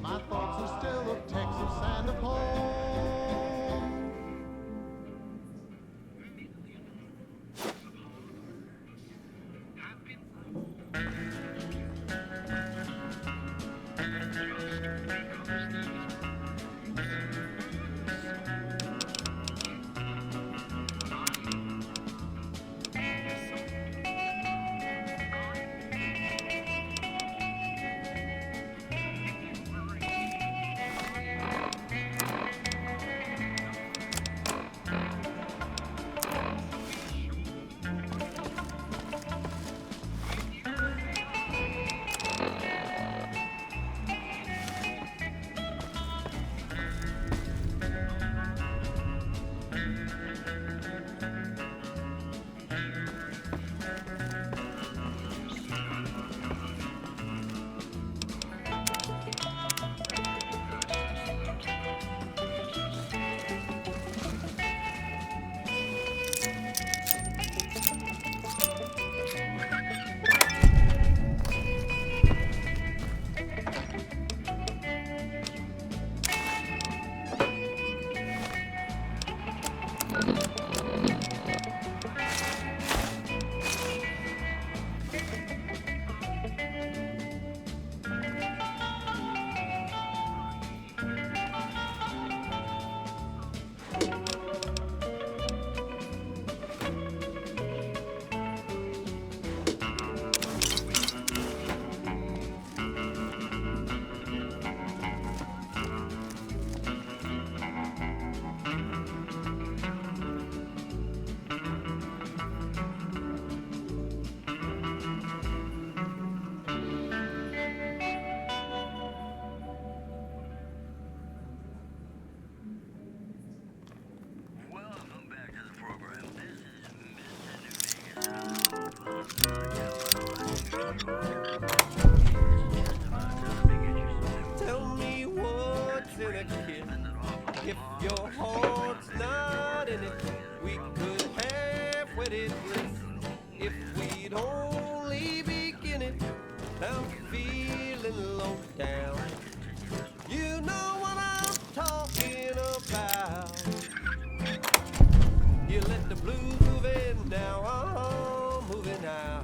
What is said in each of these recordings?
My thoughts are still of Texas and of home. Tell me what's in a kid. If your heart's not in it, we could have wedded bliss. If we'd only begin it, I'm feeling low down. You know what I'm talking about. You let the blues move in, now I'm moving out.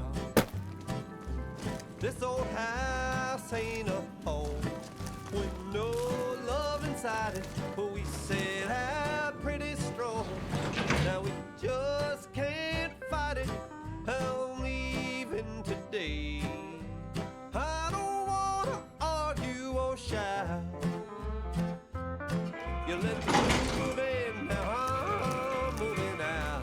This old house ain't a home with no love inside it, but we set out pretty strong. Now we just can't fight it. I'm leaving today. I don't wanna argue or shout. You let me move in, now I'm moving out.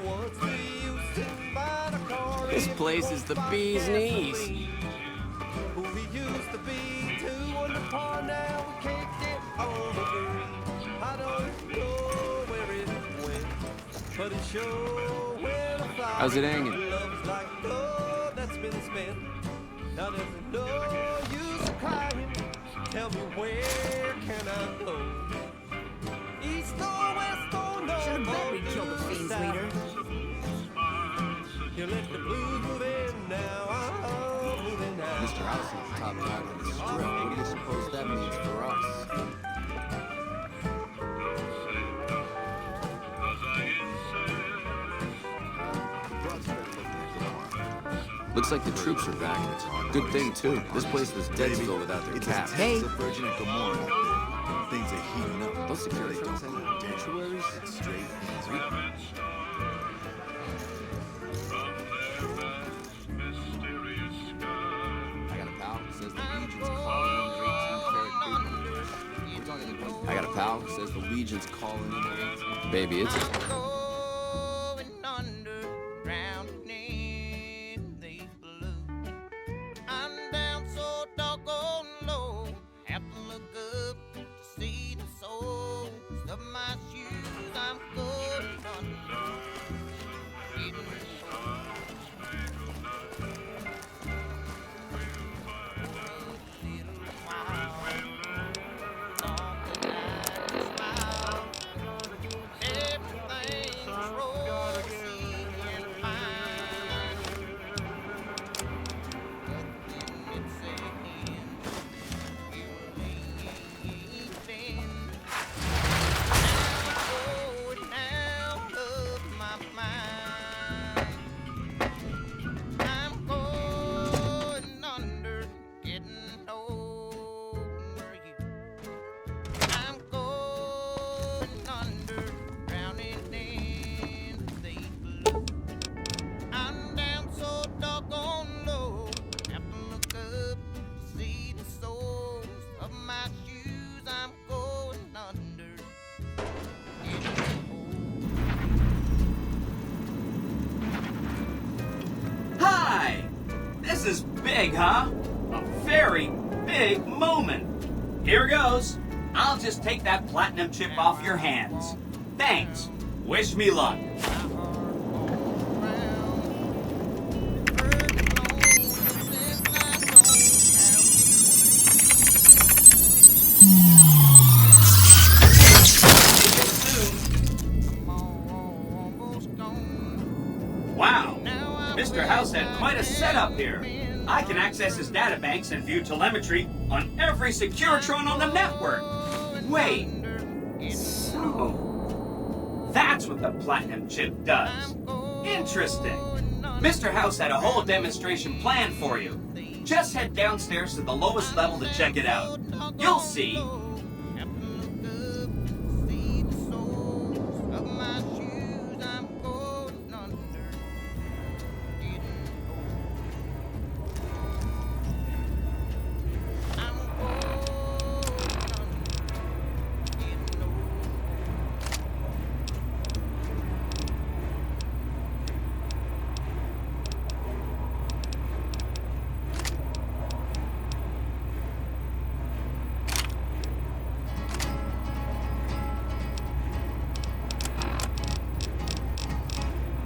What's the use sitting by the car? This place is the bee's knees. Who we used to be 2 on the par, now we can't get on the green. I don't know where it went, but it sure went a fly. How's it hanging? Love's like gold that's been spent. Now there's no use crying. Tell me where can I go? East or west or north? Should have bet we'd kill the fiend's leader. You let the blues move in, now I'm moving out. Mr. House is the top dog on the strip. What do you suppose that means for us? Looks like the troops are back. Good thing, too. This place was dead still without their cap. Hey, Virgin and Gomorrah. Things are heating up. Those security folks have obituaries? It's straight. I got a pal who says the Legion's calling in their 18-karat baby. I got a pal who says the Legion's calling in their 18. Baby, it's Going under, drowning in these blues. I'm down so doggone low, have to look up to see the soles of my shoes. I'm going under. Everything This is big, huh? A very big moment. Here goes. I'll just take that platinum chip off your hands. Thanks. Wish me luck. Wow, Mr. House had quite a setup here. I can access his databanks and view telemetry on every Securitron on the network. Wait, so that's what the platinum chip does. Interesting. Mr. House had a whole demonstration planned for you. Just head downstairs to the lowest level to check it out. You'll see.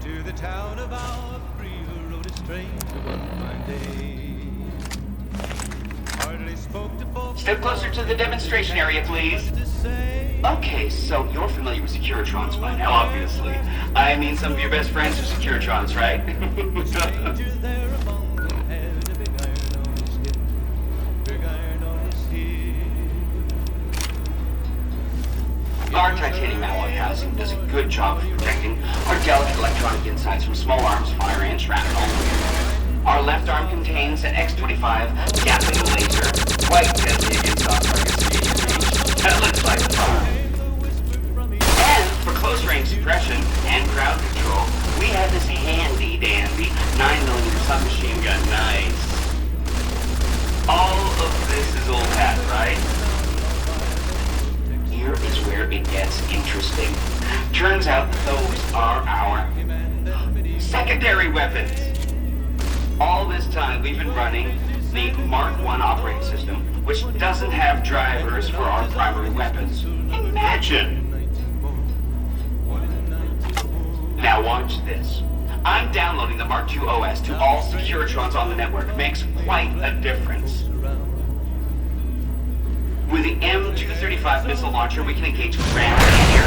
To the town of our free rode a stranger one fine day. Hardly spoke to folks. Step closer to the demonstration area, please. To say. Okay, so you're familiar with Securitrons by now, obviously. I mean, some of your best friends are Securitrons, right? Stranger there among them had a big iron on his hip. Big iron on his hip. Our titanium alloy housing does a good job of protecting our delicate electronic insides from small arms, fire, and shrapnel. Our left arm contains an X-25 Gatling laser, quite deadly against off-target radiation range. That looks like fun. And for close-range suppression and crowd control, we have this handy-dandy 9mm submachine gun. Nice. All of this is old hat, right? Here is where it gets interesting. Turns out those are our secondary weapons. All this time we've been running the Mark I operating system, which doesn't have drivers for our primary weapons. Imagine! Now watch this. I'm downloading the Mark II OS to all Securitrons on the network. Makes quite a difference. With the M235 missile launcher, we can engage ground and air.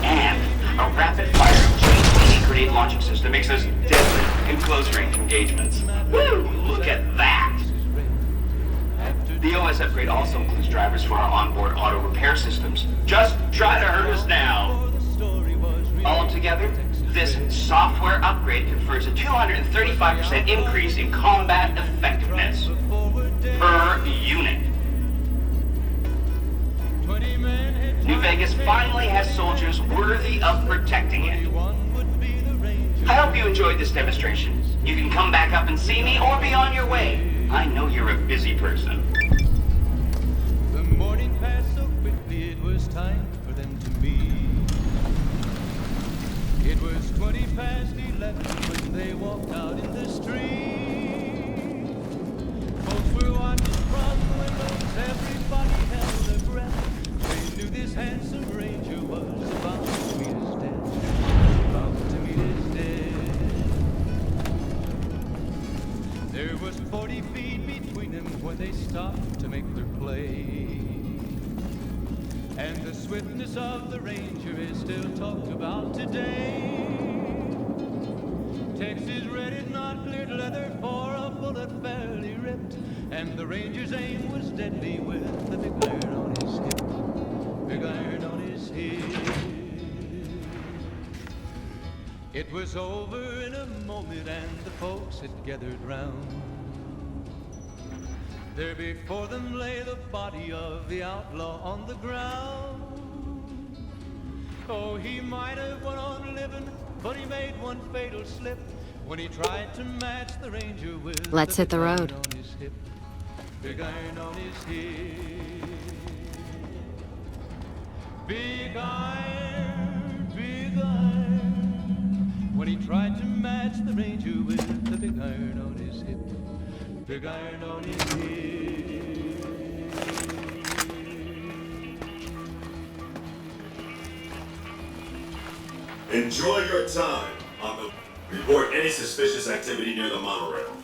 And a rapid-fire G20 grenade launching system makes us deadly in close-range engagements. Woo! Look at that! The OS upgrade also includes drivers for our onboard auto repair systems. Just try to hurt us now. Altogether, this software upgrade confers a 235% increase in combat effectiveness per unit. New Vegas finally has soldiers worthy of protecting it. I hope you enjoyed this demonstration. You can come back up and see me or be on your way. I know you're a busy person. The morning passed so quickly, it was time for them to meet. It was 20 past 11 when they walked out in the street. Folks were watching from the windows, everybody held their breath. They knew this handsome ranger was about to meet his death. About to meet his death. There was 40 feet between them when they stopped to make their play. And the swiftness of the ranger is still talked about today. Texas red is not cleared leather for a bullet fairly ripped. And the ranger's aim was deadly with the big iron on his hip. Big iron on his hip. It was over in a moment and the folks had gathered round. There before them lay the body of the outlaw on the ground. Oh, he might have went on living, but he made one fatal slip when he tried to match the ranger with. Let's hit the road. On his hip, big iron on his hip. Big iron, when he tried to match the the ranger with the big iron on his hip. Big iron on his hip. Enjoy your time on the... Report any suspicious activity near the monorail.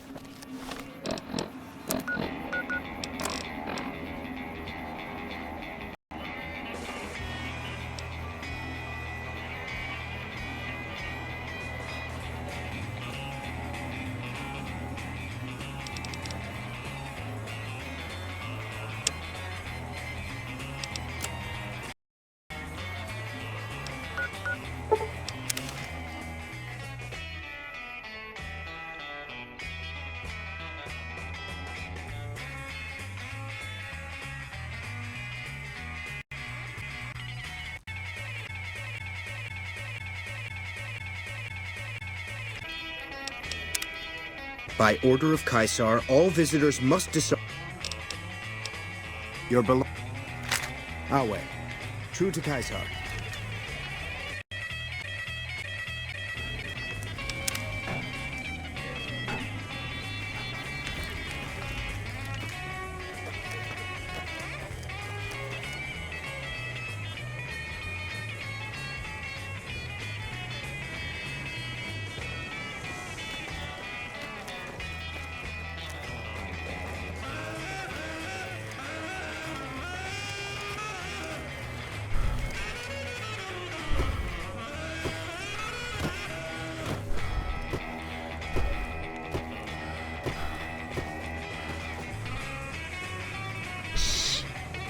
By order of Caesar, all visitors must decide your belongings. Our way. True to Caesar.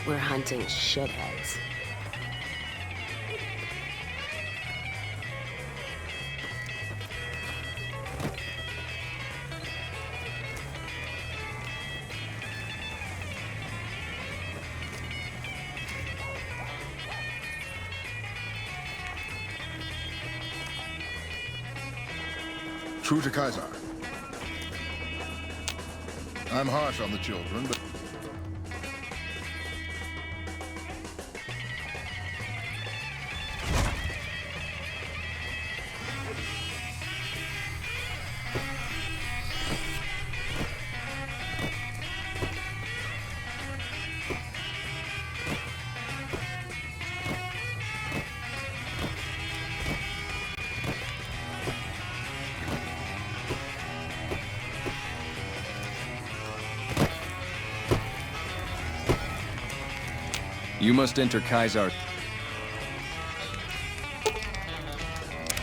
We're hunting shitheads. True to Caesar. I'm harsh on the children, but... You must enter Caesar.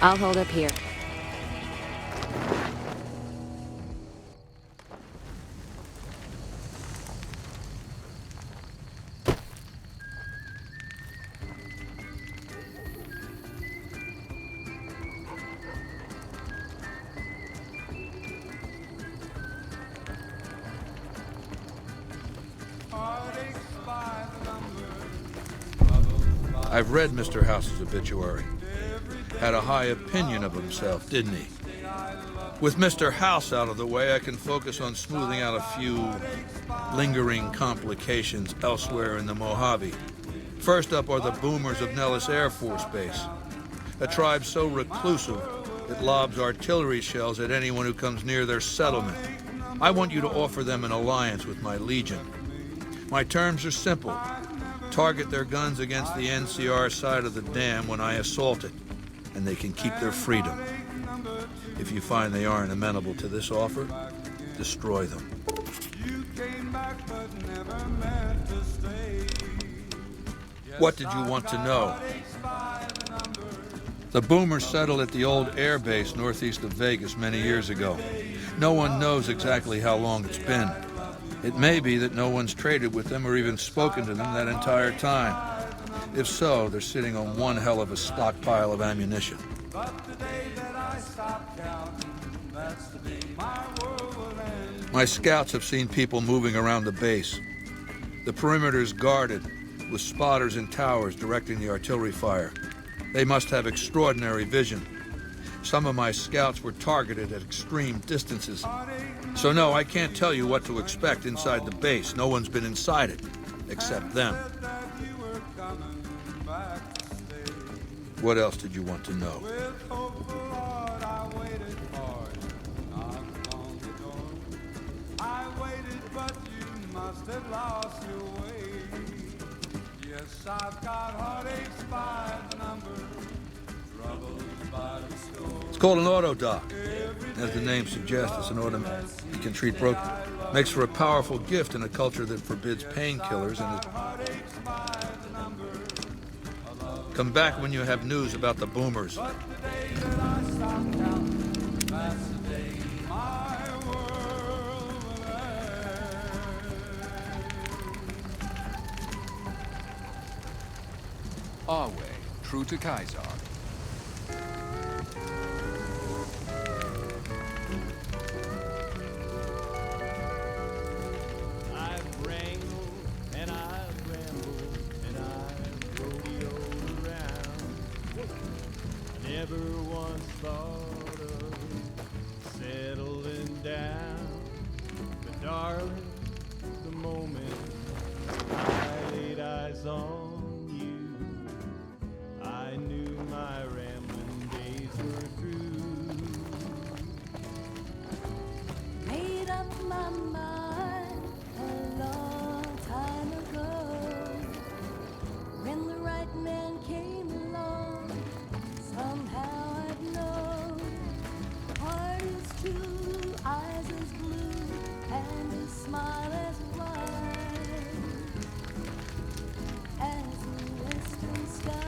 I'll hold up here. I've read Mr. House's obituary. Had a high opinion of himself, didn't he? With Mr. House out of the way, I can focus on smoothing out a few lingering complications elsewhere in the Mojave. First up are the boomers of Nellis Air Force Base, a tribe so reclusive it lobs artillery shells at anyone who comes near their settlement. I want you to offer them an alliance with my Legion. My terms are simple. Target their guns against the NCR side of the dam when I assault it, and they can keep their freedom. If you find they aren't amenable to this offer, destroy them. What did you want to know? The boomers settled at the old air base northeast of Vegas many years ago. No one knows exactly how long it's been. It may be that no one's traded with them or even spoken to them that entire time. If so, they're sitting on one hell of a stockpile of ammunition. My scouts have seen people moving around the base. The perimeter is guarded, with spotters in towers directing the artillery fire. They must have extraordinary vision. Some of my scouts were targeted at extreme distances. So no, I can't tell you what to expect inside the base. No one's been inside it, except them. What else did you want to know? must have lost your way. Yes, I've got heartaches by the number, troubles by the score. It's called an auto doc. As the name suggests, it's an automatic. It can treat broken. Makes for a powerful gift in a culture that forbids painkillers and is... Come back when you have news about the boomers. Our way, true to Kaiser. I've wrangled and I've rambled and I've rodeoed around. I never once thought of settling down. But darling, the moment I laid eyes on you, I knew my rambling days were through. Made up my mind a long time ago. When the right man came along, somehow I'd known. Heart is true, eyes as blue, and a smile as wide as the western sky.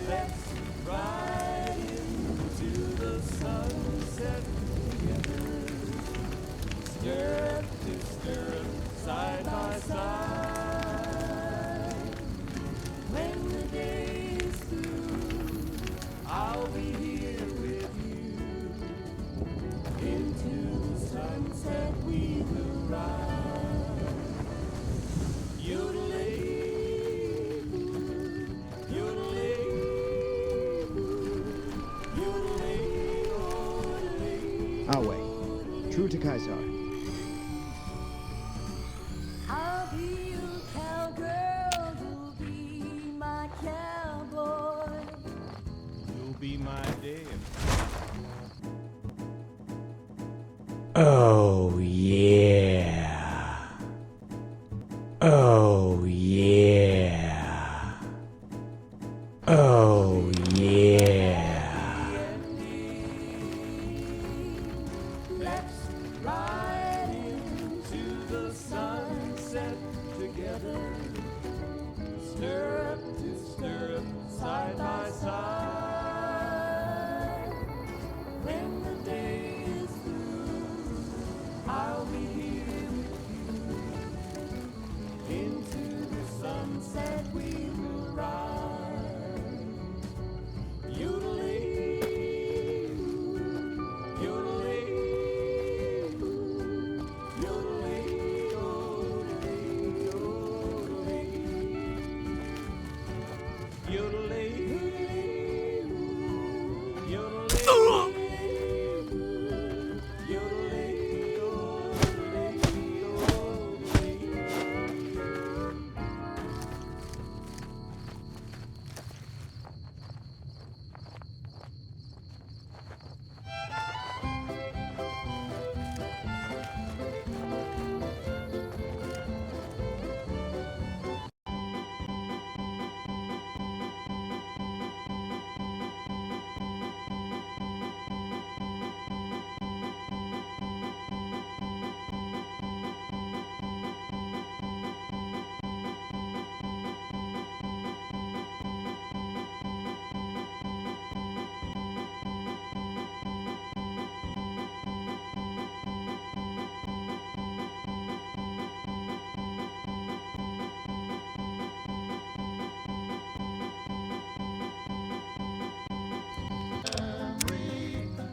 Let's ride into the sunset together, stirrup to stirrup, side by side. When the day is through, I'll be here with you. Into the sunset we will ride. Yodelay, yodelay, yodelay, yodelay. Our way, true to Kaiser. I'll be your cowgirl, you'll be my cowboy. You'll be my day. Oh yeah. Oh yeah. Oh yeah. Let's ride into the sunset together, stirrup to stirrup, side by side. When the day is through, I'll be here with you. Into the sunset we will ride. Yodelay, yodelay, yodelay, yodelay, yodelay, yodelay, yodelay.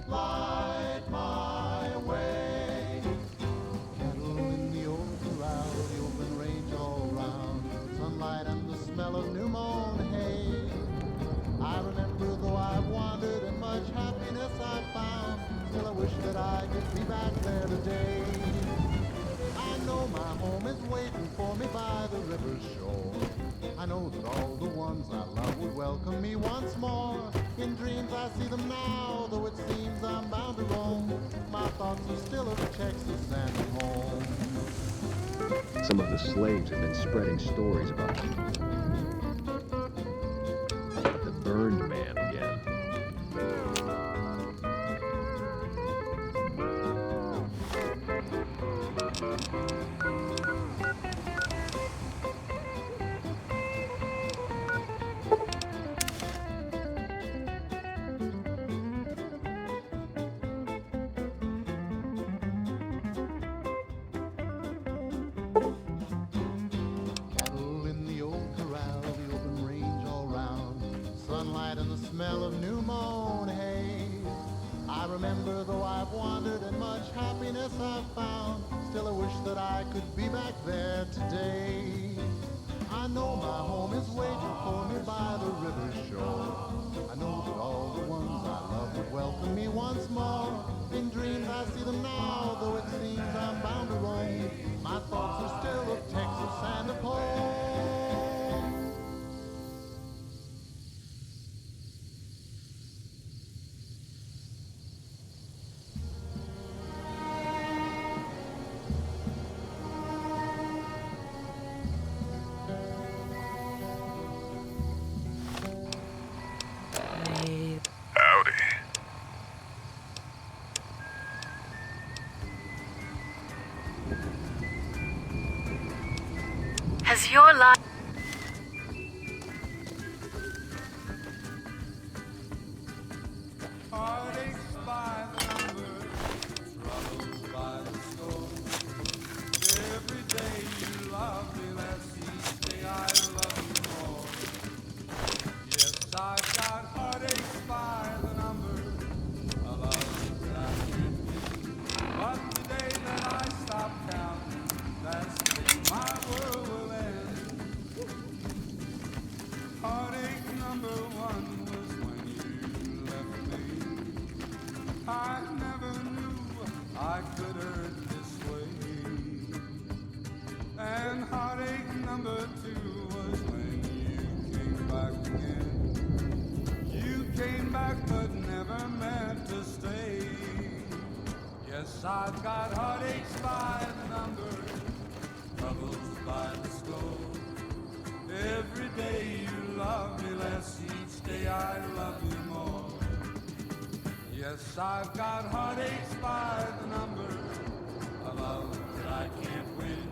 Light my way. Cattle in the open round, the open range all round, sunlight and the smell of new mown hay. I remember though I've wandered and much happiness I've found, still I wish that I could be back there today. I know my home is waiting for me by the river's shore. I know that all the ones I love would welcome me once more. In dreams I see them now, though it seems I'm bound to roam. My thoughts are still of Texas and home. Some of the slaves have been spreading stories about the burned man again. Cattle in the old corral, the open range all round, sunlight and the smell of new mown hay. I remember though I've wandered and much happiness I've found, still I wish that I could be back there today. I know my home is waiting for me by the river shore. I know that all the ones I love would welcome me once more. In dreams I see them now, though it seems I'm bound to roam. My thoughts are still of Texas and of home. Howdy. Has your life... Heartaches by the number, troubles by the score. Every day you love me less, each day I love you more. Yes, I've got heartaches by the number, a love that I can't win. But the day that I stop counting, that's the day my world will end. Heartache number one was when you left me. I never knew I could hurt this way. And heartache number two was when you came back again. You came back but never meant to stay. Yes, I've got heartaches by the number, troubles by the score. Every day you love me less, each day I love you more. Yes, I've got heartaches by the number, a love that I can't win.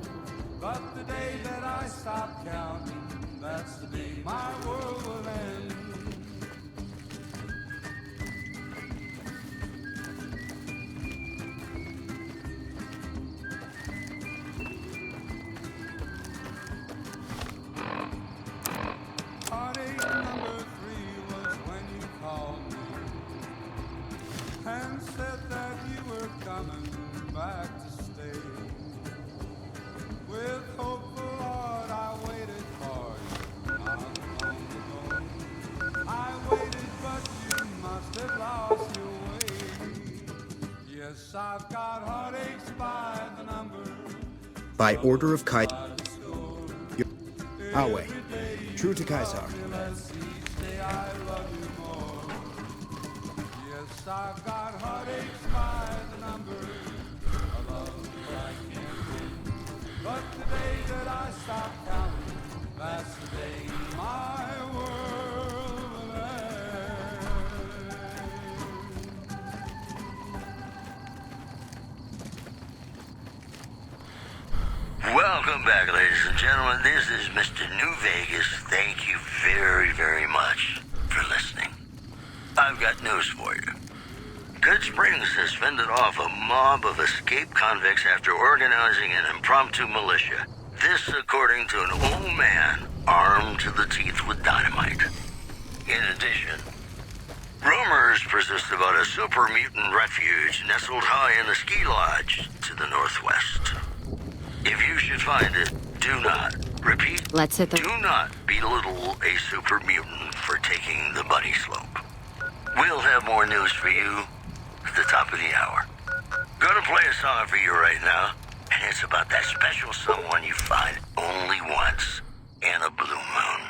But the day that I stop counting, that's the day my world will end. Heartache number three was when you called me and said that you were coming back to stay. With hopeful heart I waited for you, not long ago. I waited but you must have lost your way. Yes, I've got heartaches by the number. By order of Kai. Awe. True to Kaiser. Yes, I've got heartaches by the number, a love that I can't win. But the day that I stop counting, that's the day my world will end. Welcome back, ladies and gentlemen. This is Mr. New Vegas. Thank you very, very much for listening. I've got news for you. Good Springs has fended off a mob of escaped convicts after organizing an impromptu militia. This according to an old man armed to the teeth with dynamite. In addition, rumors persist about a super mutant refuge nestled high in the ski lodge to the northwest. If you should find it, do not, repeat, Let's hit the... do not belittle a super mutant for taking the bunny slope. We'll have more news for you at the top of the hour. Gonna play a song for you right now, and it's about that special someone you find only once in a blue moon.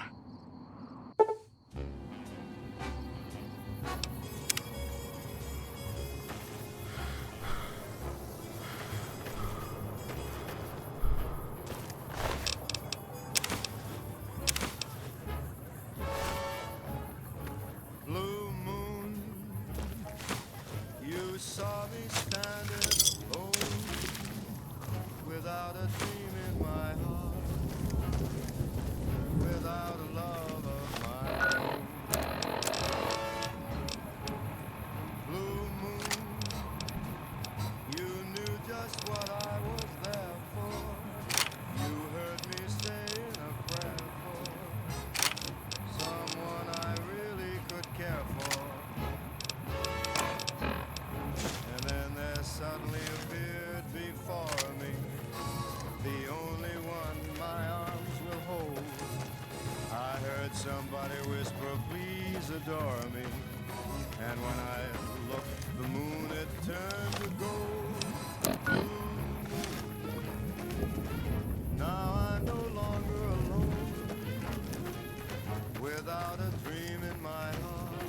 somebody whisper, please adore me. And when I looked, the moon had turned to gold. Now I'm no longer alone, without a dream in my heart,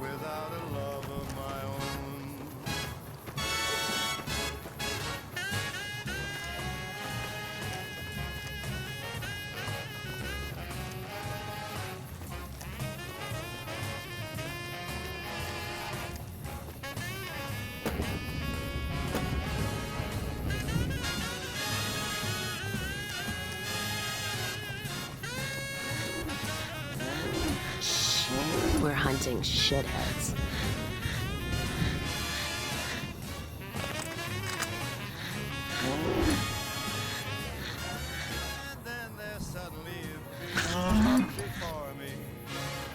without a love of my own. We're hunting shitheads. And then there suddenly appeared before me,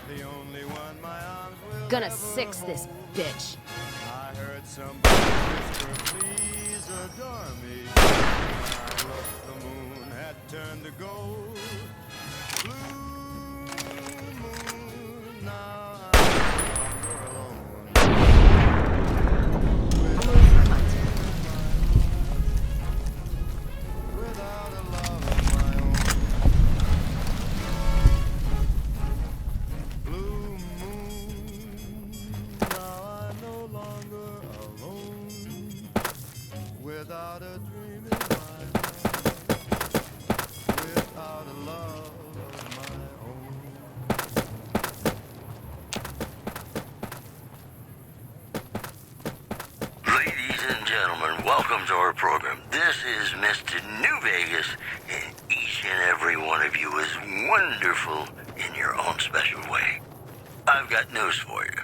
the only one my arms will Gonna ever six this bitch. I heard somebody whisper, please adore me. When I looked, the moon had turned to gold. Blue moon, now I'm no longer alone. Without a love of my own. Blue moon, now I'm no longer alone. Without a dream in my heart, without a love of my own. Ladies and gentlemen, welcome to our program. This is Mr. New Vegas, and each and every one of you is wonderful in your own special way. I've got news for you.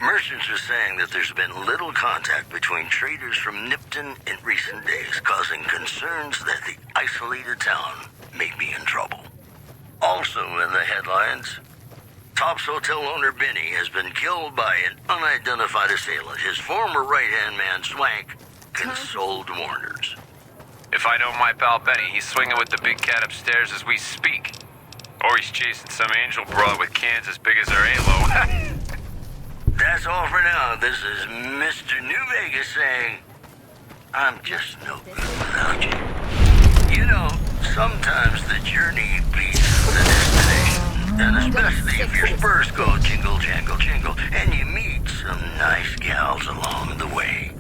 Merchants are saying that there's been little contact between traders from Nipton in recent days, causing concerns that the isolated town may be in trouble. Also in the headlines, Top's hotel owner Benny has been killed by an unidentified assailant. His former right-hand man, Swank, consoled mourners. If I know my pal Benny, he's swinging with the big cat upstairs as we speak. Or he's chasing some angel broad with cans as big as her halo. That's all for now. This is Mr. New Vegas saying, I'm just no good without you. You know, sometimes the journey beats the destination. And especially if your spurs go jingle, jangle, jingle, and you meet some nice gals along the way.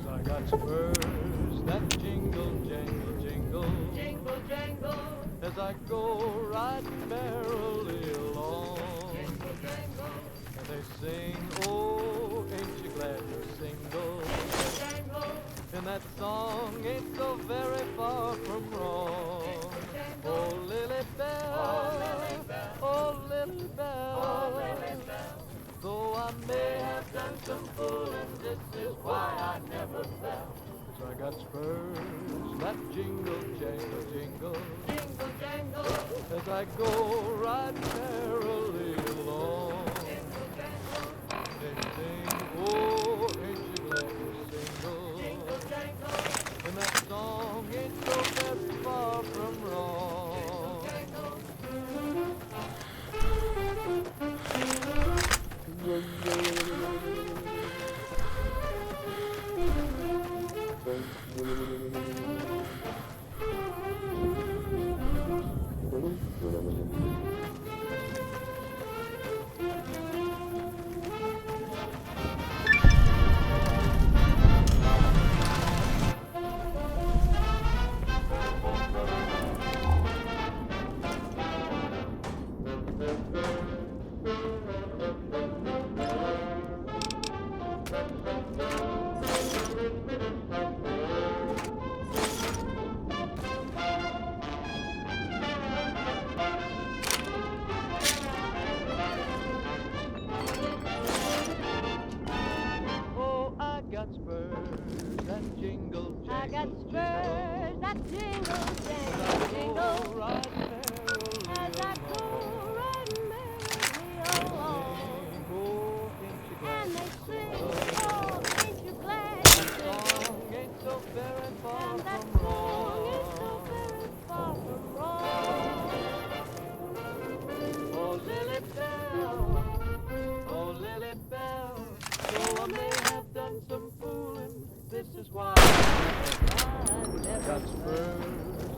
I got spurs that jingle, jangle, jingle, jingle, jangle, as I go riding merrily along. Jingle, jangle, and they sing, oh, ain't you glad you're single? Jingle, jangle, and that song ain't so very far from wrong. Oh, Lily Bell, oh, Lily Bell, oh, Lily Bell. Though I may have done some fooling, this is why I never fell. 'Cause I got spurs that jingle, jangle, jingle, jingle, jangle, as I go riding merrily along. Jingle, jangle, they sing, oh, ain't you glad you're single? Jingle, jangle, and that song ain't so very far from wrong. Jingle, jangle. is why I got spurs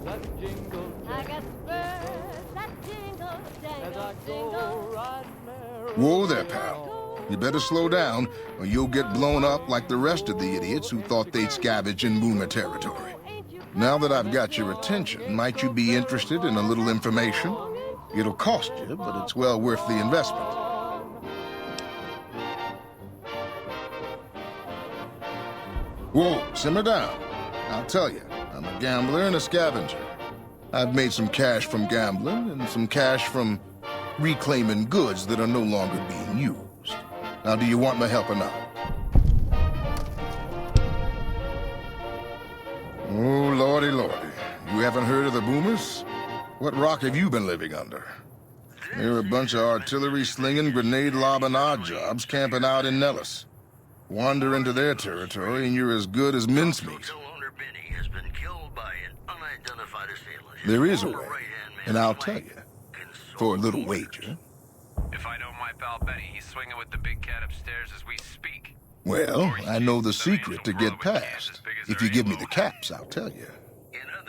that jingle. I got spurs that jingle, jangle, as I go riding there. Whoa there, pal. You better slow down, or you'll get blown up like the rest of the idiots who thought they'd scavenge in Boomer territory. Now that I've got your attention, might you be interested in a little information? It'll cost you, but it's well worth the investment. Whoa, simmer down. I'll tell you, I'm a gambler and a scavenger. I've made some cash from gambling and some cash from reclaiming goods that are no longer being used. Now, do you want my help or not? Oh, lordy, lordy. You haven't heard of the Boomers? What rock have you been living under? They're a bunch of artillery-slinging, grenade-lobbing odd jobs camping out in Nellis. Wander into their territory and you're as good as mincemeat. There is a way, and I'll tell you, for a little wager. If I know my pal Benny, he's swinging with the big cat upstairs as we speak. Well, I know the secret to get past. If you give me the caps, I'll tell you.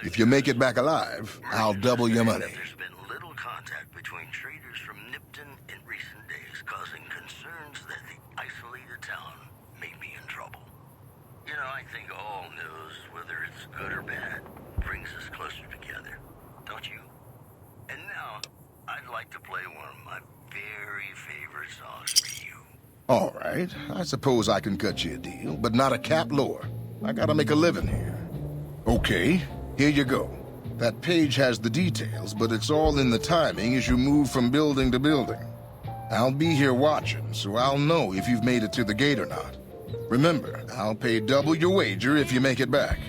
If you make it back alive, I'll double your money. There's been little contact between traders from Nipton in recent days, causing concerns that the isolated town may be in trouble. You know, I think all news, whether it's good or bad, brings us closer together. Don't you? And now, I'd like to play one of my very favorite songs for you. All right, I suppose I can cut you a deal, but not a cap lower. I gotta make a living here. Okay, here you go. That page has the details, but it's all in the timing as you move from building to building. I'll be here watching, so I'll know if you've made it to the gate or not. Remember, I'll pay double your wager if you make it back.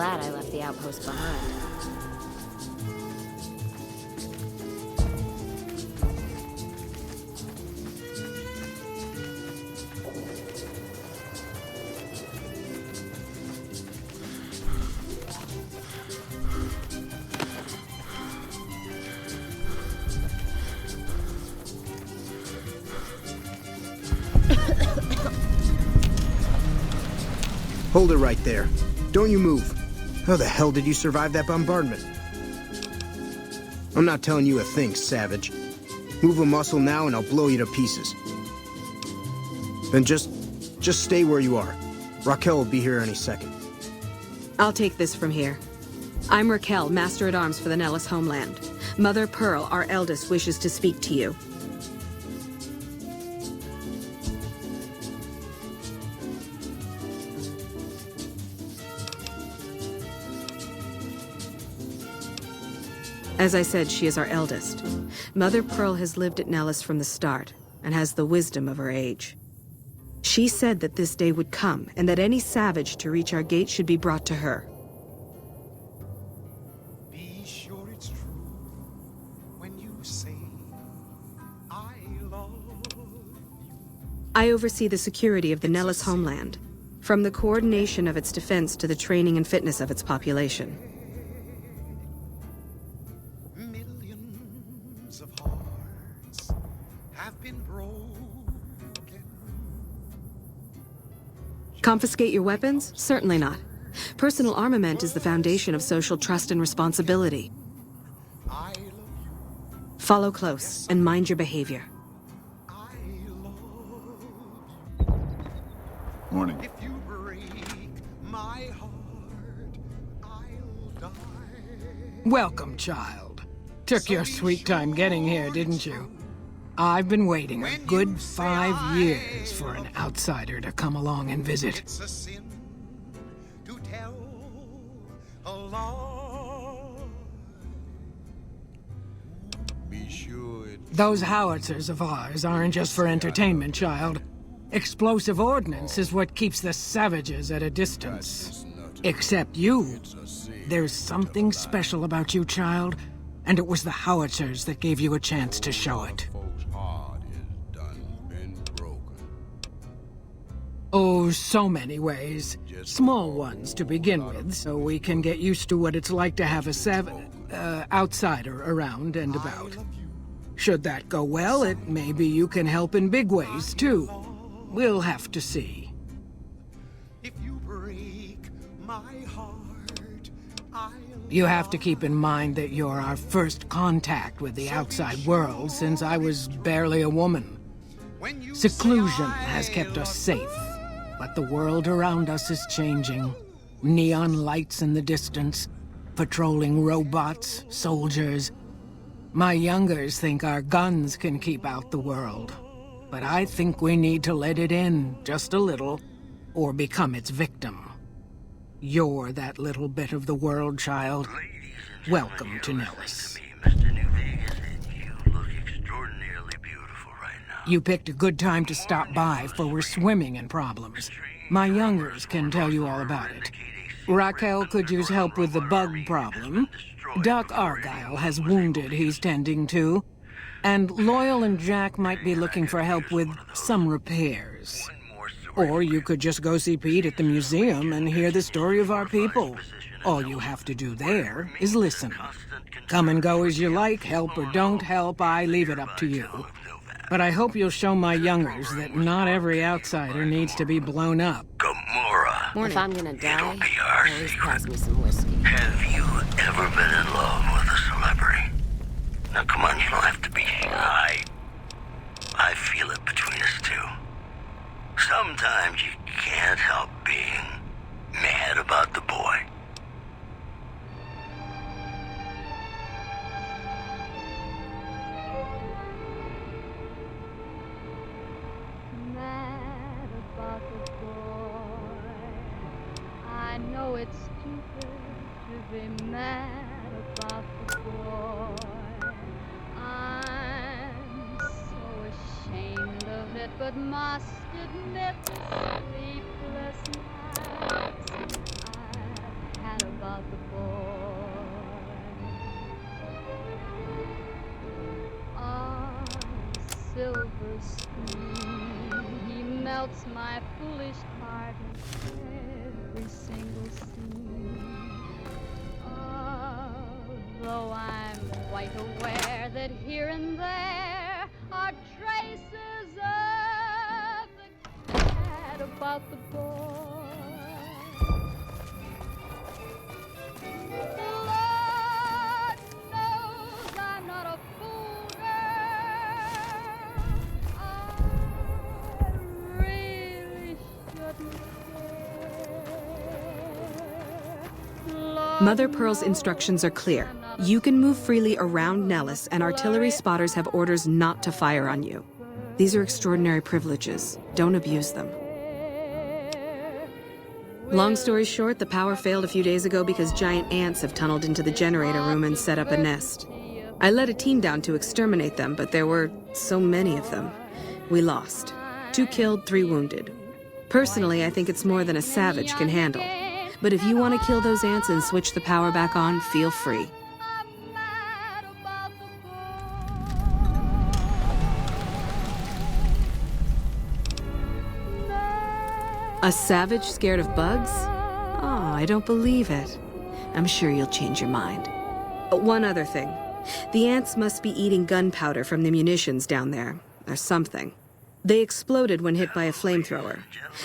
glad I left the outpost behind. Hold it right there. Don't you move. How the hell did you survive that bombardment? I'm not telling you a thing, savage. Move a muscle now and I'll blow you to pieces. Then just stay where you are. Raquel will be here any second. I'll take this from here. I'm Raquel, Master-at-Arms for the Nellis homeland. Mother Pearl, our eldest, wishes to speak to you. As I said, she is our eldest. Mother Pearl has lived at Nellis from the start, and has the wisdom of her age. She said that this day would come, and that any savage to reach our gate should be brought to her. Be sure it's true when you say I love you. I oversee the security of the Nellis homeland, from the coordination of its defense to the training and fitness of its population. Millions of hearts have been broken. Confiscate your weapons? Certainly not. Personal armament is the foundation of social trust and responsibility. Follow close and mind your behavior. Morning. If you break my heart, I'll die. Welcome, child. Took your sweet time getting here, didn't you? I've been waiting a good 5 years for an outsider to come along and visit. It's a sin to tell a lie. Be sure Those howitzers of ours aren't just for entertainment, child. Explosive ordnance is what keeps the savages at a distance. Except you. There's something special about you, child, and it was the howitzers that gave you a chance to show it. Oh, so many ways. Small ones to begin with, so we can get used to what it's like to have a outsider around and about. Should that go well, it may be you can help in big ways, too. We'll have to see. if you break my heart, I'll You have to keep in mind that you're our first contact with the outside world since I was barely a woman. Seclusion has kept us safe, but the world around us is changing. Neon lights in the distance, patrolling robots, soldiers. My youngers think our guns can keep out the world, but I think we need to let it in just a little, or become its victim. You're that little bit of the world, child. Welcome to Nellis. You picked a good time to stop by, for we're swimming in problems. My youngers can tell you all about it. Raquel could use help with the bug problem. Doc Argyle has wounded he's tending to. And Loyal and Jack might be looking for help with some repairs. Or you could just go see Pete at the museum and hear the story of our people. All you have to do there is listen. Come and go as you like, help or don't help, I leave it up to you. But I hope you'll show my youngers that not every outsider needs to be blown up. If I'm gonna die, always pass me some whiskey. Have you ever been in love with a celebrity? Now come on, you don't have to be shy. I feel it between us two. Sometimes you can't help being mad about the boy. Mad about the boy. I know it's stupid to be mad about the boy. I'm so ashamed of it, but must admit, sleepless nights. I've had a about the boy. Ah, silver spoon, he melts my foolish heart in every single scene. Though I'm quite aware that here and there are traces of the cat about the boy. Lord knows I'm not a fool, girl. I really shouldn't care. Mother Pearl's instructions are clear. You can move freely around Nellis, and artillery spotters have orders not to fire on you. These are extraordinary privileges. Don't abuse them. Long story short, the power failed a few days ago because giant ants have tunneled into the generator room and set up a nest. I led a team down to exterminate them, but there were so many of them. We lost. 2 killed, 3 wounded. Personally, I think it's more than a savage can handle. But if you want to kill those ants and switch the power back on, feel free. A savage scared of bugs? Oh, I don't believe it. I'm sure you'll change your mind. One other thing. The ants must be eating gunpowder from the munitions down there, or something. They exploded when hit by a flamethrower.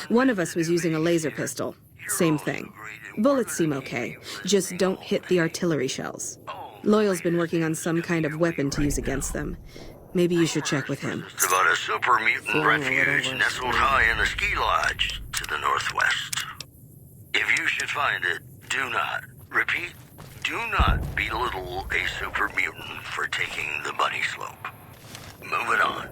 One of us was using a laser pistol. Same thing. Bullets seem okay. Just don't hit the artillery shells. Loyal's been working on some kind of weapon to use against them. Maybe you should check with him. It's about a super mutant refuge nestled high in the ski lodge to the northwest. If you should find it, do not, repeat, do not belittle a super mutant for taking the bunny slope. Moving on.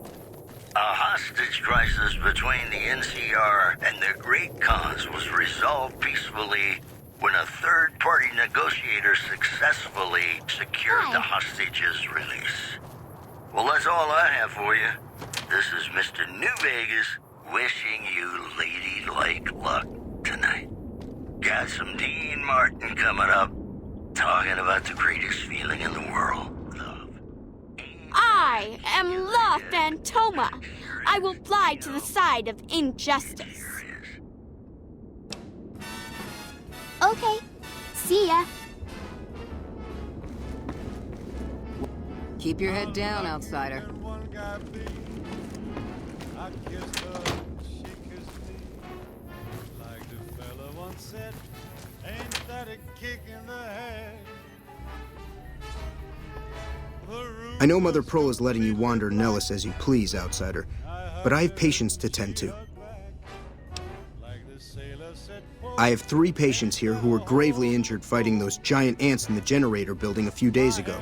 A hostage crisis between the NCR and the Great Khans was resolved peacefully when a third-party negotiator successfully secured the hostage's release. Well, that's all I have for you. This is Mr. New Vegas wishing you ladylike luck tonight. Got some Dean Martin coming up, talking about the greatest feeling in the world. I am La Phantoma. I will fly to the side of injustice. Okay. See ya. Keep your head down, outsider. I kissed her, she kissed me. Like the fella once said, ain't that a kick in the head? I know Mother Pearl is letting you wander Nellis as you please, outsider, but I have patients to tend to. I have 3 patients here who were gravely injured fighting those giant ants in the generator building a few days ago.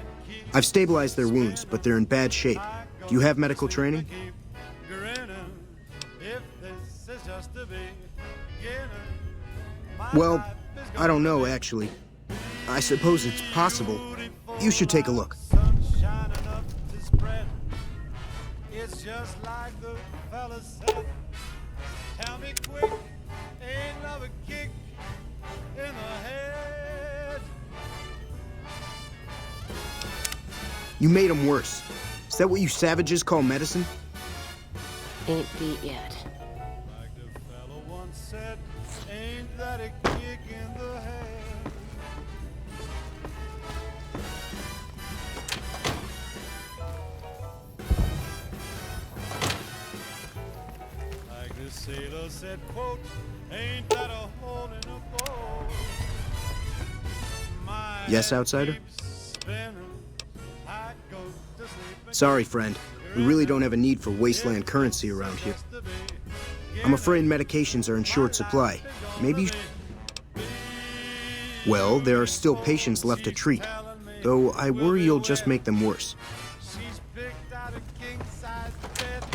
I've stabilized their wounds, but they're in bad shape. Do you have medical training? Well, I don't know, actually. I suppose it's possible. You should take a look. It's just like the fella said. Tell me quick, ain't love a kick in the head? You made him worse. Is that what you savages call medicine? Ain't beat yet. Like the fella once said, ain't that a kick in the head? Like the sailor said, quote, ain't that a hole in a boat? Yes, outsider? Sorry, friend. We really don't have a need for wasteland currency around here. I'm afraid medications are in short supply. Maybe you... Well, there are still patients left to treat, though I worry you'll just make them worse. She's picked out a king-size bed.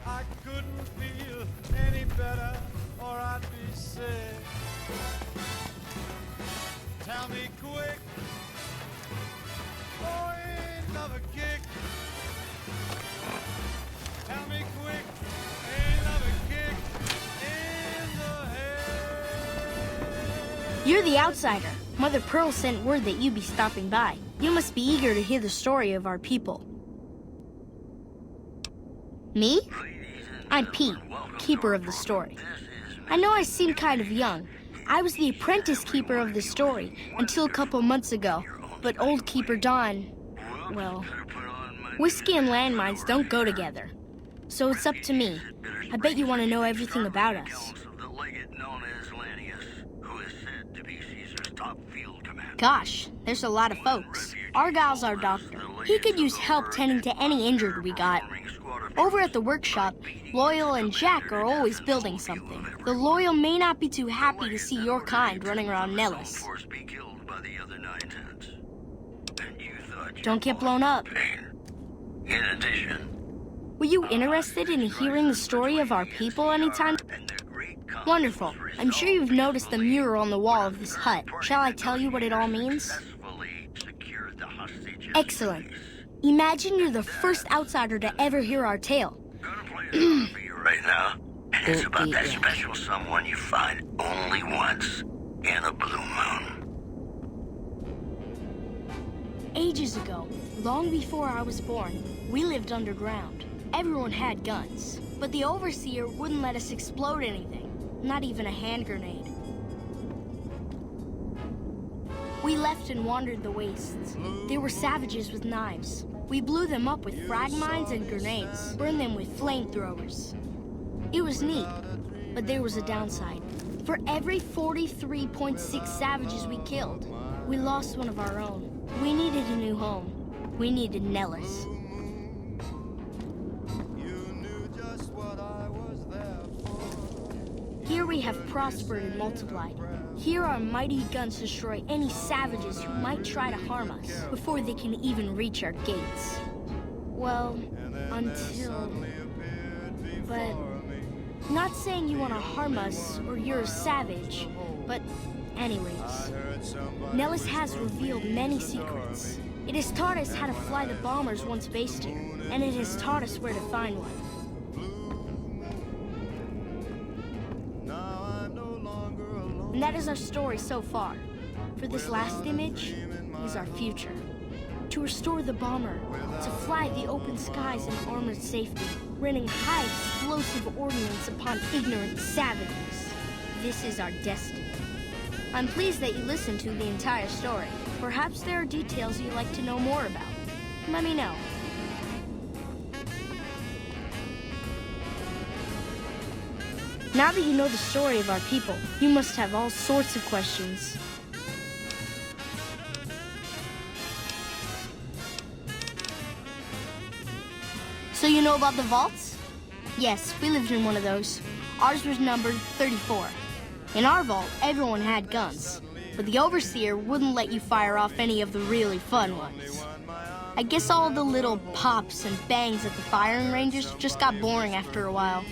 I couldn't feel any better, or I'd be sick. Tell me quick, oh, ain't love a kick? Tell me quick, ain't love a kick in the head? You're the outsider. Mother Pearl sent word that you'd be stopping by. You must be eager to hear the story of our people. Me? I'm Pete, keeper of the story. I know I seem kind of young. I was the apprentice keeper of the story until a couple months ago. But old Keeper Don, well, whiskey and landmines don't go together. So it's up to me. I bet you want to know everything about us. Gosh, there's a lot of folks. Argyle's our doctor. He could use help tending to any injured we got. Over at the workshop, Loyal and Jack are always building something. The Loyal may not be too happy to see your kind running around Nellis. Don't get blown up. In addition, were you interested in hearing the story of our people anytime? Wonderful. I'm sure you've noticed the mural on the wall of this hut. Shall I tell you what it all means? Excellent. Imagine you're the first outsider to ever hear our tale. right now, and it's about that special someone you find only once in a blue moon. Ages ago, long before I was born, we lived underground. Everyone had guns, but the Overseer wouldn't let us explode anything, not even a hand grenade. We left and wandered the wastes. There were savages with knives. We blew them up with frag mines and grenades, burned them with flamethrowers. It was neat, but there was a downside. For every 43.6 savages we killed, we lost one of our own. We needed a new home. We needed Nellis. Here we have prospered and multiplied. Here our mighty guns destroy any savages who might try to harm us before they can even reach our gates. Well, until... But... Not saying you want to harm us or you're a savage, but anyways. Nellis has revealed many secrets. It has taught us how to fly the bombers once based here, and it has taught us where to find one. And that is our story so far. For this last image is our future. To restore the bomber, to fly the open skies in armored safety, raining high explosive ordnance upon ignorant savages. This is our destiny. I'm pleased that you listened to the entire story. Perhaps there are details you'd like to know more about. Let me know. Now that you know the story of our people, you must have all sorts of questions. So you know about the vaults? Yes, we lived in one of those. Ours was numbered 34. In our vault, everyone had guns, but the Overseer wouldn't let you fire off any of the really fun ones. I guess all the little pops and bangs at the firing ranges just got boring after a while.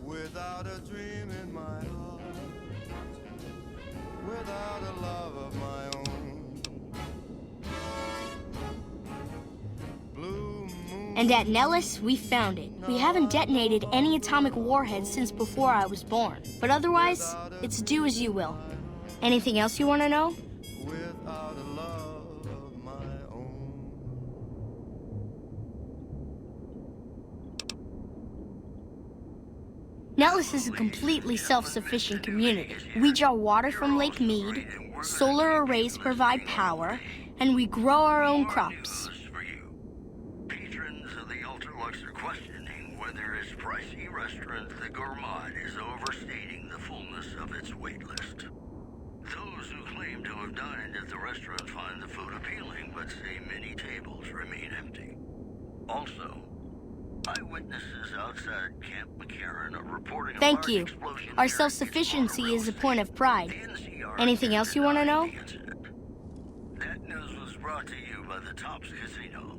Without a dream in my heart, without a love of my own. Blue moon. And at Nellis, we found it. We haven't detonated any atomic warheads since before I was born. But otherwise, it's do as you will. Anything else you want to know? Without a love of my own. Nellis is a completely self-sufficient community. We draw water from Lake Mead, solar arrays provide power, and we grow our own crops. Patrons of the Ultralux are questioning whether its pricey restaurant, the Gourmand, is overstating the fullness of its wait list. Those who claim to have dined at the restaurant find the food appealing, but say many tables remain empty. Also, eyewitnesses outside Camp McCarran are reporting Thank you. Our self-sufficiency is a point of pride. Anything else you want to know? That news was brought to you by the Tops Casino.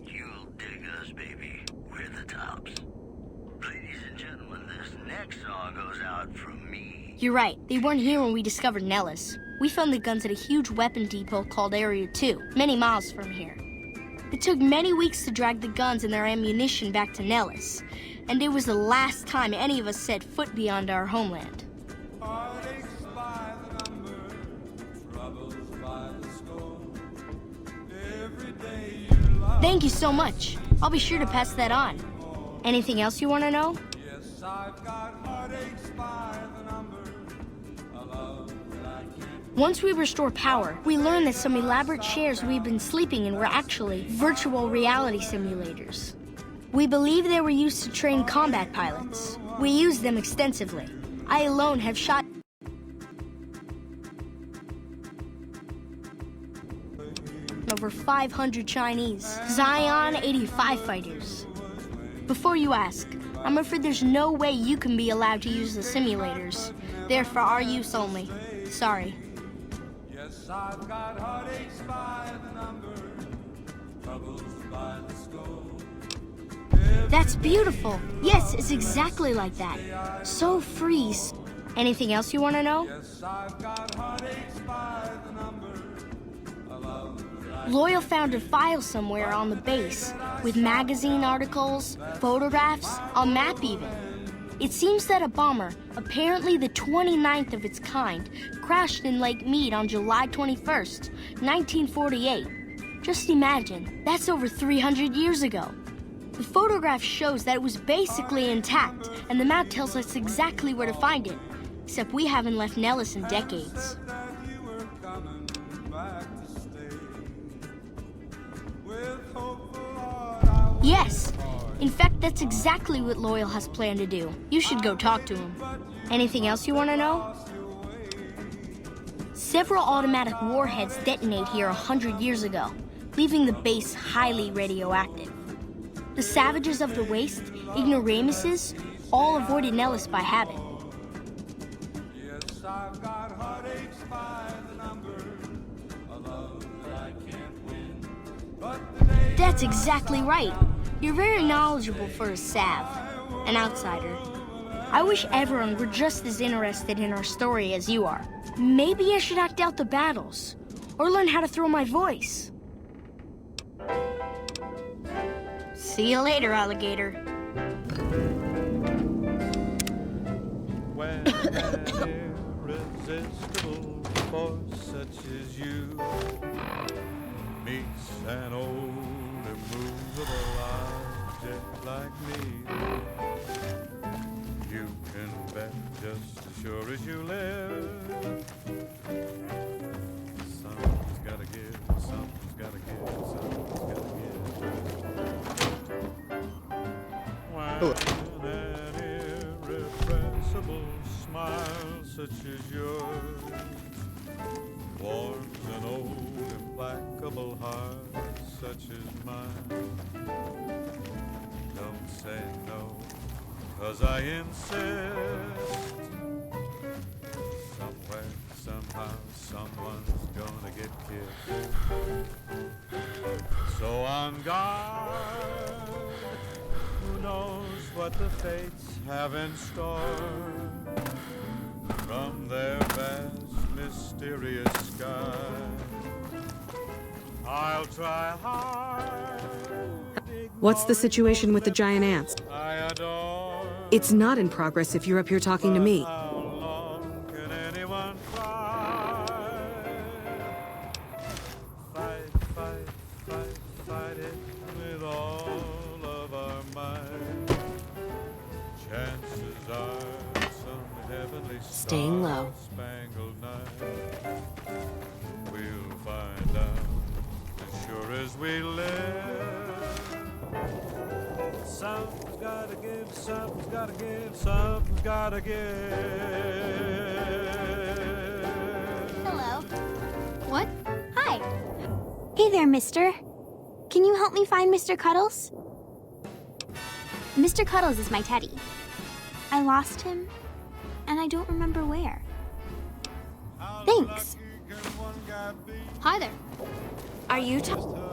You'll dig us, baby. We're the Tops. Ladies and gentlemen, this next song goes out from me. You're right. They weren't here when we discovered Nellis. We found the guns at a huge weapon depot called Area 2, many miles from here. It took many weeks to drag the guns and their ammunition back to Nellis, and it was the last time any of us set foot beyond our homeland. Thank you so much. I'll be sure to pass that on. Anything else you want to know? Once we restore power, we learned that some elaborate chairs we've been sleeping in were actually virtual reality simulators. We believe they were used to train combat pilots. We used them extensively. I alone have shot over 500 Chinese Zion 85 fighters. Before you ask, I'm afraid there's no way you can be allowed to use the simulators. They're for our use only. Sorry. Yes, I've got heartaches by the number, troubles by the score. That's beautiful. Yes, it's exactly like that. So free. Anything else you want to know? Yes, I've got heartaches by the number. Loyal found a file somewhere on the base with magazine articles, photographs, a map even. It seems that a bomber, apparently the 29th of its kind, crashed in Lake Mead on July 21st, 1948. Just imagine, that's over 300 years ago. The photograph shows that it was basically intact, and the map tells us exactly where to find it, except we haven't left Nellis in decades. Yes. In fact, that's exactly what Loyal has planned to do. You should go talk to him. Anything else you want to know? Several automatic warheads detonate here 100 years ago, leaving the base highly radioactive. The savages of the Waste, ignoramuses, all avoided Nellis by habit. Yes, I've got heartaches by the number, a love that I can't win. But the day That's exactly right. You're very knowledgeable for a Sav, an outsider. I wish everyone were just as interested in our story as you are. Maybe I should act out the battles, or learn how to throw my voice. See you later, alligator. When an irresistible force such as you meets an old immovable object like me, you can bet just as sure as you live, something's gotta give, something's gotta give, something's gotta give. When an irrepressible smile such as yours warms an old implacable heart such as mine, don't say no, 'cause I insist. Somewhere, somehow, someone's gonna get kissed. So on guard, who knows what the fates have in store from their vast, mysterious sky. I'll try hard. What's the situation with the giant ants? I adore. It's not in progress if you're up here talking to me. How long can anyone try? Fight, fight, fight, fight it with all of our might. Chances are some heavenly Staying low. star-spangled night. We'll find out as sure as we live. Something's gotta give, something's gotta give, something's gotta give. Hello. What? Hi. Hey there, mister. Can you help me find Mr. Cuddles? Mr. Cuddles is my teddy. I lost him, and I don't remember where. Thanks. Hi there. Are you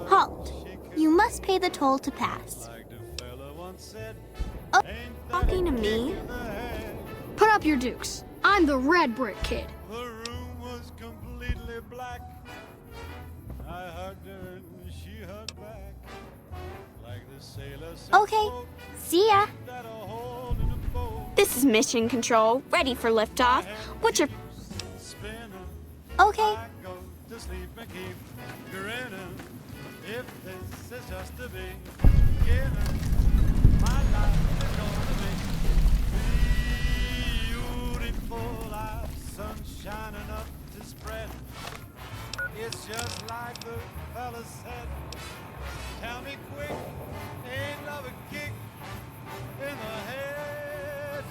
Halt. You must pay the toll to pass. Oh, talking to me? Put up your dukes. I'm the red brick kid. black. I hugged her and she hugged back. Like the sailor said, Okay, see ya. that a hole in a boat This is Mission Control, ready for liftoff. What's your... spinning. Okay. I go to sleep and keep grinning. If this is just the beginning, my life is gonna be beautiful. I've sun shining up to spread. It's just like the fella said. Tell me quick, ain't love a kick in the head?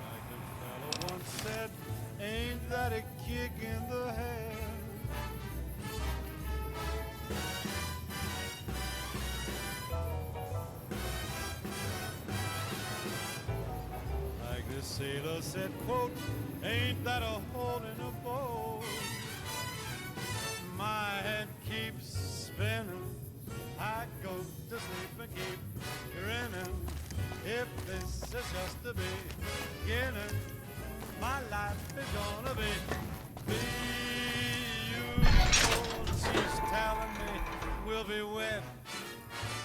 Like the fella once said, ain't that a kick in the head? Like the sailor said, quote, ain't that a hole in a boat? My head keeps spinning. I go to sleep and keep grinning. If this is just the beginning, my life is gonna be beautiful. She's telling me we'll be wed.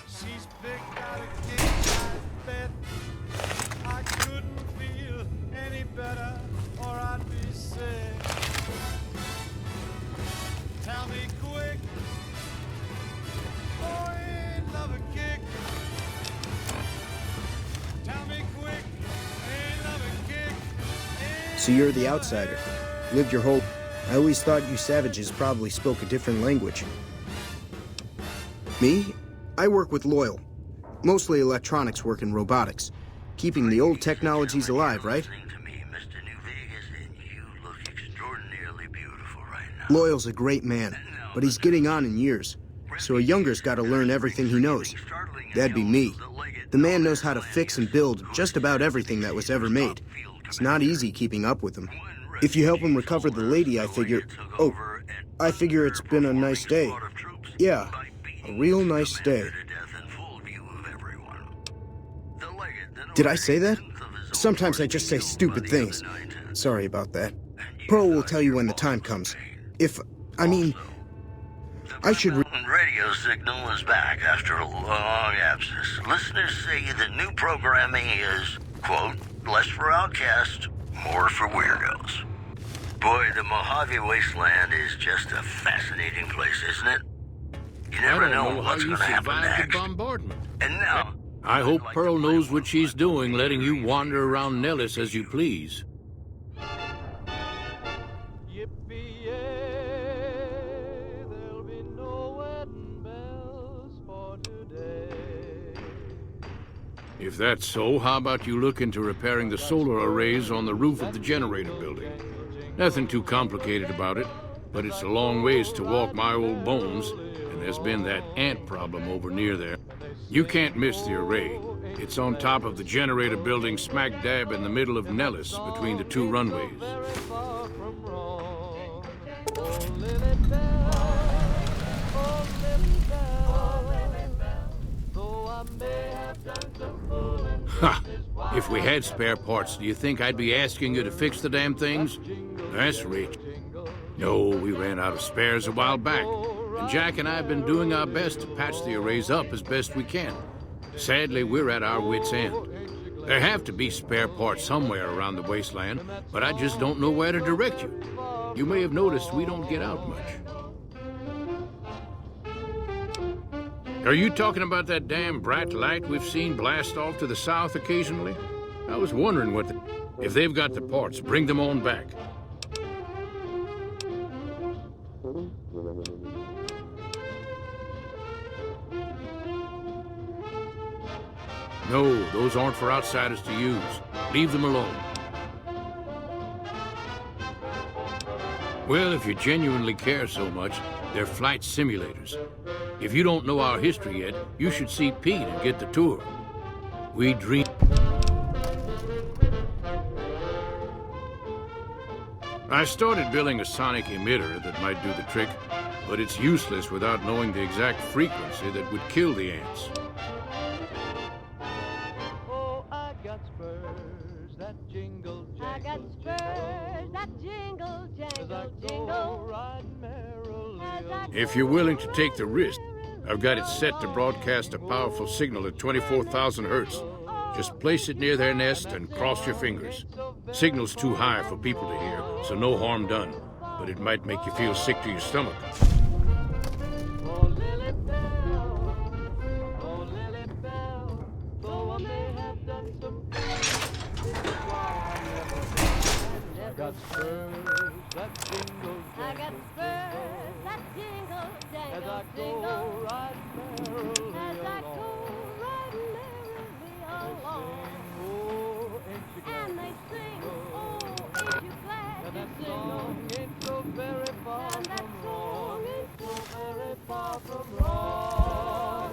She's picked out a king size bed. I couldn't feel any better, or I'd be sick. Tell me quick, oh, ain't love a kick? Tell me quick, ain't love a kick? So you're the outsider. Lived your whole... I always thought you savages probably spoke a different language. Me? I work with Loyal. Mostly electronics work and robotics. Keeping the old technologies alive, right? Loyal's a great man, but he's getting on in years. So a younger's got to learn everything he knows. That'd be me. The man knows how to fix and build just about everything that was ever made. It's not easy keeping up with him. If you help him recover the lady, I figure... Oh, I figure it's been a nice day. Yeah, a real nice day. Did I say that? Sometimes I just say stupid things. Sorry about that. Pearl will tell you when the time comes. I should... Radio signal is back after a long absence. Listeners say the new programming is, quote, less for outcasts, more for weirdos. Boy, the Mojave Wasteland is just a fascinating place, isn't it? You never know what's going to happen next. Bombardment. And now... I hope Pearl knows what she's doing, letting you wander around Nellis as you please. There'll be no wedding bells for today. If that's so, how about you look into repairing the solar arrays on the roof of the generator building? Nothing too complicated about it, but it's a long ways to walk my old bones, and there's been that ant problem over near there. You can't miss the array. It's on top of the generator building smack dab in the middle of Nellis between the two runways. Ha! If we had spare parts, do you think I'd be asking you to fix the damn things? That's rich. No, we ran out of spares a while back, and Jack and I have been doing our best to patch the arrays up as best we can. Sadly, we're at our wits' end. There have to be spare parts somewhere around the wasteland, but I just don't know where to direct you. You may have noticed we don't get out much. Are you talking about that damn bright light we've seen blast off to the south occasionally? I was wondering what the... If they've got the parts, bring them on back. No, those aren't for outsiders to use. Leave them alone. Well, if you genuinely care so much, they're flight simulators. If you don't know our history yet, you should see Pete and get the tour. We dream... I started building a sonic emitter that might do the trick, but it's useless without knowing the exact frequency that would kill the ants. If you're willing to take the risk, I've got it set to broadcast a powerful signal at 24,000 hertz. Just place it near their nest and cross your fingers. Signal's too high for people to hear, so no harm done. But it might make you feel sick to your stomach. I got spurs that jingle as I go right merrily along. And they sing, oh, ain't you glad and that song ain't so very far from wrong. Ain't so very far from wrong.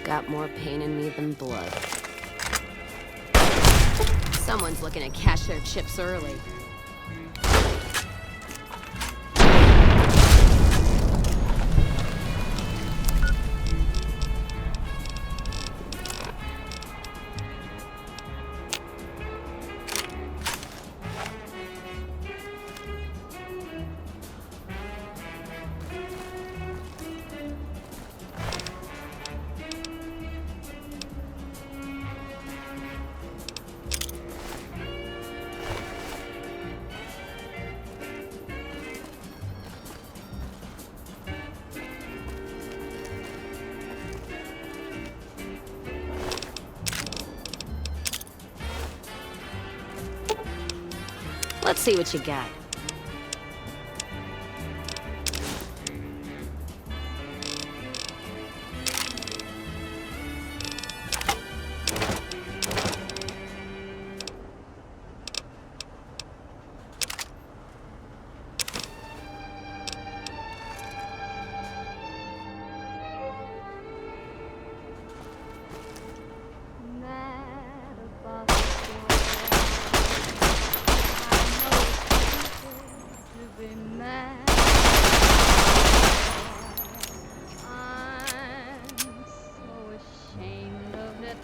Got more pain in me than blood. Someone's looking to cash their chips early. Let's see what you got.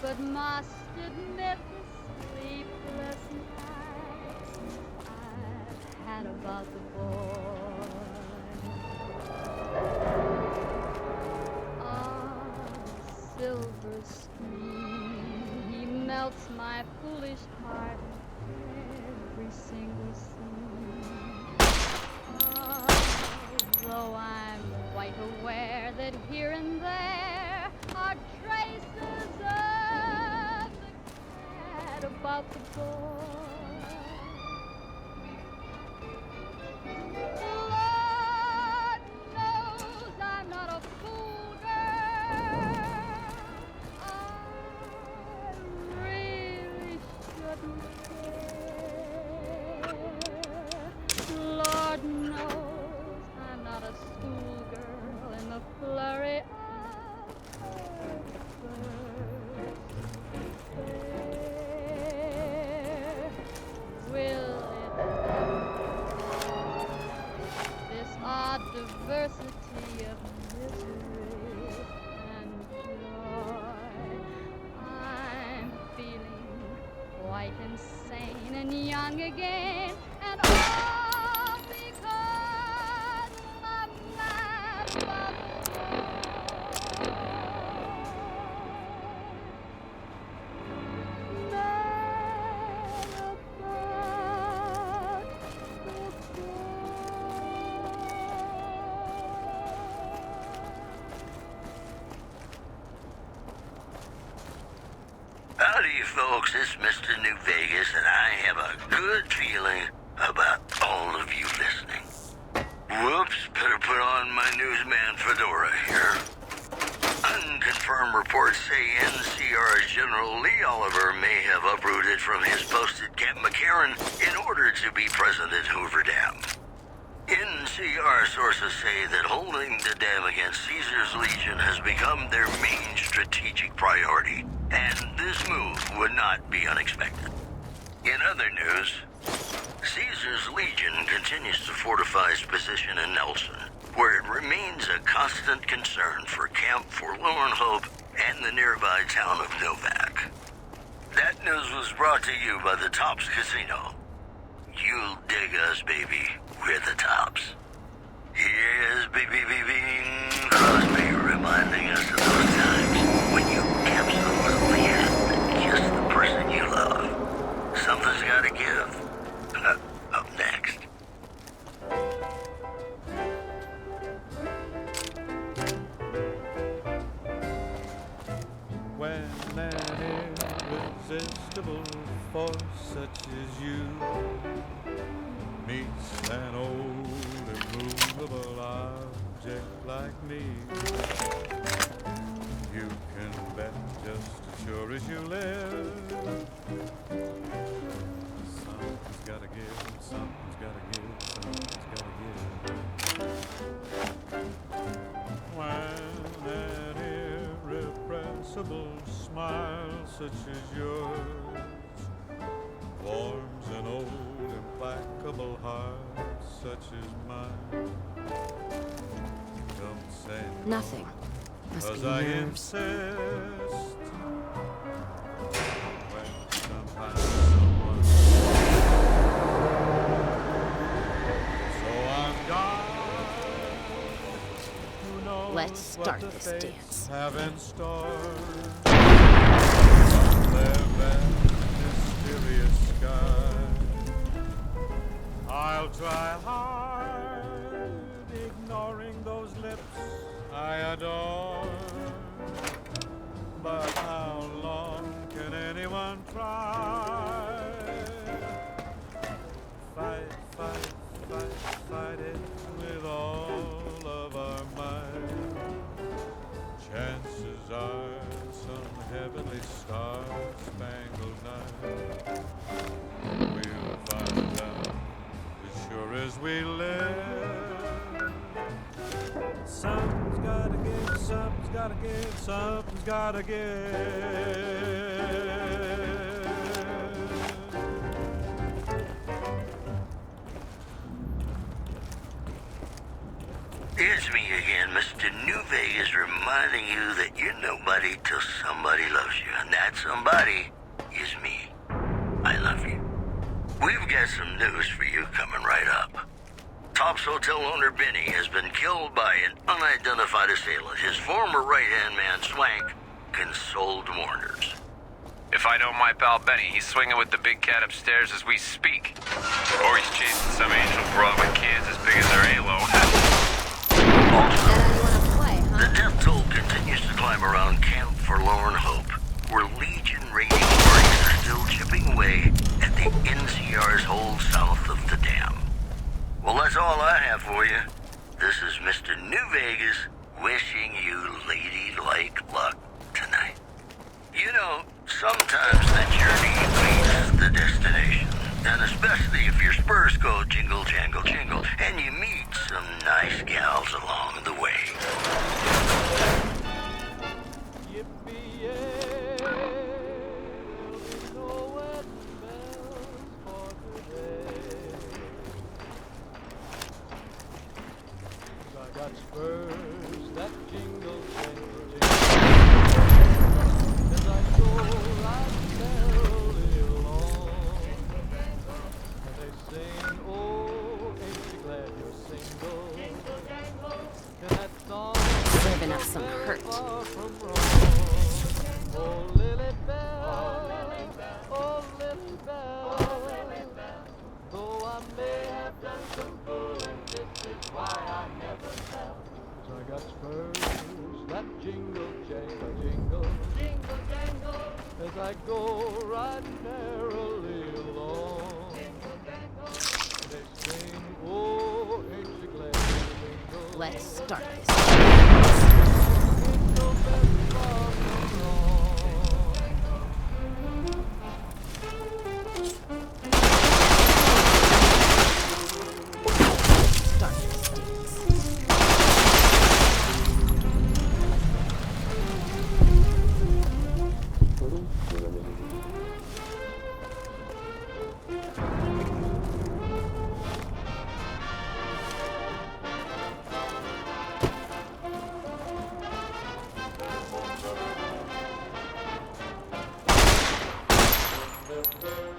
But must admit the sleepless nights I've had about the boy. A silver stream, he melts my foolish heart every single scene. Although I'm quite aware that here and there are traces of the cat about the boy. Lord knows I'm not a fool, girl. I really shouldn't care. Lord knows I'm not a schoolgirl in the flurry of her first affair. young again, and all because I'm mad about Howdy, folks. It's Mr. New Vegas, and I have a good feeling about all of you listening. Whoops, better put on my newsman fedora here. Unconfirmed reports say NCR's General Lee Oliver may have uprooted from his post at Camp McCarran in order to be present at Hoover Dam. NCR sources say that holding the dam against Caesar's Legion has become their main strategic priority, and this move would not be unexpected. In other news, Caesar's Legion continues to fortify its position in Nelson, where it remains a constant concern for Camp Forlorn Hope and the nearby town of Novak. That news was brought to you by the Tops Casino. You'll dig us, baby. We're the Tops. Here's Bing Crosby reminding us of those times when you absolutely had to kiss the person you love. Something's gotta give. Up next. When an irresistible force such as you meets an old immovable object like me, you can bet just as sure as you live, something's gotta give, something's gotta give, something's gotta give. When an irrepressible smile such as yours warms an old implacable heart such as mine, don't say no, Nothing. Must be 'cause I nerves. insist. When somehow someone, so I'm gone. Who knows Let's start what the this fates dance. have in store from their vast mysterious sky. I'll try hard, ignoring those lips I adore. But how long can anyone try? Fight, fight, fight, fight it with all of our might. Chances are some heavenly star-spangled night we'll find out as sure as we live. Something's gotta give, something's gotta give, something's gotta give. It's me again, Mr. New Vegas, reminding you that you're nobody till somebody loves you, and that somebody is me. I love you. We've got some news for you coming right up. Tops Hotel owner Benny has been killed by an unidentified assailant. His former right-hand man, Swank, consoled mourners. If I know my pal Benny, he's swinging with the big cat upstairs as we speak. Or he's chasing some angel broad with cans as big as her halo. The death toll continues to climb around Camp Forlorn Hope, where Legion raiding parties are still chipping away at the NCR's hold south of the dam. Well, that's all I have for you. This is Mr. New Vegas wishing you ladylike luck tonight. You know, sometimes the journey beats the destination. And especially if your spurs go jingle, jangle, jingle, and you meet some nice gals along the way. I got spurs that jingle, jangle, jingle. As I go right merrily along. as I go riding merrily along. They sing, oh, ain't you glad? Let's start this. Ain't so very far from wrong. Start this dance.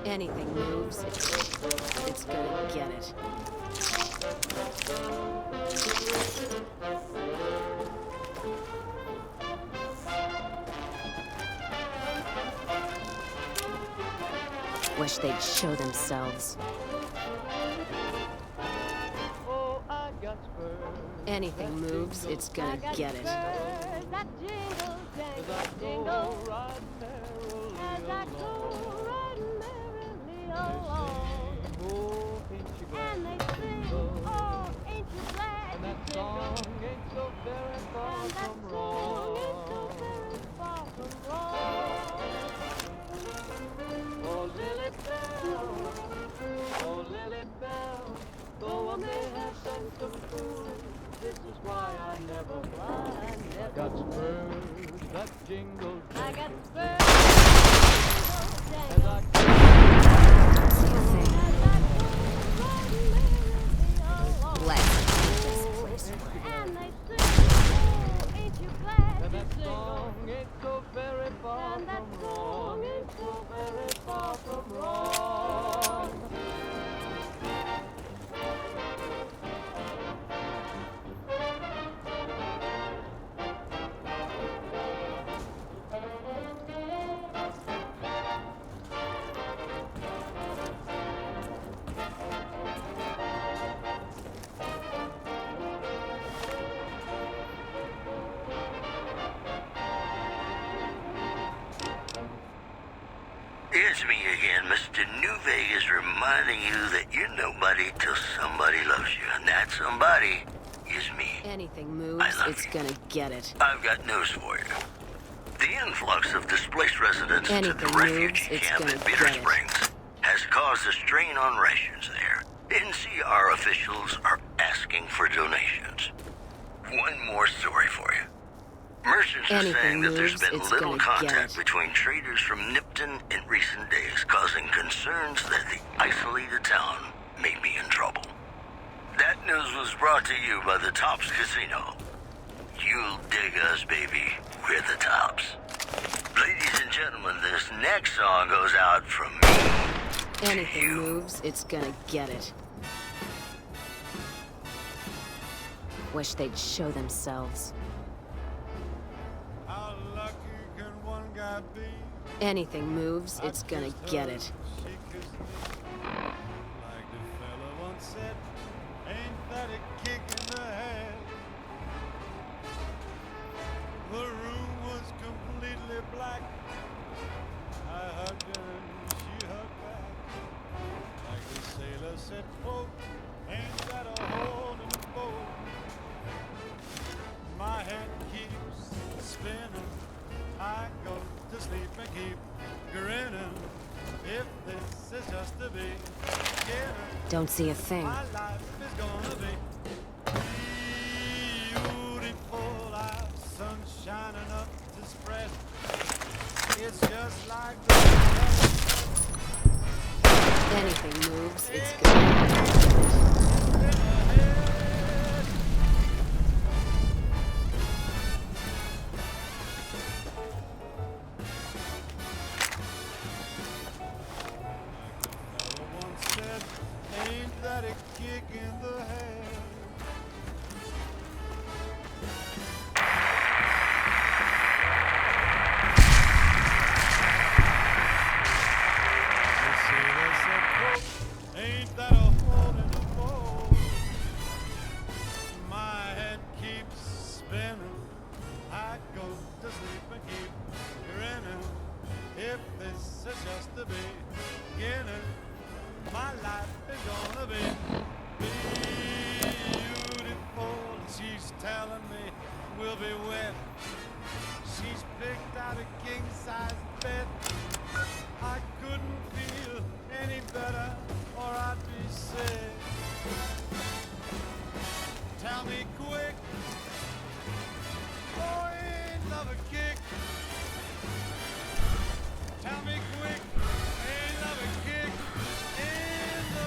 Anything moves, it's gonna get it. Wish they'd show themselves. Oh, I got spurs. Anything moves, it's gonna get it. That jingle, jangle, jingle. As I go riding merrily along. Oh, ain't you glad? And they sing, oh, ain't you glad? And that song ain't so very far And that from song ain't so wrong. very far from wrong. Oh, Lily Bell, oh, Lily Bell, though I may have sent some food, this is why I never fly. I got spurs that jingle, I got jangle, spurs, as I go riding merrily along. Let's keep this place And running. they sing, oh, ain't you glad? and You that jingle. song ain't so very far And that from song wrong, ain't so very far from wrong. It's me again, Mr. New Vegas, reminding you that you're nobody till somebody loves you, and that somebody is me. Anything moves, it's gonna get it. I've got news for you. The influx of displaced residents to Anything the refugee moves, it's camp gonna at Bitter get it. Springs has caused a strain on rations there. NCR officials are asking for donations. One more story for you. Merchants are Anything saying that there's moves, been it's little gonna get contact it. between traders from Nipton in recent days, causing concerns that the isolated town may be in trouble. That news was brought to you by the Tops Casino. You'll dig us, baby. We're the Tops. Ladies and gentlemen, this next song goes out from me. Anything moves, it's gonna get it. Wish they'd show themselves. How lucky can one guy be? Anything moves, it's gonna get it. Like the fella once said, ain't that a kick in the head? The room was completely black. I hugged her and she hugged back. Like the sailor said, quote, ain't that a hole in the boat? My head keeps spinning. I go to sleep and keep grinning. If this is just to be given, Don't see a thing. my life is gonna be beautiful. I've sun shining up to spread. It's just like the Anything moves, it's gonna get it. once said, ain't that a kick in the head? The sailor said, quote, ain't that a hole in the boat? this is just the beginning. My life is gonna be beautiful. She's telling me we'll be wed. She's picked out a king-size bed. I couldn't feel any better, or I'd be sick. Tell me quick, oh, ain't love a kick? Tell me quick, ain't love a kick in the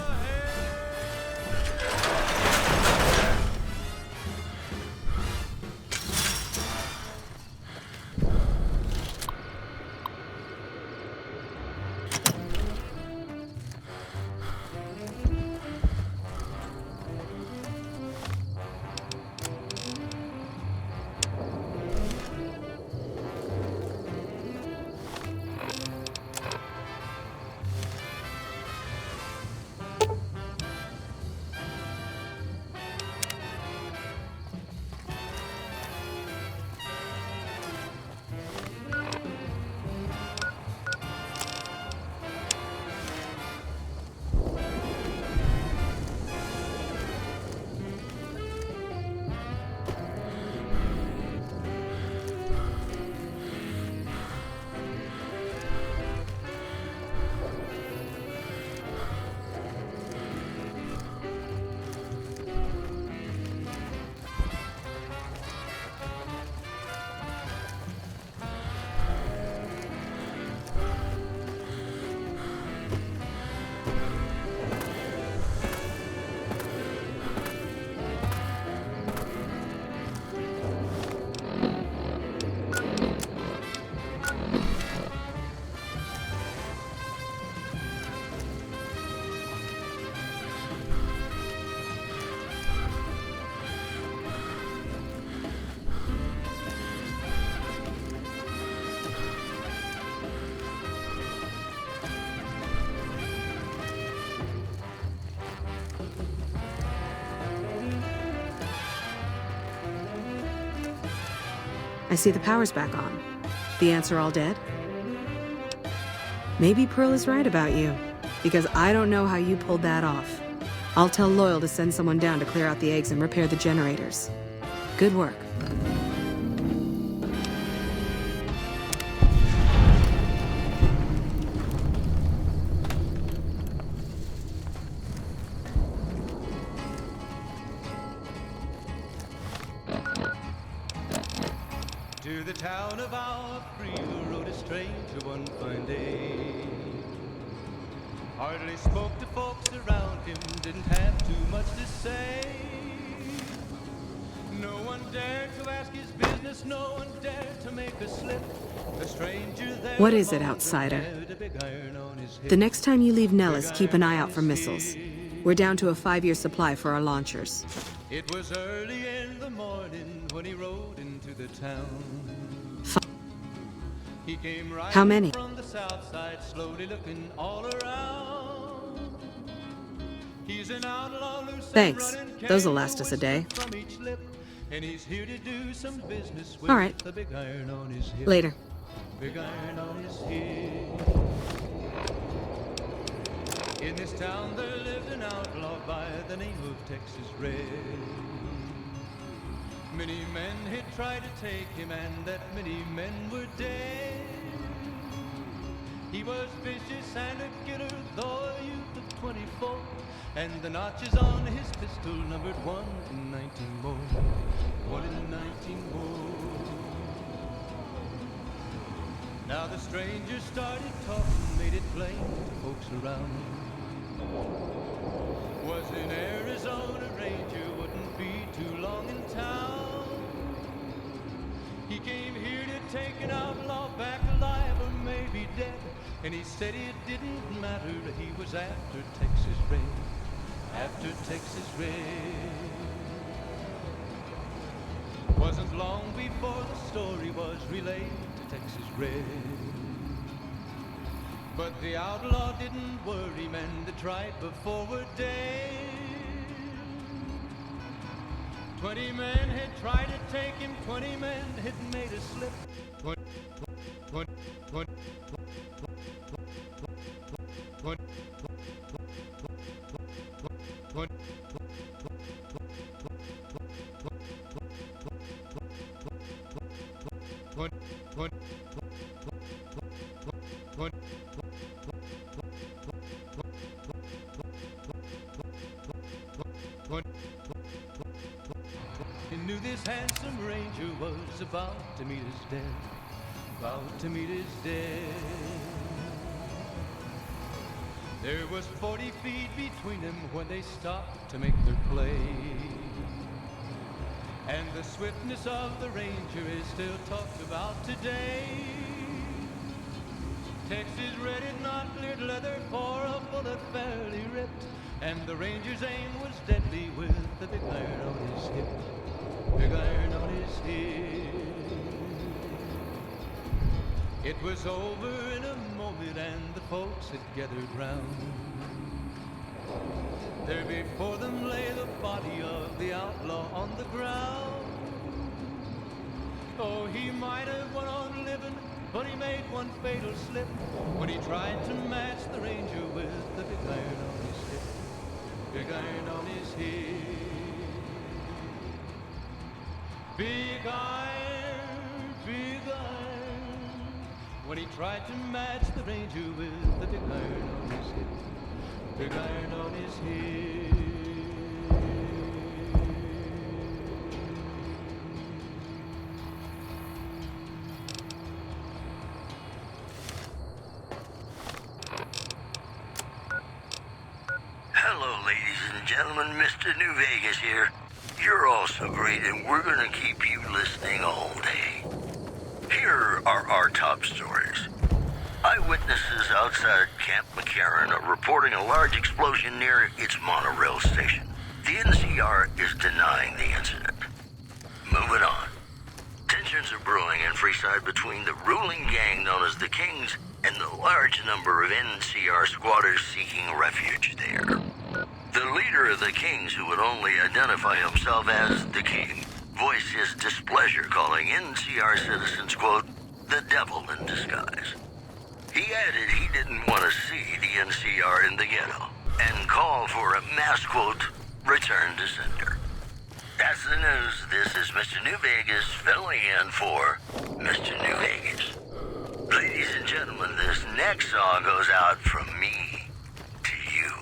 I see the power's back on. The ants are all dead? Maybe Pearl is right about you, because I don't know how you pulled that off. I'll tell Loyal to send someone down to clear out the eggs and repair the generators. Good work. To the town of our free rode a stranger one fine day. Hardly spoke to folks around him, didn't have too much to say. No one dared to ask his business, no one dared to make a slip. The stranger there. What is it, outsider? The next time you leave Nellis, keep an eye out for missiles. We're down to a 5-year supply for our launchers. It was early in the morning when he rode into the town. He came right How many? from the south side, slowly looking all around. He's an outlaw loose Thanks. and running, Those'll last us a day. from each lip, and he's here to do some business with All right. the big iron on his hip. Later. Big iron on his hip. In this town there lived an outlaw by the name of Texas Red. Many men had tried to take him, and that many men were dead. He was vicious and a killer, though a youth of 24, and the notches on his pistol numbered 1 in 19 more. 1 in 19 more. Now the stranger started talking, made it plain to folks around him. Was in Arizona Ranger, wouldn't be too long in town. He came here to take an outlaw back alive or maybe dead, and he said it didn't matter, he was after Texas Red. After Texas Red. Wasn't long before the story was relayed to Texas Red. But the outlaw didn't worry, men that tried before were dead. 20 men had tried to take him, 20 men had made a slip. 20 He knew this handsome ranger was about to meet his death, about to meet his death. There was 40 feet between them when they stopped to make their play. And the swiftness of the ranger is still talked about today. Texas red not cleared leather for a bullet fairly ripped, and the ranger's aim was deadly with the big iron on his hip. Big iron on his hip. It was over in a moment and the folks had gathered round. There before them lay the body of the outlaw on the ground. Oh, he might have went on living, but he made one fatal slip when he tried to match the ranger with the big iron on his hip. Big iron on his hip. Big iron, when he tried to match the ranger with the big iron on his hip. Big iron on his hip. Hello, ladies and gentlemen, Mr. New Vegas here. You're all so great, and we're gonna keep you listening all day. Here are our top stories. Eyewitnesses outside Camp McCarran are reporting a large explosion near its monorail station. The NCR is denying the incident. Moving on. Tensions are brewing in Freeside between the ruling gang known as the Kings and the large number of NCR squatters seeking refuge there. The leader of the Kings, who would only identify himself as the King, voiced his displeasure, calling NCR citizens, quote, the devil in disguise. He added he didn't want to see the NCR in the ghetto and called for a mass, quote, return to sender. That's the news. This is Mr. New Vegas filling in for Mr. New Vegas. Ladies and gentlemen, this next song goes out from me to you.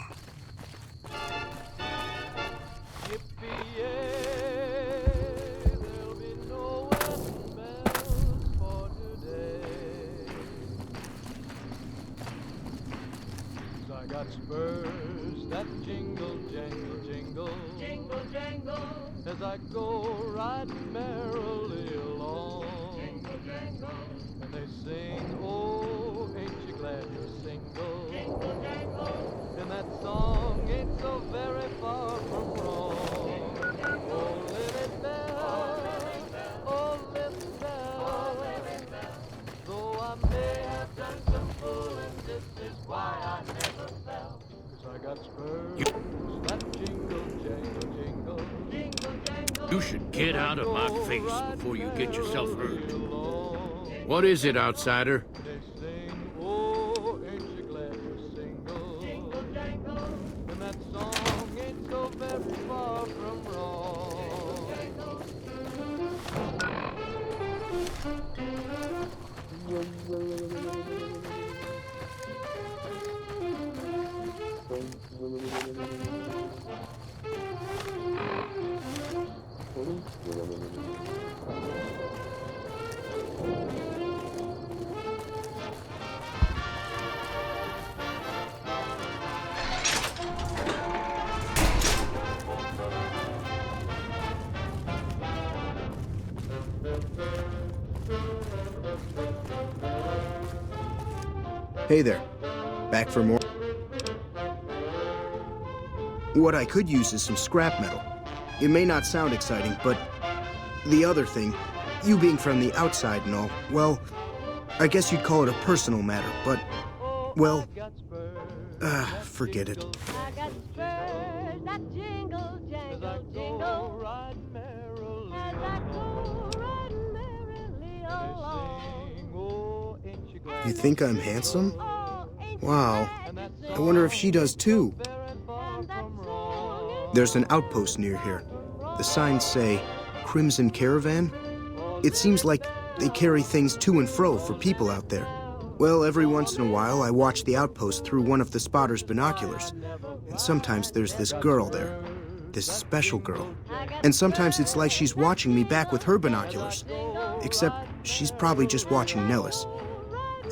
There'll be no wedding bells for today. 'Cause I got spurs that jingle, jangle, jingle, jingle, jangle, as I go riding merrily along. Jingle, jangle, and they sing, oh, ain't you glad you're single? Jingle, jangle, and that song ain't so very far from wrong. Oh, Lily Bell, oh, Lily Bell, though I may have done some fooling, this is why I never fell. 'Cause I got spurs that jingle, jangle, jingle, jingle, jangle. You should get out of my face before you get yourself hurt. What is it, outsider? They sing, oh, ain't you glad you're single? Jingle, jangle, and that song ain't so very far from wrong. Hey there. Back for more? What I could use is some scrap metal. It may not sound exciting, but the other thing, you being from the outside and all, well, I guess you'd call it a personal matter, but, well, forget it. I got spurs that jingle, jangle, jingle, riding merrily as I go riding merrily along. You think I'm handsome? Wow. I wonder if she does too. There's an outpost near here. The signs say, Crimson Caravan. It seems like they carry things to and fro for people out there. Well, every once in a while, I watch the outpost through one of the spotter's binoculars. And sometimes there's this girl there. This special girl. And sometimes it's like she's watching me back with her binoculars. Except she's probably just watching Nellis.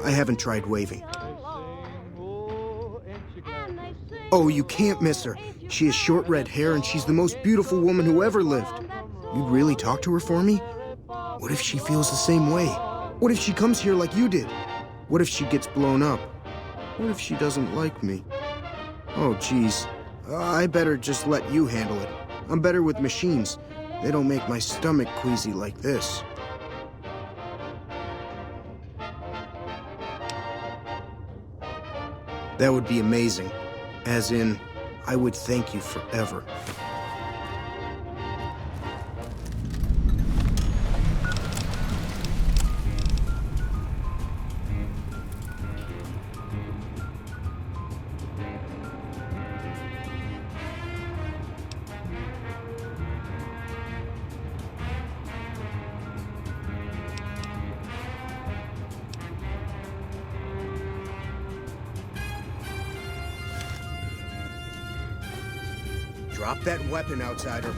I haven't tried waving. Oh, you can't miss her. She has short red hair and she's the most beautiful woman who ever lived. You'd really talk to her for me? What if she feels the same way? What if she comes here like you did? What if she gets blown up? What if she doesn't like me? Oh, geez. I better just let you handle it. I'm better with machines. They don't make my stomach queasy like this. That would be amazing. As in, I would thank you forever. Drop that weapon, outsider.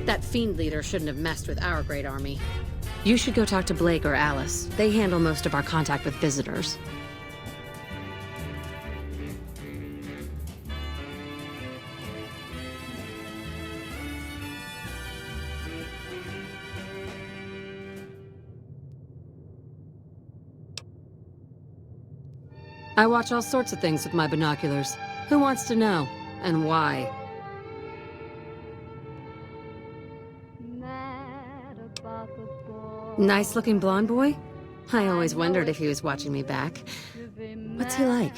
That fiend leader shouldn't have messed with our great army. You should go talk to Blake or Alice. They handle most of our contact with visitors. I watch all sorts of things with my binoculars. Who wants to know? And why? Nice-looking blonde boy? I always wondered if he was watching me back. What's he like?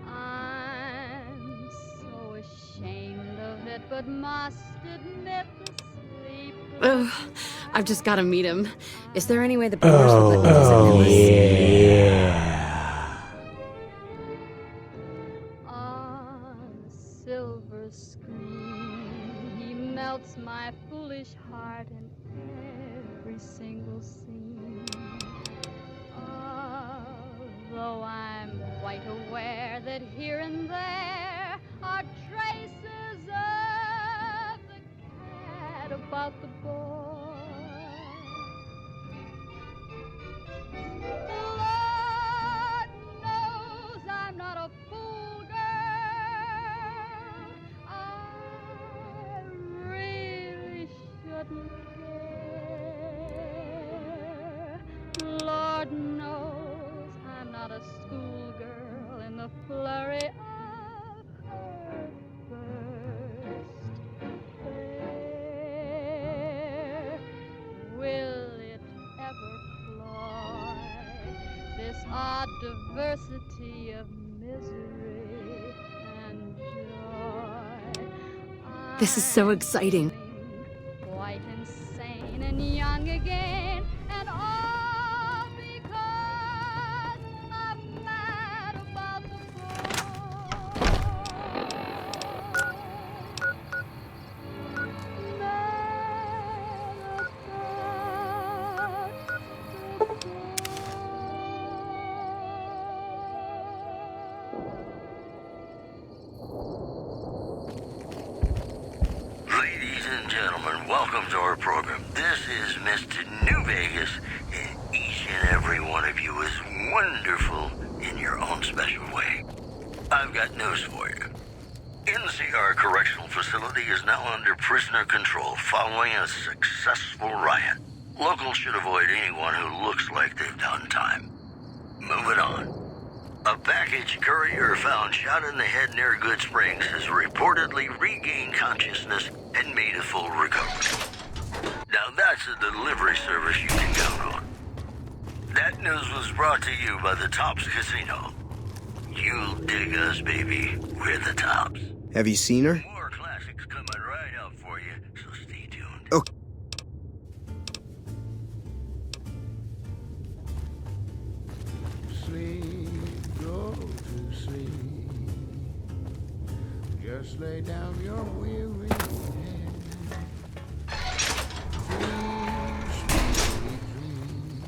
I'm so ashamed of it, but must admit the sleep. Ugh, I've just got to meet him. Is there any way the boomers would let me visit Nellis? Yeah. On a silver screen, he melts my foolish heart in every single scene. Although I'm quite aware that here and there are traces of the cat about the boy. Lord knows I'm not a fool, girl. I really shouldn't care. Lord knows I'm not a schoolgirl in the flurry of her first affair. Will it ever cloy this odd diversity of misery and joy? This is so exciting. Quite insane and young again, and all because I'm mad about the Ladies and gentlemen, welcome to our program. This is Mr. New Vegas, and each and every one of you is wonderful in your own special way. I've got news for you. NCR Correctional Facility is now under prisoner control following a successful riot. Locals should avoid anyone who looks like they've done time. Moving on. A package courier found shot in the head near Good Springs has reportedly regained consciousness and made a full recovery. Now that's a delivery service you can count on. That news was brought to you by the Tops Casino. You'll dig us, baby. We're the Tops. Have you seen her? More classics coming right up for you, so stay tuned. Okay. Sleep, go to sleep. Just lay down your weary head. Dream, sweet dream.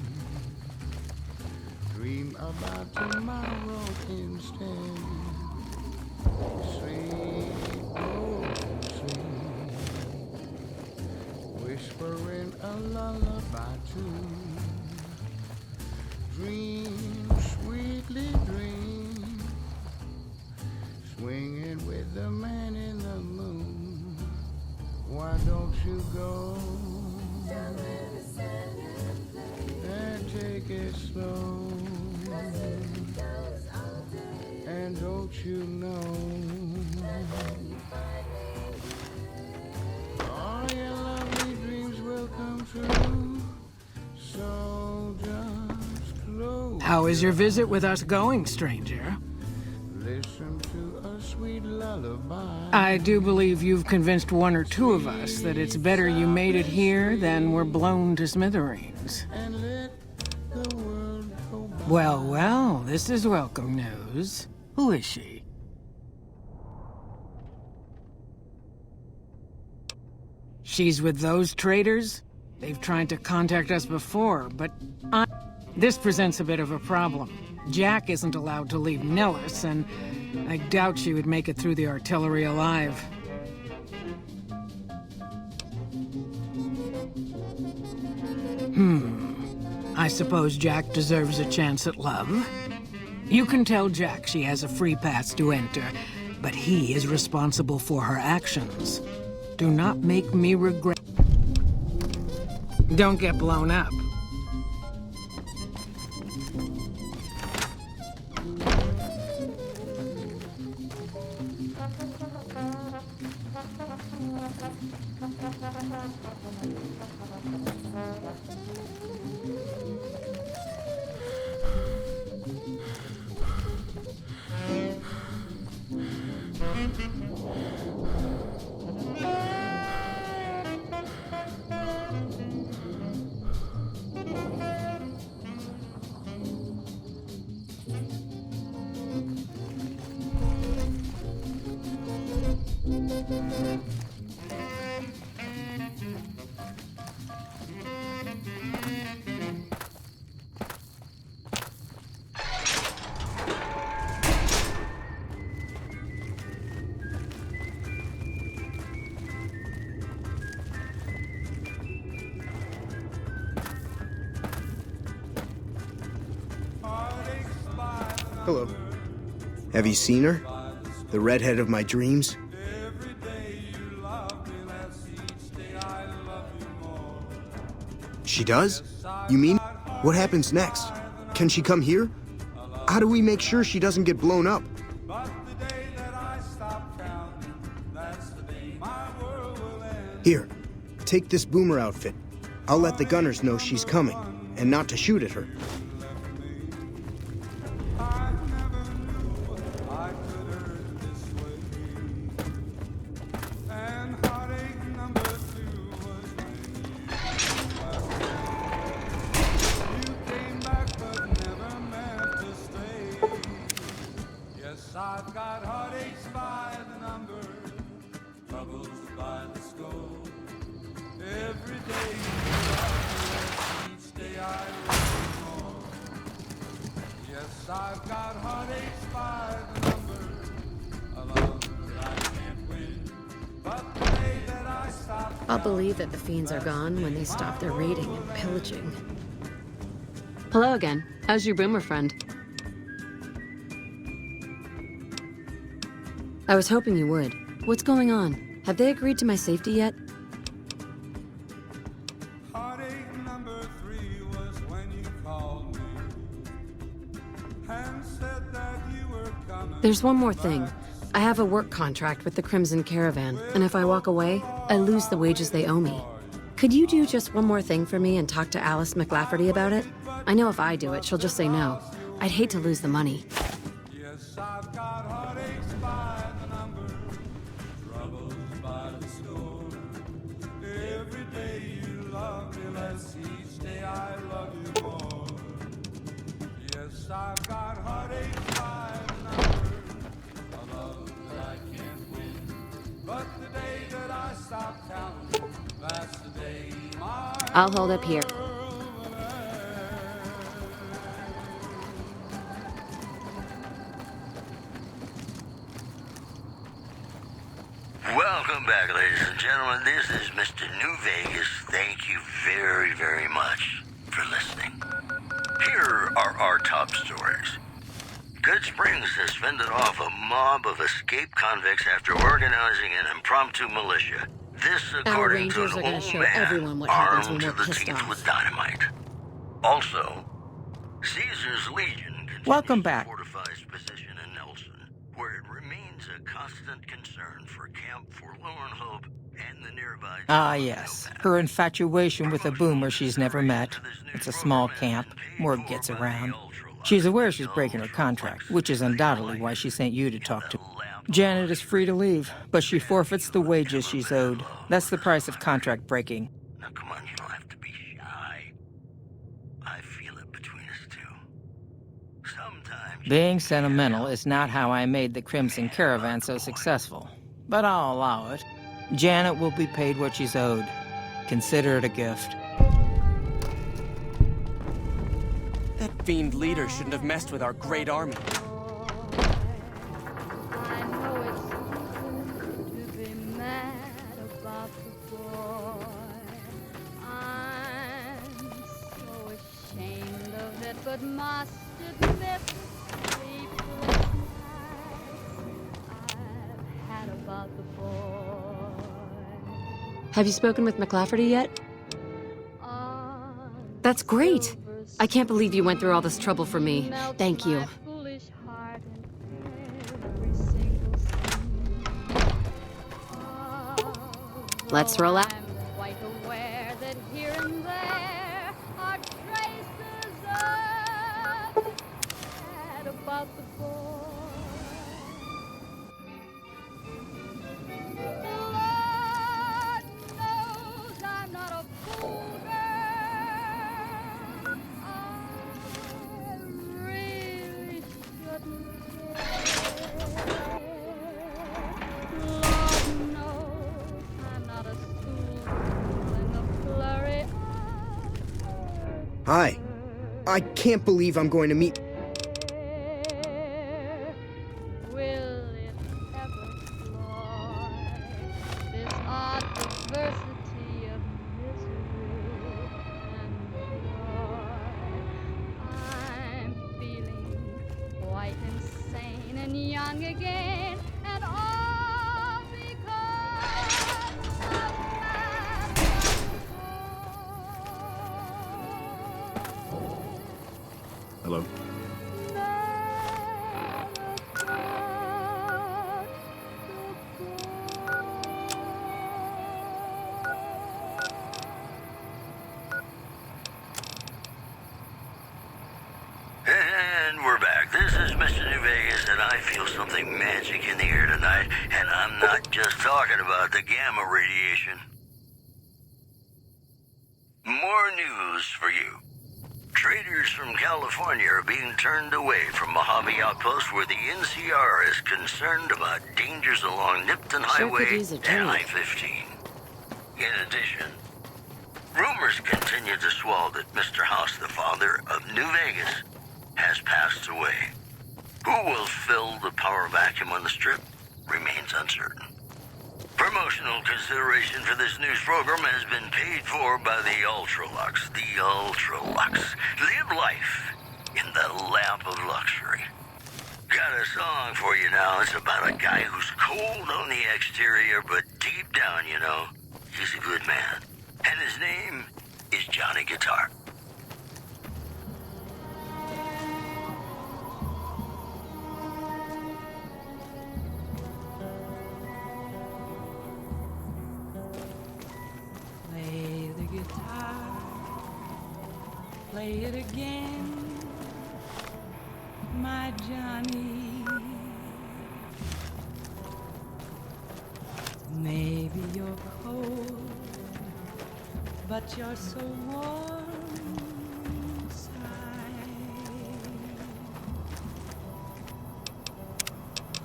Dream about tomorrow instead. Sleep, go to sleep. Whispering a lullaby too. Dream, sweetly dream, swinging with the man in the moon. Why don't you go and take it slow? And don't you know all your lovely dreams will come true? So just close. How is your visit with us going, stranger? Listen to a sweet lullaby. I do believe you've convinced one or two of us that it's better you made it here than were blown to smithereens. And let the world go by. Well, well, this is welcome news. Who is she? She's with those traitors? They've tried to contact us before, but this presents a bit of a problem. Jack isn't allowed to leave Nellis, and I doubt she would make it through the artillery alive. I suppose Jack deserves a chance at love. You can tell Jack she has a free pass to enter, but he is responsible for her actions. Do not make me regret. Don't get blown up. Hello. Have you seen her? The redhead of my dreams? She does? You mean? What happens next? Can she come here? How do we make sure she doesn't get blown up? Here, take this boomer outfit. I'll let the gunners know she's coming, and not to shoot at her. I've got heartaches by the number, a love that I can't win. But the day that I stop, I'll believe that the fiends are gone when they stop their raiding and pillaging. Hello again. How's your boomer friend? I was hoping you would. What's going on? Have they agreed to my safety yet? heartache number 3 was when you called me and said that you were coming. There's one more thing. I have a work contract with the Crimson Caravan, and if I walk away, I lose the wages they owe me. Could you do just one more thing for me and talk to Alice McLafferty about it? I know if I do it, she'll just say no. I'd hate to lose the money. Yes, I've got heartaches by the number, troubles by the score. Every day you love me less, each day I love you more. Yes, I've got heartaches by the number, a love that I can't win. But the day that I stop counting, that's the day my I'll hold up here. Welcome back, ladies and gentlemen. This is Mr. New Vegas. Thank you very, very much for listening. Here are our top stories. Good Springs has fended off a mob of escaped convicts after organizing an impromptu militia. This, according to an Rangers are gonna old show man everyone what happens armed when to we're the pissed teeth off. with dynamite. Also, Caesar's Legion continues Welcome back. to fortify its position in Nelson, where it remains a constant concern for Camp Forlorn Hope and the nearby... Ah, yes. Her infatuation with a boomer she's never met. It's a small camp. Word gets around. She's aware she's breaking her contract, which is undoubtedly why she sent you to talk to her. Janet is free to leave, but she forfeits the wages she's owed. That's the price of contract breaking. Now, come on, you don't have to be shy. I feel it between us two. Sometimes... Being sentimental is not how I made the Crimson Caravan so successful, but I'll allow it. Janet will be paid what she's owed. Consider it a gift. That fiend leader shouldn't have messed with our great army. I know it's to be mad about the boy. I'm so ashamed of it, but must admit the sleepless nights I've had about the boy. Have you spoken with McLafferty yet? That's great! I can't believe you went through all this trouble for me. Thank you. Let's roll out. I'm quite aware that here and there are traces of sad about the boy. Lord knows I'm not a fool girl. I really shouldn't care. Lord knows I'm not a schoolgirl in the flurry of Hi. I can't believe I'm going to meet... will it ever fly this odd diversity of misery and joy? I'm feeling quite insane and young again, and all because of mad Hello? And we're back. This is Mr. New Vegas, and I feel something magic in the air tonight, and I'm not just talking about the gamma radiation. More news for you. Traders from California are being turned away from Mojave Outpost, where the NCR is concerned about dangers along Nipton Sure could Highway use a and drink. I-15. In addition, rumors continue to swell that Mr. House, the father of New Vegas, has passed away. Who will fill the power vacuum on the Strip remains uncertain. Promotional consideration for this news program has been paid for by the Ultralux. The Ultralux. Live life in the lap of luxury. Got a song for you now. It's about a guy who's cold on the exterior, but deep down, you know, he's a good man. And his name is Johnny Guitar. Play the guitar, play it again, my Johnny. Maybe you're cold, but you're so warm inside.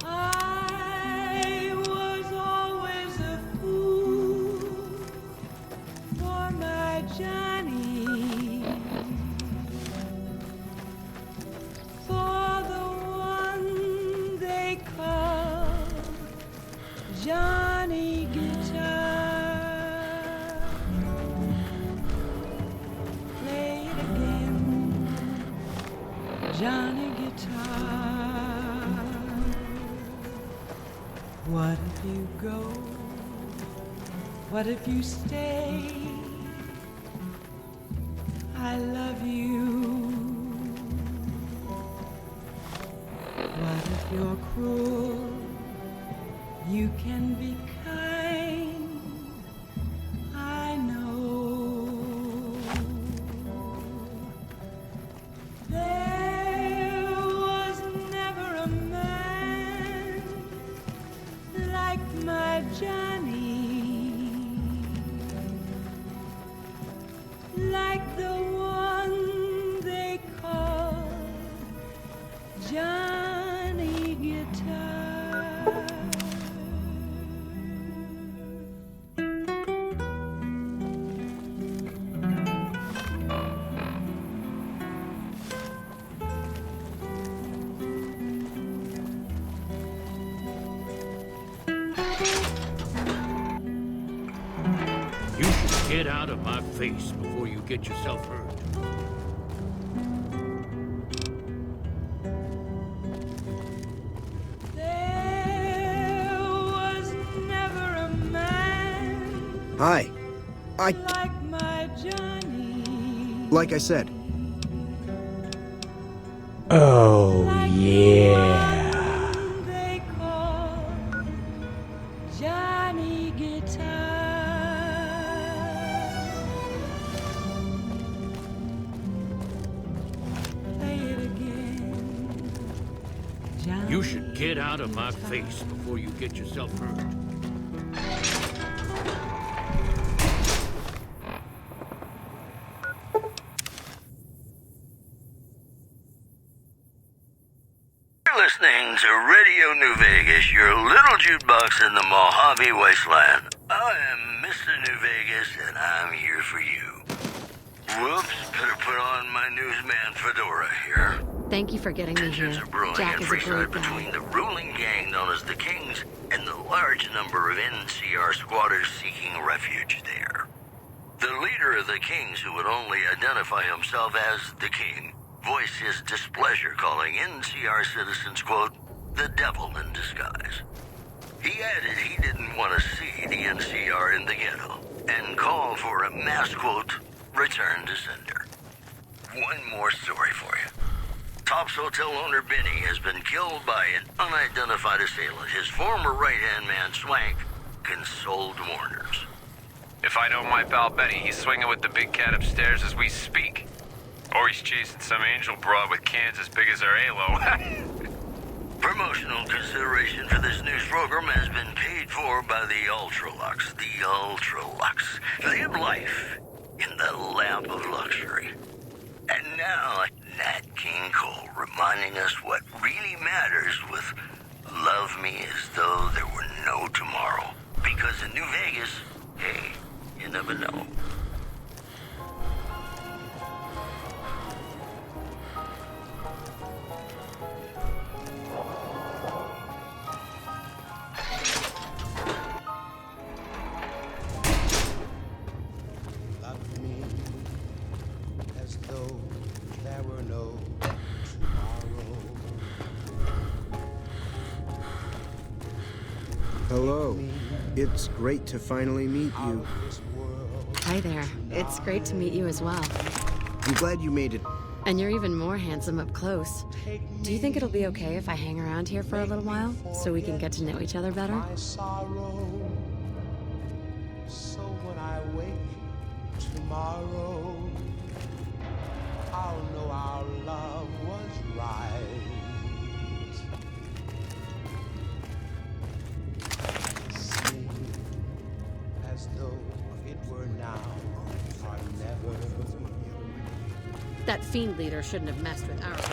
I was always a fool for my Johnny, for the one they call Johnny Guitar. Play it again, Johnny Guitar. What if you go? What if you stay? I love you. What if you're cruel? You can be kind. I know. There was never a man like my Johnny, like the one they call Johnny Guitar. You should get out of my face before you get yourself hurt. There was never a man Hi. like my Johnny. Like I said. Oh, yeah. They call Johnny Guitar. Play it again, Johnny. You should get out of my face before you get yourself hurt. You're listening to Radio New Vegas, your little jukebox in the Mojave Wasteland. I am Mr. New Vegas, and I'm here for you. Whoops, better put on my newsman fedora here. Thank you for getting me here. Tensions are brewing Jack in is a great Freeside guy. between the ruling gang known as the Kings and the large number of NCR squatters seeking refuge there. The leader of the Kings, who would only identify himself as the King, voiced his displeasure, calling NCR citizens, quote, the devil in disguise. He added he didn't want to see the NCR in the ghetto and called for a mass, quote, return to sender. One more story for you. Tops Hotel owner Benny has been killed by an unidentified assailant. His former right-hand man, Swank, consoled mourners. If I know my pal Benny, he's swinging with the big cat upstairs as we speak. Or he's chasing some angel broad with cans as big as her halo. Promotional consideration for this news program has been paid for by the Ultralux. The Ultralux. Live life in the lap of luxury. And now, Nat King Cole reminding us what really matters with Love Me As Though There Were No Tomorrow. Because in New Vegas, hey, you never know. as though there were no tomorrow. Hello. It's great to finally meet you. Hi there. It's great to meet you as well. I'm glad you made it. And you're even more handsome up close. Do you think it'll be okay if I hang around here for a little while, so we can get to know each other better? My sorrow. So when I wake tomorrow, I'll know our love was right. Sing as though it were now or never. That fiend leader shouldn't have messed with our army.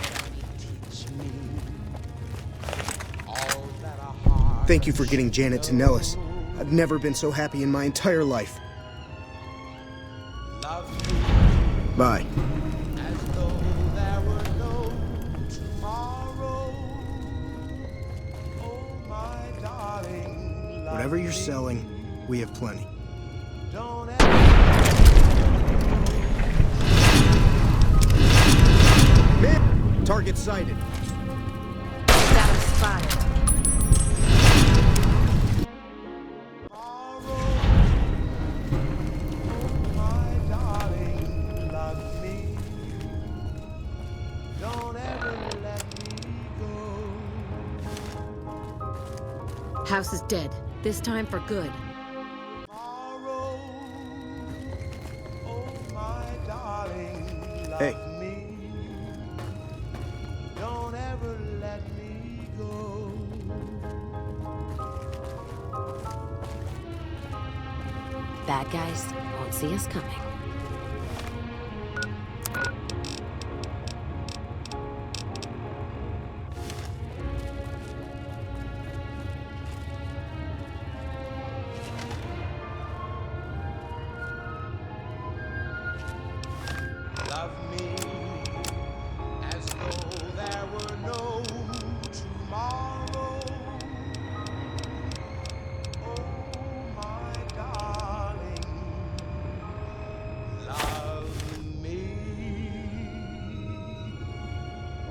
Thank you for getting Janet to Nellis. I've never been so happy in my entire life. Bye. As though there were no tomorrow. Oh, my darling, love Whatever you're selling, we have plenty. Don't Man, target sighted. That was spotted. House is dead. This time for good. Hey. Don't ever let me go. Bad guys won't see us coming. Love me as though there were no tomorrow. Oh, my darling, love me.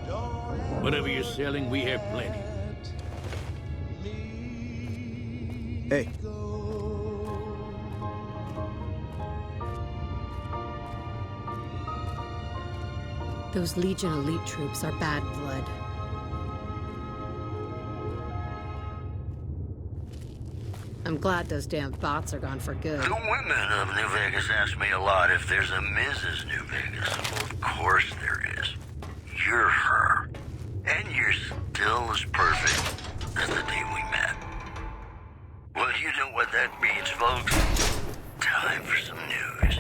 Don't Whatever you're selling, we have plenty. Hey. Those Legion elite troops are bad blood. I'm glad those damn bots are gone for good. The women of New Vegas ask me a lot if there's a Mrs. New Vegas. Well, of course there is. You're her. And you're still as perfect as the day we met. Well, you know what that means, folks. Time for some news.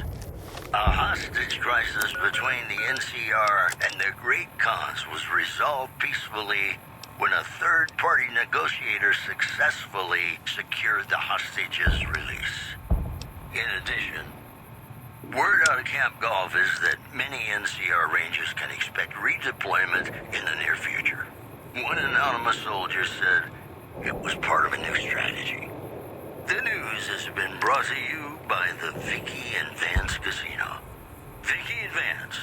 A hostage crisis between the NCR and the Great Khans was resolved peacefully when a third-party negotiator successfully secured the hostage's release. In addition, word out of Camp Golf is that many NCR Rangers can expect redeployment in the near future. One anonymous soldier said it was part of a new strategy. The news has been brought to you by the Vicky and Vance Casino. Vicky and Vance,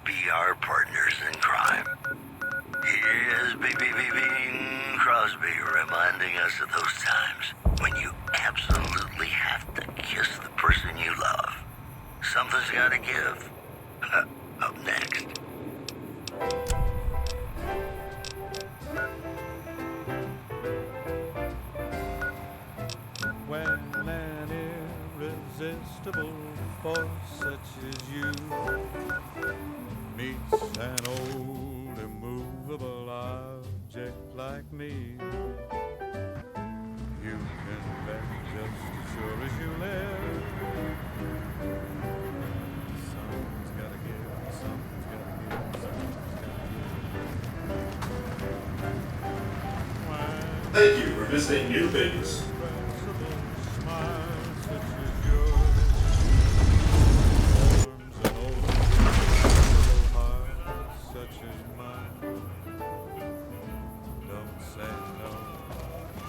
be our partners in crime. Here's Bing Crosby reminding us of those times when you absolutely have to kiss the person you love. Something's gotta give. Up next. When an irresistible force such as you meets an old immovable object like me, you can bet just as sure as you live, something's gotta give, something's gotta give, something's gotta give. Thank you for visiting New Vegas.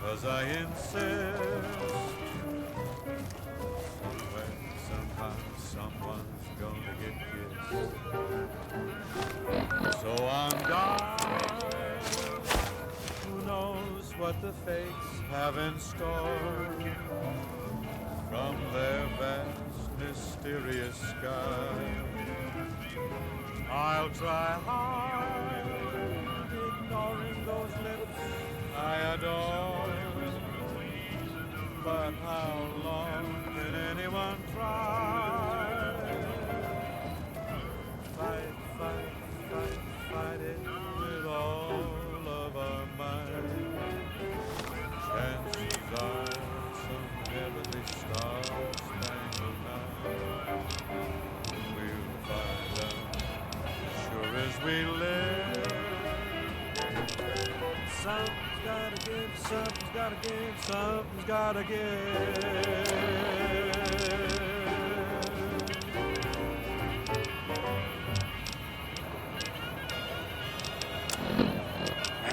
Cause I insist, somewhere, somehow, someone's gonna get kissed. So I'm dying. Who knows what the fates have in store from their vast, mysterious sky. I'll try hard, ignoring those lips I adore. But how long can anyone try? Fight, fight, fight, fight it with all of our might. Chances are some heavenly star-spangled night we'll find out, sure as we live. Something's gotta give, something's gotta give, something's gotta give.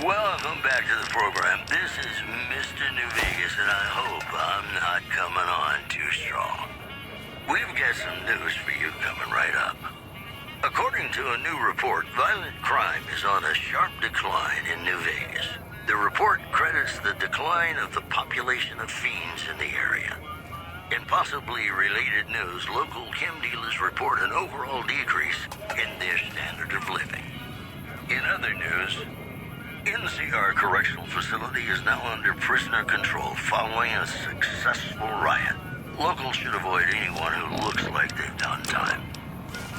Welcome back to the program. This is Mr. New Vegas, and I hope I'm not coming on too strong. We've got some news for you coming right up. According to a new report, violent crime is on a sharp decline in New Vegas. The report credits the decline of the population of fiends in the area. In possibly related news, local chem dealers report an overall decrease in their standard of living. In other news, NCR Correctional Facility is now under prisoner control following a successful riot. Locals should avoid anyone who looks like they've done time.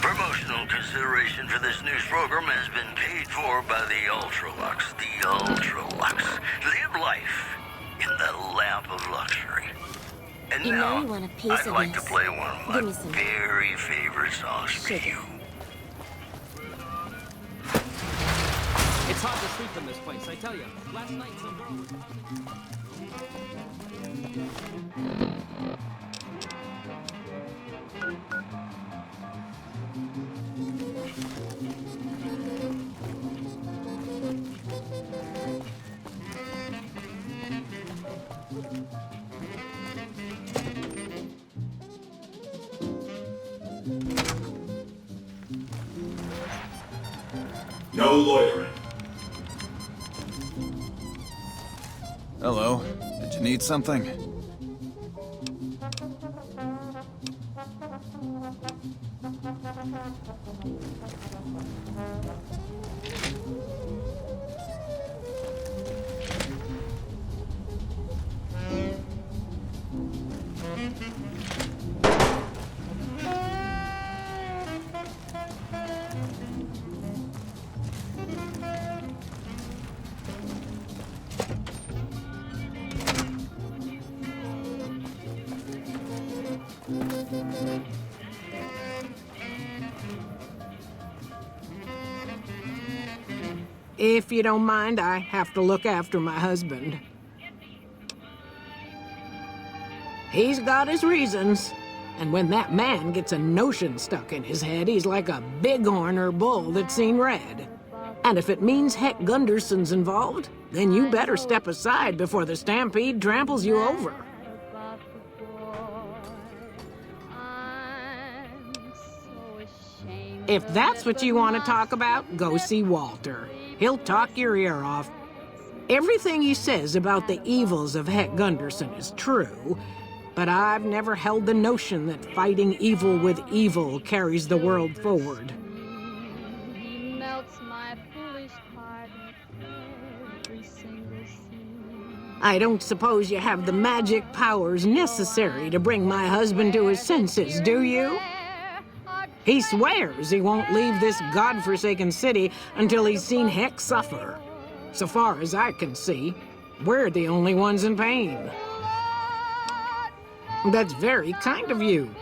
Promotional consideration for this news program has been paid for by the Ultralux. The Ultralux. Live life in the lap of luxury. And You now, know you want a piece I'd of like this. to play one of Give me my some. very favorite songs for you. It's hard to sleep in this place, I tell you. Last night some girl was... No loitering. Hello. Did you need something? If you don't mind, I have to look after my husband. He's got his reasons. And when that man gets a notion stuck in his head, he's like a bighorn or bull that's seen red. And if it means Heck Gunderson's involved, then you better step aside before the stampede tramples you over. If that's what you want to talk about, go see Walter. He'll talk your ear off. Everything he says about the evils of Heck Gunderson is true, but I've never held the notion that fighting evil with evil carries the world forward. He melts my foolish heart with every single scene. I don't suppose you have the magic powers necessary to bring my husband to his senses, do you? He swears he won't leave this godforsaken city until he's seen Heck suffer. So far as I can see, we're the only ones in pain. That's very kind of you.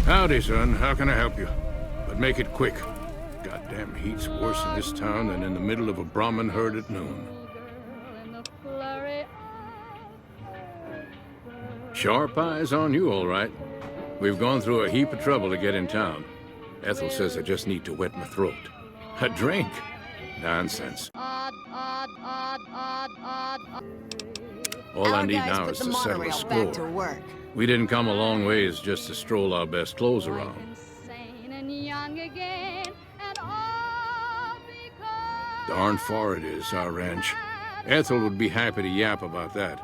Howdy, son. How can I help you? But make it quick. Goddamn heat's worse in this town than in the middle of a Brahmin herd at noon. Sharp eyes on you, all right. We've gone through a heap of trouble to get in town. Ethel says I just need to wet my throat. A drink? Oh, All I need now is to settle the score. We didn't come a long ways just to stroll our best clothes around. Insane and young again, and all because Darn far it is, our ranch. Ethel would be happy to yap about that.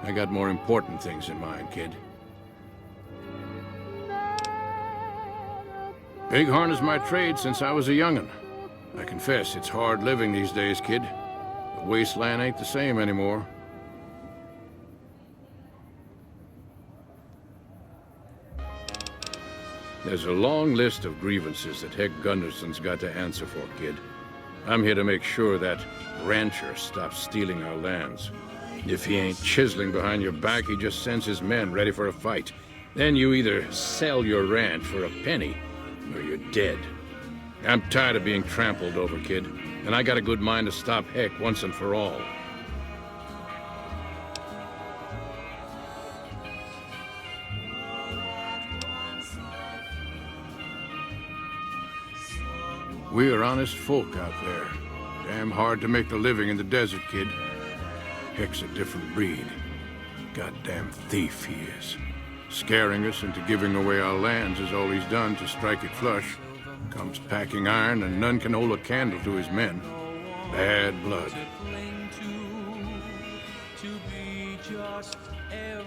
I got more important things in mind, kid. Bighorn is my trade since I was a young'un. I confess, it's hard living these days, kid. The wasteland ain't the same anymore. There's a long list of grievances that Heck Gunderson's got to answer for, kid. I'm here to make sure that rancher stops stealing our lands. If he ain't chiseling behind your back, he just sends his men ready for a fight. Then you either sell your ranch for a penny, or you're dead. I'm tired of being trampled over, kid, and I got a good mind to stop Heck once and for all. We are honest folk out there. Damn hard to make a living in the desert, kid. Heck's a different breed. Goddamn thief he is. Scaring us into giving away our lands is all he's done to strike it flush. Comes packing iron and none can hold a candle to his men. Bad blood.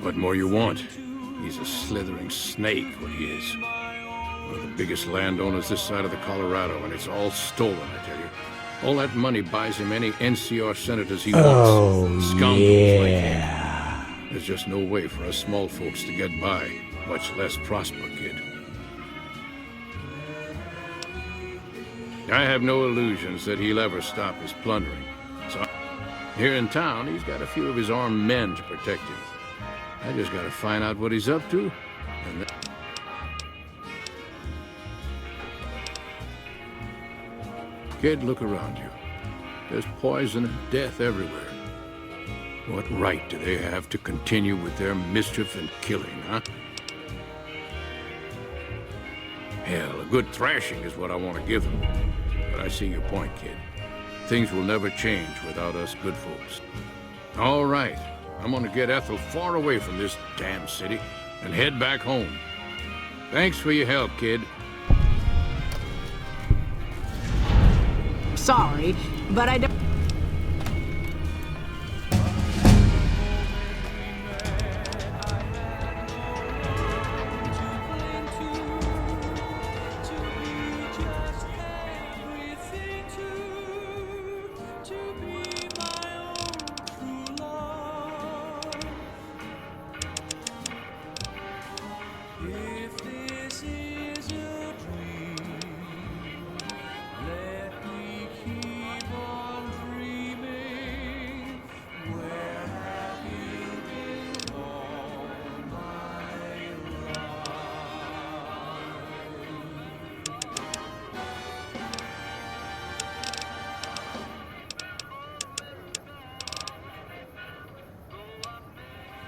What more you want? He's a slithering snake, what he is. One of the biggest landowners this side of the Colorado, and it's all stolen, I tell you. All that money buys him any NCR senators he wants. Scoundrels like him. There's just no way for us small folks to get by, much less prosper, kid. I have no illusions that he'll ever stop his plundering. So, here in town, he's got a few of his armed men to protect him. I just gotta find out what he's up to, and then... Kid, look around you. There's poison and death everywhere. What right do they have to continue with their mischief and killing, huh? Hell, a good thrashing is what I want to give them. But I see your point, kid. Things will never change without us good folks. All right, I'm gonna get Ethel far away from this damn city and head back home. Thanks for your help, kid. Sorry, but I don't...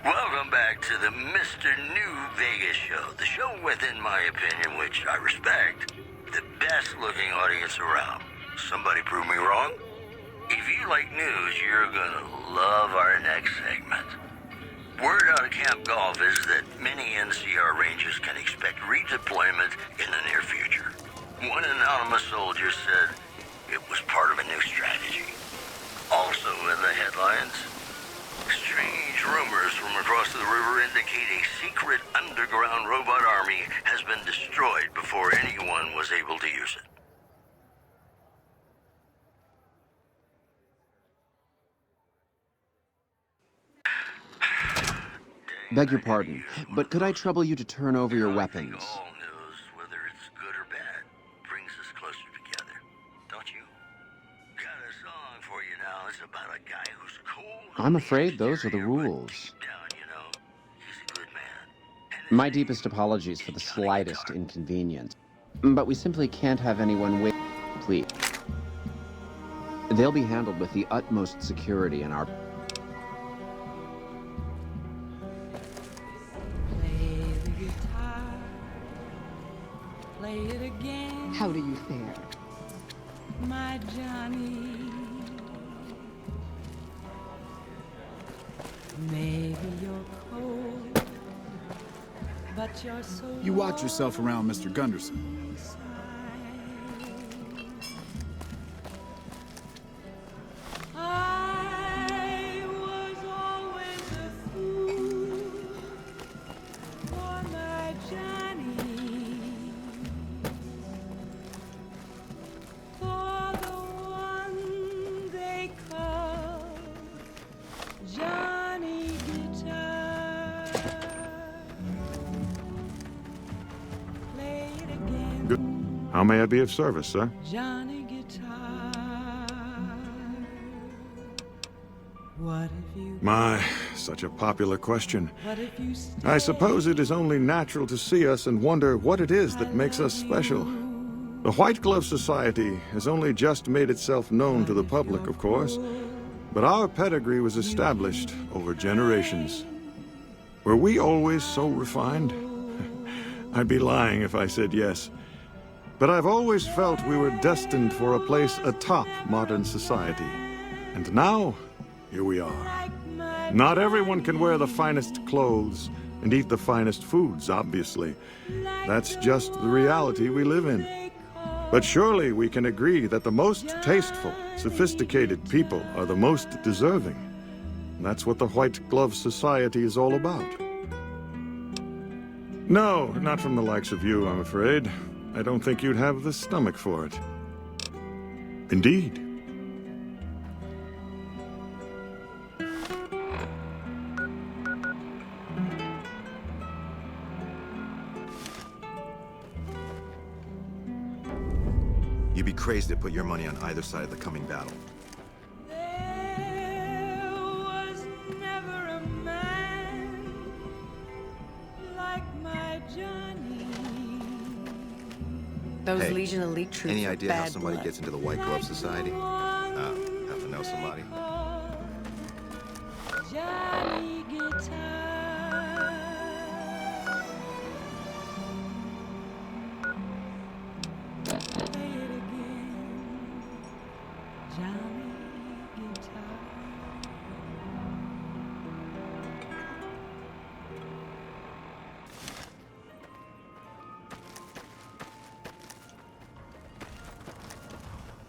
Welcome back to the Mr. New Vegas show. The show with, in my opinion, which I respect, the best-looking audience around. Somebody prove me wrong? If you like news, you're gonna love our next segment. Word out of Camp Golf is that many NCR Rangers can expect redeployment in the near future. One anonymous soldier said it was part of a new strategy. Also in the headlines, strange rumors from across the river indicate a secret underground robot army has been destroyed before anyone was able to use it. Beg your pardon, but could I trouble you to turn over your weapons? All news, whether it's good or bad, brings us closer together, don't you? Got a song for you now. It's about a guy who's cold. I'm afraid those are the rules. My deepest apologies for the slightest inconvenience, but we simply can't have anyone wait. Please. They'll be handled with the utmost security in our... Play it again, How do you fare? my Johnny. Maybe you're cold, but you're so You watch yourself around Mr. Gunderson. I was always a fool for my Johnny, for the one they call Johnny Guitar. Play it again, Good. How may I be of service, sir? Johnny Guitar. What if you My, such a popular question. What if you I suppose it is only natural to see us and wonder what it is that makes us special. The White Glove Society has only just made itself known to the public, of course, but our pedigree was established over generations. Were we always so refined? I'd be lying if I said yes. But I've always felt we were destined for a place atop modern society. And now, here we are. Not everyone can wear the finest clothes and eat the finest foods, obviously. That's just the reality we live in. But surely we can agree that the most tasteful, sophisticated people are the most deserving. That's what the White Glove Society is all about. No, not from the likes of you, I'm afraid. I don't think you'd have the stomach for it. Indeed. You'd be crazy to put your money on either side of the coming battle. There was never a man like my Johnny. Those Hey, Legion Elite troops any are idea how bad somebody blood. gets into the White Glove Society? Have to know somebody. Johnny Guitar. Play it again, Johnny Guitar.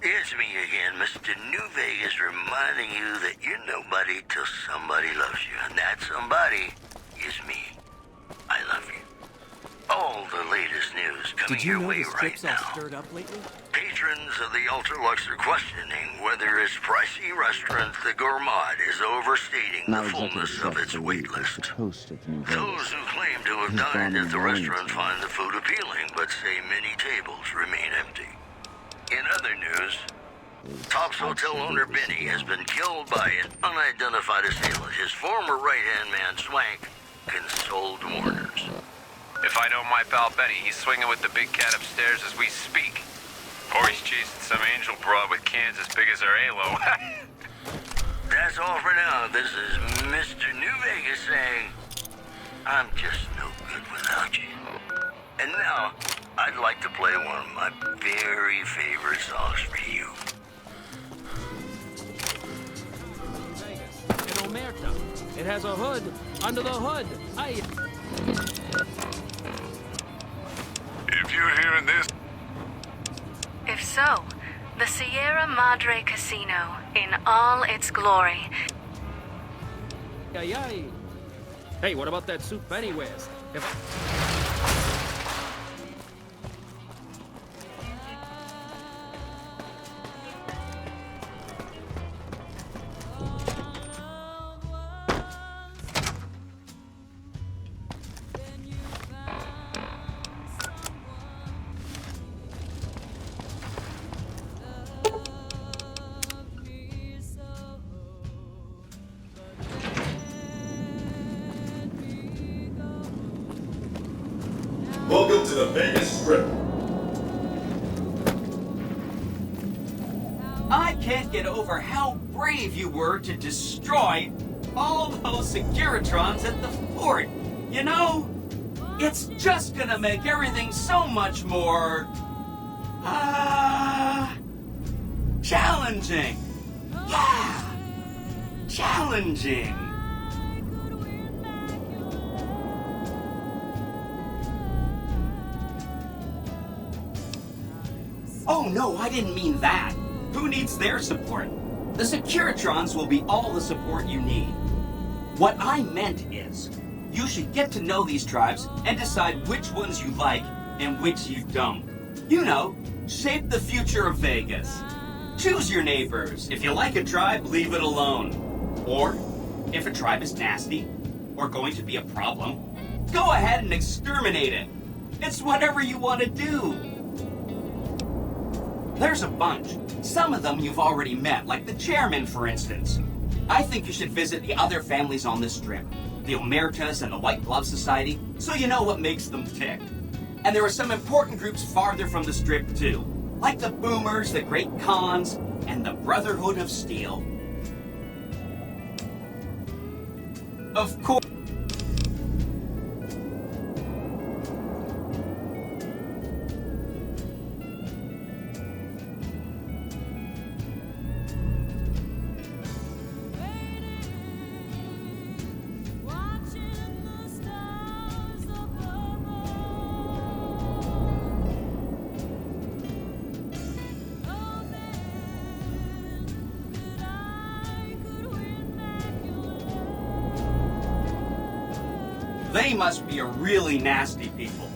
It's me again, Mr. New Vegas, reminding you that you're nobody till somebody loves you, and that somebody is me. I love you. All the latest news coming Did you your know way the right strip's all now. stirred up lately? Patrons of the Ultra-Lux are questioning whether its pricey restaurant, the Gourmand, is overstating Now the Executive fullness of Chef its Elite wait is the list. toast of New Vegas. Those who claim to have He's dined gone at the wrong restaurant tonight. find the food appealing, but say many tables remain empty. In other news, Top's hotel owner Benny has been killed by an unidentified assailant. His former right-hand man, Swank, consoled mourners. If I know my pal Benny, he's swinging with the big cat upstairs as we speak. Or he's chasing some angel broad with cans as big as our halo. That's all for now. This is Mr. New Vegas saying, I'm just no good without you. And now, I'd like to play one of my very favorite songs for you. In Omerta. It has a hood under the hood. If you're hearing this... If so, the Sierra Madre Casino, in all its glory. Ay, ay. Hey, what about that soup Benny wears? Welcome to the Vegas Strip. I can't get over how brave you were to destroy all those Securitrons at the fort. You know, it's just gonna make everything so much more... challenging. Yeah, challenging. Oh no, I didn't mean that. Who needs their support? The Securitrons will be all the support you need. What I meant is, you should get to know these tribes and decide which ones you like and which you don't. You know, shape the future of Vegas. Choose your neighbors. If you like a tribe, leave it alone. Or, if a tribe is nasty or going to be a problem, go ahead and exterminate it. It's whatever you want to do. There's a bunch. Some of them you've already met, like the chairman, for instance. I think you should visit the other families on this strip, the Omertas and the White Glove Society, so you know what makes them tick. And there are some important groups farther from the strip, too, like the Boomers, the Great Khans, and the Brotherhood of Steel. Of course. They must be a really nasty people.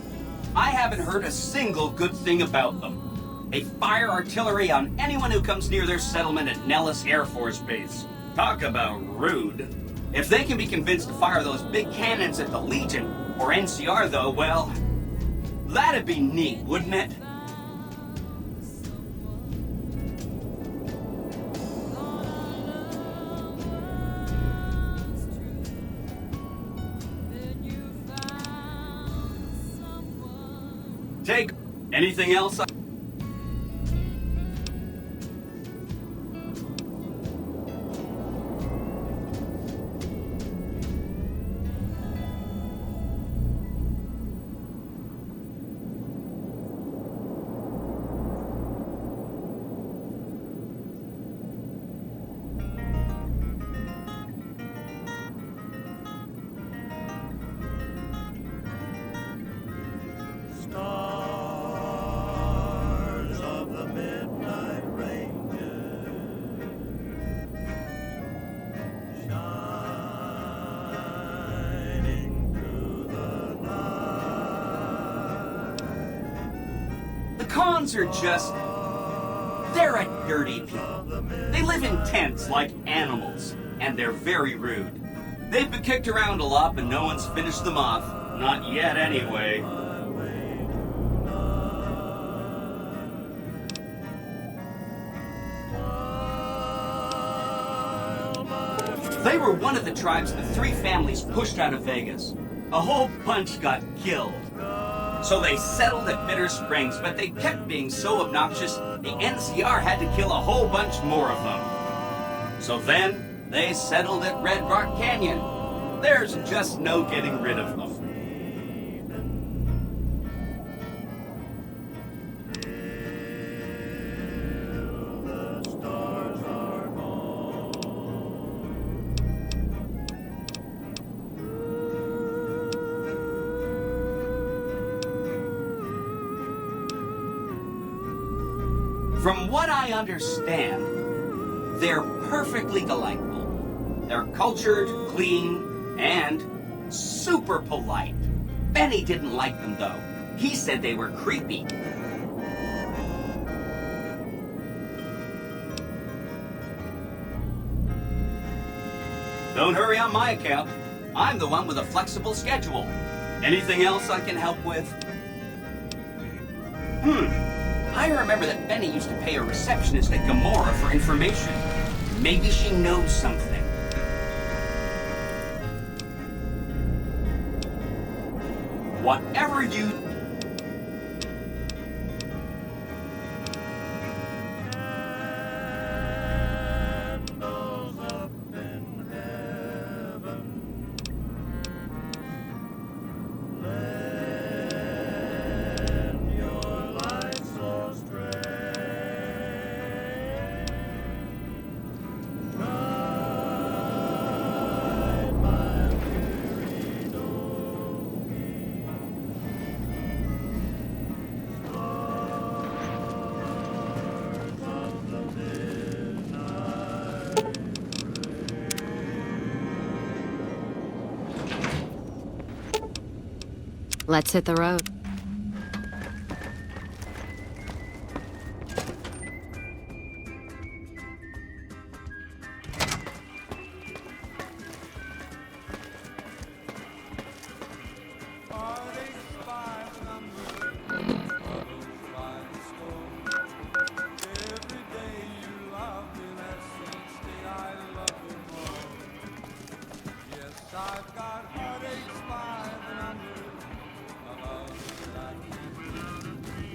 I haven't heard a single good thing about them. They fire artillery on anyone who comes near their settlement at Nellis Air Force Base. Talk about rude. If they can be convinced to fire those big cannons at the Legion, or NCR though, well, that'd be neat, wouldn't it? Take anything else? Khans are just... they're a dirty people. They live in tents like animals, and they're very rude. They've been kicked around a lot, but no one's finished them off. Not yet, anyway. They were one of the tribes the three families pushed out of Vegas. A whole bunch got killed. So they settled at Bitter Springs, but they kept being so obnoxious, the NCR had to kill a whole bunch more of them. So then, they settled at Red Rock Canyon. There's just no getting rid of them. From what I understand, they're perfectly delightful. They're cultured, clean, and super polite. Benny didn't like them, though. He said they were creepy. Don't hurry on my account. I'm the one with a flexible schedule. Anything else I can help with? I remember that Benny used to pay a receptionist at Gamora for information. Maybe she knows something. Whatever you... Let's hit the road.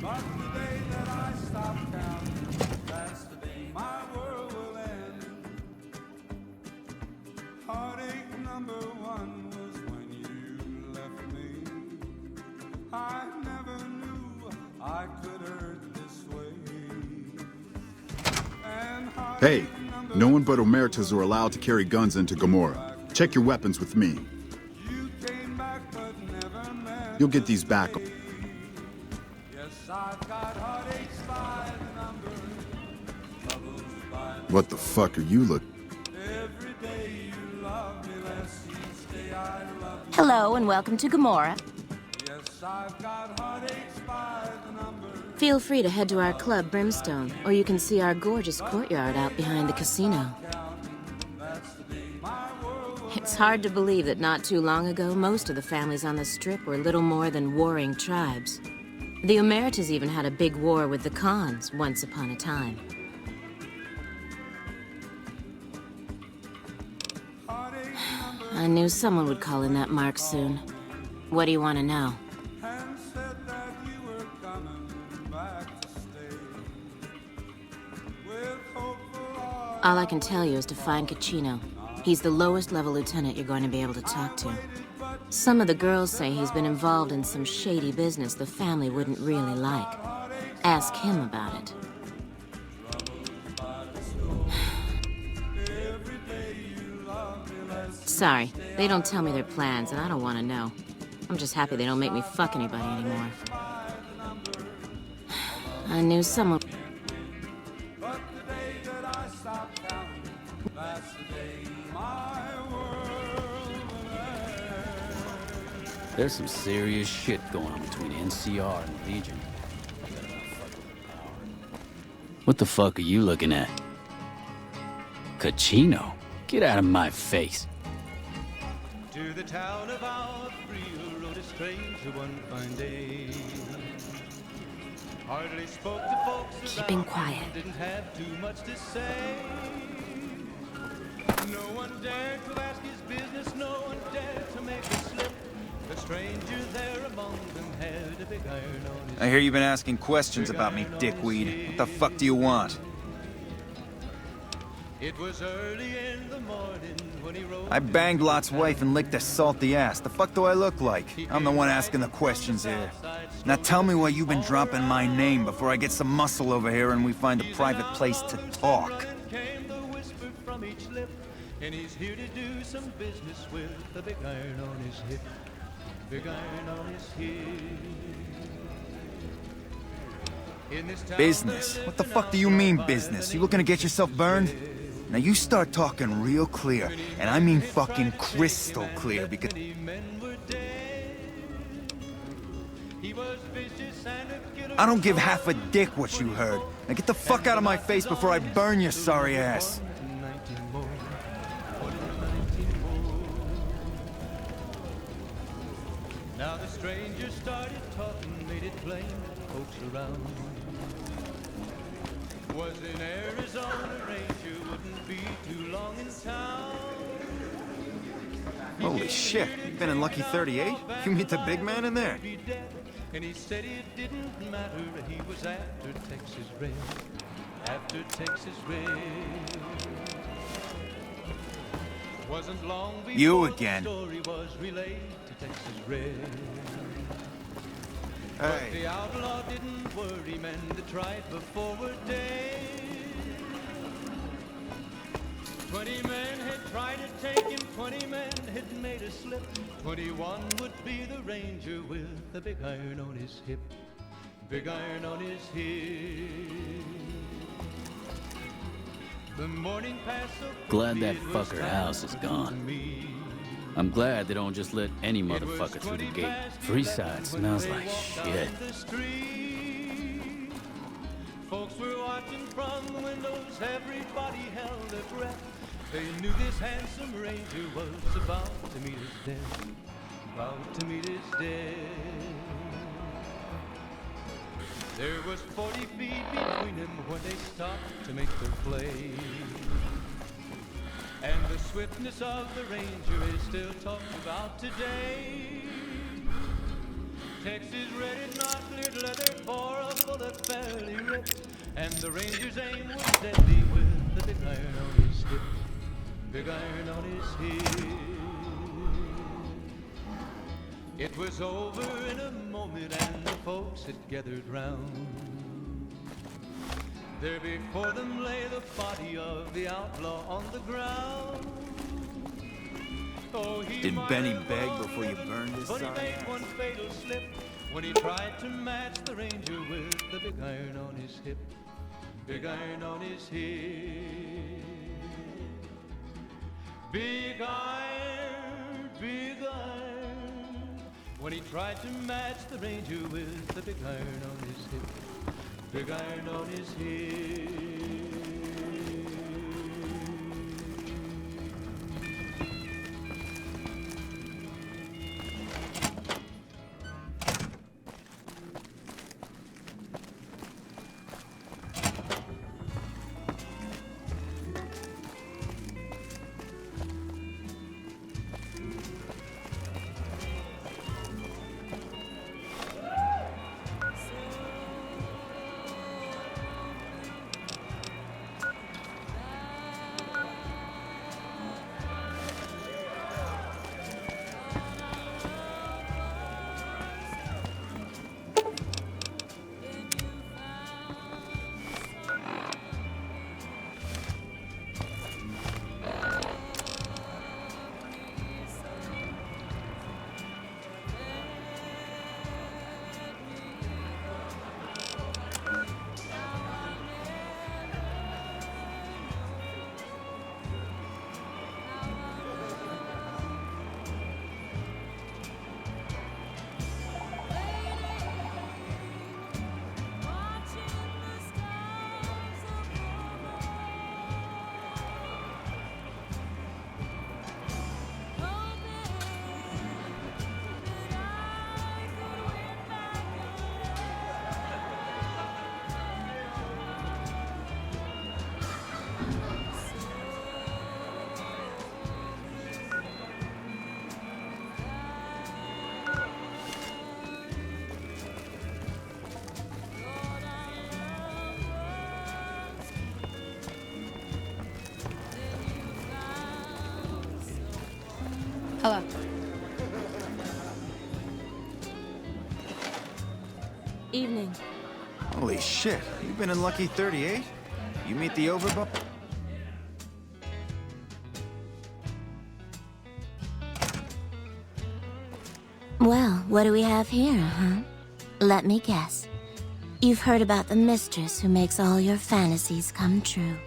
But the day that I stop counting, that's the day my world will end. Heartache number one was when you left me. I never knew I could hurt this way. And Hey, no one but Omertas are allowed to carry guns into Gomorrah. Check your weapons with me. you came back but never meant You'll get these back. Yes, I've got heartaches by the number, troubles by What the fuck are you looking? every day you love me less, each day I love you. Hello and welcome to Gomorrah. Yes, I've got heartaches by the number. Feel free to head to our club, Brimstone, or you can see our gorgeous courtyard out behind the casino. It's hard to believe that not too long ago, most of the families on the Strip were little more than warring tribes. The Omertas even had a big war with the Khans once upon a time. I knew someone would call in that mark soon. What do you want to know? And said that you were coming back to stay. With hope for all All I can tell you is to find Caccino. He's the lowest level lieutenant you're going to be able to talk to. Some of the girls say he's been involved in some shady business the family wouldn't really like. Ask him about it. Sorry, they don't tell me their plans, and I don't want to know. I'm just happy they don't make me fuck anybody anymore. I knew someone... but the day that I stop counting, that's the day my world will end. There's some serious shit going on between NCR and the Legion. What the fuck are you looking at? Caccino? Get out of my face. To the town of our Brio rode a stranger one fine day. Hardly spoke to folks Keeping around, quiet. didn't have too much to say. No one dared to ask his business, no one dared to make a slip. The stranger there among them had a big iron on his I hear you've been asking questions about me, dickweed. What the fuck do you want? It was early in the morning when he rode. I banged Lot's wife and licked her salty ass. The fuck do I look like? I'm the one asking the questions here. Now tell me why you've been dropping my name before I get some muscle over here and we find a private place to talk. Came the whisper from each lip, and he's here to do some business with the big iron on his hip. Big iron on his hip. In this town Business? What the fuck do you mean business? You looking to get yourself burned? Now you start talking real clear, and I mean fucking crystal clear, because... I don't give half a dick what you heard. Now get the fuck out of my face before I burn your sorry ass. Now the stranger started talking, made it plain that folks around was in Arizona, ranger wouldn't be too long in town. Holy shit, you've been in Lucky 38? You meet the big man in there? And he said it didn't matter, he was after Texas Red, after Texas Red. Wasn't long before You again. the story was relayed to Texas Red. Hey. But the outlaw didn't worry, men that tried before were dead. 20 men had tried to take him, 20 men had made a slip. 21 would be the ranger with the big iron on his hip. Big iron on his hip. The morning passed so Glad that quickly, it was fucker time house is to gone. me. I'm glad they don't just let any motherfucker through the gate. Freeside smells like shit. Folks were watching from the windows, everybody held their breath. They knew this handsome ranger was about to meet his death, about to meet his death. There was 40 feet between them when they stopped to make their play. And the swiftness of the ranger is still talked about today. Texas red is not cleared leather for a bullet fairly ripped. And the ranger's aim was deadly with the big iron on his hip. Big iron on his hip. It was over in a moment and the folks had gathered round. There before them lay the body of the outlaw on the ground. Oh, Did Benny beg before you burned his but he son? made one fatal slip when he tried to match the ranger with the big iron on his hip. Big iron on his hip. Big iron, big iron. When he tried to match the ranger with the big iron on his hip. Big iron on his hip. Hello. Evening. Holy shit, you've been in Lucky 38? You meet the overbuck? Well, what do we have here, huh? Let me guess. You've heard about the mistress who makes all your fantasies come true.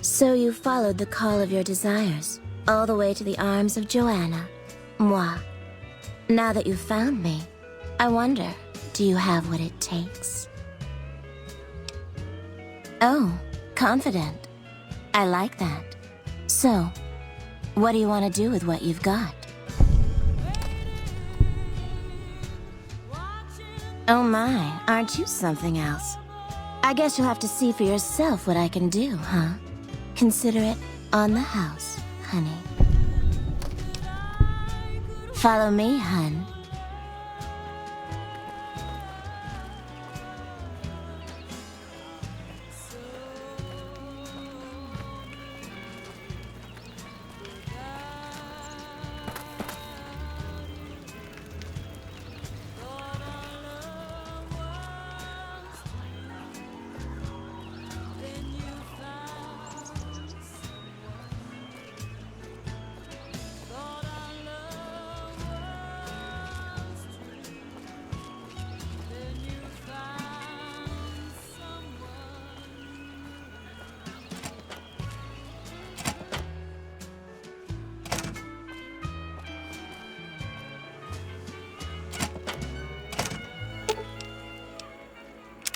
So you followed the call of your desires, all the way to the arms of Joanna, moi. Now that you've found me, I wonder, do you have what it takes? Oh, confident. I like that. So, what do you want to do with what you've got? Oh my, aren't you something else? I guess you'll have to see for yourself what I can do, huh? Consider it on the house, honey. Follow me, hun.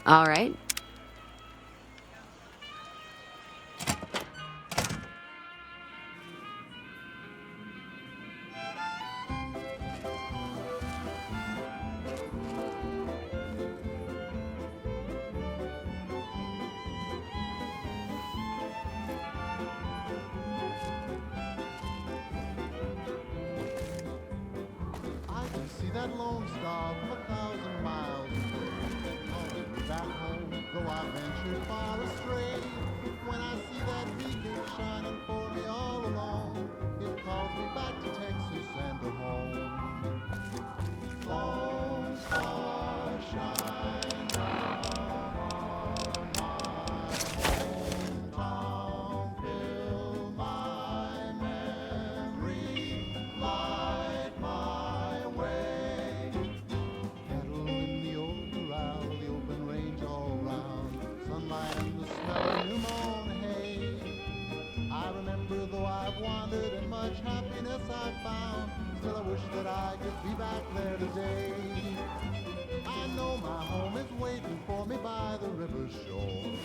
All right. See that lone star from 1,000 miles calling me back home, though I ventured far astray. When I see that beacon shining for me all alone, it calls me back to Texas and to home. Lone star shine down on my hometown, fill my memory, light my way. Cattle in the old corral, the open range all round, sunlight and the smell of new mown hay. I remember though I've wandered and much happiness I've found, still I wish that I could be back there today. I know my home is waiting for me by the river's shore.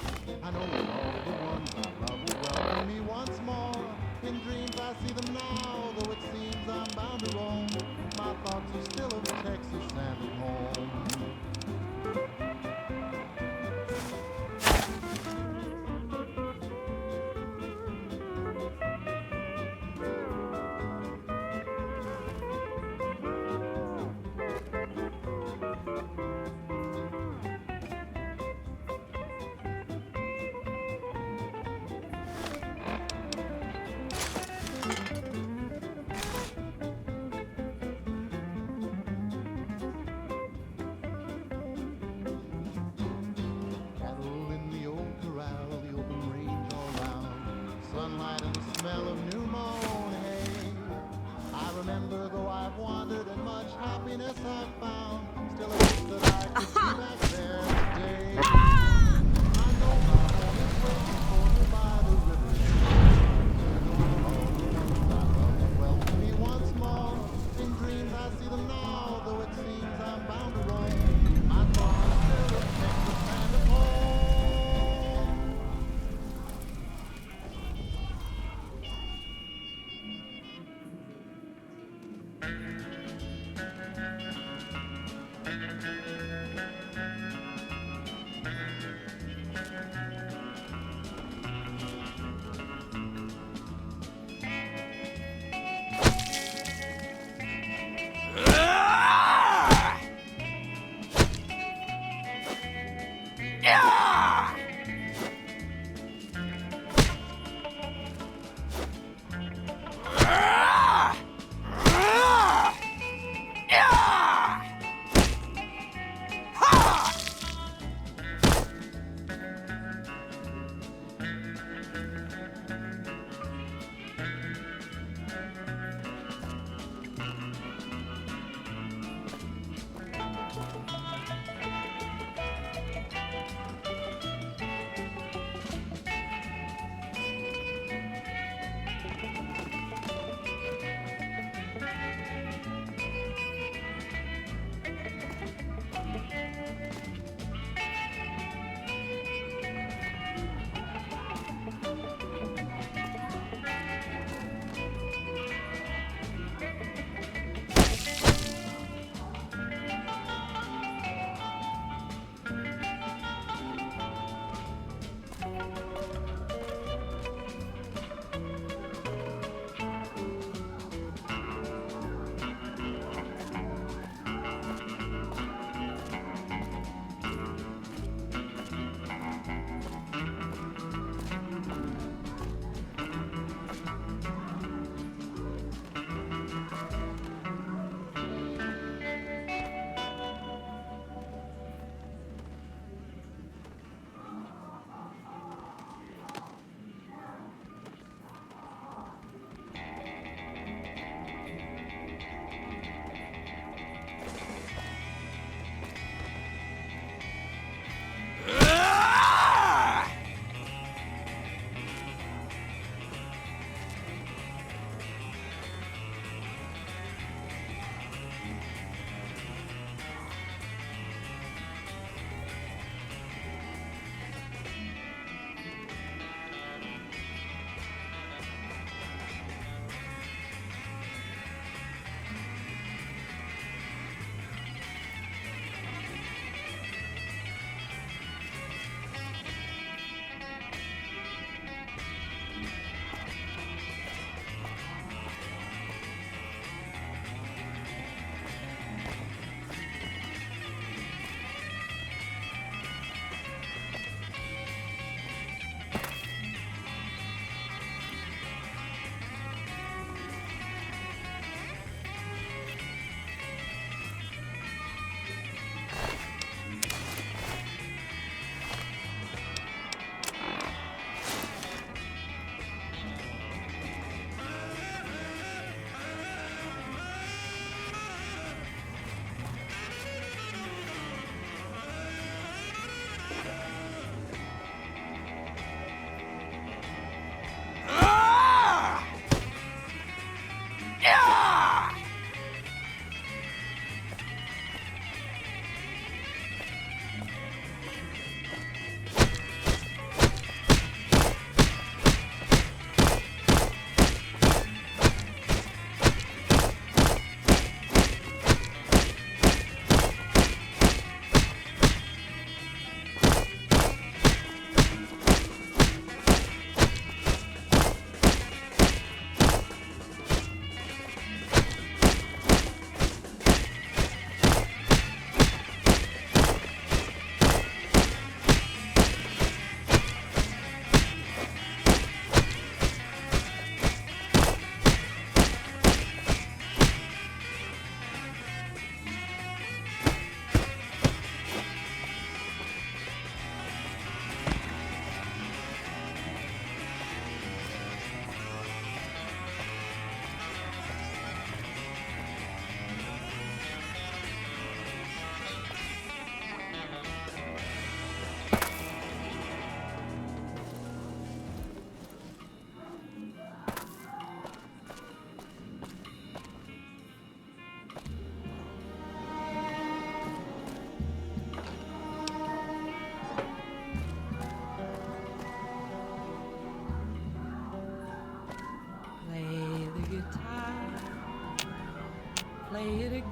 I know all the ones I love will welcome me once more. In dreams I see them now, though it seems I'm bound to roam. My thoughts are still of Texas and at home. Cattle in the old corral, the open range all round, sunlight and the smell of new mown hay. I remember though I've wandered and much happiness I've found, still I wish that I could be back there today. I know my home is waiting for me by the river shore. I know all the ones I love will welcome me once more. In dreams I see them now, though it seems I'm bound to roam. My thoughts are still of Texas and of home.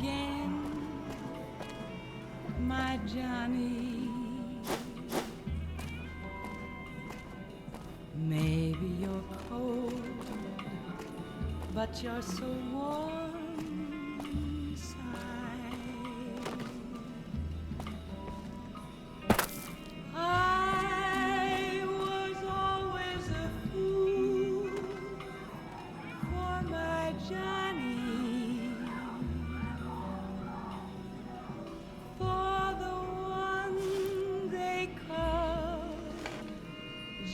again, my Johnny. Maybe you're cold, but you're so warm inside. I was always a fool for my Johnny, for the one they call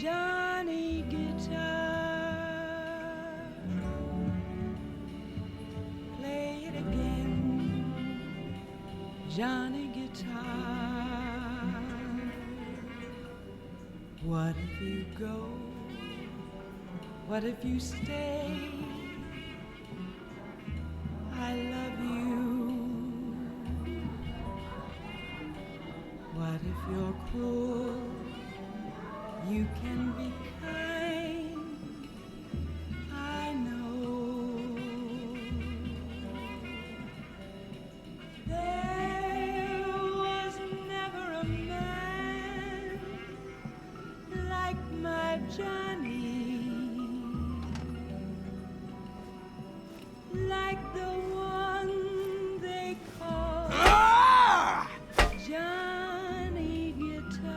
Johnny Guitar. Play it again, Johnny Guitar. What if you go? What if you stay? I love you. What if you're cruel? You can be kind, I know. There was never a man like my Johnny, like the one they call Johnny Guitar.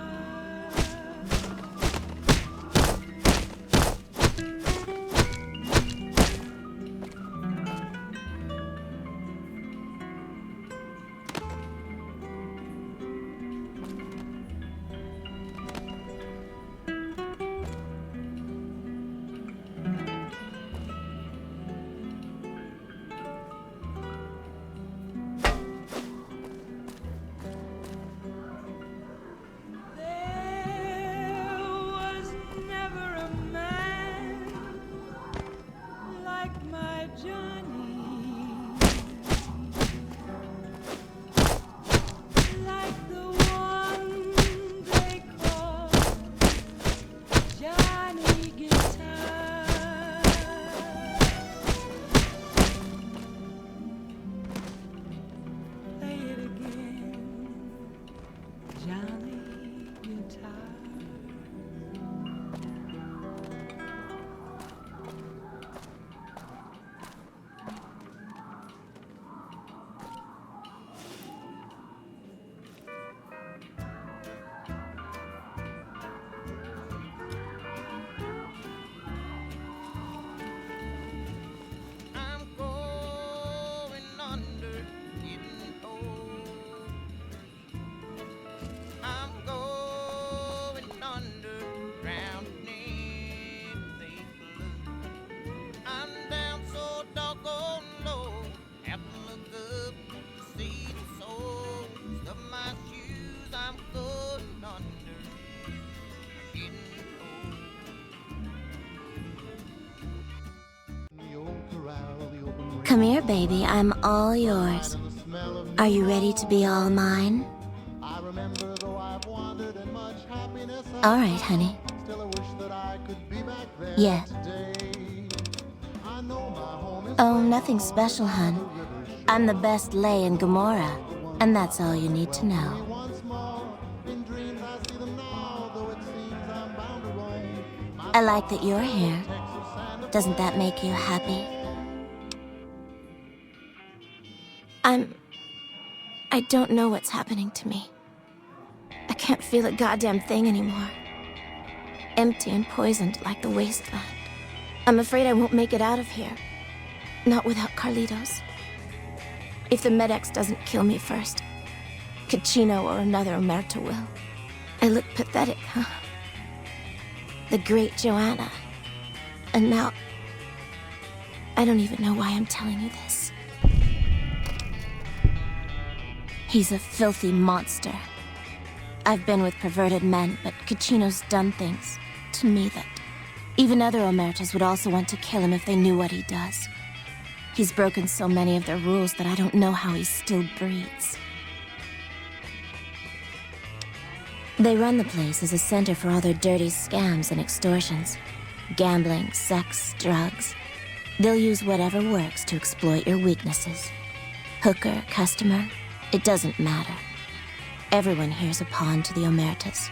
Come here, baby. I'm all yours. Are you ready to be all mine? All right, honey. Yeah. Oh, nothing special, hon. I'm the best lay in Gomorrah, and that's all you need to know. I like that you're here. Doesn't that make you happy? I don't know what's happening to me. I can't feel a goddamn thing anymore. Empty and poisoned like the wasteland. I'm afraid I won't make it out of here. Not without Carlitos. If the Medex doesn't kill me first, Caccino or another Omerta will. I look pathetic, huh? The great Joanna. And now, I don't even know why I'm telling you this. He's a filthy monster. I've been with perverted men, but Caccino's done things to me that even other Omertas would also want to kill him if they knew what he does. He's broken so many of their rules that I don't know how he still breathes. They run the place as a center for all their dirty scams and extortions. Gambling, sex, drugs. They'll use whatever works to exploit your weaknesses. Hooker, customer, it doesn't matter. Everyone here's a pawn to the Omertas,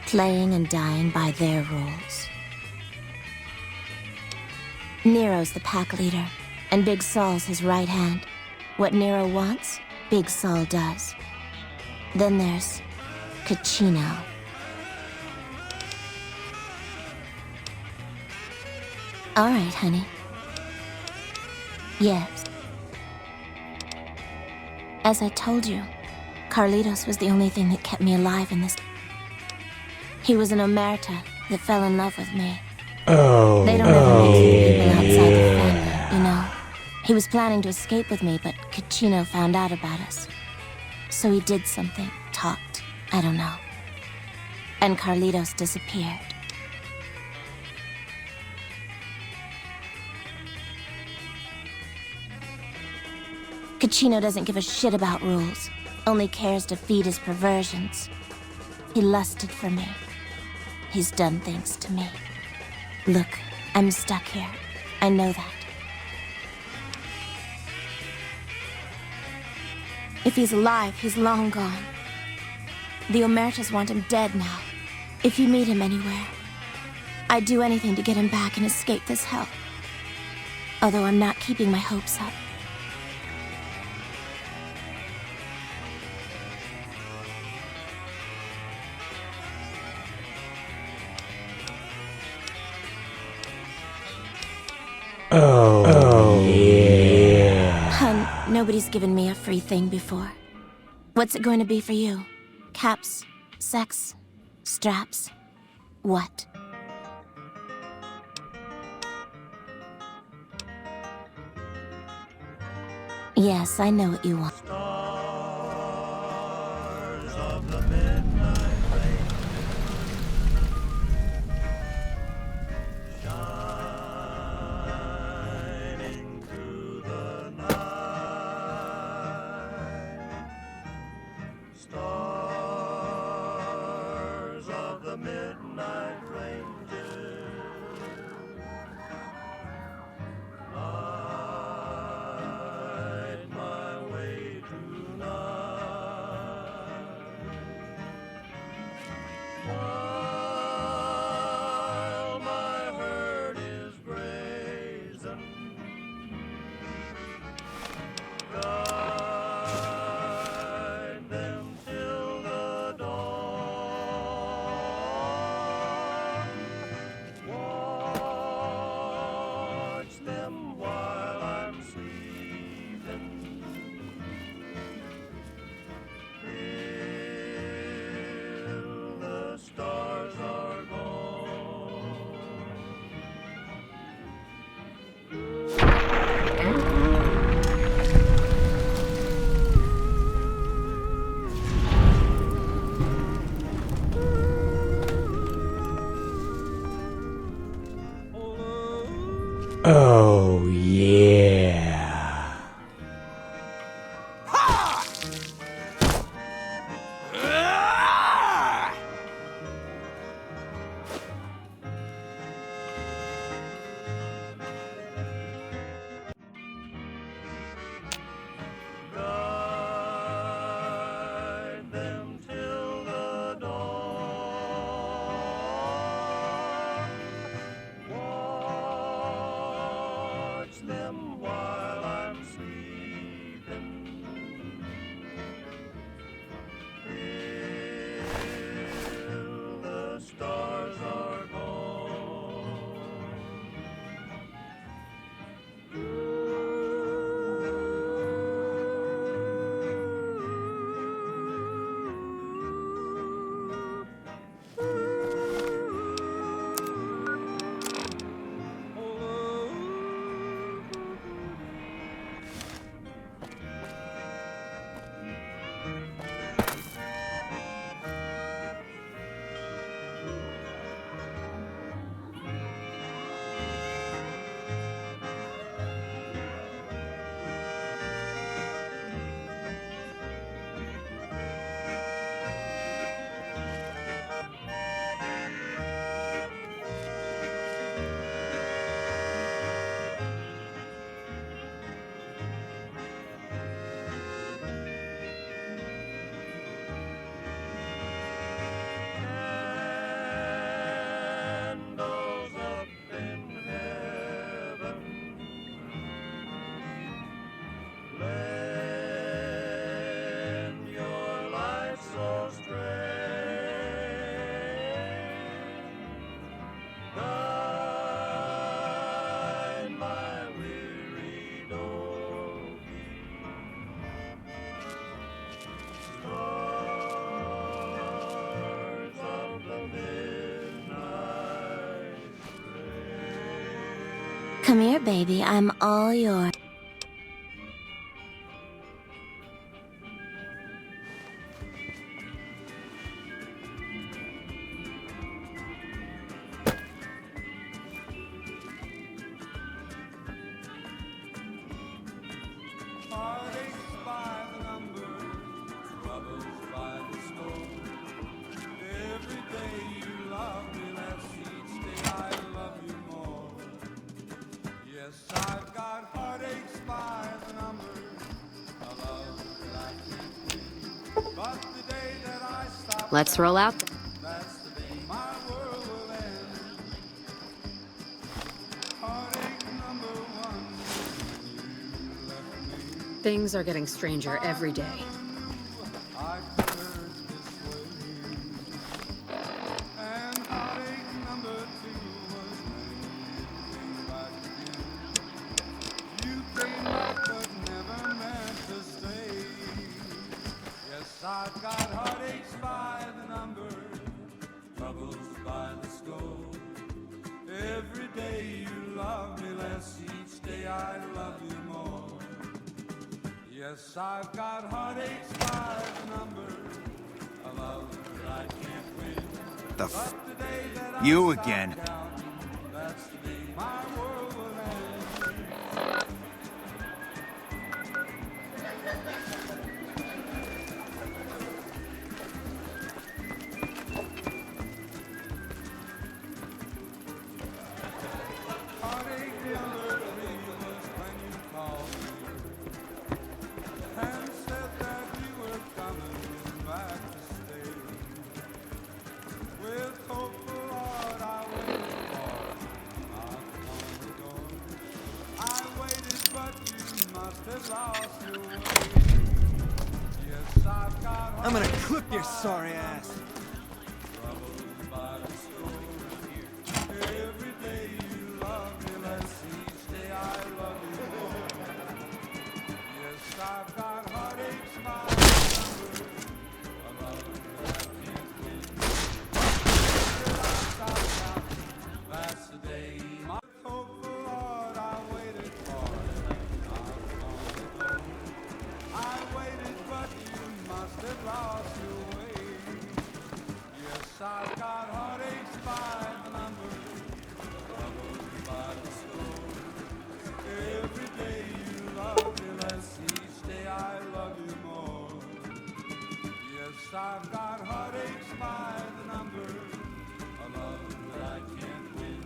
playing and dying by their rules. Nero's the pack leader, and Big Saul's his right hand. What Nero wants, Big Saul does. Then there's Caccino. All right, honey. Yes. As I told you, Carlitos was the only thing that kept me alive in this. He was an Omerta that fell in love with me. Oh, They don't ever make people outside the family, you know. He was planning to escape with me, but Caccino found out about us. So he did something, talked, I don't know. And Carlitos disappeared. Caccino doesn't give a shit about rules, only cares to feed his perversions. He lusted for me. He's done things to me. Look, I'm stuck here. I know that. If he's alive, he's long gone. The Omertas want him dead now. If you meet him anywhere, I'd do anything to get him back and escape this hell. Although I'm not keeping my hopes up. Oh, yeah. Hun, nobody's given me a free thing before. What's it going to be for you? Caps? Sex? Straps? What? Yes, I know what you want. Oh, yeah. Come here, baby. I'm all yours. Heartaches by the number, troubles by the score. Every day you love me less, each day I love you more. Yes, I've got heartaches by the number, a love that I can't win. But the day that I stop, Let's roll out. that's the day my world will end. Heartache number one, when you left me. Things are getting stranger every day. I could hurt this way. And heartache number two was when you came back again. You came back but never meant to stay. Yes, I've got heartaches by the number, troubles by the score. Every day you love me less, each day I love you more. Yes, I've got heartaches by the number, a love that I can't win. The But the day that You I stop again. counting, that's the day my world will end. Heartache number three was when you called me and said that you were coming back to stay. With hope for what I waited for, not long ago. I waited, but you must have lost your way. Yes, I've got I'm gonna heartaches clip your by sorry the ass. troubles by the score. Every day you love me less, each day I love you more. Yes, I've got heartaches by the number, a love that I can't win. But the day that I stop counting, that's the day my hope for what I waited for, not long ago. I waited, but you must have lost your way. Yes, I've got heartaches by the number, troubles by the score. Every day you love me less, each day I love you more. Yes, I've got heartaches by the number, a love that I can't win.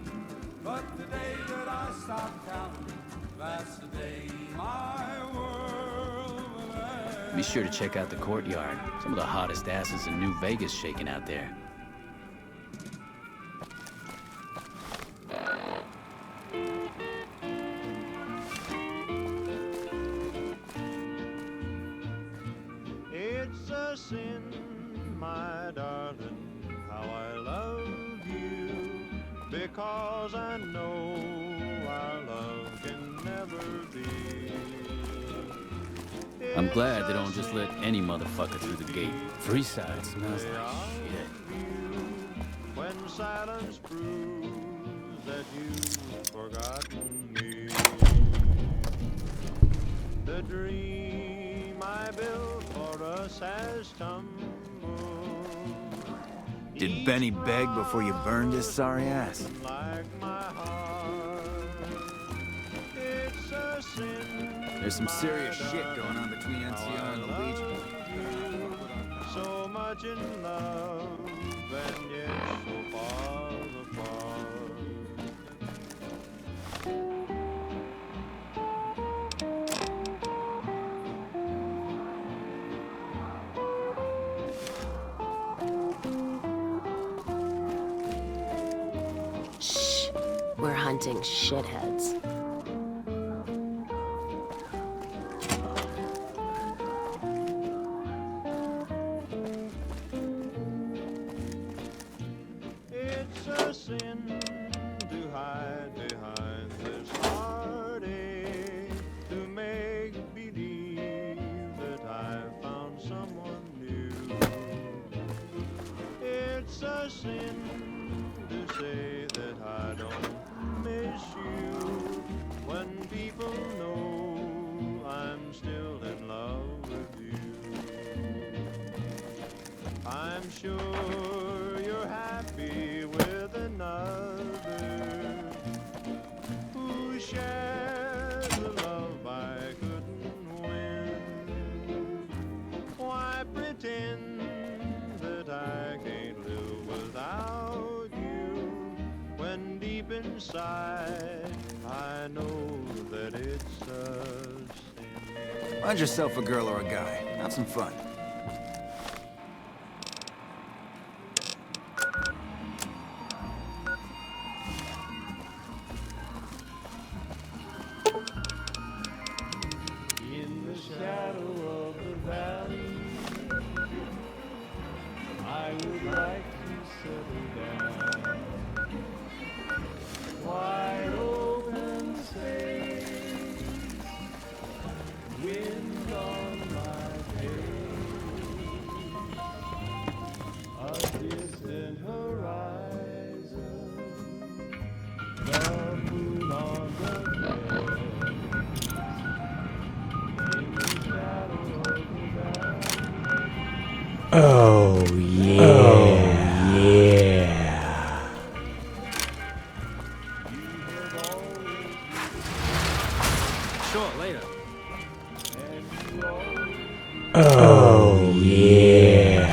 But the day that I stop counting, that's the day my world will end. Be sure to check out the courtyard. Some of the hottest asses in New Vegas shaking out there. It's a sin, my darling, how I love you, because I know our love can never be. I'm glad they don't just let any motherfucker through the gate. Freeside smells like shit. When silence proves that you've forgotten me, the dream I built for us has tumbled. Did Benny beg before you burned his sorry ass? Like my heart, it's a sin. There's some serious shit going on between NCR and the Legion. So much in love and yet so far apart. Shh. We're hunting shitheads. It's a sin to hide behind this heartache, to make believe that I found someone new. It's a sin to say that I don't miss you, people know I'm still in love with you. I'm sure you're happy with another who shares the love I couldn't win. Why pretend that I can't live without you when deep inside I know that it's a sin? Find yourself a girl or a guy. Have some fun. In the shadow of the valley, I would like to settle down. Wide open space, wind on my face, a distant horizon, the moon on the bed. Oh yeah. Oh yeah. Sure, later. Oh yeah.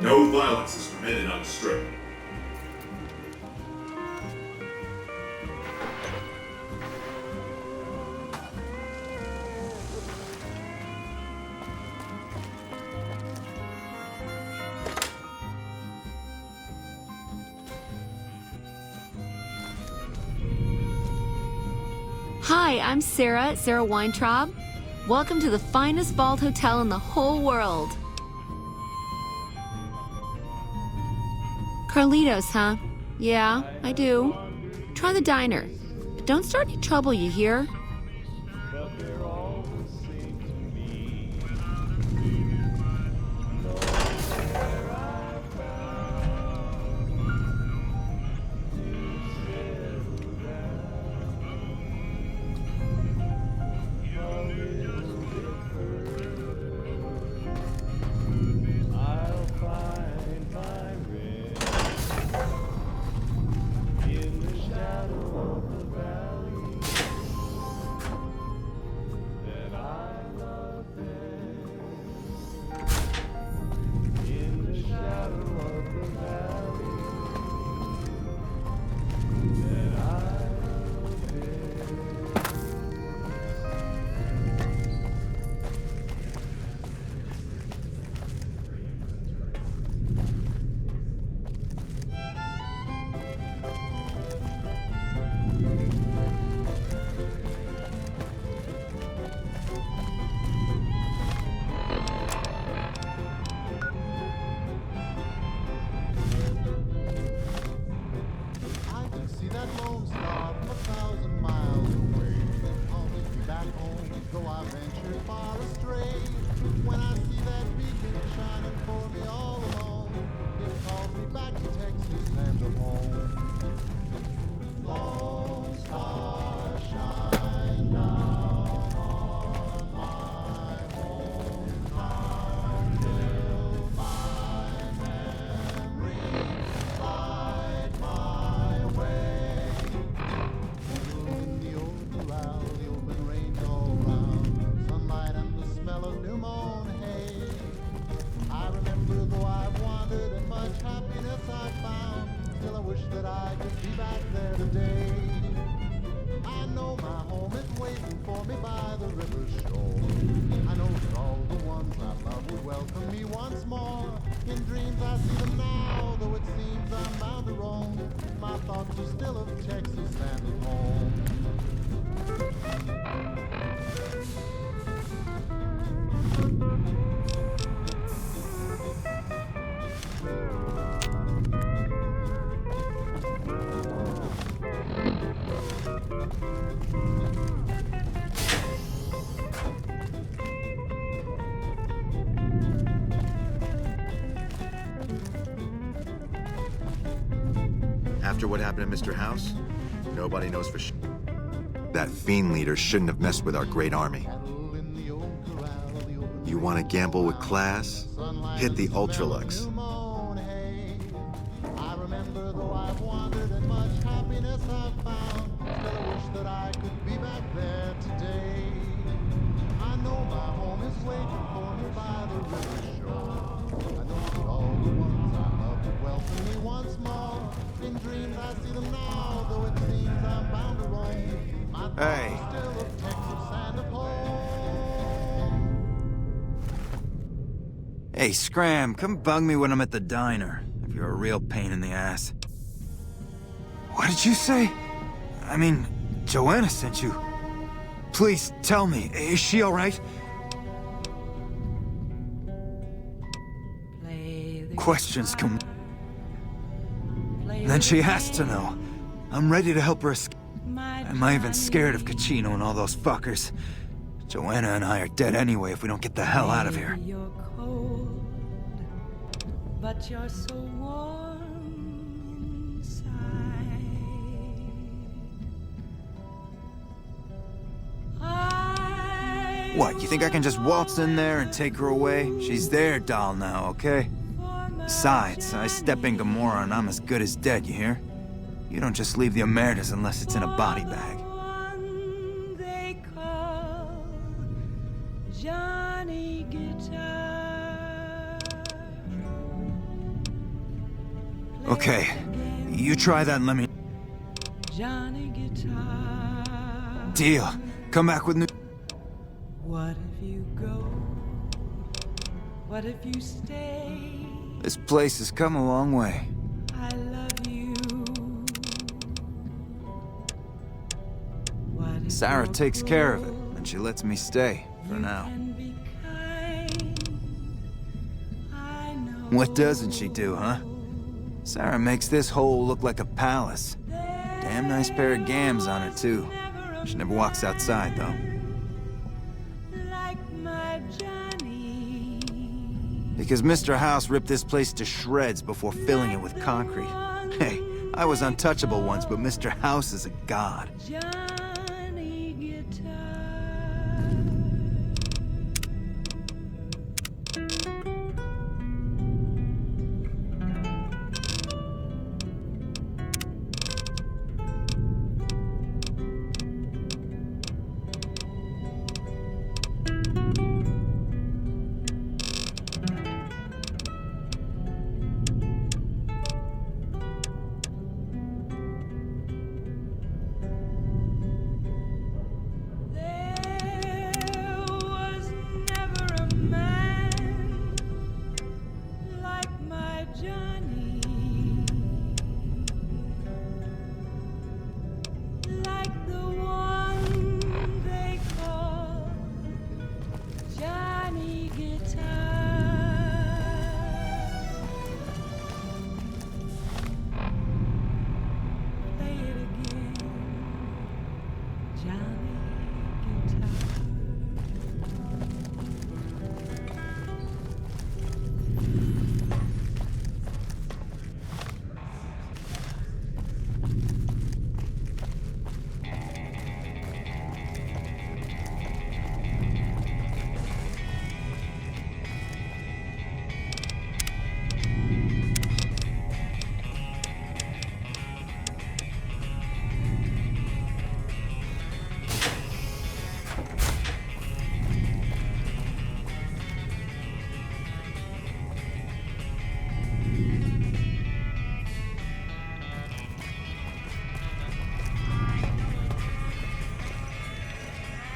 No violence is permitted on the strip. Hi, I'm Sarah Weintraub. Welcome to the finest vault hotel in the whole world. Carlitos, huh? Yeah, I do. Try the diner. Don't start any trouble, you hear? But they're all the same to me. Nowhere I found to settle down. A little bit further, I'll find my rest in the shadow of the valley that I love best. In the shadow of the valley that I love best. I can see that lone star from 1,000 miles away. It calls me back home, though I venture far astray. When I see that beacon shining for me all alone, it calls me back to Texas and to home. Lone star, shine down on my hometown till my memory light my way. In the old corral, the open range all round, sunlight and the smell of new mown hay. I remember though I've wandered and much happiness I've found, still I wish that I could be back there today. I know my home is waiting for me by the river's shore. I know that all the ones I love will welcome me once more. In dreams I see them now. thoughts are still of Texas and of home. After what happened to Mr. House, nobody knows for sure. That fiend leader shouldn't have messed with our great army. You want to gamble with class? Hit the Ultralux. I remember though I've wandered and much happiness I've found. Still I wish that I could be back there today. I know my home is waiting for me by the river shore. I know that all the ones I love will welcome me once more. In dreams I see them now, though it seems I'm bound to roam. My thoughts are still of Texas and of home. Hey, Scram, come bug me when I'm at the diner, if you're a real pain in the ass. What did you say? I mean, Joanna sent you. Please, tell me, is she alright? Questions come... Then she has to know. I'm ready to help her escape. I'm not even scared of Caccino and all those fuckers. Joanna and I are dead anyway if we don't get the hell out of here. You're cold, but you're so warm inside. What, you think I can just waltz in there and take her away? She's their doll now, okay? Besides, I step in Gomorrah and I'm as good as dead, you hear? You don't just leave the Omertas unless it's in a body bag. They call Johnny Guitar. Okay, you try that and let me... Johnny Guitar. Deal. Come back with new... What if you go? What if you stay? This place has come a long way. I love you. Sarah takes care of it, and she lets me stay, for now. What doesn't she do, huh? Sarah makes this hole look like a palace. Damn nice pair of gams on her, too. She never walks outside, though. Because Mr. House ripped this place to shreds before filling it with concrete. Hey, I was untouchable once, but Mr. House is a god. Johnny Guitar.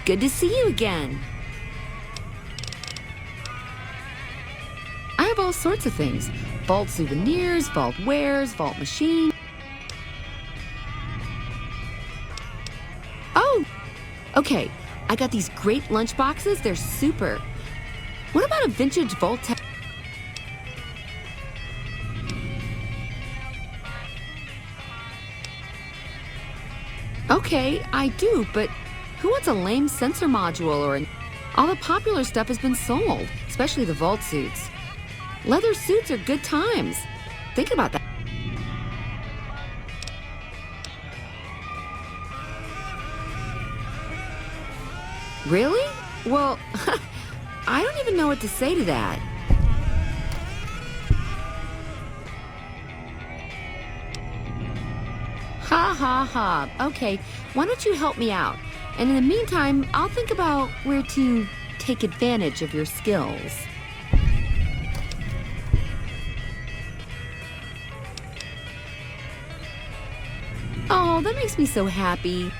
Good to see you again. I have all sorts of things. Vault souvenirs, vault wares, vault machine. Okay, I got these great lunch boxes. They're super. What about a vintage Volta? Okay, I do, but who wants a lame sensor module or an... All the popular stuff has been sold, especially the vault suits. Leather suits are good times. Think about that. Really? Well, I don't even know what to say to that. Ha ha ha. Okay, why don't you help me out? And in the meantime, I'll think about where to take advantage of your skills. Oh, that makes me so happy.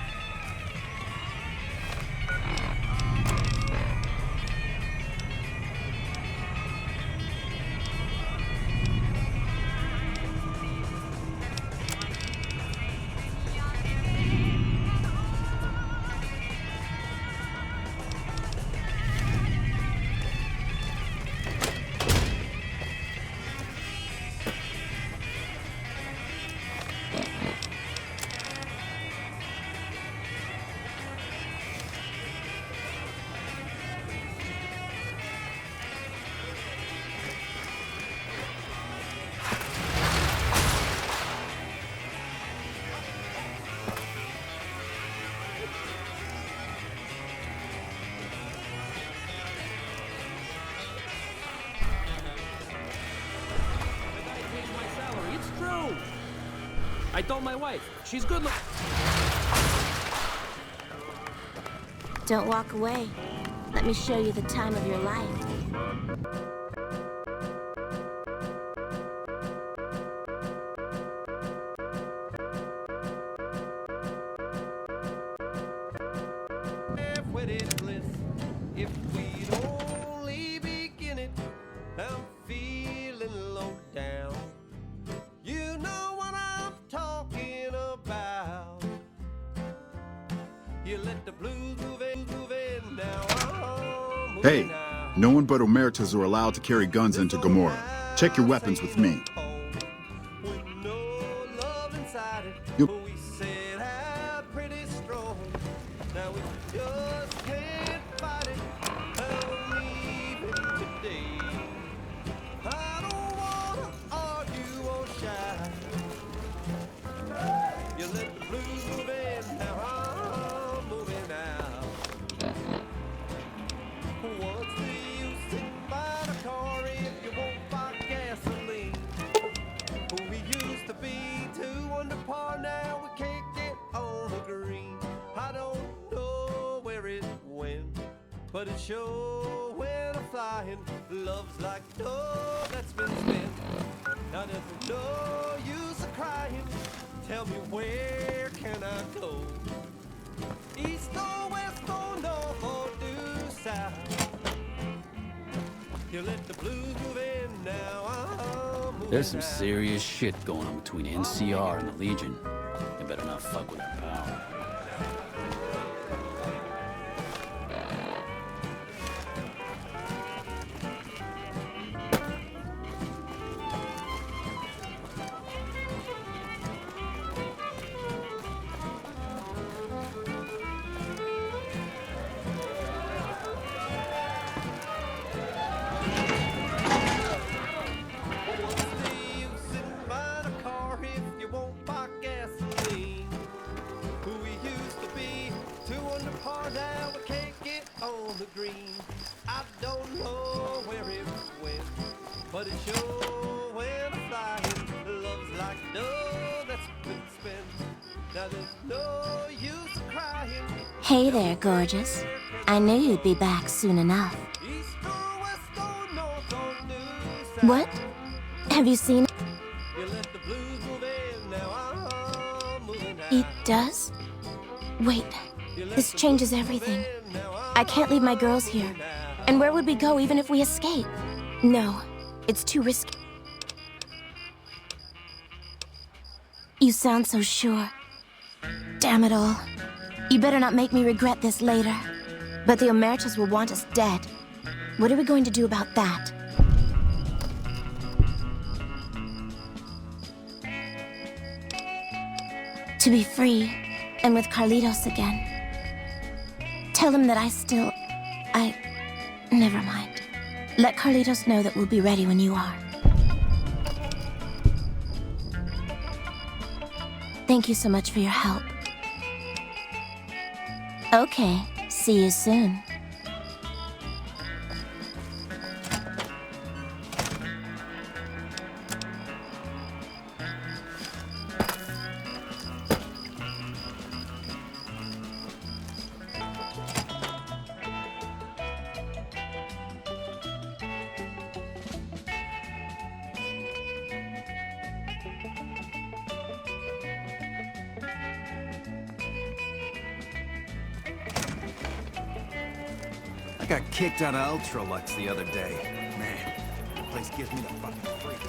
I told my wife. She's good look. Don't walk away. Let me show you the time of your life. Wedded bliss, if we'd only begin it. I'm feeling low down. You know what I'm talking about. You let the blues move in now. Hey, no one but Omertas are allowed to carry guns into Gomorrah. Check your weapons with me. You We set out pretty strong. Now we just can't fight it. I'm leaving today. I don't wanna argue or shy. You let the blues move in, now I'm moving out. What's the use sitting by the car if you won't buy gasoline? We used to be 2 under par, now we can't get on the green. I don't know where it went, but it sure went a-flying. Love's like dough that's been spent. Now there's no use of crying. Tell me, where can I go? East or west or north or due south? You let the blues move in, now I'm moving. There's some serious shit going on between NCR and the Legion. They better not fuck with our power. Now we can't get on the green. I don't know where it went, but it sure went a-flying. Love's like dough that's been spent. Now there's no use of crying. Hey there, gorgeous. I knew you'd be back soon enough. What? Have you seen it? You let the blues move in, now I'm moving out. It does? Wait, this changes everything. I can't leave my girls here. And where would we go even if we escape? No, it's too risky. You sound so sure. Damn it all. You better not make me regret this later. But the Omertas will want us dead. What are we going to do about that? To be free, and with Carlitos again. Tell him that never mind. Let Carlitos know that we'll be ready when you are. Thank you so much for your help. Okay, see you soon. I got kicked out of Ultralux the other day. Man, the place gives me the fucking freaks.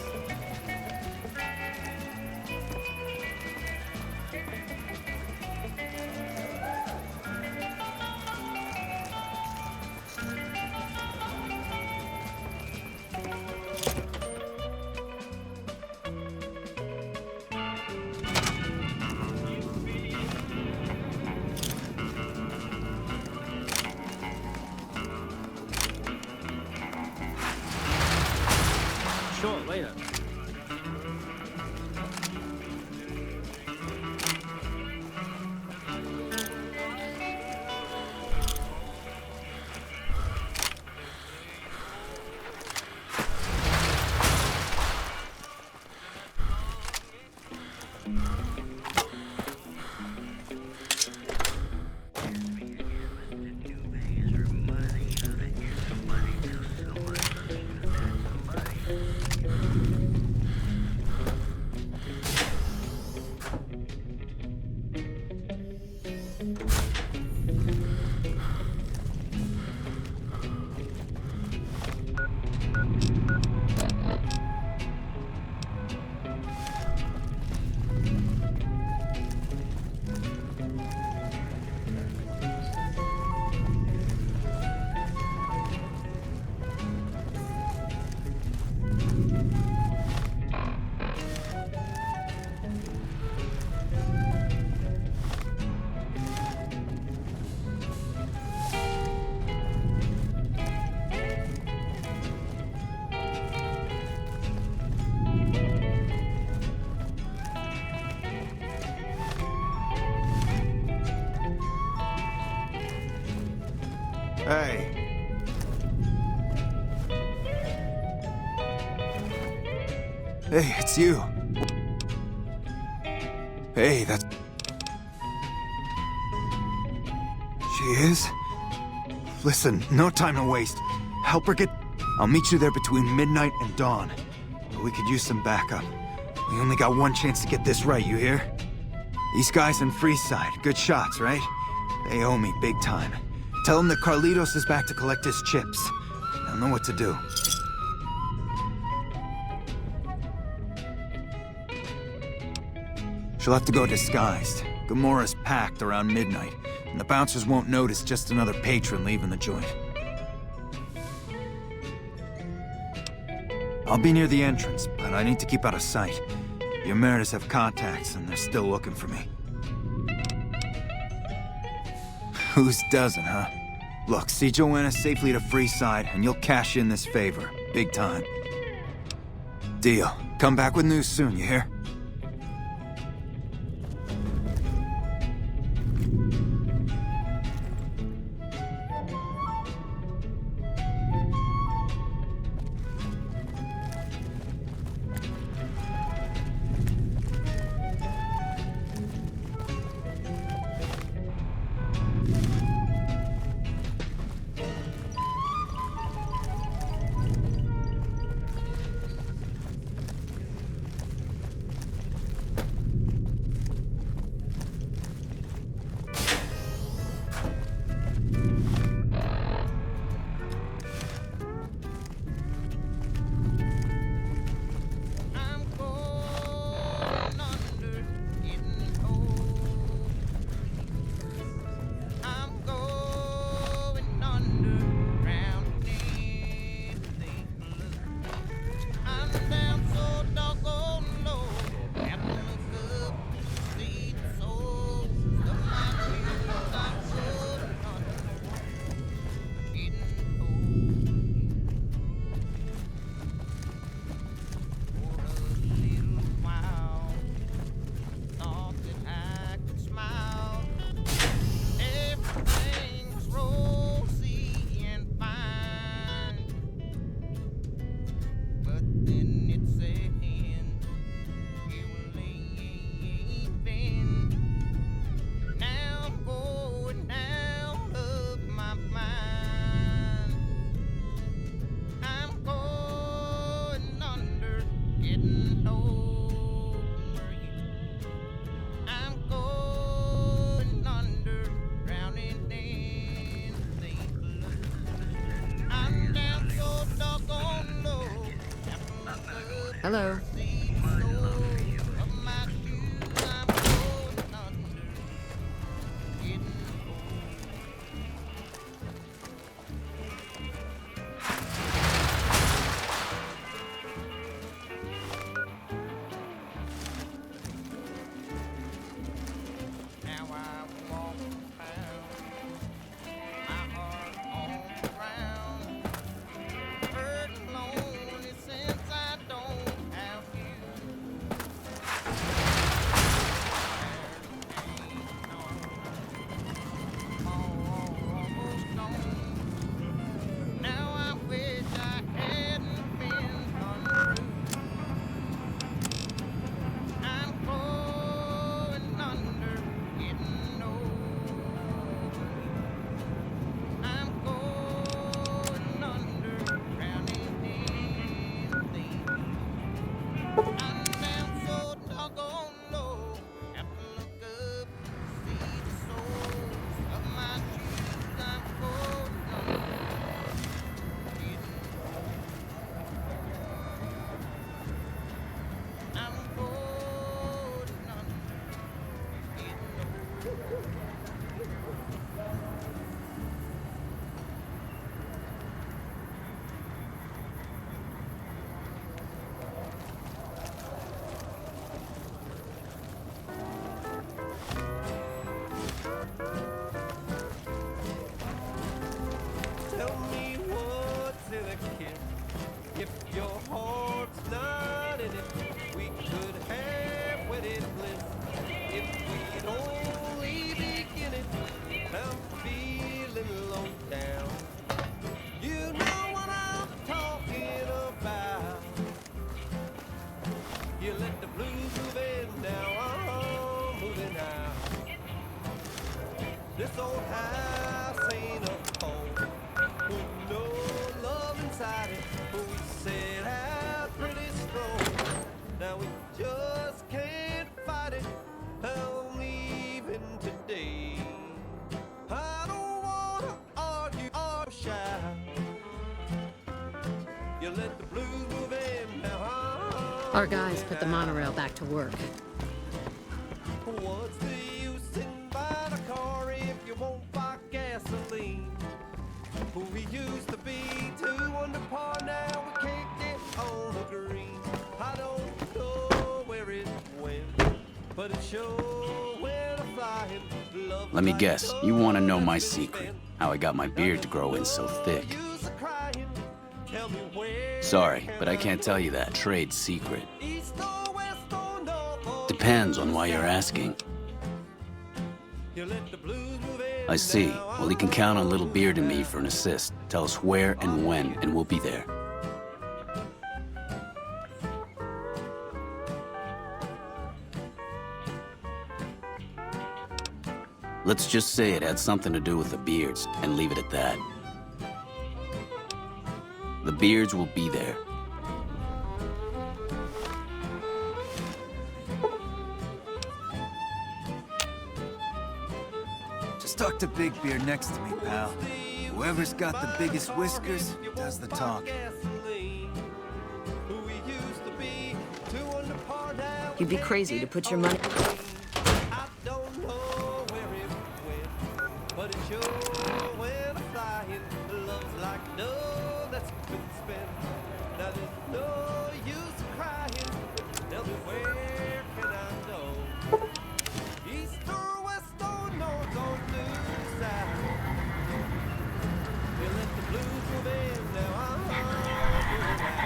Sure, later. Hey. Hey, it's you. Hey, that's... She is? Listen, no time to waste. Help her get... I'll meet you there between midnight and dawn. We could use some backup. We only got one chance to get this right, you hear? These guys in Freeside, good shots, right? They owe me big time. Tell them that Carlitos is back to collect his chips. They'll know what to do. She'll have to go disguised. Gamora's packed around midnight, and the bouncers won't notice just another patron leaving the joint. I'll be near the entrance, but I need to keep out of sight. The Emeritus have contacts, and they're still looking for me. Whose doesn't, huh? Look, see Joanna safely to Freeside, and you'll cash in this favor. Big time. Deal. Come back with news soon, you hear? Hello. Tell me what's in a kiss. If your heart's not in it, we could have wedded bliss. If we'd only begin it, I'm feeling low down. You know what I'm talking about. You let the blues move in, now I'm moving out. This old house ain't a home with no love inside it. We set out pretty strong. Now we just can't fight it. I'm leaving today. I don't wanna argue or shout. You let the blues move in, now Our guys put the monorail back to work. what's the use in buying a car if you won't buy gasoline? We used to be two under par, now we can't get on the green. I don't know where it went, but it sure went a flying. Love Let me like guess, love you want to know that's my been secret. spent. How I got my beard to grow in so thick. Use of crying. Tell me where Sorry, but I can't tell you that. Trade secret. east or west or north or Depends on why you're asking. you let the blues move in. I see. Well, you can count on Little Beard and me for an assist. Tell us where and when, and we'll be there. Let's just say it had something to do with the Beards, and leave it at that. The Beards will be there. Just talk to Big Beard next to me, pal. Whoever's got the biggest whiskers does the talking. You'd be crazy to put your money... I don't know where it went, but it sure went flying. Love's like love that's been spent. Now there's no use crying. Tell me where can I go? East or west or north or due south. You let the blues move in, now I'm moving out.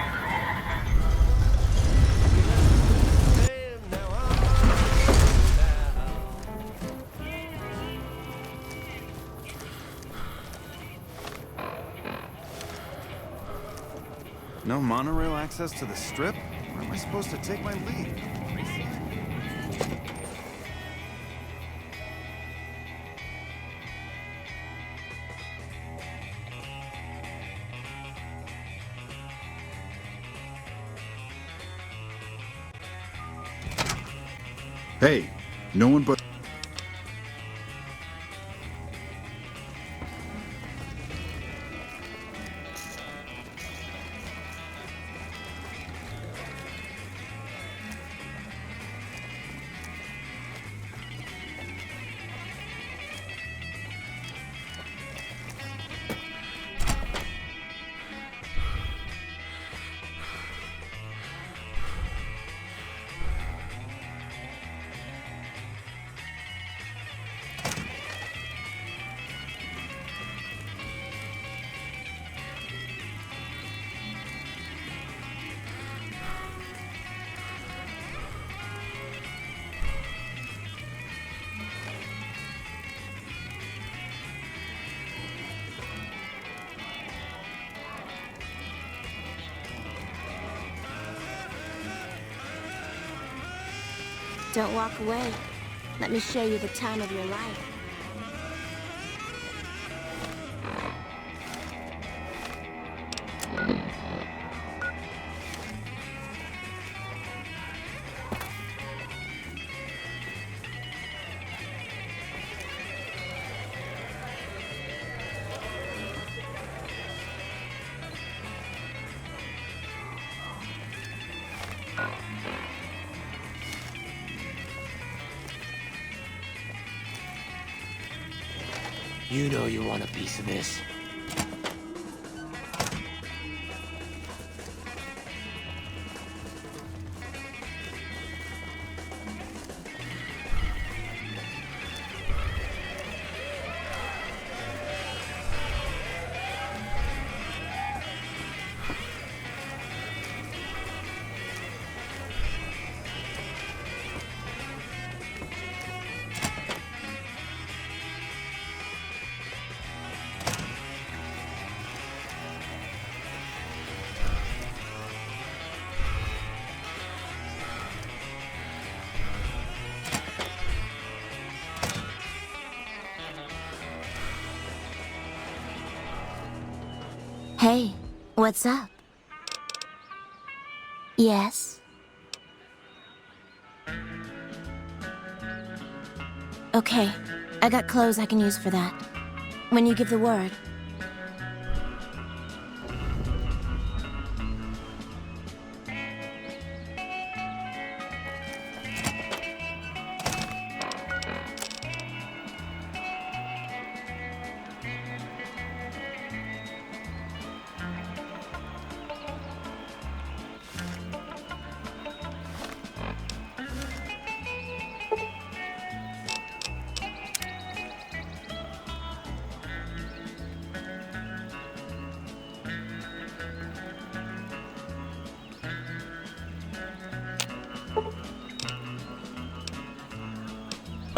No monorail access to the strip? Where am I supposed to take my leave? Hey, no one but... Don't walk away. Let me show you the time of your life. You know you want a piece of this. Hey, what's up? Yes? Okay, I got clothes I can use for that. When you give the word.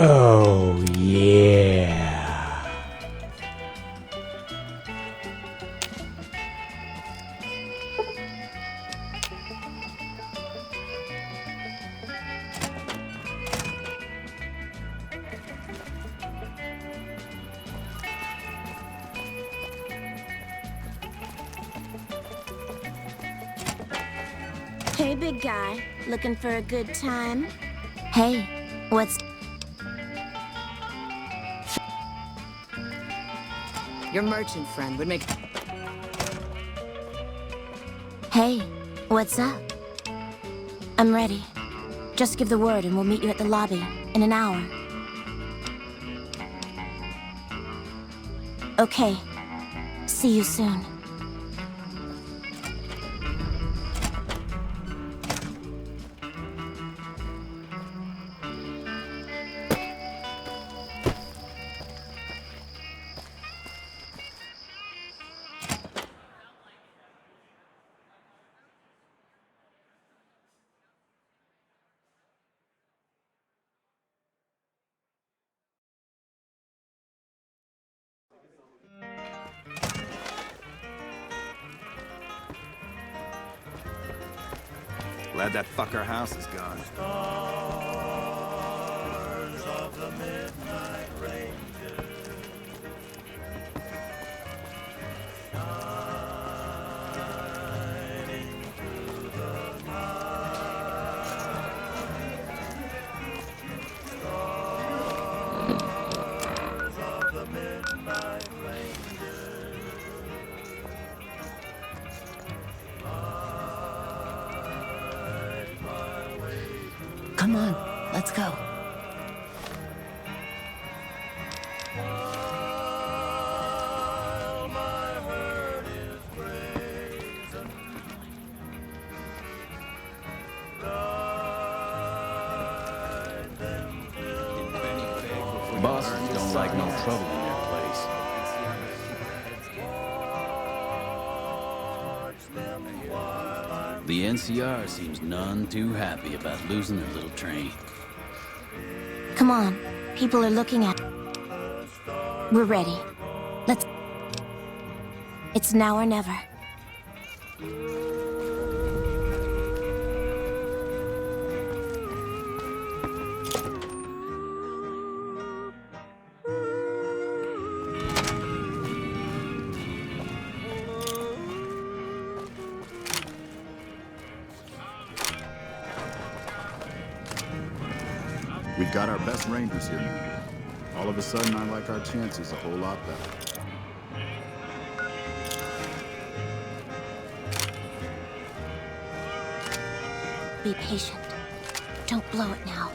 Oh, yeah. Hey, big guy. Looking for a good time? Hey, what's... Your merchant friend would make... Hey, what's up? I'm ready. Just give the word and we'll meet you at the lobby in an hour. Okay. See you soon. Glad that fucker house is gone. Stars of the midnight ranger, shining through the night. Stars of the midnight ranger. Come on, let's go. While my herd is grazing, guide them till Bosses don't like no trouble in their place. The NCR seems none too happy about losing their little train. Come on, people are looking at... We're ready. Let's... It's now or never. We've got our best rangers here now. All of a sudden, I like our chances a whole lot better. Be patient. Don't blow it now.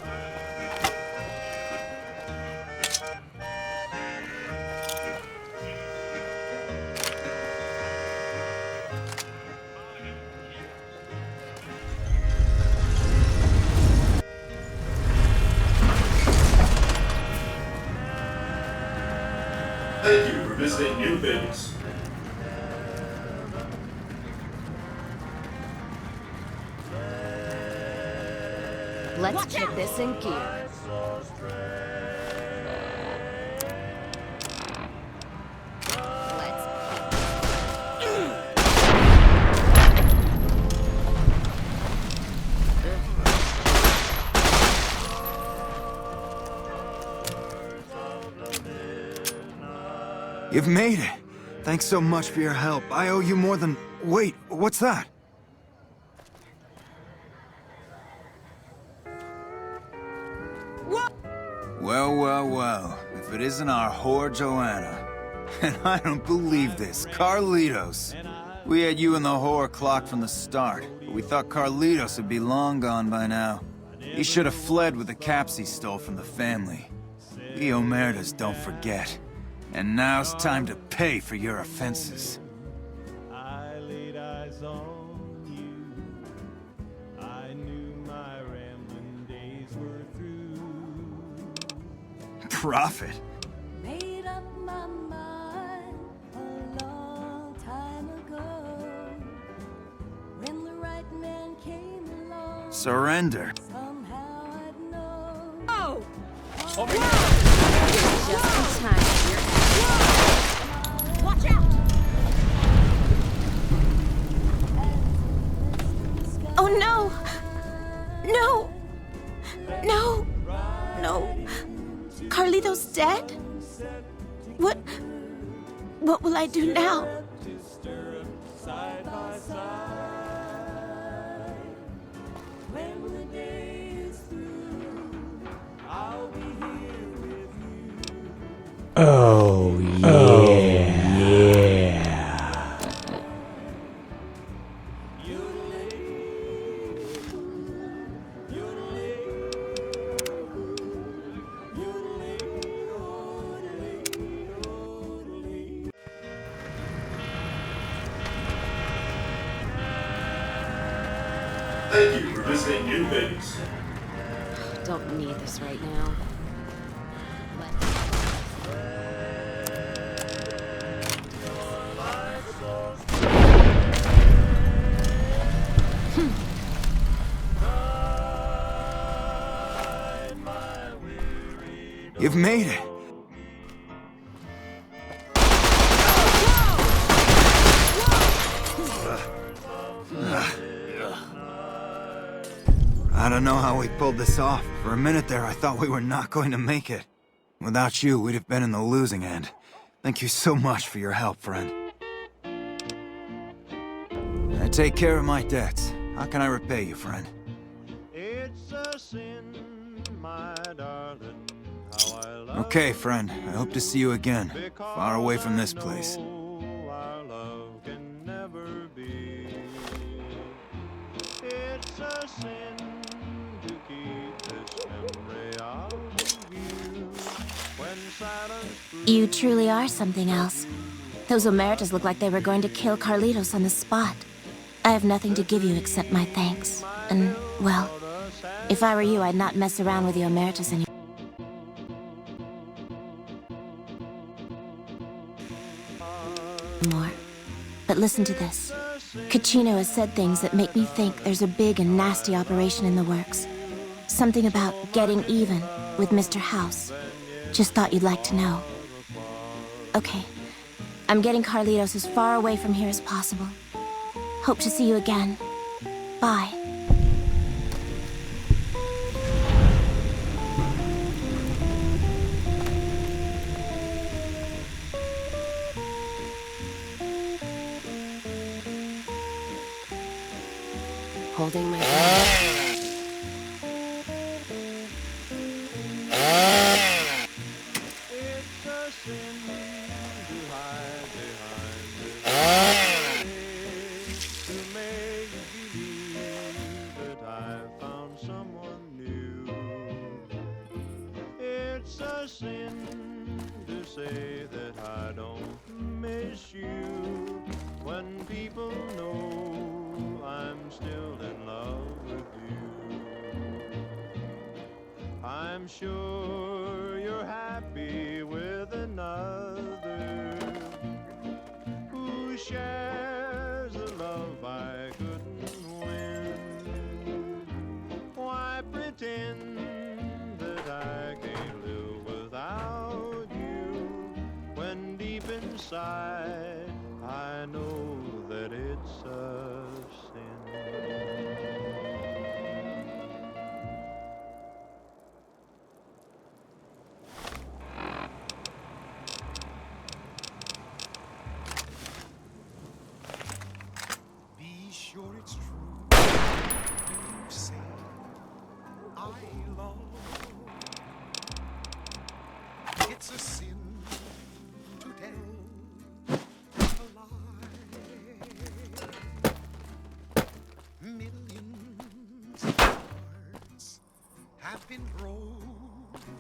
Thank you for visiting New Vegas. Let's get this in gear. You've made it. Thanks so much for your help. I owe you more than... Wait, what's that? Well, well, well. If it isn't our whore Joanna. And I don't believe this. Carlitos. We had you and the whore clocked from the start. But we thought Carlitos would be long gone by now. He should have fled with the caps he stole from the family. We Omertas don't forget. And now's time to pay for your offenses. I laid eyes on you. I knew my rambling days were through. Prophet. Made up my mind a long time ago. When the right man came along. Surrender. Somehow I'd know. Oh! Just in time. Watch out! Oh no! No! No! No! Carlito's dead? What will I do now? Oh, yeah. Thank you for visiting New Vegas. Don't need this right now. You've made it. I don't know how we pulled this off. For a minute there, I thought we were not going to make it. Without you, we'd have been in the losing end. Thank you so much for your help, friend. I take care of my debts. How can I repay you, friend? It's a sin, my darling. Okay, friend. I hope to see you again. Far away from this place. Our love can never be. It's a sin to keep this memory of you. When silence You truly are something else. Those Omertas look like they were going to kill Carlitos on the spot. I have nothing to give you except my thanks. And, well, if I were you, I'd not mess around with the Omertas anymore. But listen to this. Cachino has said things that make me think there's a big and nasty operation in the works. Something about getting even with Mr. House. Just thought you'd like to know. Okay. I'm getting Carlitos as far away from here as possible. Hope to see you again. Bye. Holding my breath. a sin to hide behind this face, to make believe that I found someone new. It's a sin to say that I don't miss you, when people know I'm still in love with you. I'm sure you're happy with another who shares the love I couldn't win. Why pretend that I can't live without you, when deep inside I know that it's a sin. Be sure it's true. You say I love. It's a sin to tell a lie. Millions of hearts have been broken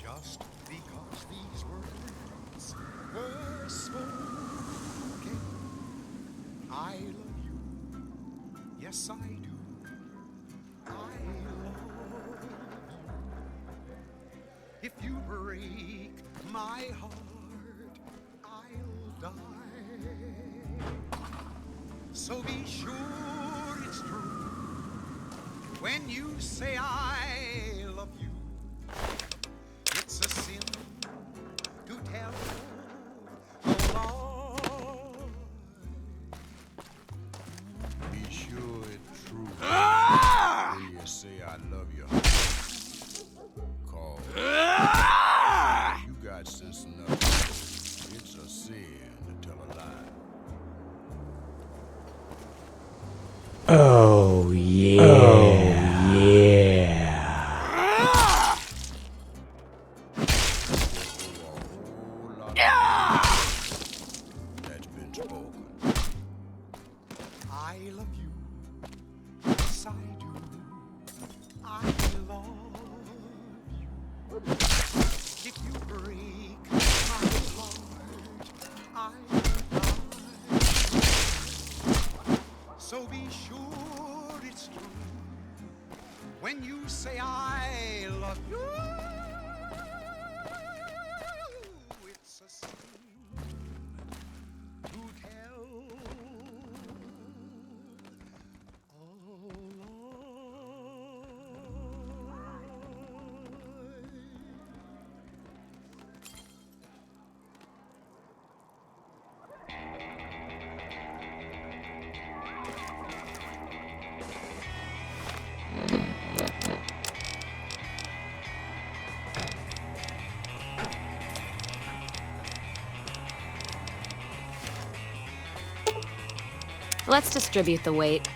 just because these words were spoken. I love you, yes I do. I love you. If you break my heart, I'll die. So be sure it's true when you say I love you. It's a sin to tell a lie. Be sure it's true when you say I love you. Cause you got sense enough. It's a sin to tell a lie. Oh yeah. Oh yeah. That's been spoken. I love you, yes I do. I love you. If you break my heart, I'll die. So be sure it's true when you say I love you. It's a sin to tell a lie. Let's distribute the weight.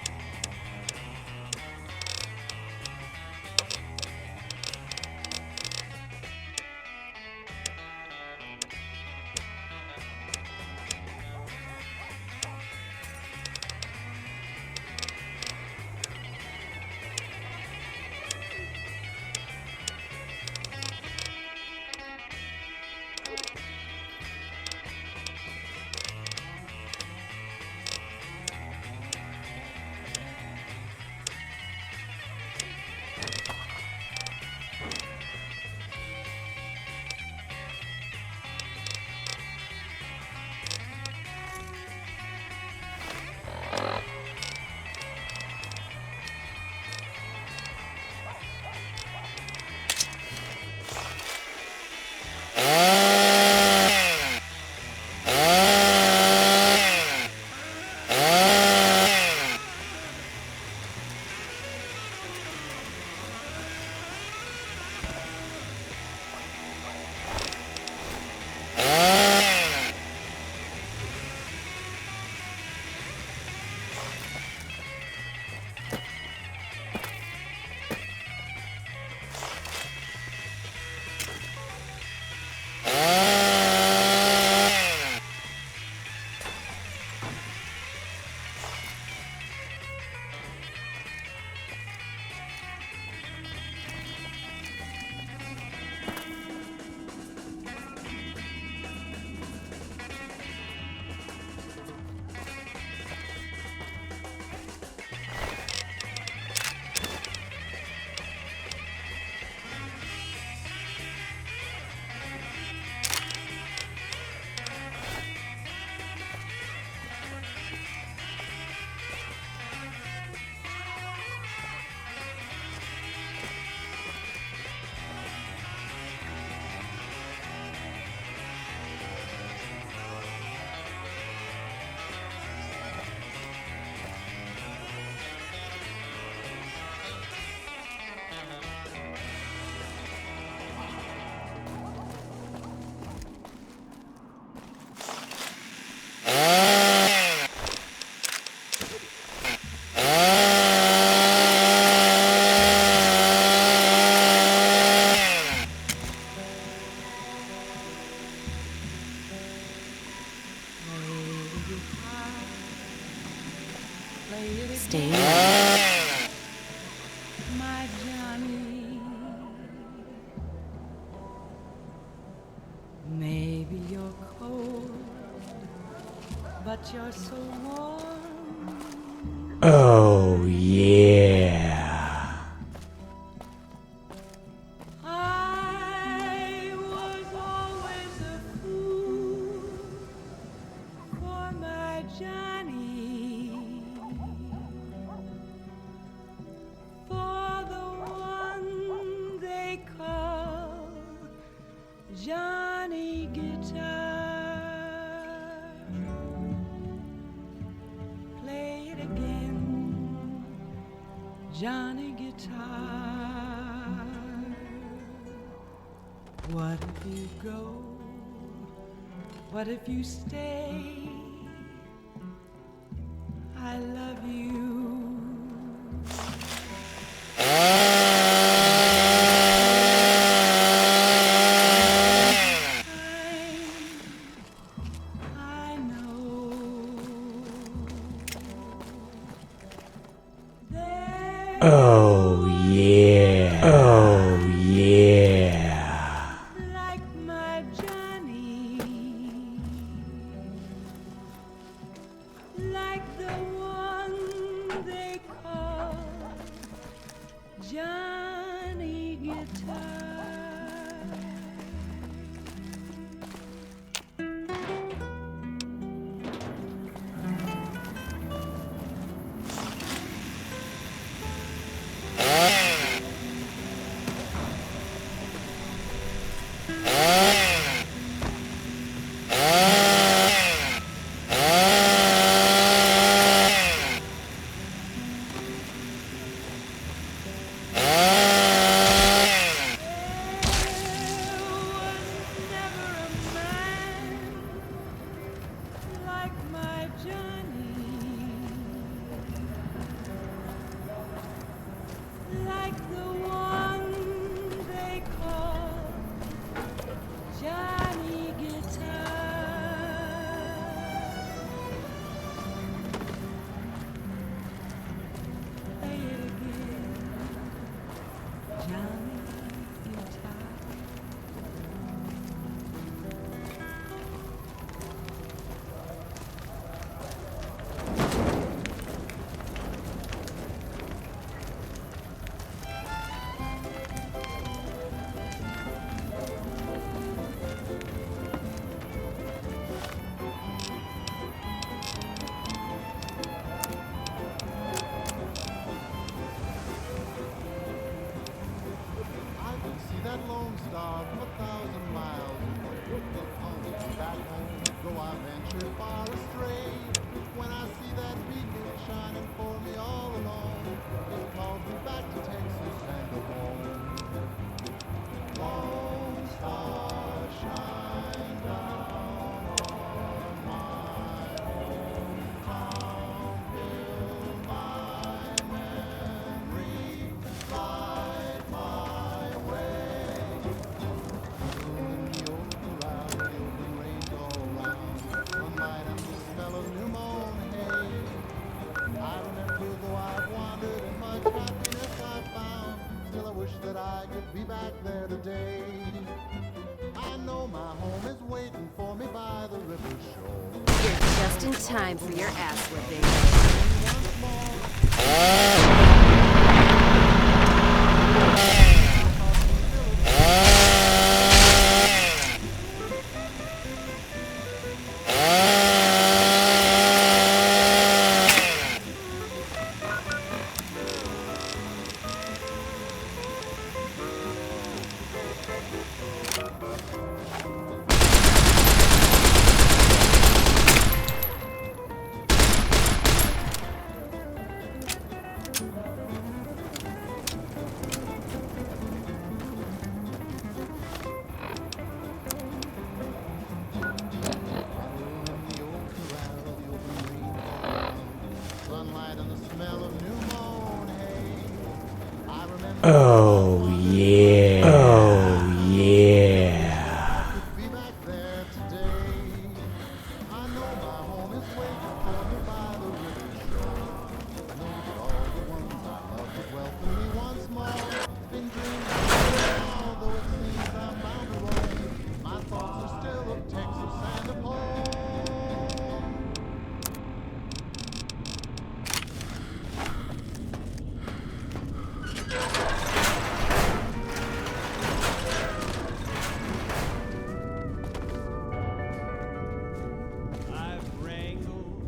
Stay away. My Johnny, maybe you're cold, but you're so warm. Oh, yeah. I was always a fool for my Johnny, for the one they call Johnny Guitar. Play it again, Johnny Guitar. What if you go? What if you stay? I love you. I know Oh, yeah. Oh, yeah. like my Johnny, like the one they call Johnny Guitar. Like my Johnny, like the one they call Johnny Guitar. Play it again, Johnny Guitar. I can see that lone star from 1,000 miles away. It calls me back home, though I venture far astray. When I see that beacon shining for me all alone, it calls me back to Texas and the home. Lone star, shine down on my hometown. Fill my memory, light my way. In the open round, the open range all round, sunlight and the smell of new mown hay. I remember though I've wandered and much happiness I've found, still I wish that I could be back there today. I know my home is waiting for me by the river shore. You're just in time for your ass whipping. Once more.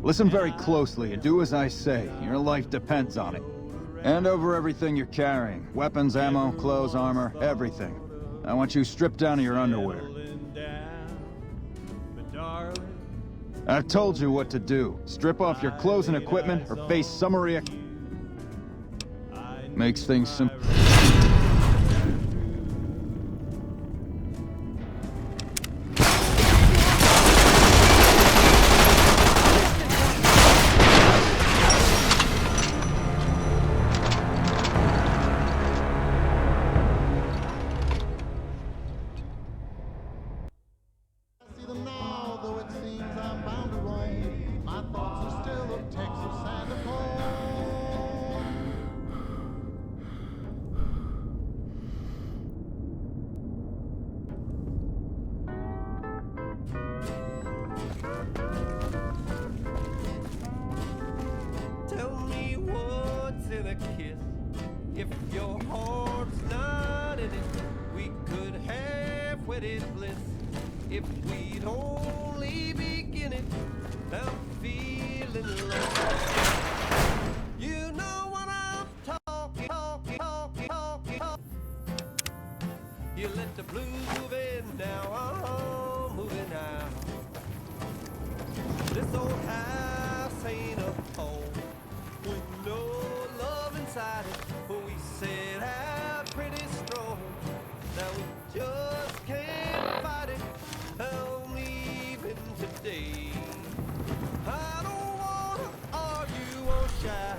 Listen very closely and do as I say. Your life depends on it. Hand over everything you're carrying. Weapons, ammo, clothes, armor, everything. I want you stripped down to your underwear. I've told you what to do. Strip off your clothes and equipment or face summary. Makes things simple. Tell me what's in a kiss. If your heart's not in it, we could have wedded bliss. If we'd only begin it, I'm feeling lost. You know what I'm talking. You let the blues move in, now I'm moving out. This old house ain't a home with no love inside it. But we set out pretty strong. Now we just can't fight it. I'm leaving today. I don't wanna argue or shy.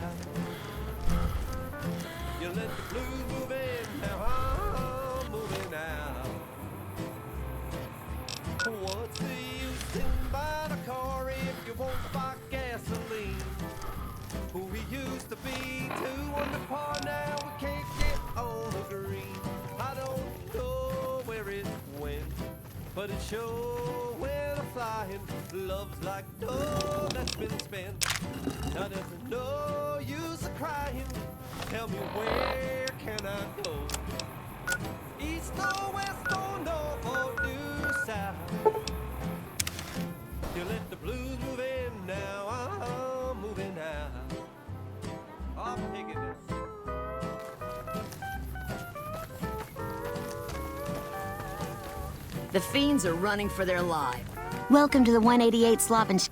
You let the blues move in, now I'm moving out. What's the use in buying a car if you won't buy gasoline? Who we used to be, 2 under par, now we can't get on the green. I don't know where it went, but it sure went a-flying. Love's like dough that's been spent. Now there's no use of crying. Tell me, where can I go? East or west or north or due south? You let the blues move in, now I'm moving out. I'm taking this. The fiends are running for their lives. Welcome to the 188 Slop and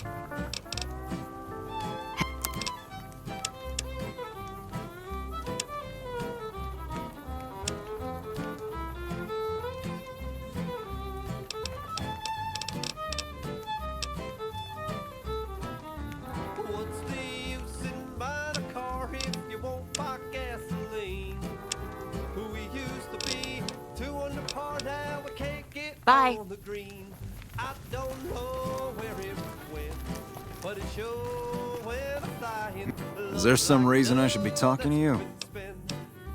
What's the use in buying a car if you won't buy gasoline? Who we used to be, 2 under par, now we can't get Bye. on the green. I don't know where it went, but it sure went a-flying. Is there some reason I should be talking to you?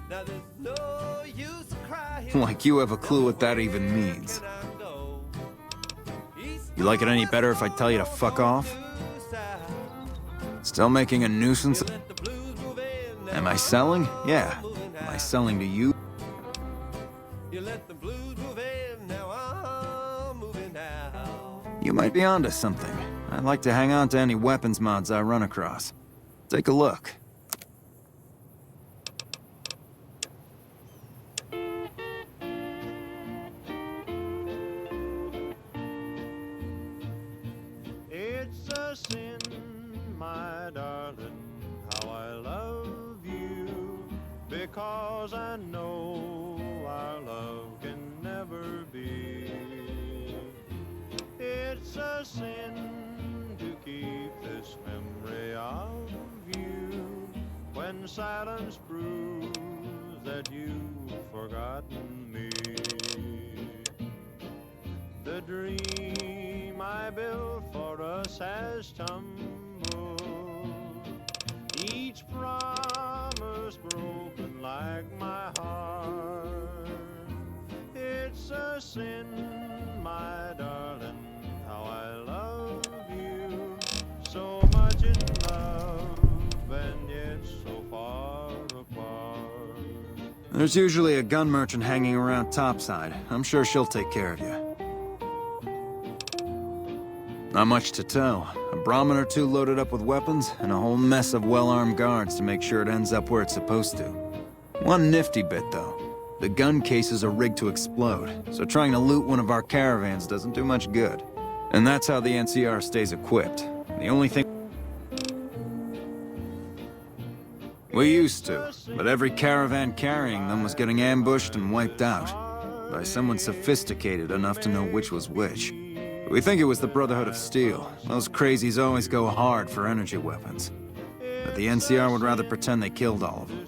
Now there's no use of crying. Like you have a clue what that even means. You like it any better if I tell you to fuck off? Still making a nuisance? Am I selling? Yeah. Am I selling to you? You let the blues move in, now I'm moving out. You might be onto something. I'd like to hang on to any weapons mods I run across. Take a look. It's a sin, my darling, how I love you, because I know our love can never be. It's a sin to keep this memory of you when silence proves that you've forgotten me. The dream I built for us has tumbled, each promise broken like my heart. It's a sin, my darling, how I love you, so much in love and yet so far apart. There's usually a gun merchant hanging around topside. I'm sure she'll take care of you. Not much to tell. Brahmin or two loaded up with weapons, and a whole mess of well-armed guards to make sure it ends up where it's supposed to. One nifty bit, though. The gun cases are rigged to explode, so trying to loot one of our caravans doesn't do much good. And that's how the NCR stays equipped. The only thing... We used to, but every caravan carrying them was getting ambushed and wiped out by someone sophisticated enough to know which was which. We think it was the Brotherhood of Steel. Those crazies always go hard for energy weapons. But the NCR would rather pretend they killed all of them.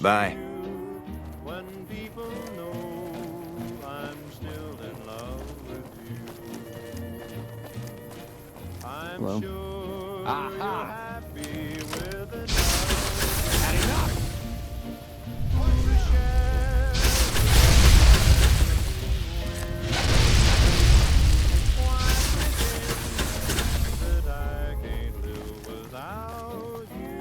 Bye. When people know I'm still in love with you. I'm Hello? sure Aha. you're happy with it. Had enough! That I can't live without you.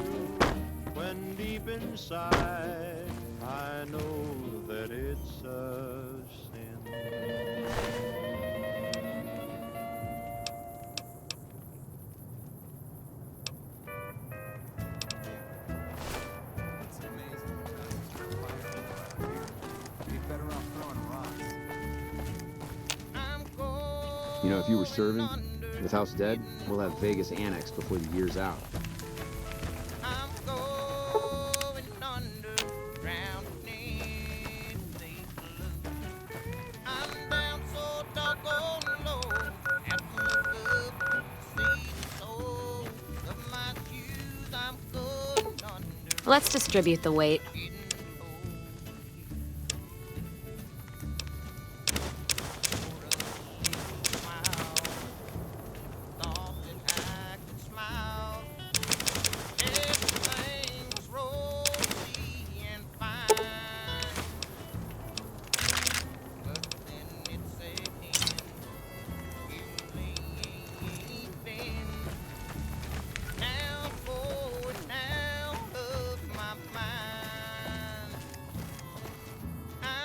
When deep inside I know that it's a sin. You know, if you were serving, with House dead, we'll have Vegas annexed before the year's out. Let's distribute the weight.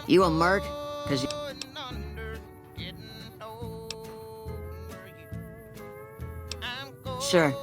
You a merc? 'Cause you... Sure.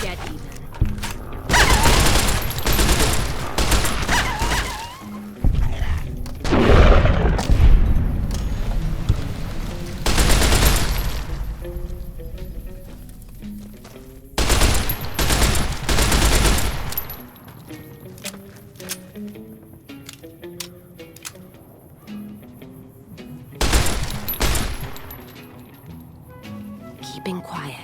Get even. Keeping quiet.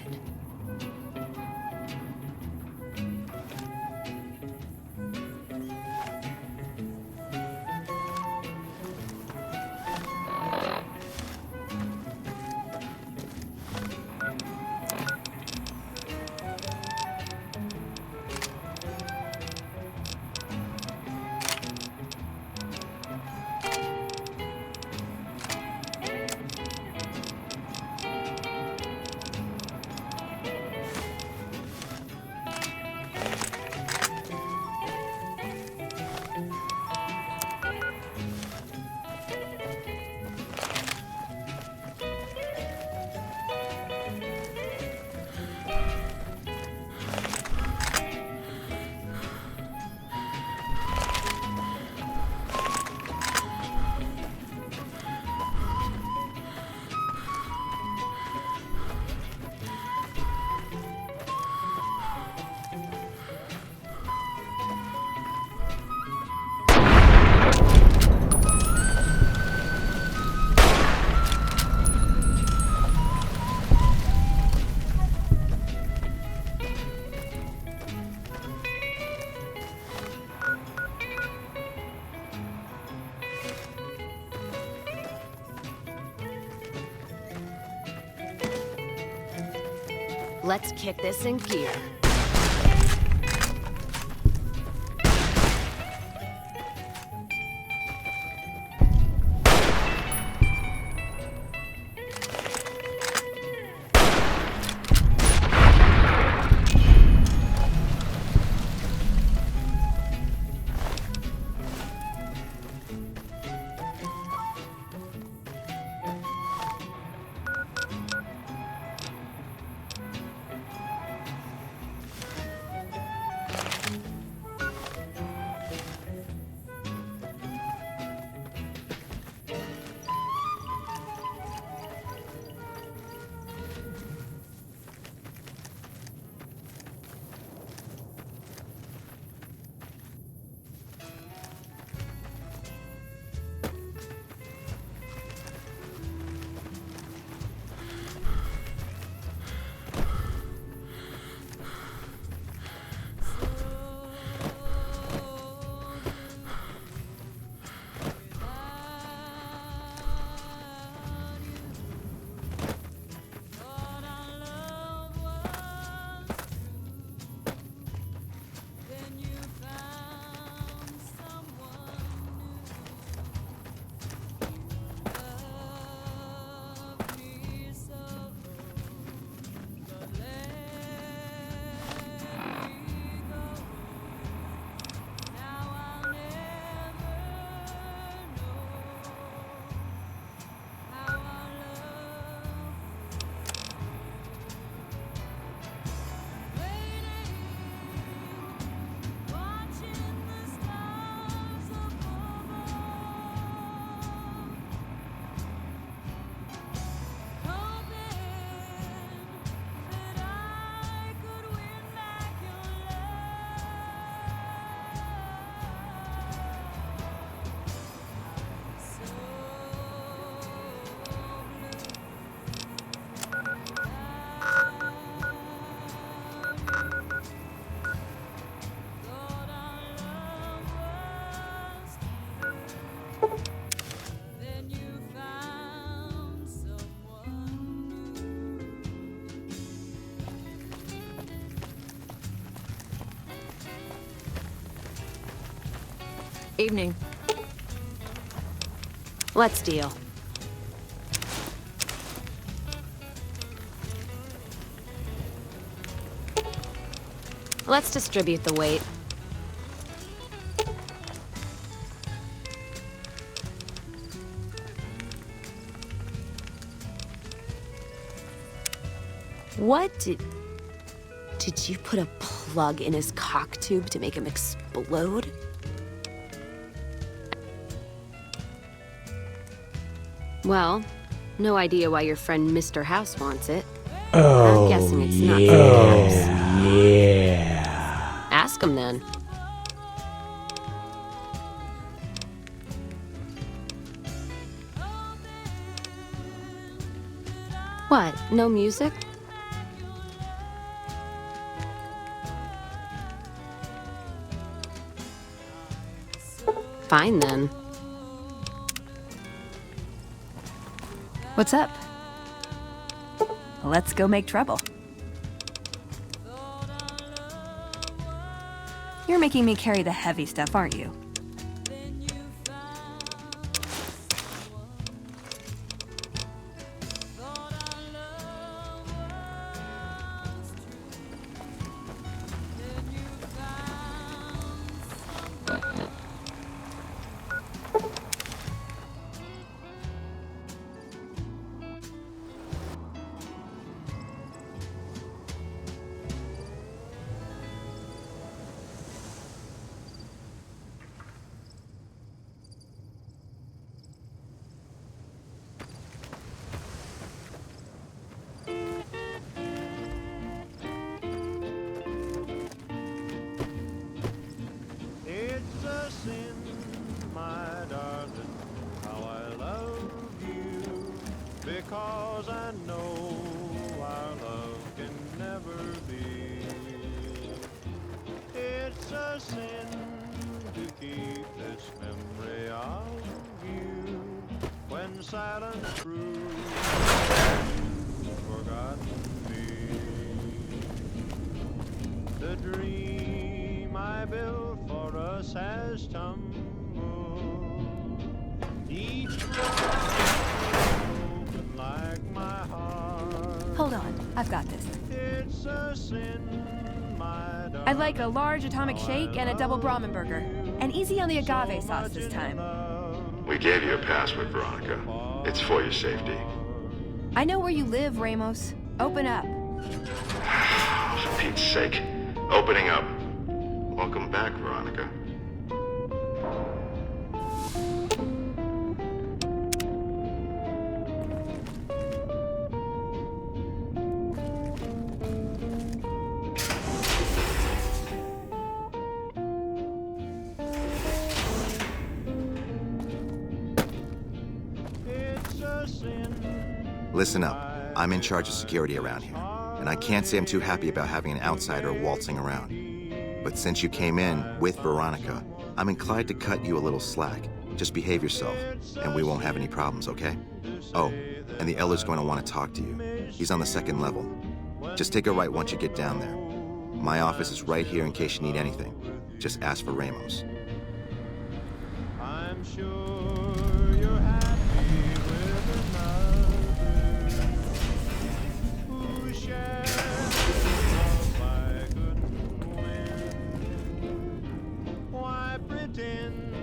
Let's kick this in gear. Evening. Let's deal. Let's distribute the weight. What did you put a plug in his cock tube to make him explode? Well, no idea why your friend Mr. House wants it. Oh, I'm guessing it's not yeah, for the yeah. Ask him then. What? No music? Fine then. What's up? Let's go make trouble. You're making me carry the heavy stuff, aren't you? It's a sin, my darling, how I love you, because I know our love can never be. It's a sin to keep this memory of you when silence proves you've forgotten me. house has tumbled. Each broken like my heart. Hold on, I've got this. It's a sin, my I'd like a large atomic shake and a double Brahmin burger. And easy on the agave sauce this time. We gave you a password, Veronica. It's for your safety. I know where you live, Ramos. Open up. For Pete's sake. Opening up. Welcome back, Veronica. Listen up. I'm in charge of security around here, and I can't say I'm too happy about having an outsider waltzing around. But since you came in with Veronica, I'm inclined to cut you a little slack. Just behave yourself, and we won't have any problems, okay? Oh, and the Elder's going to want to talk to you. He's on the 2nd level. Just take a right once you get down there. My office is right here in case you need anything. Just ask for Ramos. I'm sure you're happy with another who shares love I couldn't win. Why pretend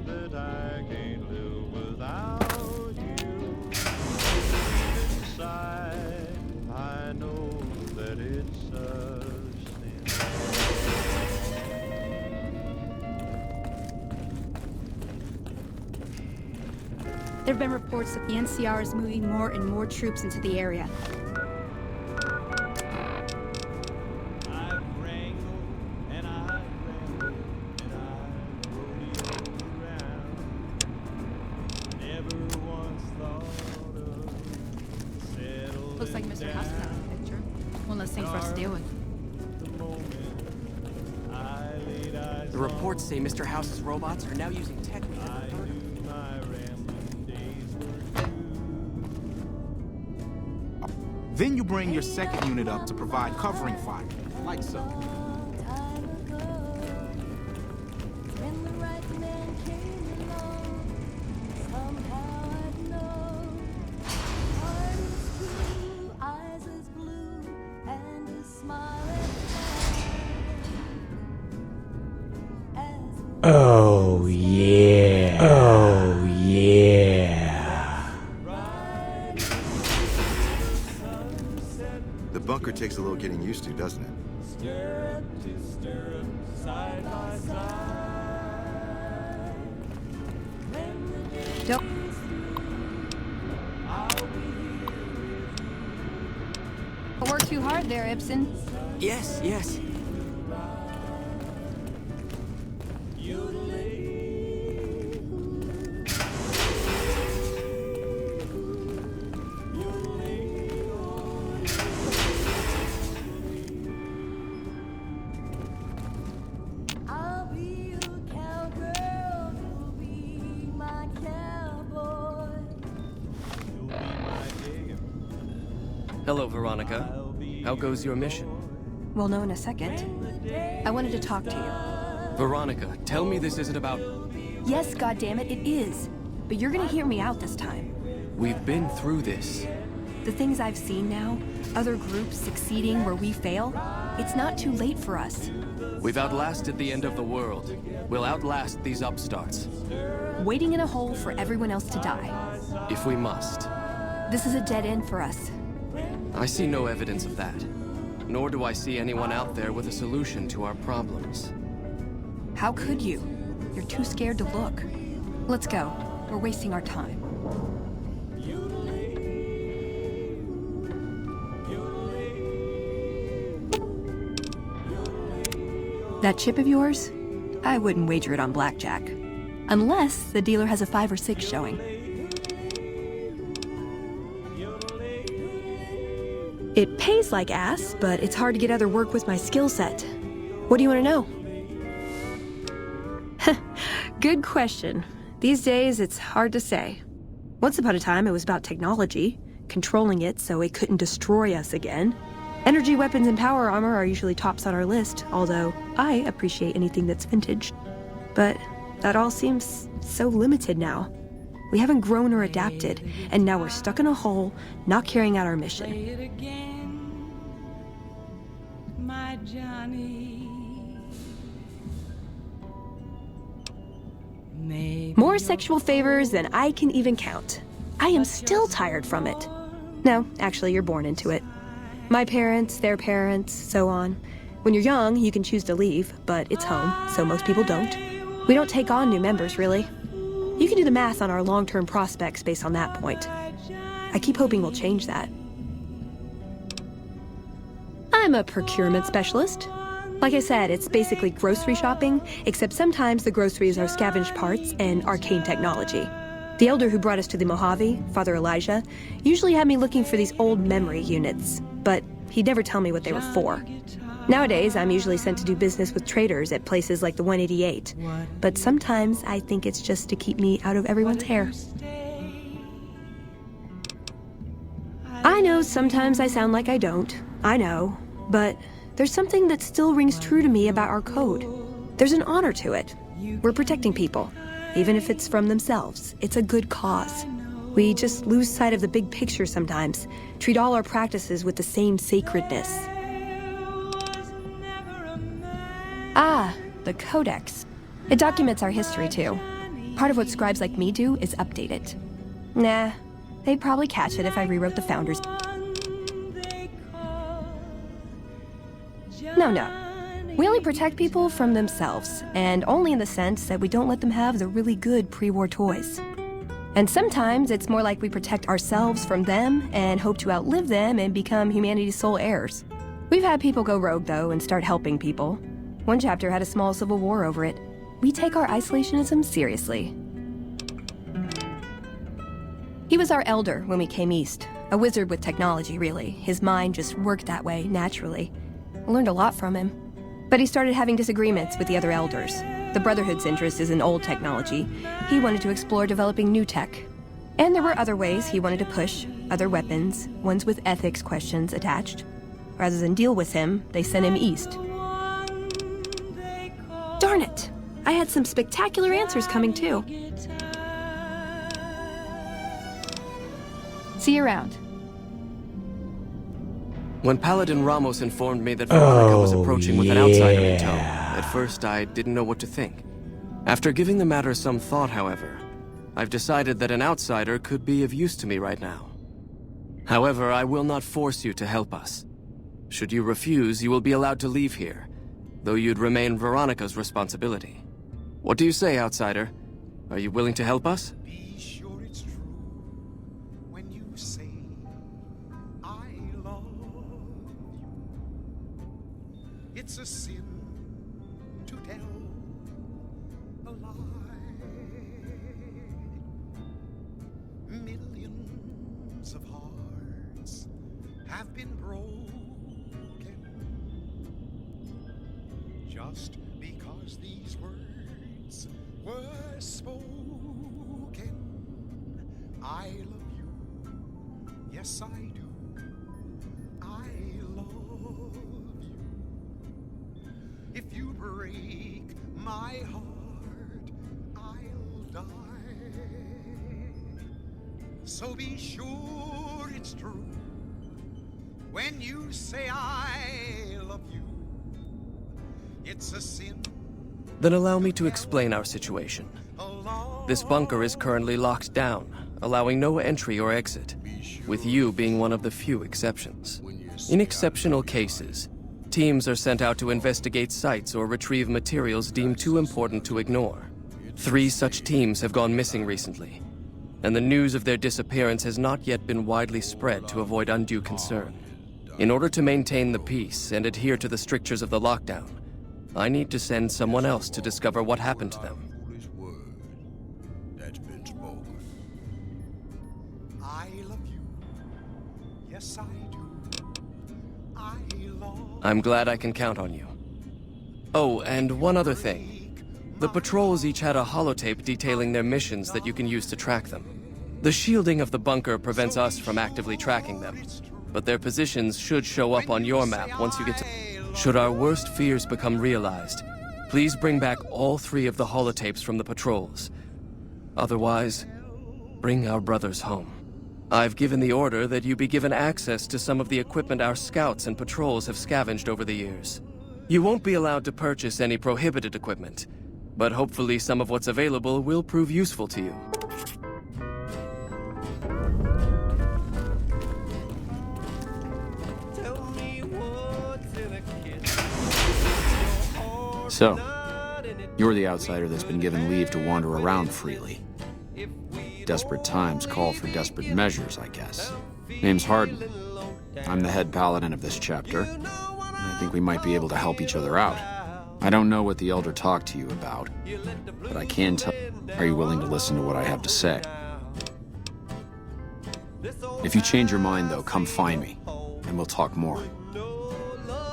that I can't live without you? Deep inside, I know that it's a sin. There have been reports that the NCR is moving more and more troops into the area. I've wrangled and I've wrangled and I've rodeoed around. Never once thought of settling Looks like Mr. House is out of the picture. One less thing for us to deal with. the moment I laid eyes The reports say Mr. House's robots are now using tech we never heard of. my rambling days were Then you bring your 2nd unit up to provide covering fire, like so. When the right man came along, somehow I'd know. Heart is true, eyes as blue, and a smile as Oh yeah. Oh yeah. The bunker takes a little getting used to, doesn't it? stirrup to stirrup, side by side. When the day Don't. is through, I'll be here with Don't work too hard there, Ibsen. Yes, yes. I'll be your cowgirl, you'll be my cowboy. Hello, Veronica. How goes your mission? We'll know in a second. I wanted to talk to you. Veronica, tell me this isn't about... Yes, goddammit, it is. But you're gonna hear me out this time. We've been through this. The things I've seen now, other groups succeeding where we fail, it's not too late for us. We've outlasted the end of the world. We'll outlast these upstarts. Waiting in a hole for everyone else to die. If we must. This is a dead end for us. I see no evidence of that. Nor do I see anyone out there with a solution to our problems. How could you? You're too scared to look. Let's go. We're wasting our time. That chip of yours? I wouldn't wager it on blackjack. Unless the dealer has a 5 or 6 showing. It pays like ass, but it's hard to get other work with my skill set. What do you want to know? Good question. These days, it's hard to say. Once upon a time, it was about technology, controlling it so it couldn't destroy us again. Energy weapons and power armor are usually tops on our list, although I appreciate anything that's vintage. But that all seems so limited now. We haven't grown or adapted, and now we're stuck in a hole, not carrying out our mission. Play it again, my Johnny. Maybe More sexual favors than I can even count. I am still tired from it. No, actually, you're born into it. My parents, their parents, so on. When you're young, you can choose to leave, but it's home, so most people don't. We don't take on new members, really. You can do the math on our long-term prospects based on that point. I keep hoping we'll change that. I'm a procurement specialist. Like I said, it's basically grocery shopping, except sometimes the groceries are scavenged parts and arcane technology. The elder who brought us to the Mojave, Father Elijah, usually had me looking for these old memory units, but he'd never tell me what they were for. Nowadays, I'm usually sent to do business with traders at places like the 188, but sometimes I think it's just to keep me out of everyone's hair. I know sometimes I sound like I don't, I know, but there's something that still rings true to me about our code. There's an honor to it. We're protecting people, even if it's from themselves. It's a good cause. We just lose sight of the big picture sometimes, treat all our practices with the same sacredness. Ah, the Codex. It documents our history, too. Part of what scribes like me do is update it. Nah, they'd probably catch it if I rewrote the Founders. No. We only protect people from themselves, and only in the sense that we don't let them have the really good pre-war toys. And sometimes it's more like we protect ourselves from them and hope to outlive them and become humanity's sole heirs. We've had people go rogue, though, and start helping people. One chapter had a small civil war over it. We take our isolationism seriously. He was our elder when we came east. A wizard with technology, really. His mind just worked that way, naturally. I learned a lot from him. But he started having disagreements with the other elders. The Brotherhood's interest is in old technology. He wanted to explore developing new tech. And there were other ways he wanted to push, other weapons, ones with ethics questions attached. Rather than deal with him, they sent him east. Darn it! I had some spectacular answers coming too. See you around. When Paladin Ramos informed me that Veronica was approaching with an outsider in tow, at first I didn't know what to think. After giving the matter some thought, however, I've decided that an outsider could be of use to me right now. However, I will not force you to help us. Should you refuse, you will be allowed to leave here, though you'd remain Veronica's responsibility. What do you say, outsider? Are you willing to help us? Be sure it's true when you say I love you. It's a sin to tell a lie. Millions of hearts have been broken just because these words were spoken. I love you, yes I do. I love you. If you break my heart, I'll die. So be sure it's true when you say I love you. It's a sin. Then allow me to explain our situation. This bunker is currently locked down, allowing no entry or exit, with you being one of the few exceptions. In exceptional cases, teams are sent out to investigate sites or retrieve materials deemed too important to ignore. 3 such teams have gone missing recently, and the news of their disappearance has not yet been widely spread to avoid undue concern. In order to maintain the peace and adhere to the strictures of the lockdown, I need to send someone else to discover what happened to them. I love you, yes I do. I love I'm glad I can count on you. Oh, and one other thing. The patrols each had a holotape detailing their missions that you can use to track them. The shielding of the bunker prevents us from actively tracking them, but their positions should show up on your map once you get to... Should our worst fears become realized, Please bring back all 3 of the holotapes from the patrols. Otherwise, bring our brothers home. I've given the order that you be given access to some of the equipment our scouts and patrols have scavenged over the years. You won't be allowed to purchase any prohibited equipment, but hopefully some of what's available will prove useful to you. So, you're the outsider that's been given leave to wander around freely. Desperate times call for desperate measures, I guess. Name's Hardin. I'm the head paladin of this chapter. I think we might be able to help each other out. I don't know what the Elder talked to you about, but I can tell. Are you willing to listen to what I have to say? If you change your mind, though, come find me, and we'll talk more.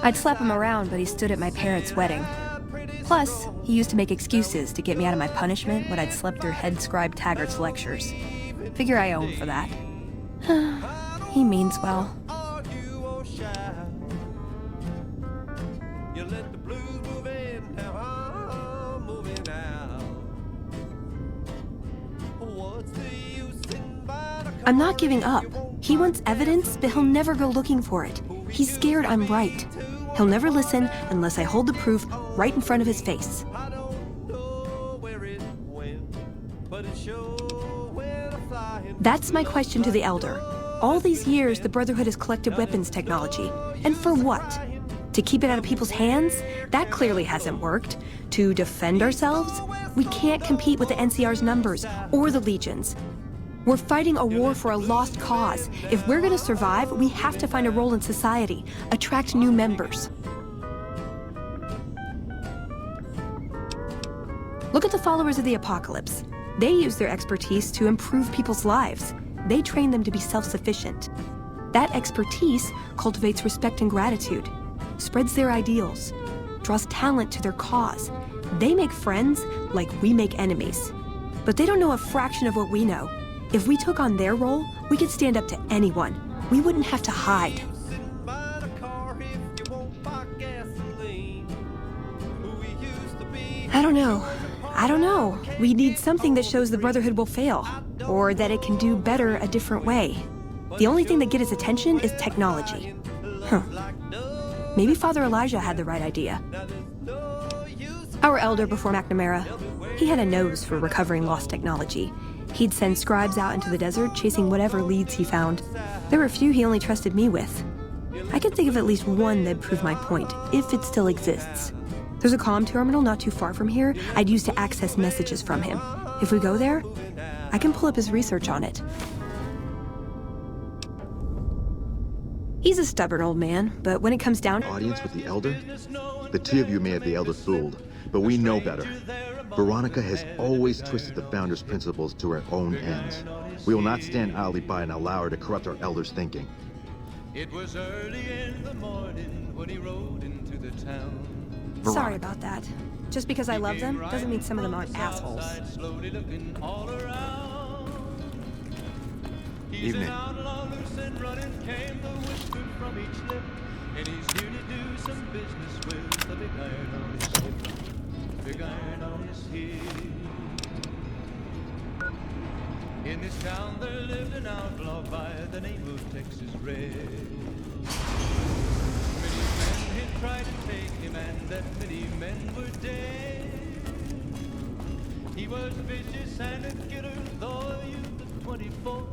I'd slap him around, but he stood at my parents' wedding. Plus, he used to make excuses to get me out of my punishment when I'd slept through head scribe Taggart's lectures. Figure I owe him for that. He means well. I'm not giving up. He wants evidence, but he'll never go looking for it. He's scared I'm right. He'll never listen unless I hold the proof right in front of his face. That's my question to the Elder. All these years, the Brotherhood has collected weapons technology. And for what? To keep it out of people's hands? That clearly hasn't worked. To defend ourselves? We can't compete with the NCR's numbers or the Legions. We're fighting a war for a lost cause. If we're gonna survive, we have to find a role in society, attract new members. Look at the followers of the Apocalypse. They use their expertise to improve people's lives. They train them to be self-sufficient. That expertise cultivates respect and gratitude, spreads their ideals, draws talent to their cause. They make friends like we make enemies. But they don't know a fraction of what we know. If we took on their role, we could stand up to anyone. We wouldn't have to hide. I don't know. We need something that shows the Brotherhood will fail, or that it can do better a different way. The only thing that gets his attention is technology. Maybe Father Elijah had the right idea. Our Elder before McNamara, he had a nose for recovering lost technology. He'd send scribes out into the desert chasing whatever leads he found. There were a few he only trusted me with. I could think of at least one that'd prove my point, if it still exists. There's a comm terminal not too far from here I'd use to access messages from him. If we go there, I can pull up his research on it. He's a stubborn old man, but when it comes down... Audience with the Elder? The two of you may have the Elder fooled, but we know better. Veronica has always twisted the Founder's principles to her own ends. We will not stand idly by and allow her to corrupt our Elder's thinking. It was early in the morning when he rode into the town. Sorry about that. Just because I love them doesn't mean some of them aren't assholes. Slowly looking all around. Evening. And running came the whisper from each lip, and he's here to do some business with the big iron on his hip. Big iron on his hip. In this town there lived an outlaw by the name of Texas Red. Many men had tried to take him, and that many men were dead. He was vicious and a killer, though a youth of 24,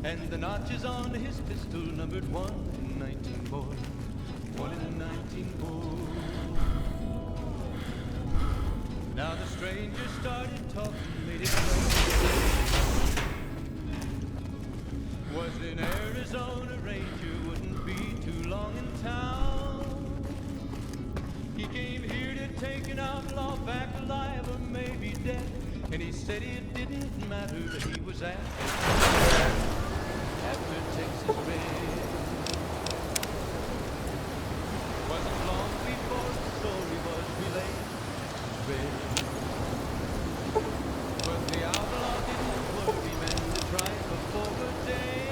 and the notches on his pistol numbered 1 in 19 boy. 1 in 19 boy. Now the stranger started talking, made it clear. Was in Arizona Ranger, wouldn't be too long in town. He came here to take an outlaw back alive or maybe dead, and he said it didn't matter that he was after Texas Red. Wasn't long before the story was relayed. Red. But the outlaw didn't worry, man, to try before the day.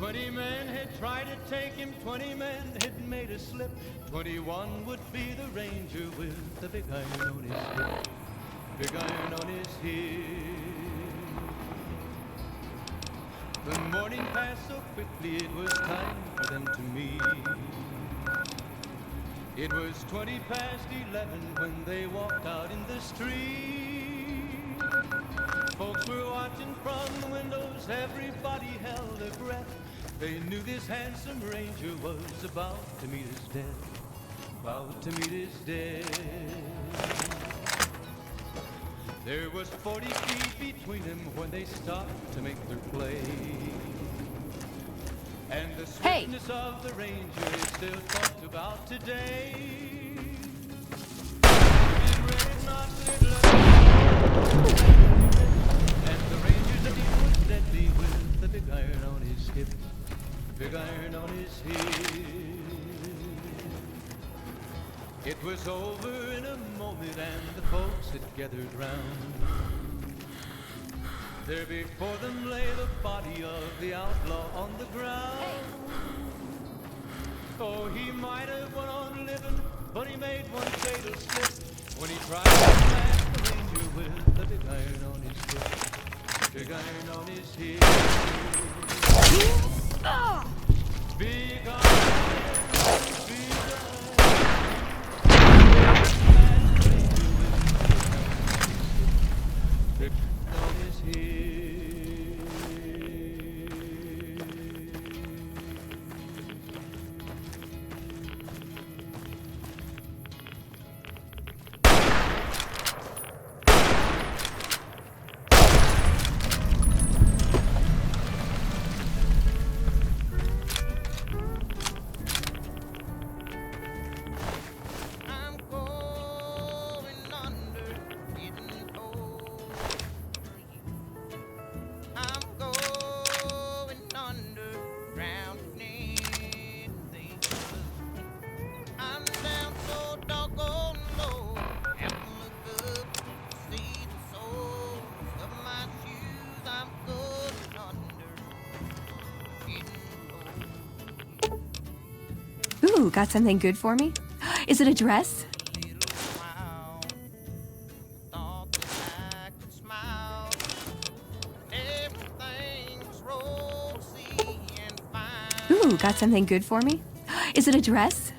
20 men had tried to take him, 20 men had made a slip. 21 would be the ranger with the big iron on his hip. Big iron on his hip. The morning passed so quickly, it was time for them to meet. It was 20 past 11 when they walked out in the street. Folks were watching from the windows, everybody held their breath. They knew this handsome ranger was about to meet his death. About to meet his death. There was 40 feet between them when they stopped to make their play. And the swiftness of the ranger is still talked about today. And the ranger's aim was deadly with the big iron on his hip. Big iron on his hip. It was over in a moment and the folks had gathered round. There before them lay the body of the outlaw on the ground. Oh, he might have went on living, but he made one fatal slip when he tried to blast the ranger with the big iron on his hip. Big iron on his hip. Big iron, big Ooh, got something good for me? Is it a dress? Ooh, got something good for me? Is it a dress?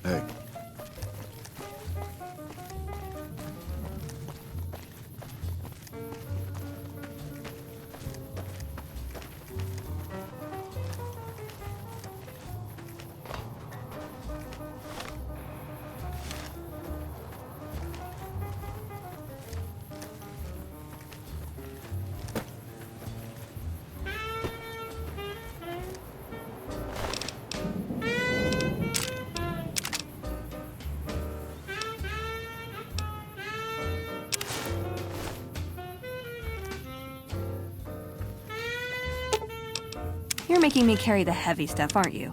Hey. You're making me carry the heavy stuff, aren't you?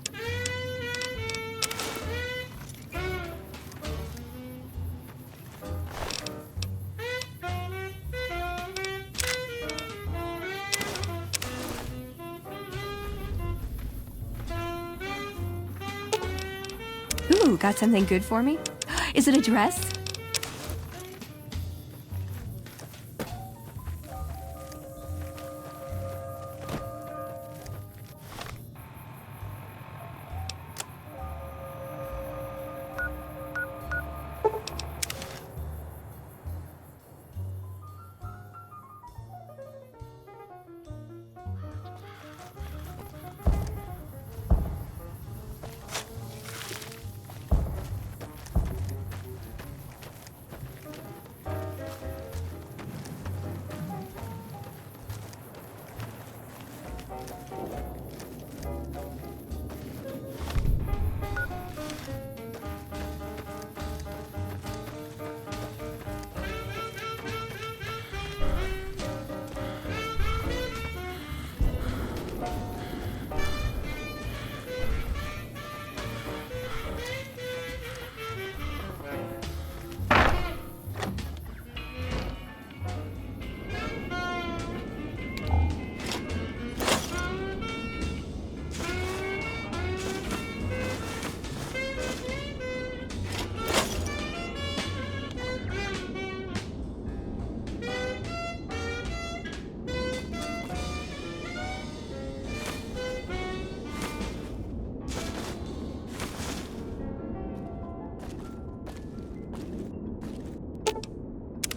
Ooh, got something good for me? Is it a dress?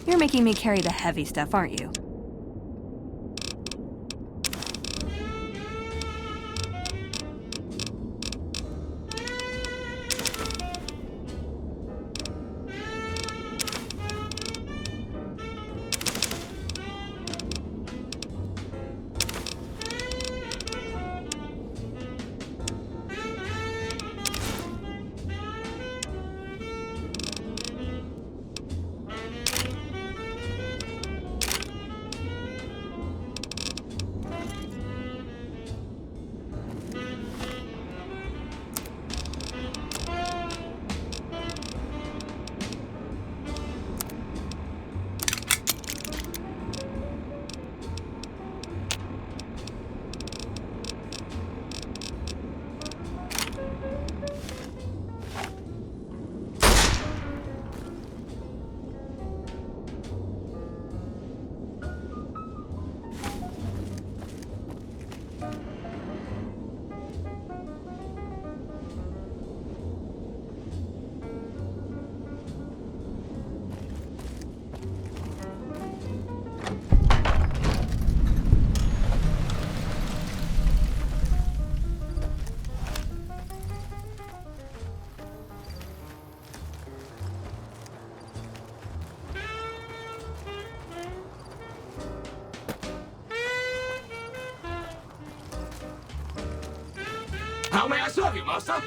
You're making me carry the heavy stuff, aren't you? How may I serve you, master?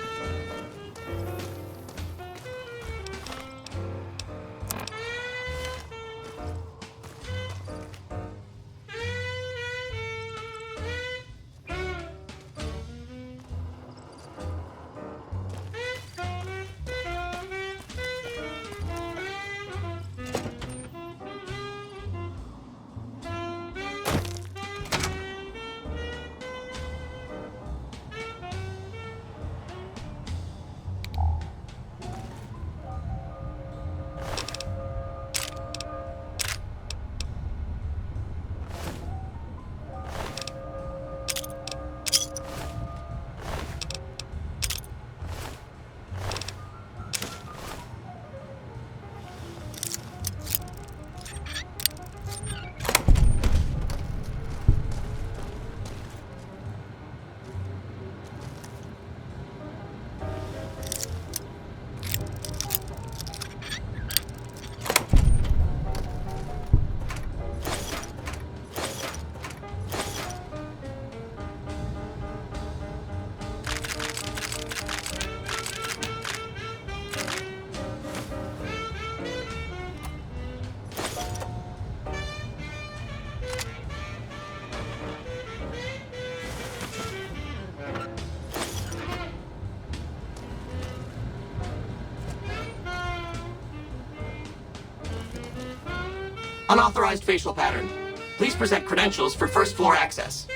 Unauthorized facial pattern. Please present credentials for first floor access.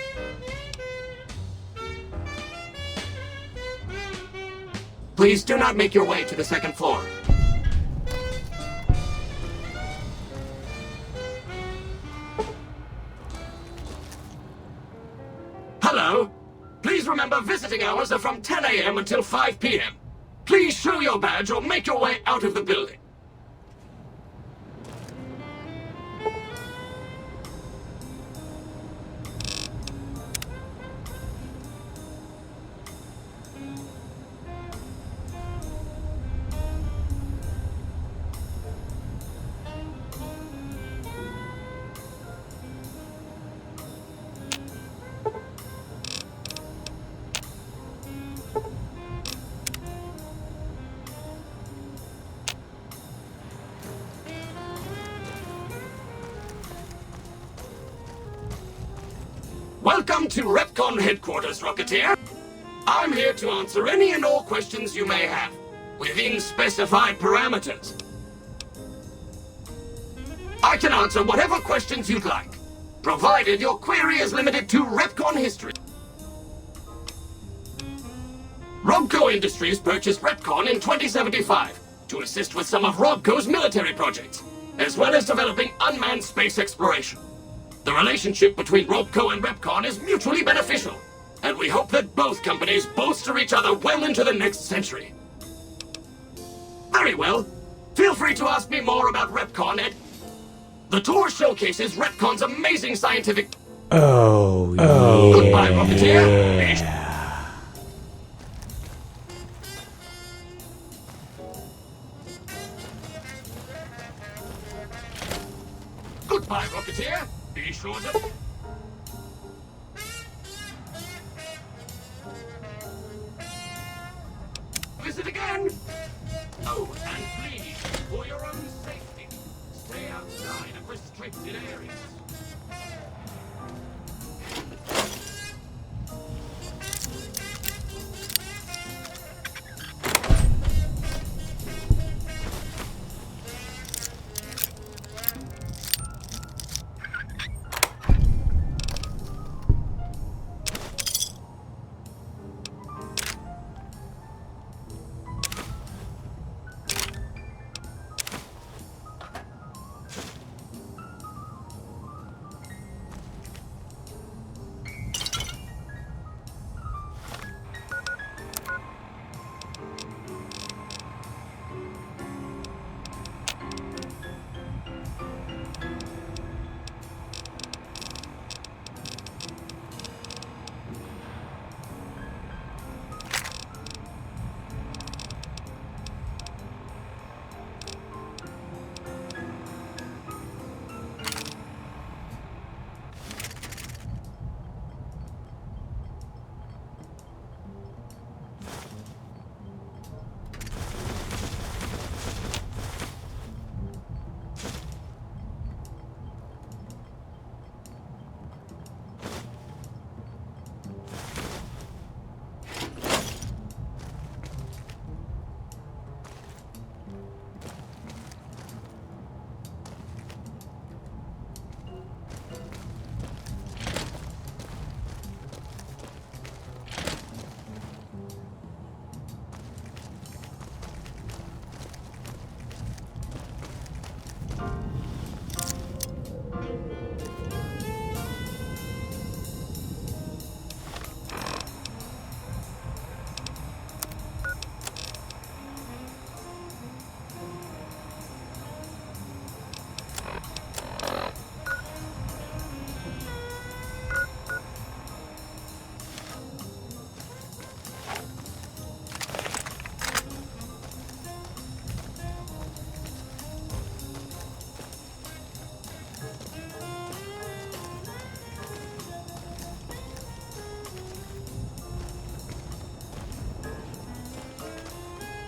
Please do not make your way to the second floor. Hello. Please remember visiting hours are from 10 a.m. until 5 p.m. Please show your badge or make your way out of the building. Welcome to Repcon headquarters, Rocketeer. I'm here to answer any and all questions you may have, within specified parameters. I can answer whatever questions you'd like, provided your query is limited to Repcon history. Robco Industries purchased Repcon in 2075 to assist with some of Robco's military projects, as well as developing unmanned space exploration. The relationship between Robco and Repcon is mutually beneficial, and we hope that both companies bolster each other well into the next century. Very well. Feel free to ask me more about Repcon at... The tour showcases Repcon's amazing scientific... Oh, Goodbye, Rocketeer. Goodbye, Rocketeer. Be sure to... Visit again! Oh, and please, for your own safety, stay outside of restricted areas.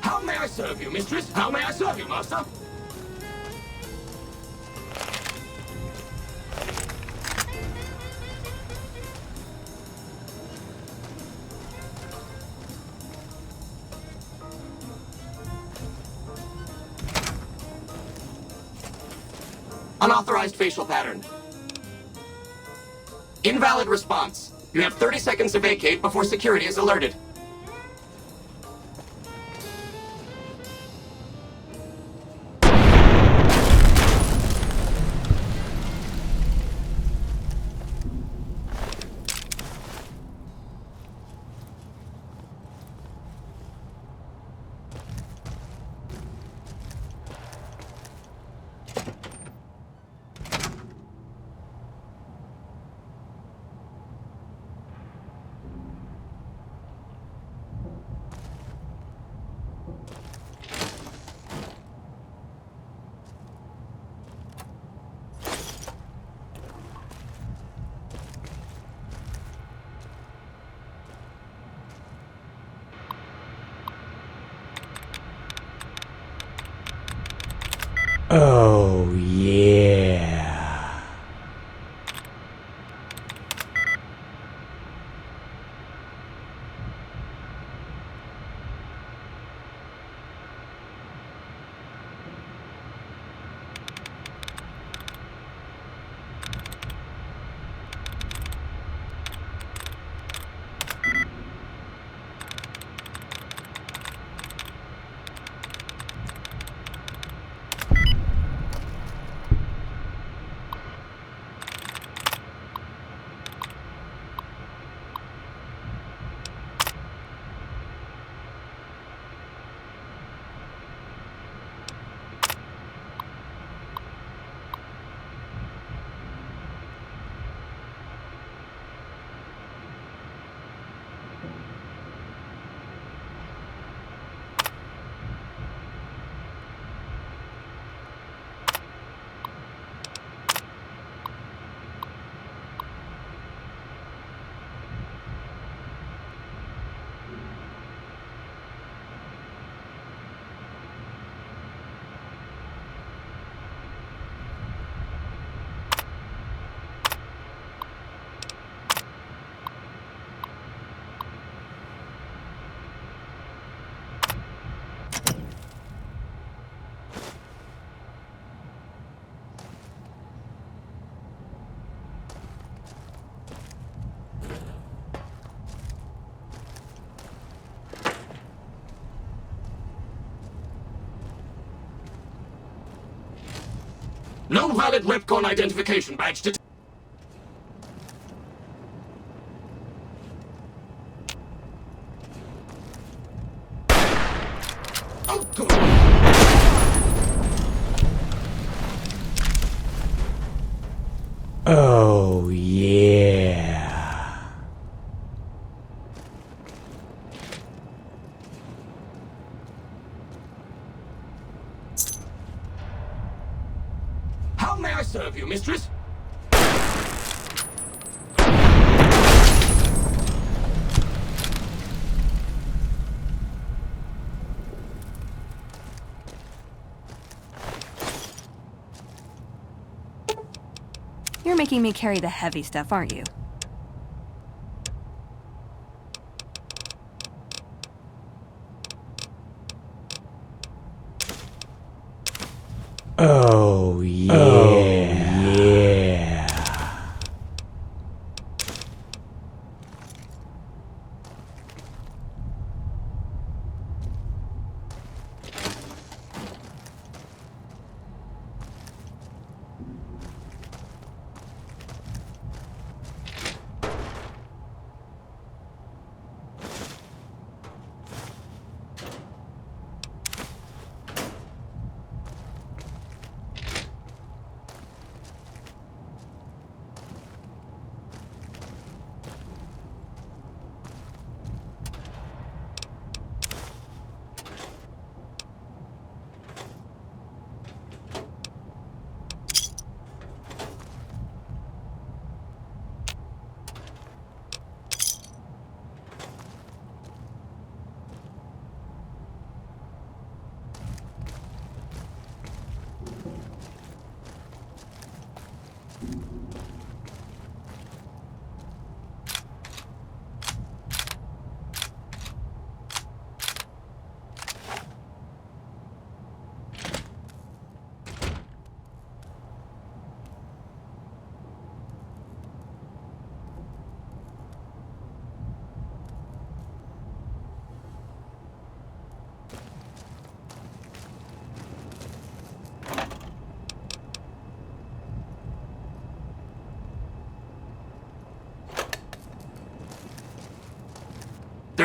How may I serve you, mistress? How may I serve you, master? Unauthorized facial pattern. Invalid response. You have 30 seconds to vacate before security is alerted. Oh, yeah. No valid Repcon identification badge to... Oh, good. Oh, yeah. How may I serve you, mistress? You're making me carry the heavy stuff, aren't you? Oh, yeah. Oh, yeah.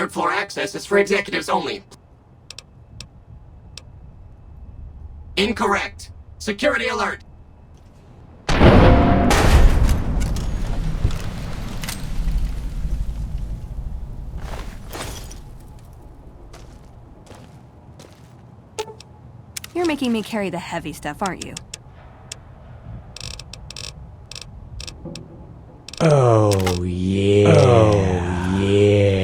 third floor access is for executives only. Incorrect. Security alert. You're making me carry the heavy stuff, aren't you? Oh yeah. Oh yeah.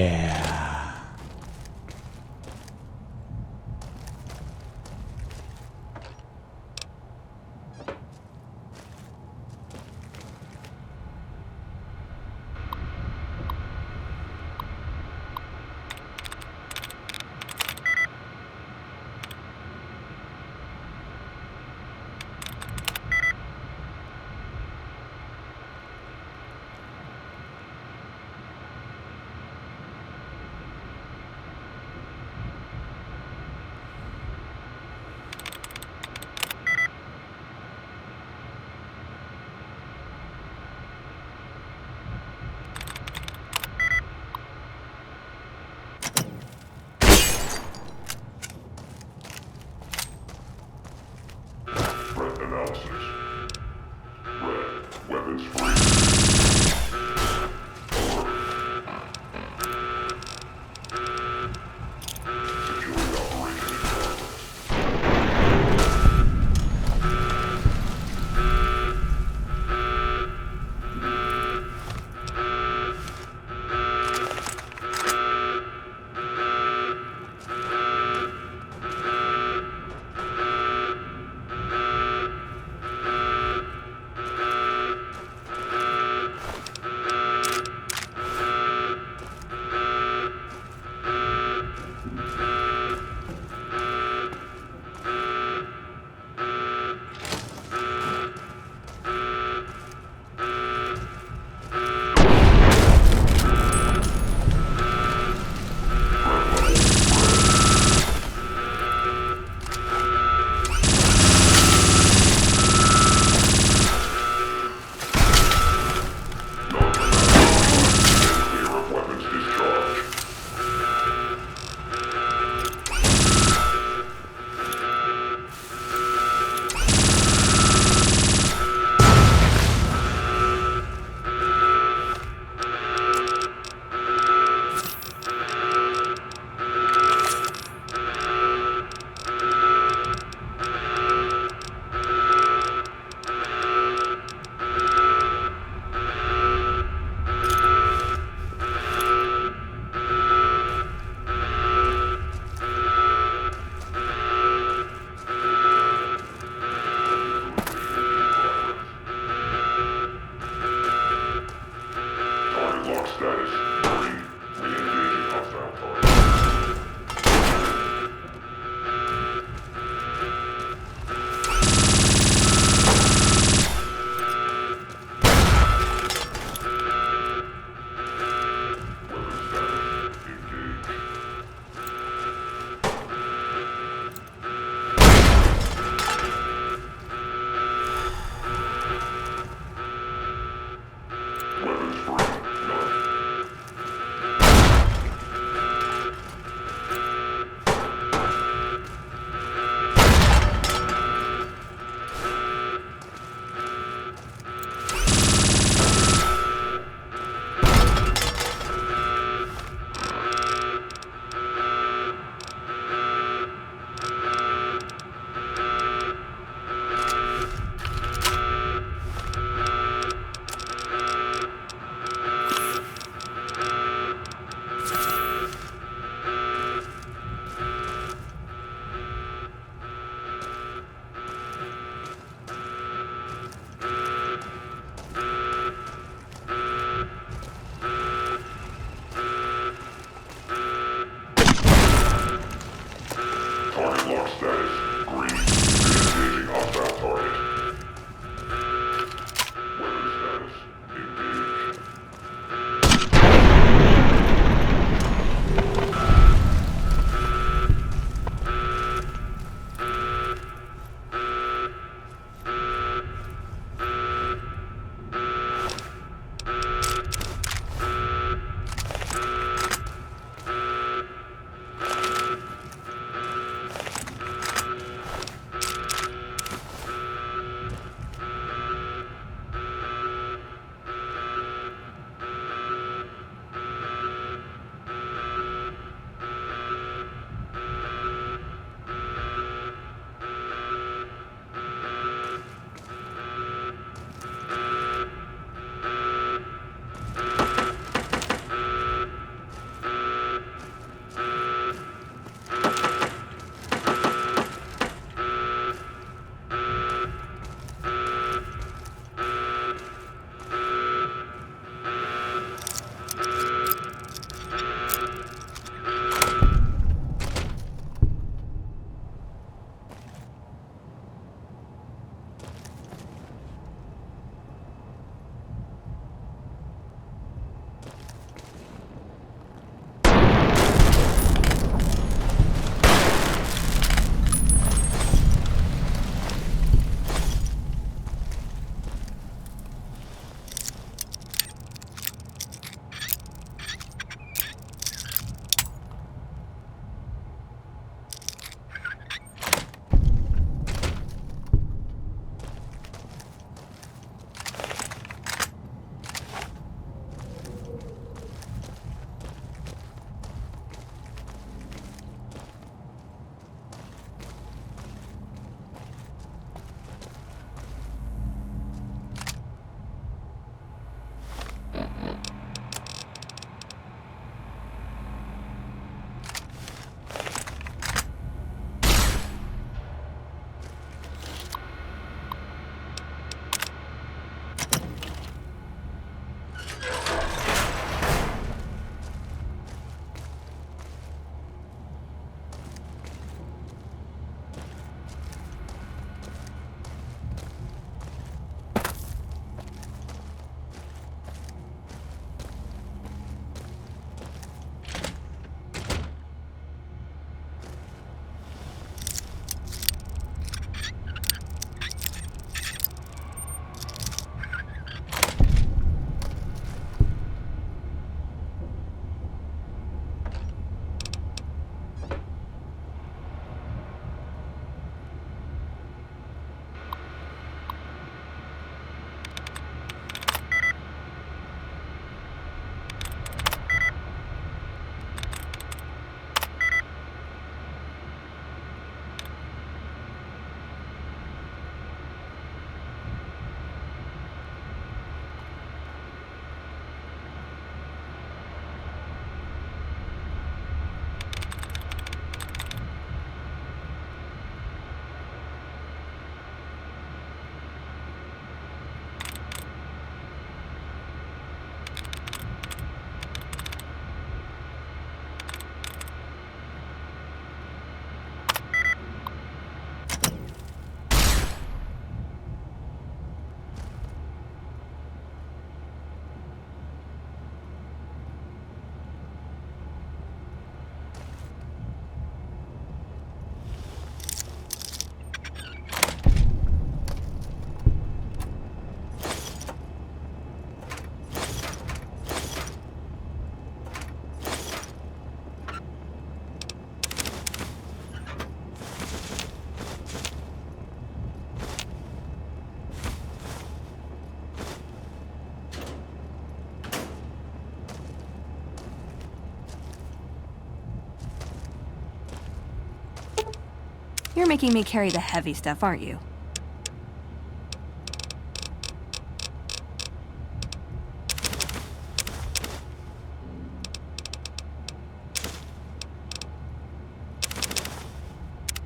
You're making me carry the heavy stuff, aren't you?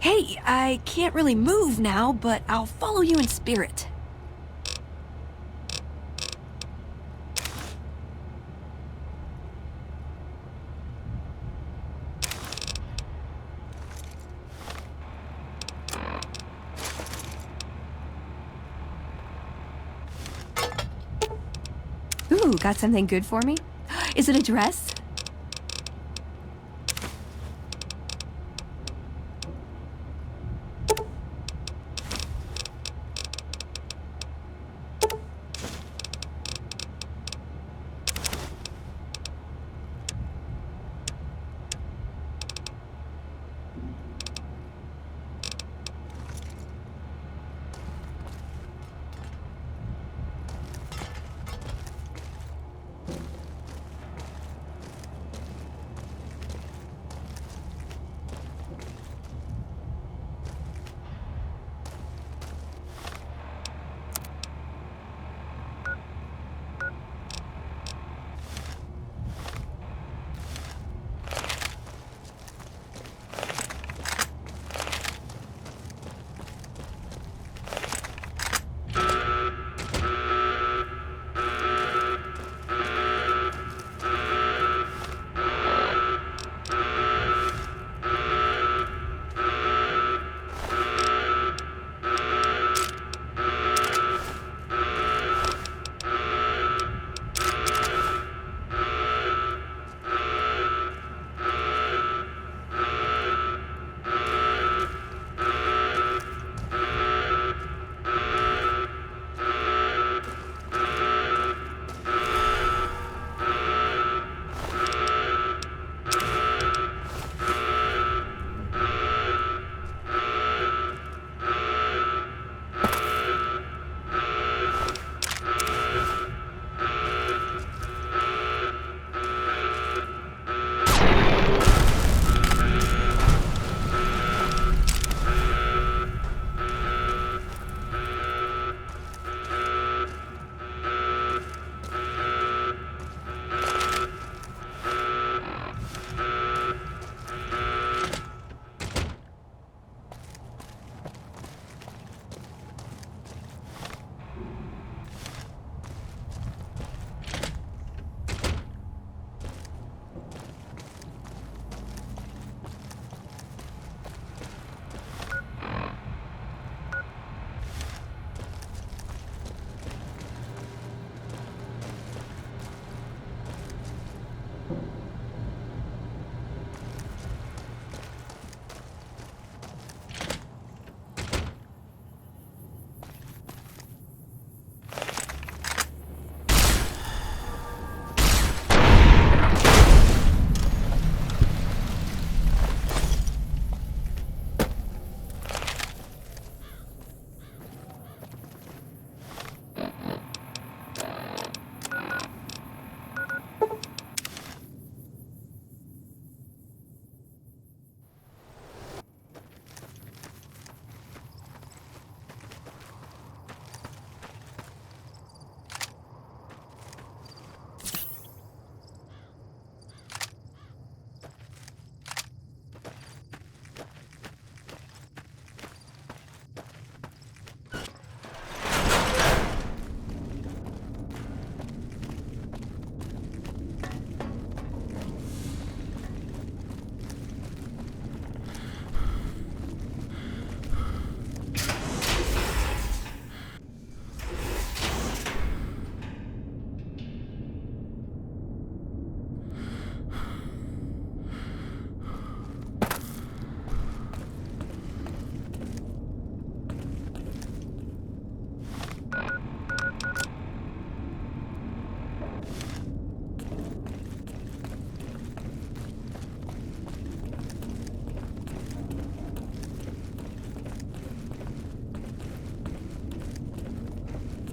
Hey, I can't really move now, but I'll follow you in spirit. Ooh, got something good for me? Is it a dress?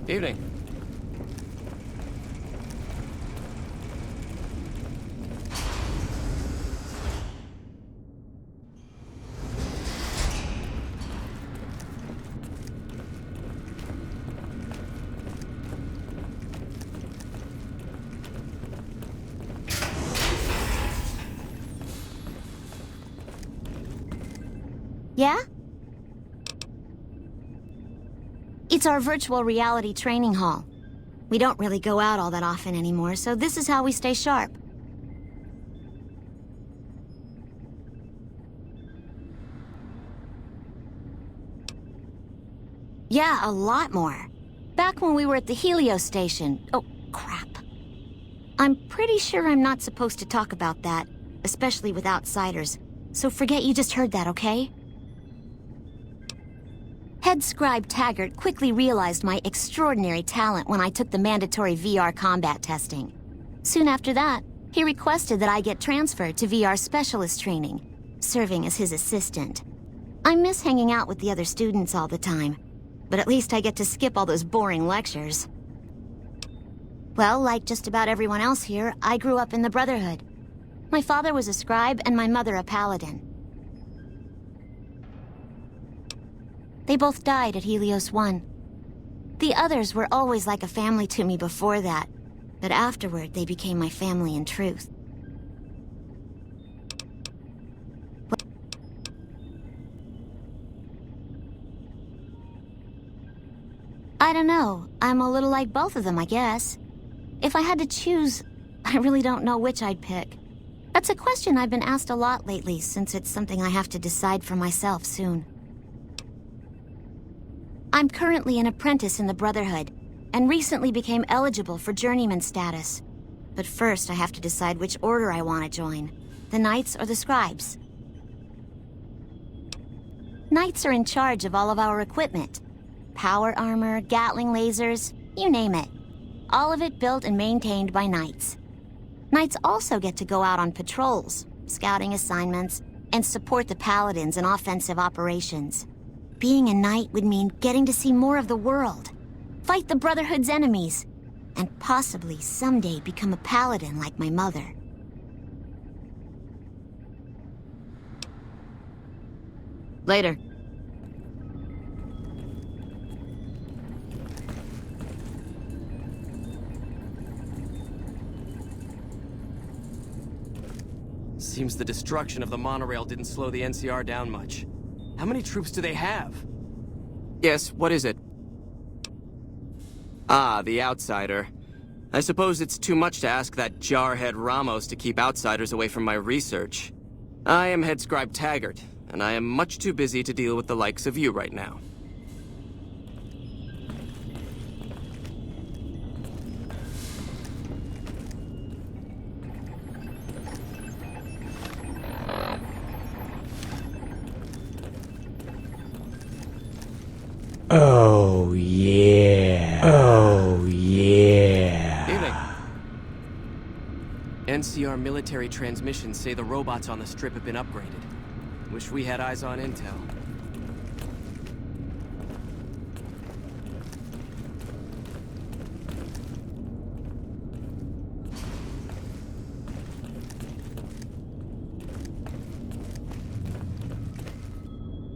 Evening. Yeah? It's our virtual reality training hall. We don't really go out all that often anymore, so this is how we stay sharp. Yeah, a lot more. Back when we were at the Helios station. Oh, crap. I'm pretty sure I'm not supposed to talk about that, especially with outsiders. So forget you just heard that, okay? Head scribe Taggart quickly realized my extraordinary talent when I took the mandatory VR combat testing. Soon after that, he requested that I get transferred to VR specialist training, serving as his assistant. I miss hanging out with the other students all the time, but at least I get to skip all those boring lectures. Well, like just about everyone else here, I grew up in the Brotherhood. My father was a scribe and my mother a paladin. They both died at Helios 1. The others were always like a family to me before that, but afterward they became my family in truth. I don't know. I'm a little like both of them, I guess. If I had to choose, I really don't know which I'd pick. That's a question I've been asked a lot lately, since it's something I have to decide for myself soon. I'm currently an apprentice in the Brotherhood, and recently became eligible for journeyman status. But first I have to decide which order I want to join, the Knights or the Scribes. Knights are in charge of all of our equipment. Power armor, Gatling lasers, you name it. All of it built and maintained by Knights. Knights also get to go out on patrols, scouting assignments, and support the Paladins in offensive operations. Being a Knight would mean getting to see more of the world, fight the Brotherhood's enemies, and possibly someday become a Paladin like my mother. Later. Seems the destruction of the monorail didn't slow the NCR down much. How many troops do they have? Yes, what is it? Ah, the outsider. I suppose it's too much to ask that jarhead Ramos to keep outsiders away from my research. I am head scribe Taggart, and I am much too busy to deal with the likes of you right now. Oh yeah. Oh yeah. Evening. NCR military transmissions say the robots on the strip have been upgraded. Wish we had eyes on intel.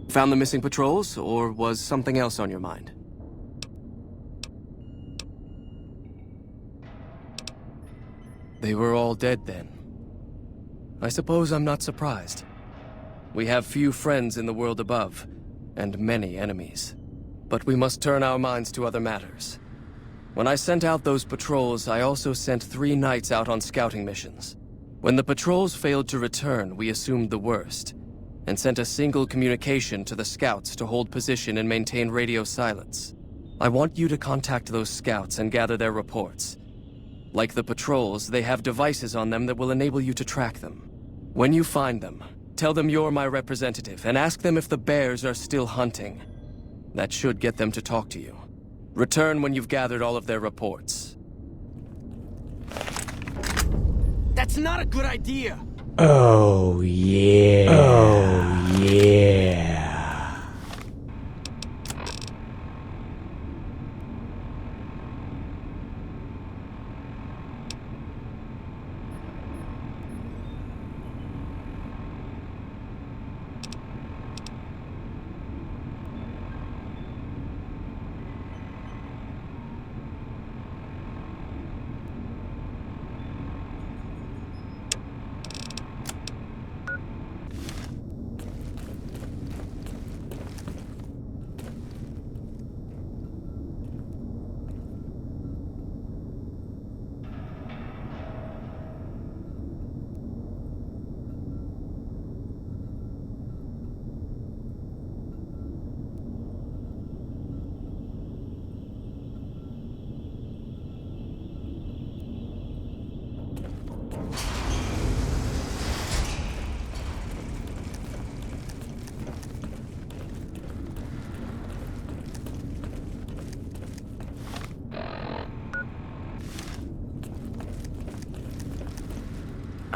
Found the missing patrols, or was something else on your mind? They were all dead then. I suppose I'm not surprised. We have few friends in the world above, and many enemies. But we must turn our minds to other matters. When I sent out those patrols, I also sent 3 Knights out on scouting missions. When the patrols failed to return, we assumed the worst, and sent a single communication to the scouts to hold position and maintain radio silence. I want you to contact those scouts and gather their reports. Like the patrols, they have devices on them that will enable you to track them. When you find them, tell them you're my representative and ask them if the bears are still hunting. That should get them to talk to you. Return when you've gathered all of their reports. That's not a good idea! Oh yeah. Oh yeah.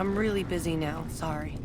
I'm really busy now, sorry.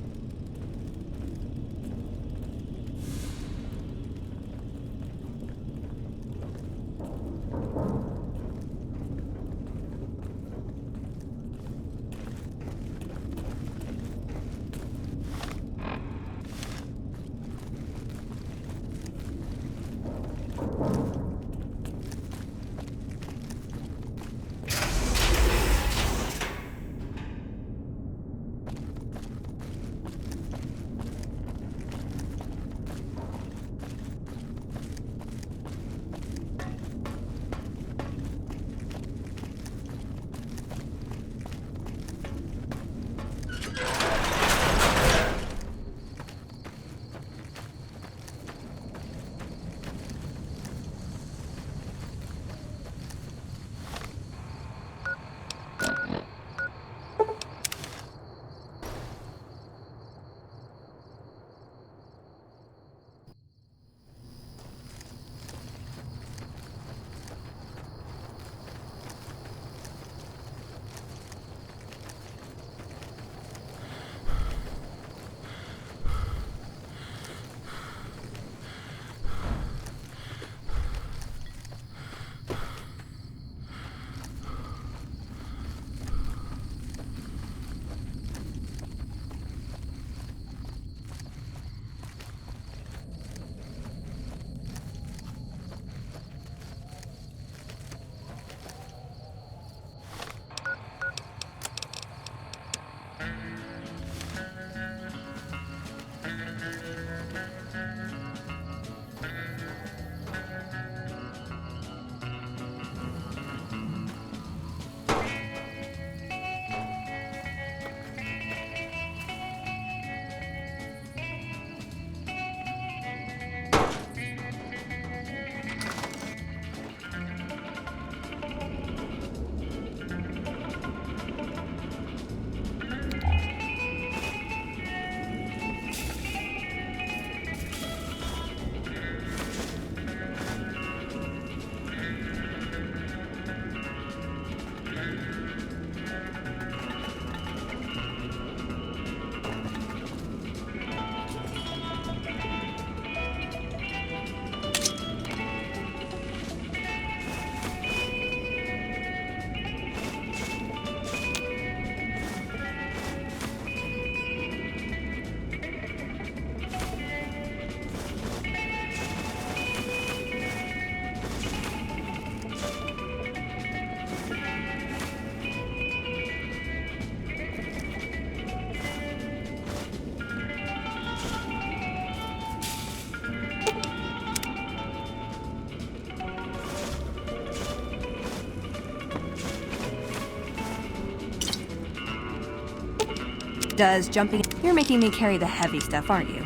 Does jumping... You're making me carry the heavy stuff, aren't you?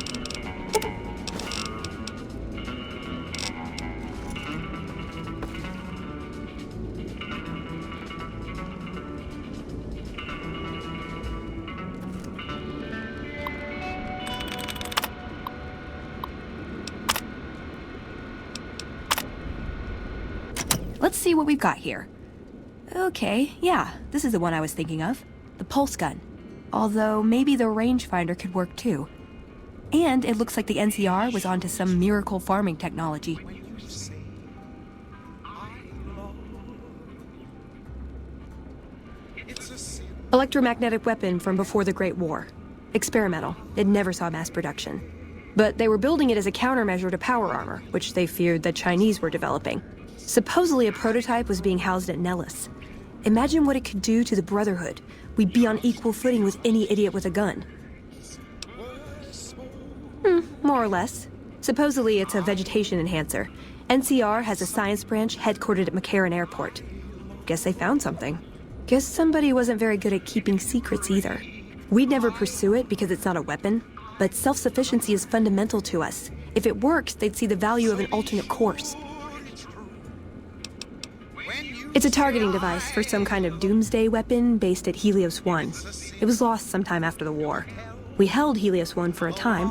Let's see what we've got here. Okay, yeah, this is the one I was thinking of. The pulse gun. Although, maybe the rangefinder could work too. And it looks like the NCR was onto some miracle farming technology. Electromagnetic weapon from before the Great War. Experimental. It never saw mass production. But they were building it as a countermeasure to power armor, which they feared the Chinese were developing. Supposedly a prototype was being housed at Nellis. Imagine what it could do to the Brotherhood. We'd be on equal footing with any idiot with a gun. More or less. Supposedly it's a vegetation enhancer. NCR has a science branch headquartered at McCarran Airport. Guess they found something. Guess somebody wasn't very good at keeping secrets either. We'd never pursue it because it's not a weapon, but self-sufficiency is fundamental to us. If it works, they'd see the value of an alternate course. It's a targeting device for some kind of doomsday weapon based at Helios 1. It was lost sometime after the war. We held Helios 1 for a time.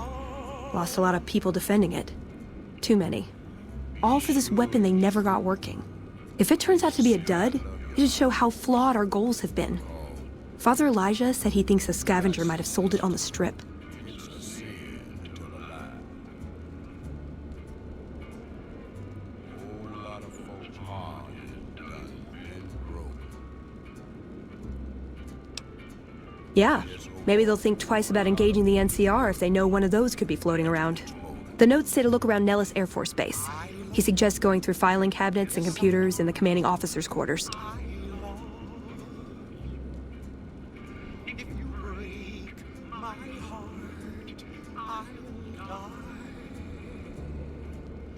Lost a lot of people defending it. Too many. All for this weapon they never got working. If it turns out to be a dud, it'd show how flawed our goals have been. Father Elijah said he thinks a scavenger might have sold it on the strip. Yeah, maybe they'll think twice about engaging the NCR if they know one of those could be floating around. The notes say to look around Nellis Air Force Base. He suggests going through filing cabinets and computers in the commanding officer's quarters.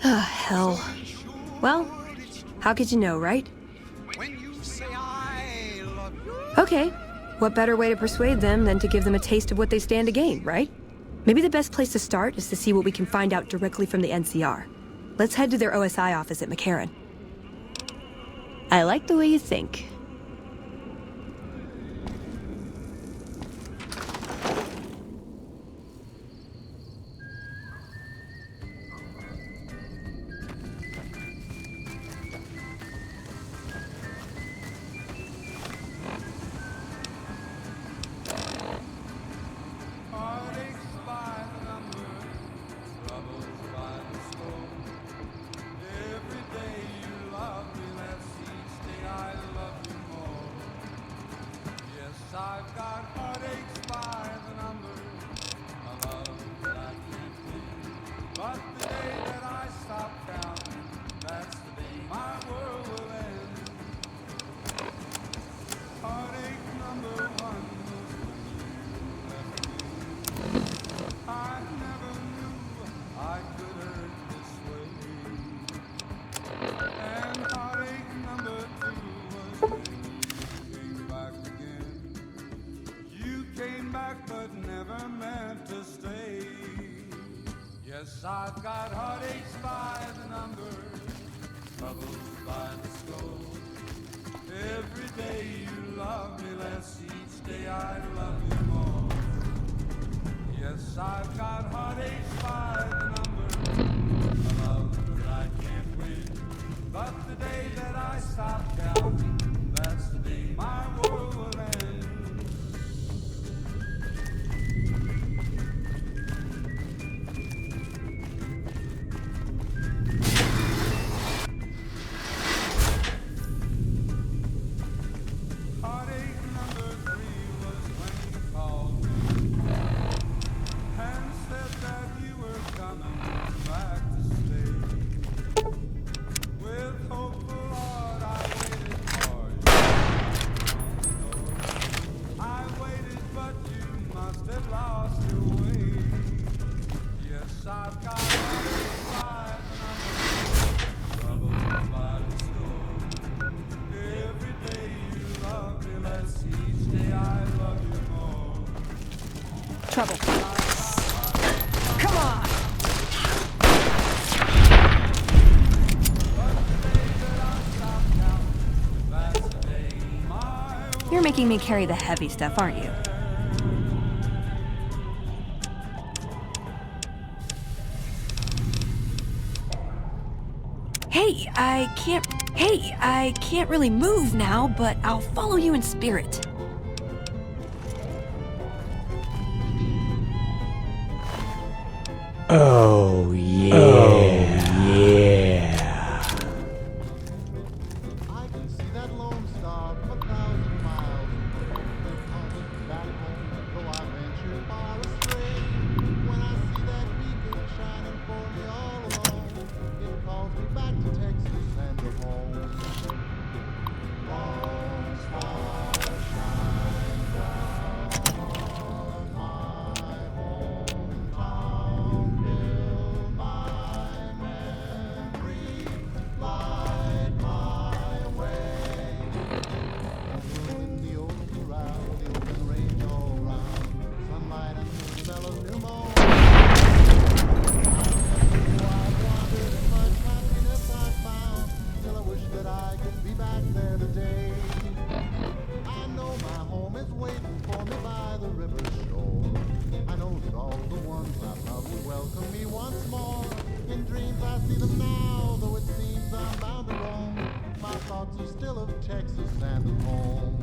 Ah, hell. Well, how could you know, right? Okay. What better way to persuade them than to give them a taste of what they stand to gain, right? Maybe the best place to start is to see what we can find out directly from the NCR. Let's head to their OSI office at McCarran. I like the way you think. I've got heartaches by the number, a love that I can't win. But the day that I stop counting, that's the day my world will end. Heartache number one was when you left me. I never knew I could hurt this way. And heartache number two was when you came back again. Came back but never meant to stay. Yes, I've got heartaches by the number, troubles by the score. Every day you love me less, each day I love you more. Yes, I've got heartaches by the number, a love that I can't win. But the day that I stop counting, that's the day my world will end. Trouble. Come on! You're making me carry the heavy stuff, aren't you? Hey, I can't really move now, but I'll follow you in spirit. Oh yeah. Oh yeah. I can see that lone star from 1,000 miles away. Back home, though I venture far astray. When I see that beacon shining for me all alone, it calls me back to Texas and to home. Lone star shine down on my hometown. Fill my memory, light my way. In the old corral, the open range all round, sunlight and the smell of new mown. I've wandered and much happiness I found, till I wish that I could be back there today. I know my home is waiting for me by the river's shore. I know that all the ones I love will welcome me once more. In dreams I see them now, though it seems I'm bound to roam. My thoughts are still of Texas and of home.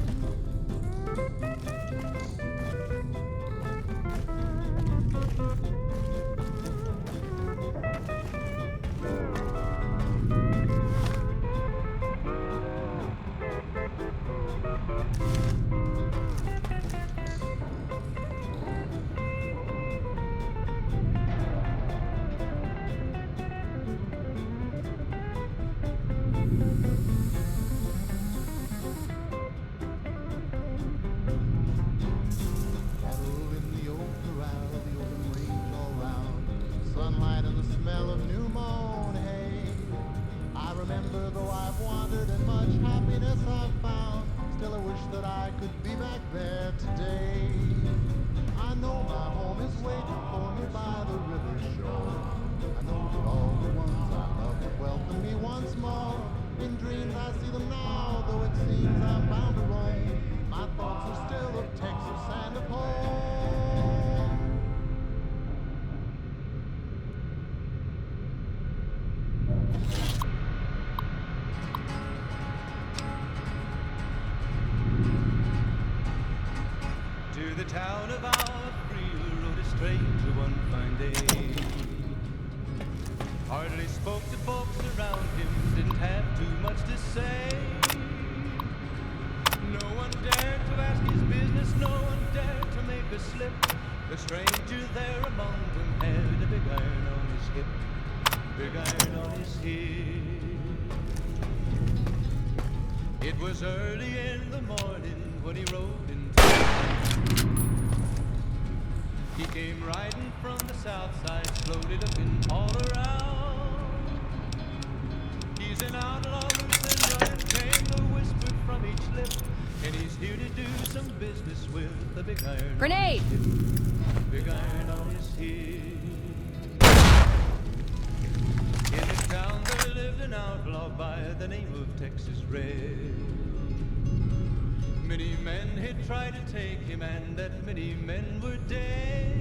smell of new mown hay. I remember though I've wandered and much happiness I've found, still I wish that I could be back there today. I know my home is waiting for me by the river shore. I know that all the ones I love will welcome me once more. In dreams I see them now, though it seems I'm bound to roam. My thoughts are still of Texas and of home. To the town of our free rode a stranger one fine day. Hardly spoke to folks around him, didn't have too much to say. No one dared to ask his business, no one dared to make a slip. The stranger there among them had a big iron on his hip, big iron on his hip. It was early in the morning when he rode into town. He came riding from the south side, slowly looking all around. He's an outlaw, loose and running, came the whisper from each lip, and he's here to do some business with the big iron. Grenade! On his hip, big iron on his hip. In the town there lived an outlaw by the name of Texas Red. Many men had tried to take him, and that many men were dead.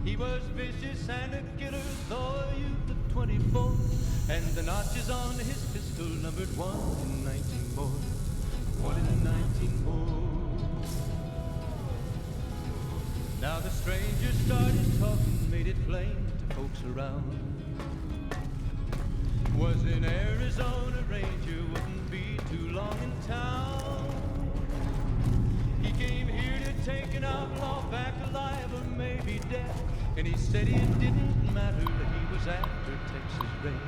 He was vicious and a killer, though a youth of 24, and the notches on his pistol numbered 1 in 19 more, 1 in 19 more. Now the stranger started talking, made it plain to folks around. Was in Arizona Ranger, wouldn't be too long in town. He came here to take an outlaw back alive or maybe dead, and he said it didn't matter that he was after Texas Red,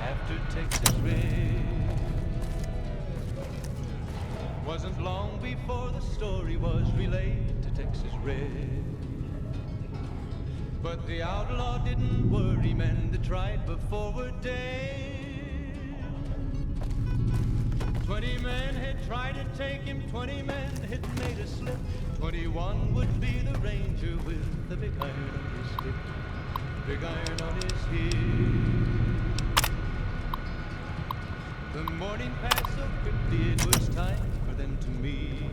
after Texas Red. Wasn't long before the story was relayed to Texas Red. But the outlaw didn't worry, men that tried before were dead. 20 men had tried to take him, 20 men had made a slip. 21 would be the ranger with the big iron on his hip, big iron on his hip. The morning passed so quickly, it was time for them to meet.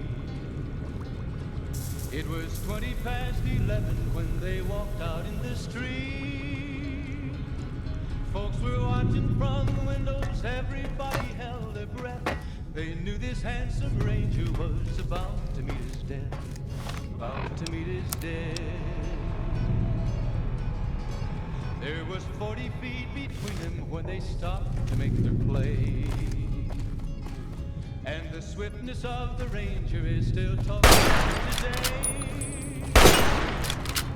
It was 20 past 11 when they walked out in the street. Folks were watching from the windows, everybody held their breath. They knew this handsome ranger was about to meet his death, about to meet his death. There was 40 feet between them when they stopped to make their play. And the swiftness of the ranger is still talked about today.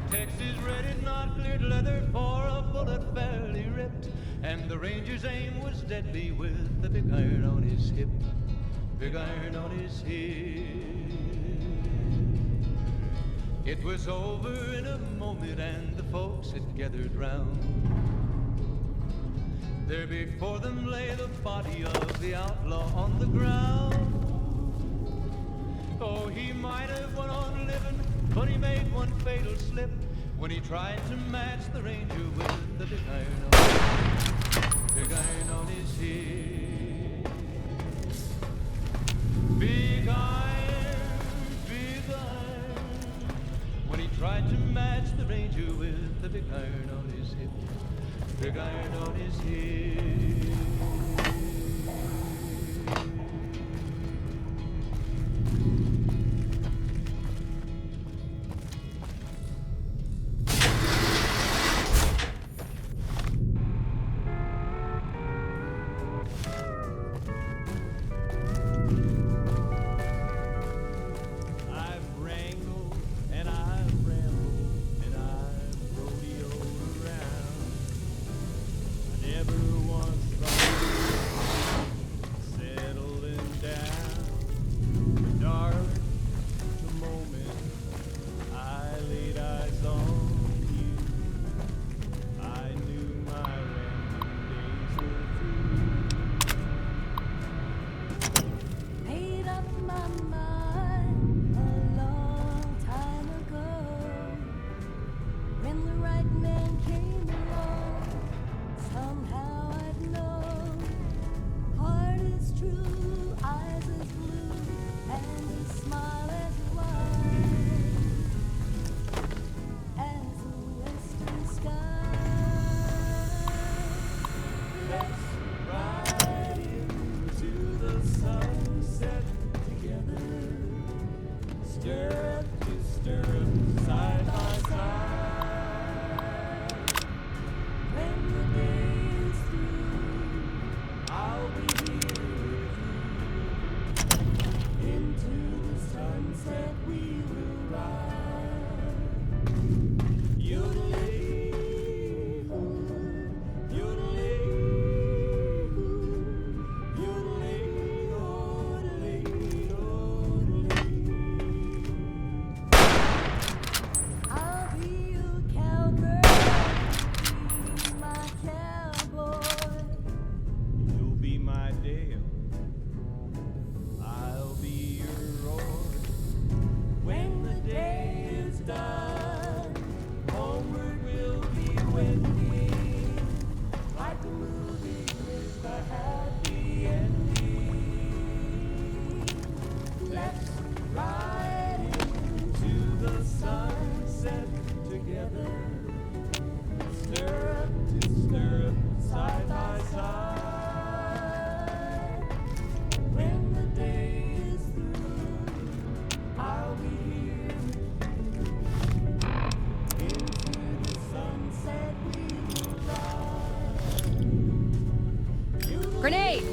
Texas Red had not cleared leather for a bullet fairly ripped, and the ranger's aim was deadly with the big iron on his hip, big iron on his hip. It was over in a moment and the folks had gathered round. There before them lay the body of the outlaw on the ground. Oh, he might have went on living, but he made one fatal slip when he tried to match the ranger with the big iron on his hip, big iron on his hip. Big iron, big iron, when he tried to match the ranger with the big iron on his hip, big iron on his hip. I've wrangled and I've rambled and I've rodeoed around. I never once thought man came along, somehow I'd know. Heart is true, eyes as blue, and a smile as wide as a western sky. Let's ride into the sunset together, stirrup to stirrup, side by side. When the day is through, I'll be here with you. Into the sunset we will ride. Yodeling-oo, yodeling-oo, yodeling-oo-deling-oo-deling. I'll be your cowgirl, be my cowboy. You'll be my Dale, I'll be your roar. When the day is done, homeward we'll be wending, like a movie with a happy ending. Let's ride into the sunset together, stirrup to stirrup, side by side. When the day is through, I'll be here. Into the sunset we will ride. Grenade!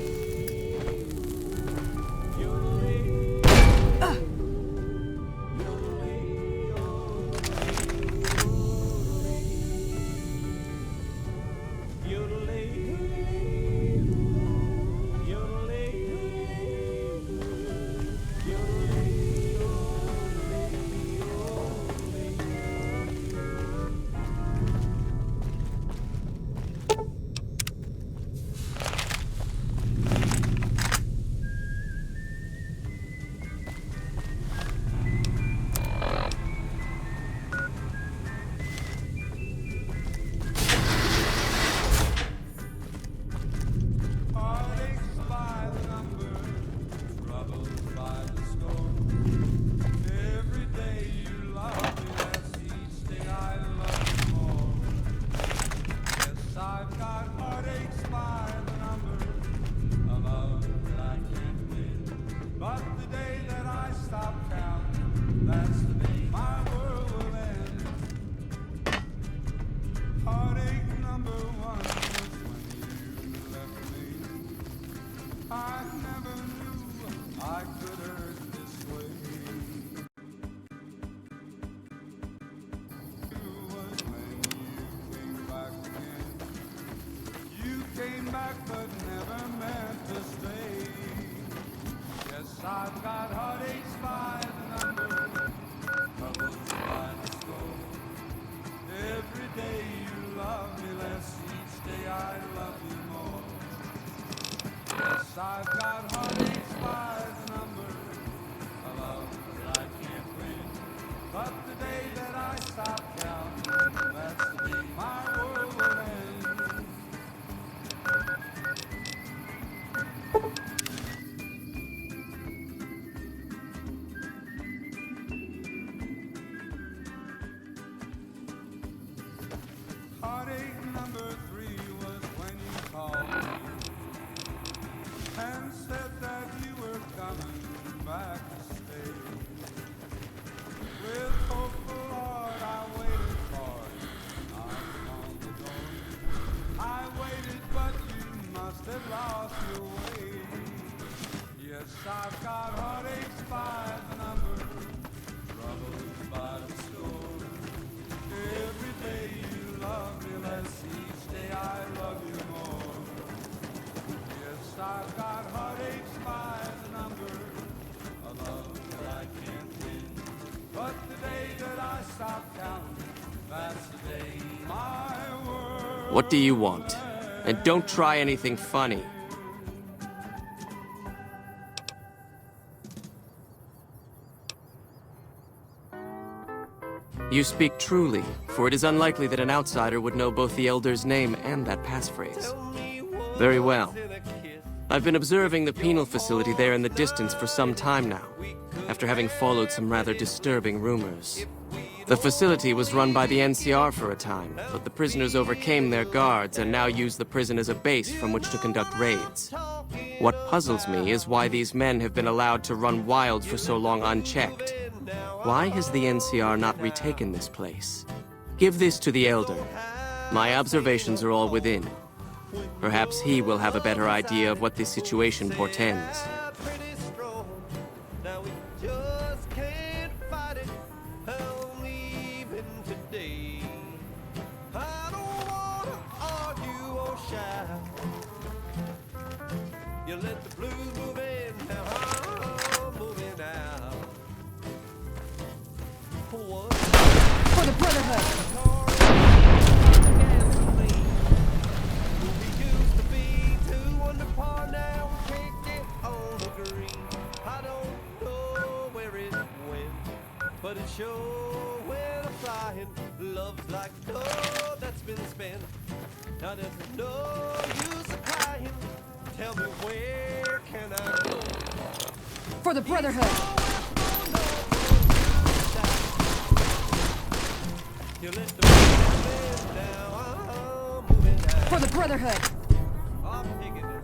Heartaches by the number, troubles by the score. Every day you love me less, each day I love you more. Yes, I've got heartaches by the number, a love that I can't win. But the day that I stop counting, that's the day my world will end. Heartache number one was when you left me. I never knew I could hurt this way. It was when you came back again. You came back but never meant to stay. Yes, I've got heartaches by the number, troubles by the score. Every day you love me less, each day I love you more. Yes, I've got heartaches by the number, a love that I can't win. But the day that I stop counting, that's the day my world will end. Heartache number three was when you called me and said that you were coming back to stay. With hopeful heart I waited for you, not long ago. I waited but you must have lost your way. Yes, I've got heartaches by the number, troubles by the score. Every day you love me less, each day I love you more. Yes, I've got heartaches by the number, a love that I can't win. But the day that I stop counting, that's the day my world. What do you want? And don't try anything funny. You speak truly, for it is unlikely that an outsider would know both the Elder's name and that passphrase. Very well. I've been observing the penal facility there in the distance for some time now, after having followed some rather disturbing rumors. The facility was run by the NCR for a time, but the prisoners overcame their guards and now use the prison as a base from which to conduct raids. What puzzles me is why these men have been allowed to run wild for so long unchecked. Why has the NCR not retaken this place? Give this to the Elder. My observations are all within. Perhaps he will have a better idea of what this situation portends. You let the blues move in, now I'm moving out. What? For the Brotherhood! We used to be two under par, now we can't get on the green. I don't know where it went, but it sure went flying. Love's like gold that's been spent. Now there's no use of crying. Tell me where can I go? For the Brotherhood! You let the wind now, I'm moving out. For the Brotherhood! I'm digging it.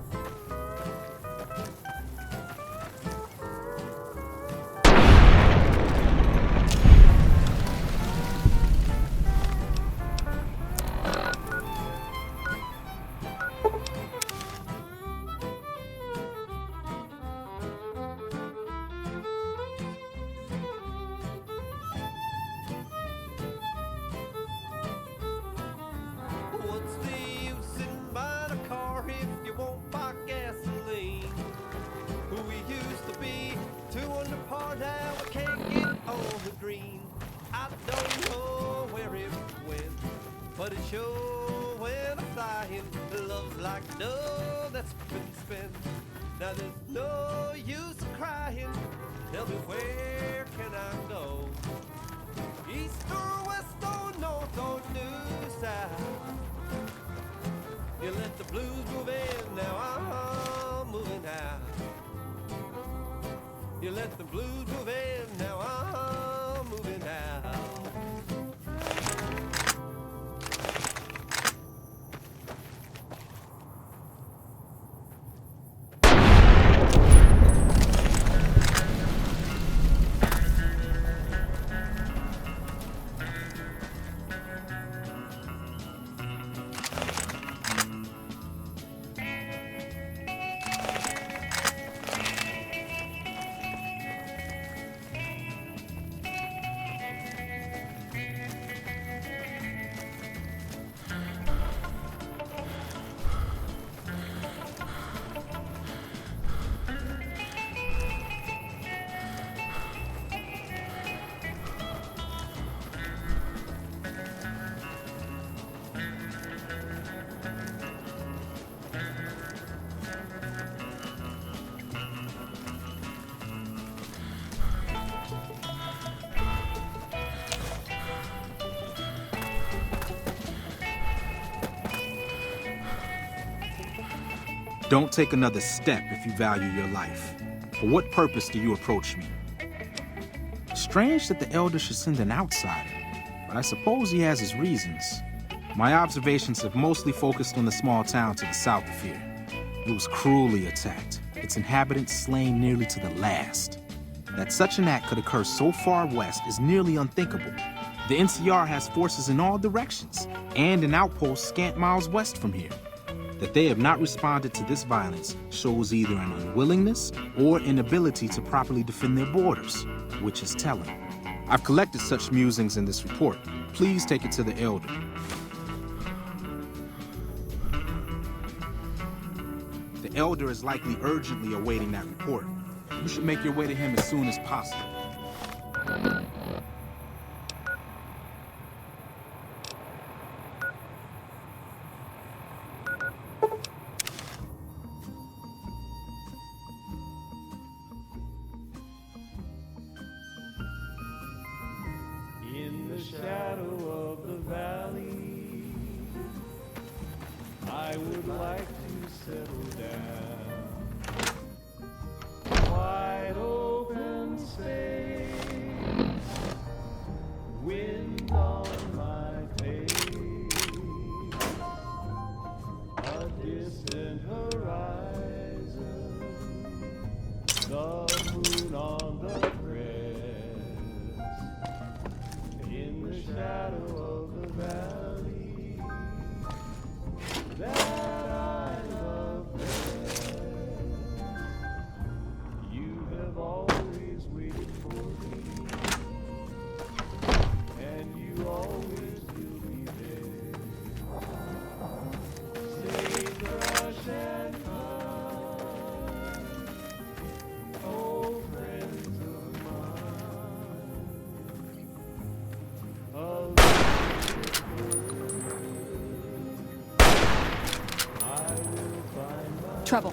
What's the use in buying a car if you won't buy gasoline? Who we used to be, two under par, now we can't get on the green. I don't know where it went, but it sure went flying. Love's like dough that's been spent. Now there's no use of crying. Tell me where can I go? East or west or north or new south? You let the blues move in, now I'm moving out. You let the blues move in, now I'm moving out. Don't take another step if you value your life. For what purpose do you approach me? Strange that the Elder should send an outsider, but I suppose he has his reasons. My observations have mostly focused on the small town to the south of here. It was cruelly attacked, its inhabitants slain nearly to the last. That such an act could occur so far west is nearly unthinkable. The NCR has forces in all directions, and an outpost scant miles west from here. That they have not responded to this violence shows either an unwillingness or inability to properly defend their borders, which is telling. I've collected such musings in this report. Please take it to the Elder. The Elder is likely urgently awaiting that report. You should make your way to him as soon as possible. In the shadow. valley that I love best. You have always waited for me, and you always will be there. Sagebrush and pine, old friends of mine. A I will find my Trouble.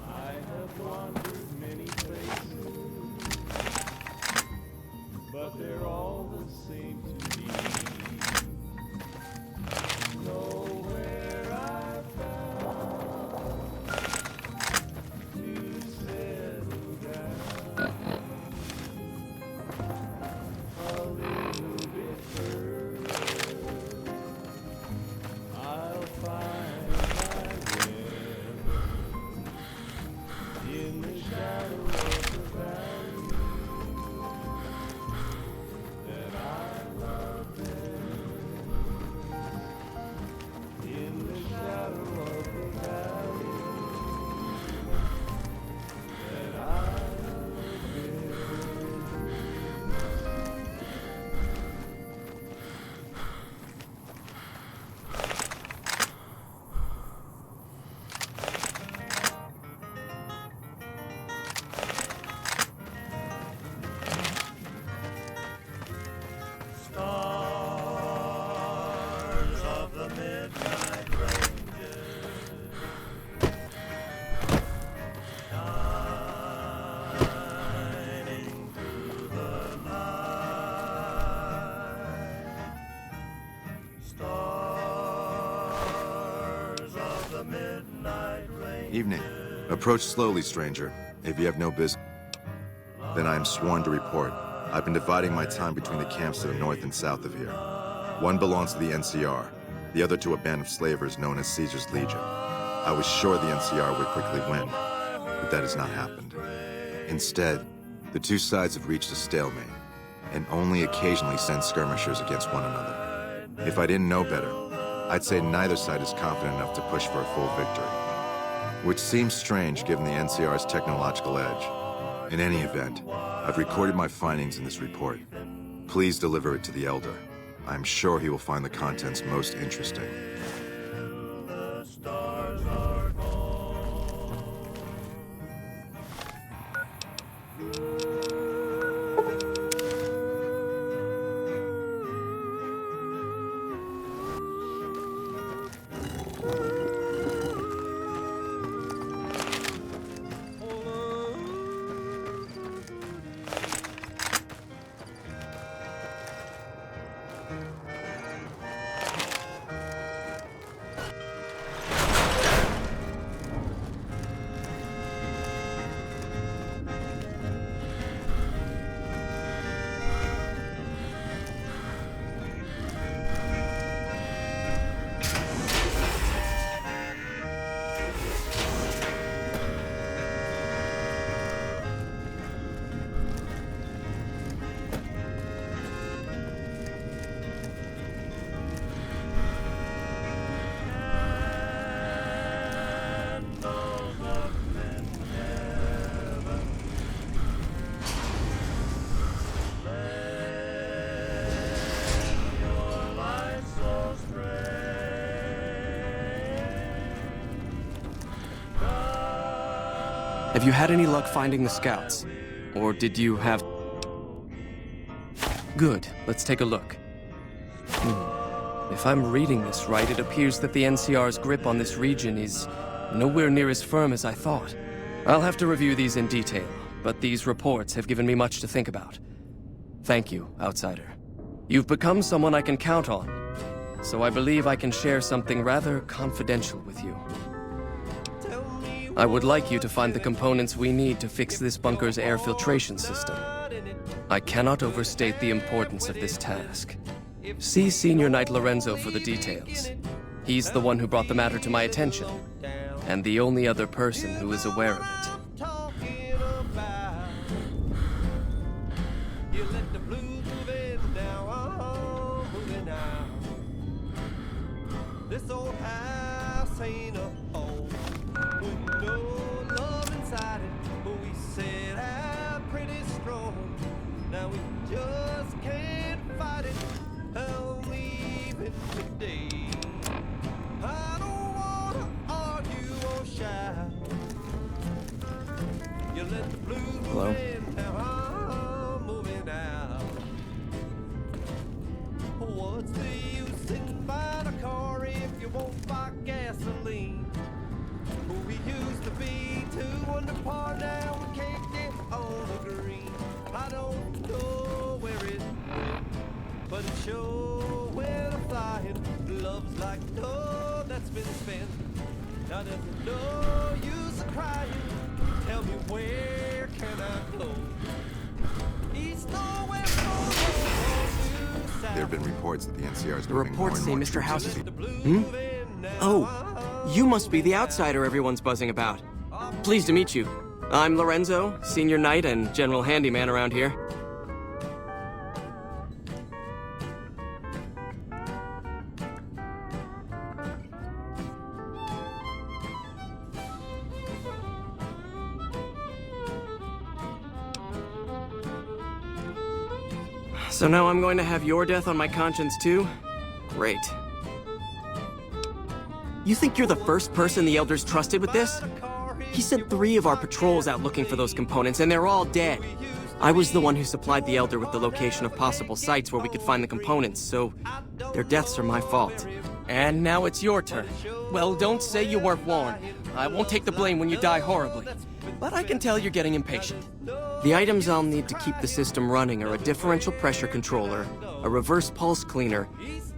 I have wandered many places, but they're all the same to me. Nowhere I found to settle down. A little bit further, I'll find my way. In the shadow of the valley that I love best. In the shadow of the valley that I love best. Stars of the midnight ranges, shining through the night. Stars of the midnight ranges. Evening. Approach slowly, stranger. If you have no business, then I am sworn to report. I've been dividing my time between the camps to the north and south of here. One belongs to the NCR, the other to a band of slavers known as Caesar's Legion. I was sure the NCR would quickly win, but that has not happened. Instead, the two sides have reached a stalemate, and only occasionally send skirmishers against one another. If I didn't know better, I'd say neither side is confident enough to push for a full victory. Which seems strange given the NCR's technological edge. In any event, I've recorded my findings in this report. Please deliver it to the Elder. I'm sure he will find the contents most interesting. The stars are gone. Have you had any luck finding the scouts? Or did you have... Good, let's take a look. If I'm reading this right, it appears that the NCR's grip on this region is nowhere near as firm as I thought. I'll have to review these in detail, but these reports have given me much to think about. Thank you, Outsider. You've become someone I can count on, so I believe I can share something rather confidential with you. I would like you to find the components we need to fix this bunker's air filtration system. I cannot overstate the importance of this task. See Senior Knight Lorenzo for the details. He's the one who brought the matter to my attention, and the only other person who is aware of it. This old house ain't a home with no love inside it, but we set out pretty strong. Now we just can't fight it. I'm leaving today. I don't wanna argue or shout. You let the blues Hello? move in, now I'm moving out. What's the use sitting by the car if you won't buy gasoline? We used to be two under par, now we can't get on the green. I don't know where it went, but it sure went a-flying. Love's like no that's been spent. Now there's no use of crying. Tell me where can I go? East or west or north? There have been reports that the NCR is The moving more reports and say more Mr. troops House into is... the- Oh, you must be the outsider everyone's buzzing about. Pleased to meet you. I'm Lorenzo, Senior Knight and General Handyman around here. So now I'm going to have your death on my conscience too? Great. You think you're the first person the Elders trusted with this? He sent 3 of our patrols out looking for those components, and they're all dead. I was the one who supplied the Elder with the location of possible sites where we could find the components, so their deaths are my fault. And now it's your turn. Well, don't say you weren't warned. I won't take the blame when you die horribly. But I can tell you're getting impatient. The items I'll need to keep the system running are a differential pressure controller, a reverse pulse cleaner.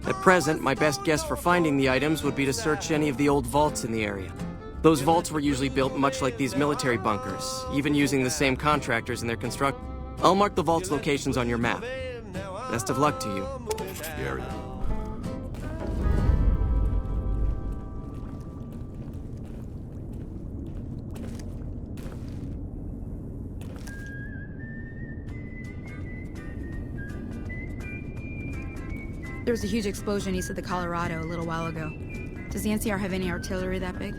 At present, my best guess for finding the items would be to search any of the old vaults in the area. Those vaults were usually built much like these military bunkers, even using the same contractors in their construction. I'll mark the vault's locations on your map. Best of luck to you. the area. There was a huge explosion east of the Colorado a little while ago. Does the NCR have any artillery that big?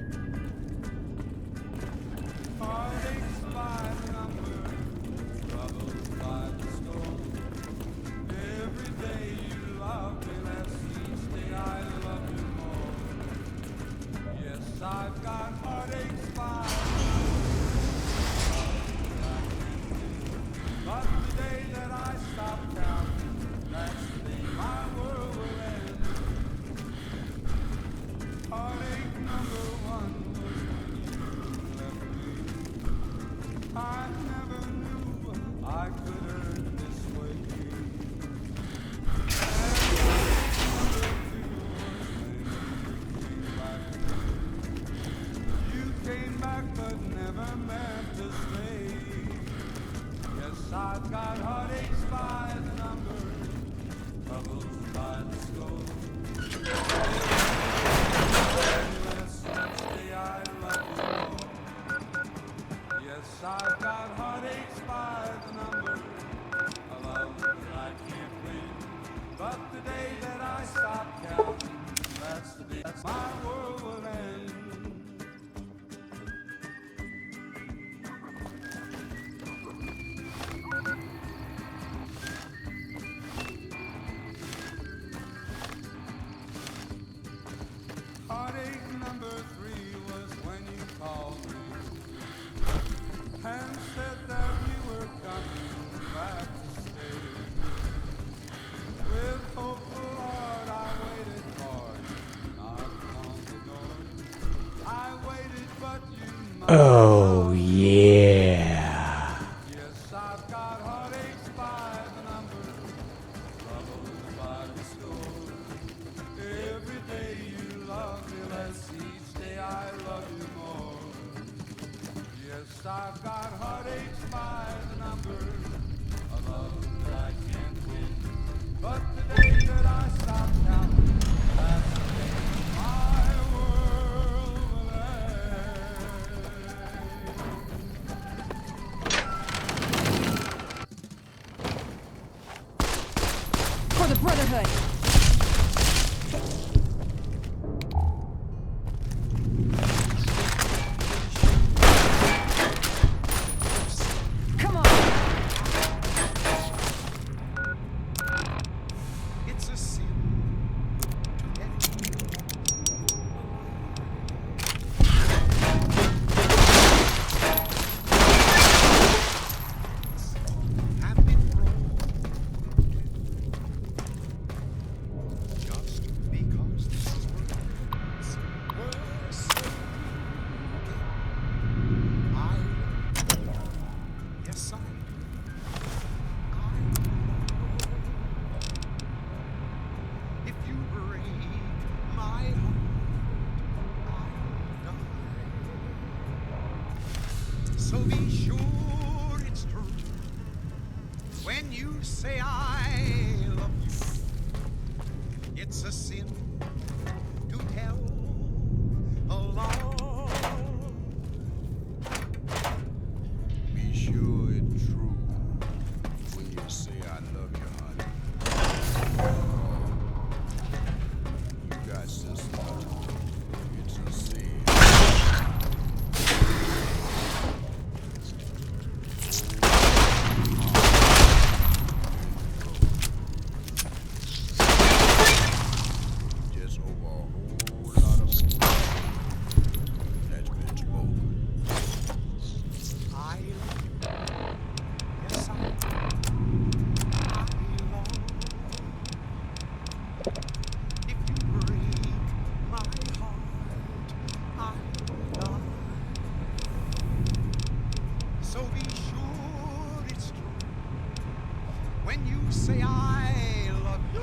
said that you were coming back to stay. With hopeful heart I waited for you not long ago. I waited, but you must Oh, yeah. Yes, I've got heartaches by the number, troubles by the score. Every day you love me less, each day I love you more. Yes, I've got heartaches by the number, a love that I can't win. But the day that I stop counting, that's the day my world will For the Brotherhood! Come on! It's a sin to get have been broken just because these words were spoken. I yes I if you break my heart, I'll die. So be sure it's true when you say I love you. It's a sin to tell a lie. Be sure it's true when you say I love you, honey. You got sister. It's a sin. Just over a whole lot of that's been spoken. I love you. Yes, I love if you break my heart, I'll die. So be sure it's true when you say I love you.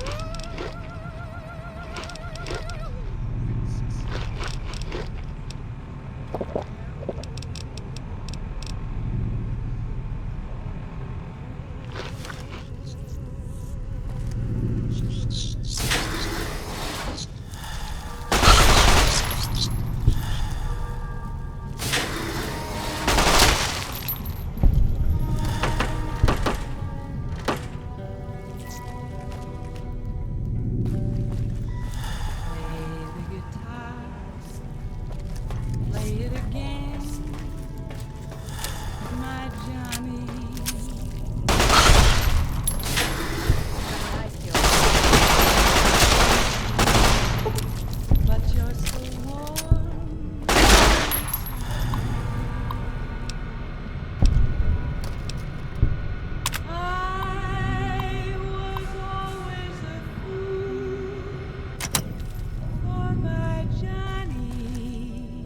Play it again, my Johnny. But you're so warm. I was always a fool for my Johnny.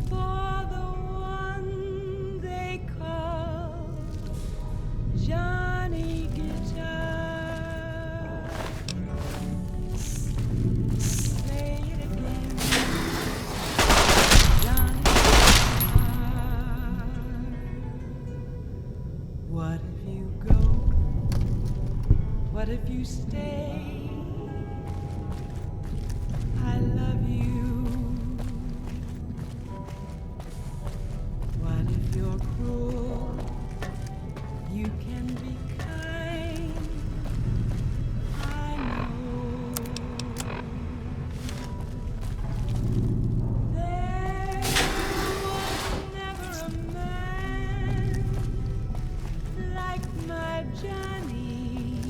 For the one they call Johnny Guitar. Play it again, Johnny Guitar. What if you go? What if you stay? I love you. What if you're cruel? You can be kind. I know. There was never a man like my Johnny.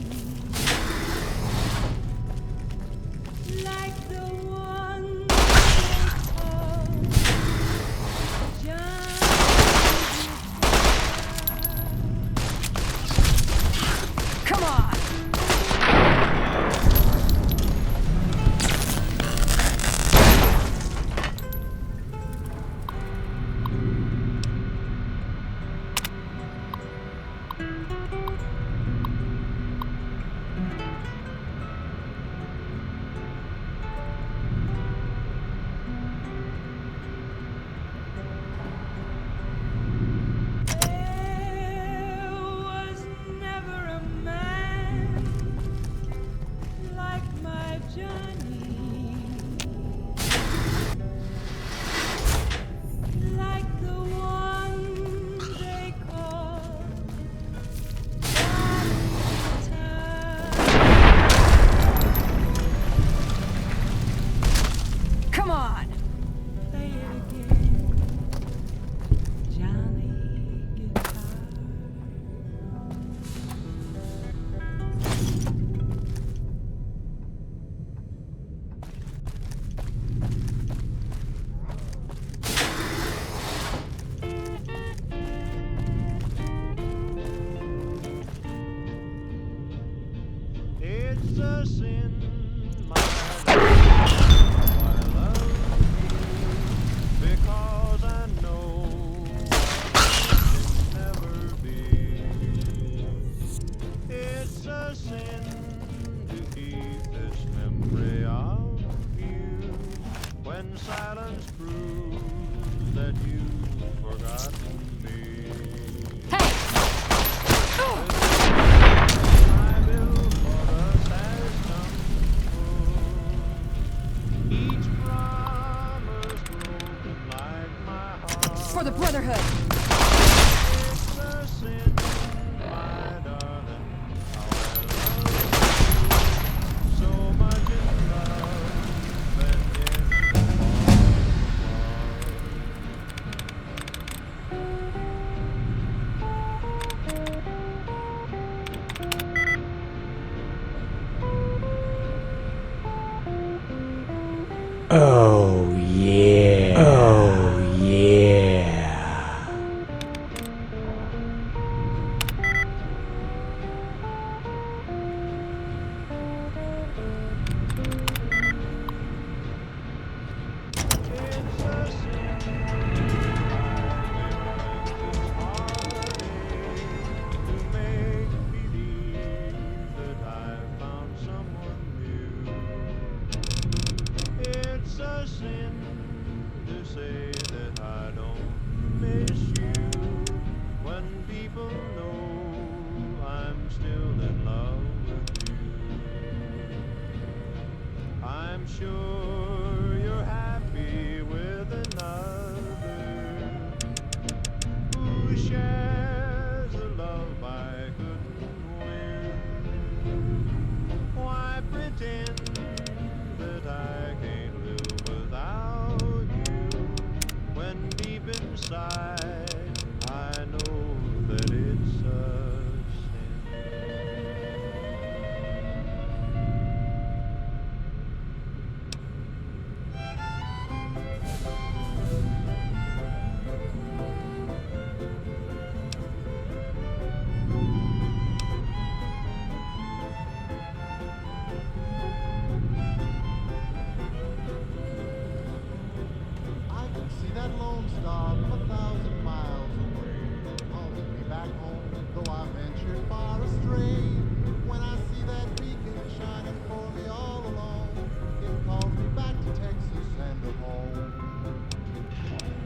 a sin, my love, how I love you, because I know it can never be. It's a sin to keep this memory of you when silence proves that you've forgotten me. Hey! My bill for us has come full. Each promise broken like my heart. For the Brotherhood! It's a sin, my darling, how I love you. So much in love and yet so Oh yeah. Oh yeah. it's a sin I live this heartache to make believe that I found someone new. It's a sin to say that I don't miss you when people know I'm still in love with you. I'm sure you're happy with another who shares a love I couldn't win. Why pretend that I can't live without you when deep inside I know that it's a I can see that lone star from 1,000 miles away, calling me back home, though I ventured far astray. When I see that beacon shining for me all alone, it calls me back to Texas and to home.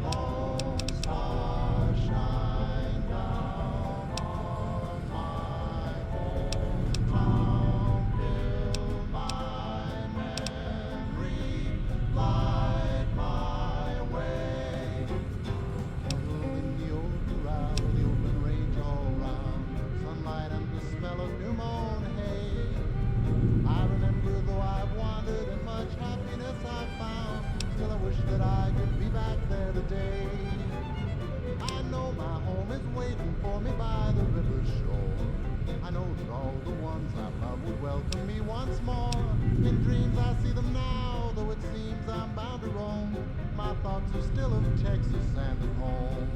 Lone star, shine down on my hometown, fill my memory, light my way. Cattle in the old corral, the open range all round, sunlight and the smell of new mown hay. I remember though I've wandered and much happiness I've found, still I wish that I could be back there today. I know my home is waiting for me by the river's shore. I know that all the ones I love would welcome me once more. In dreams I see them now, though it seems I'm bound to roam. My thoughts are still of Texas and of home.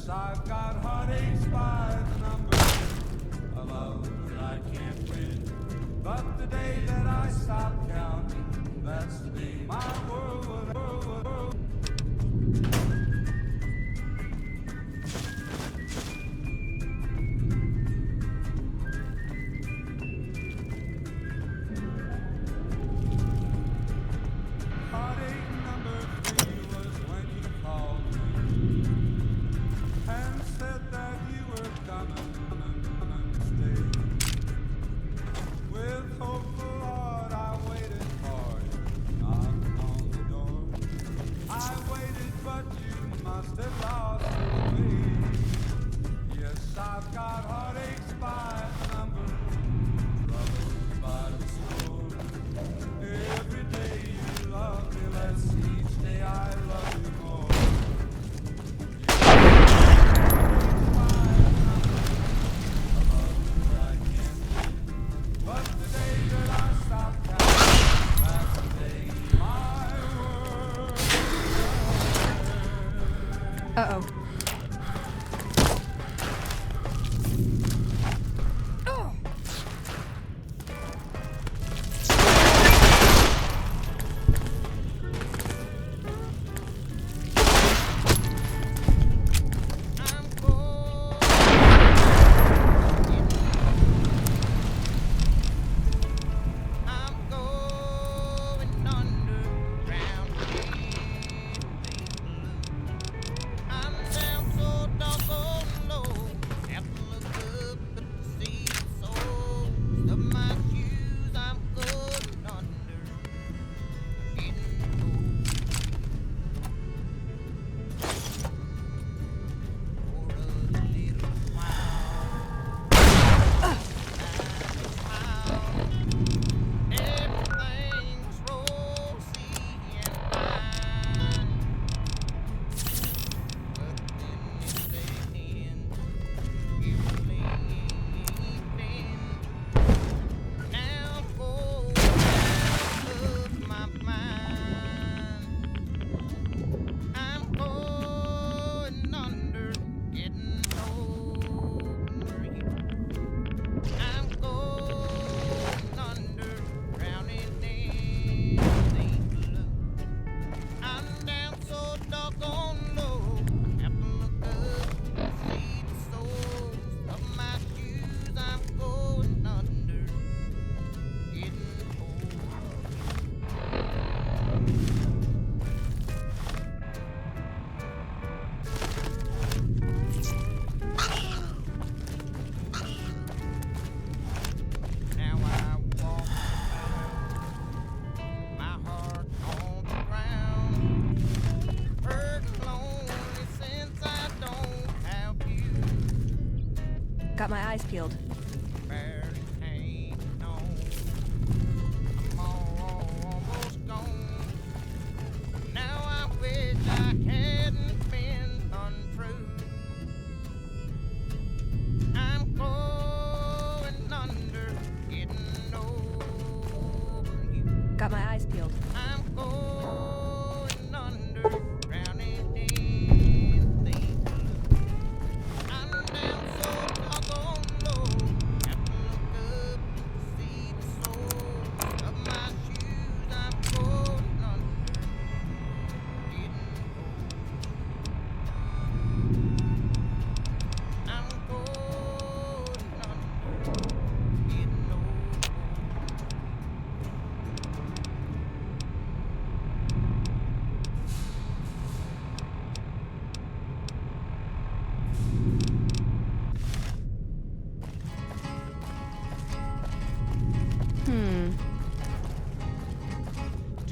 I've got heartaches by the number, a love that I can't win. But the day that I stop counting, that's the day my world will. Heartache number 3 was when you called me and said that you were coming to stay. With hopeful heart I waited for you, knocked on the door. I waited, but you must have lost your way. Yes, I've got heartaches by the number, troubles by the score. Every day you love me less, each day I love you more. But the day that I stop counting, that's the day my world. Uh-oh. Got my eyes peeled. Got my eyes peeled.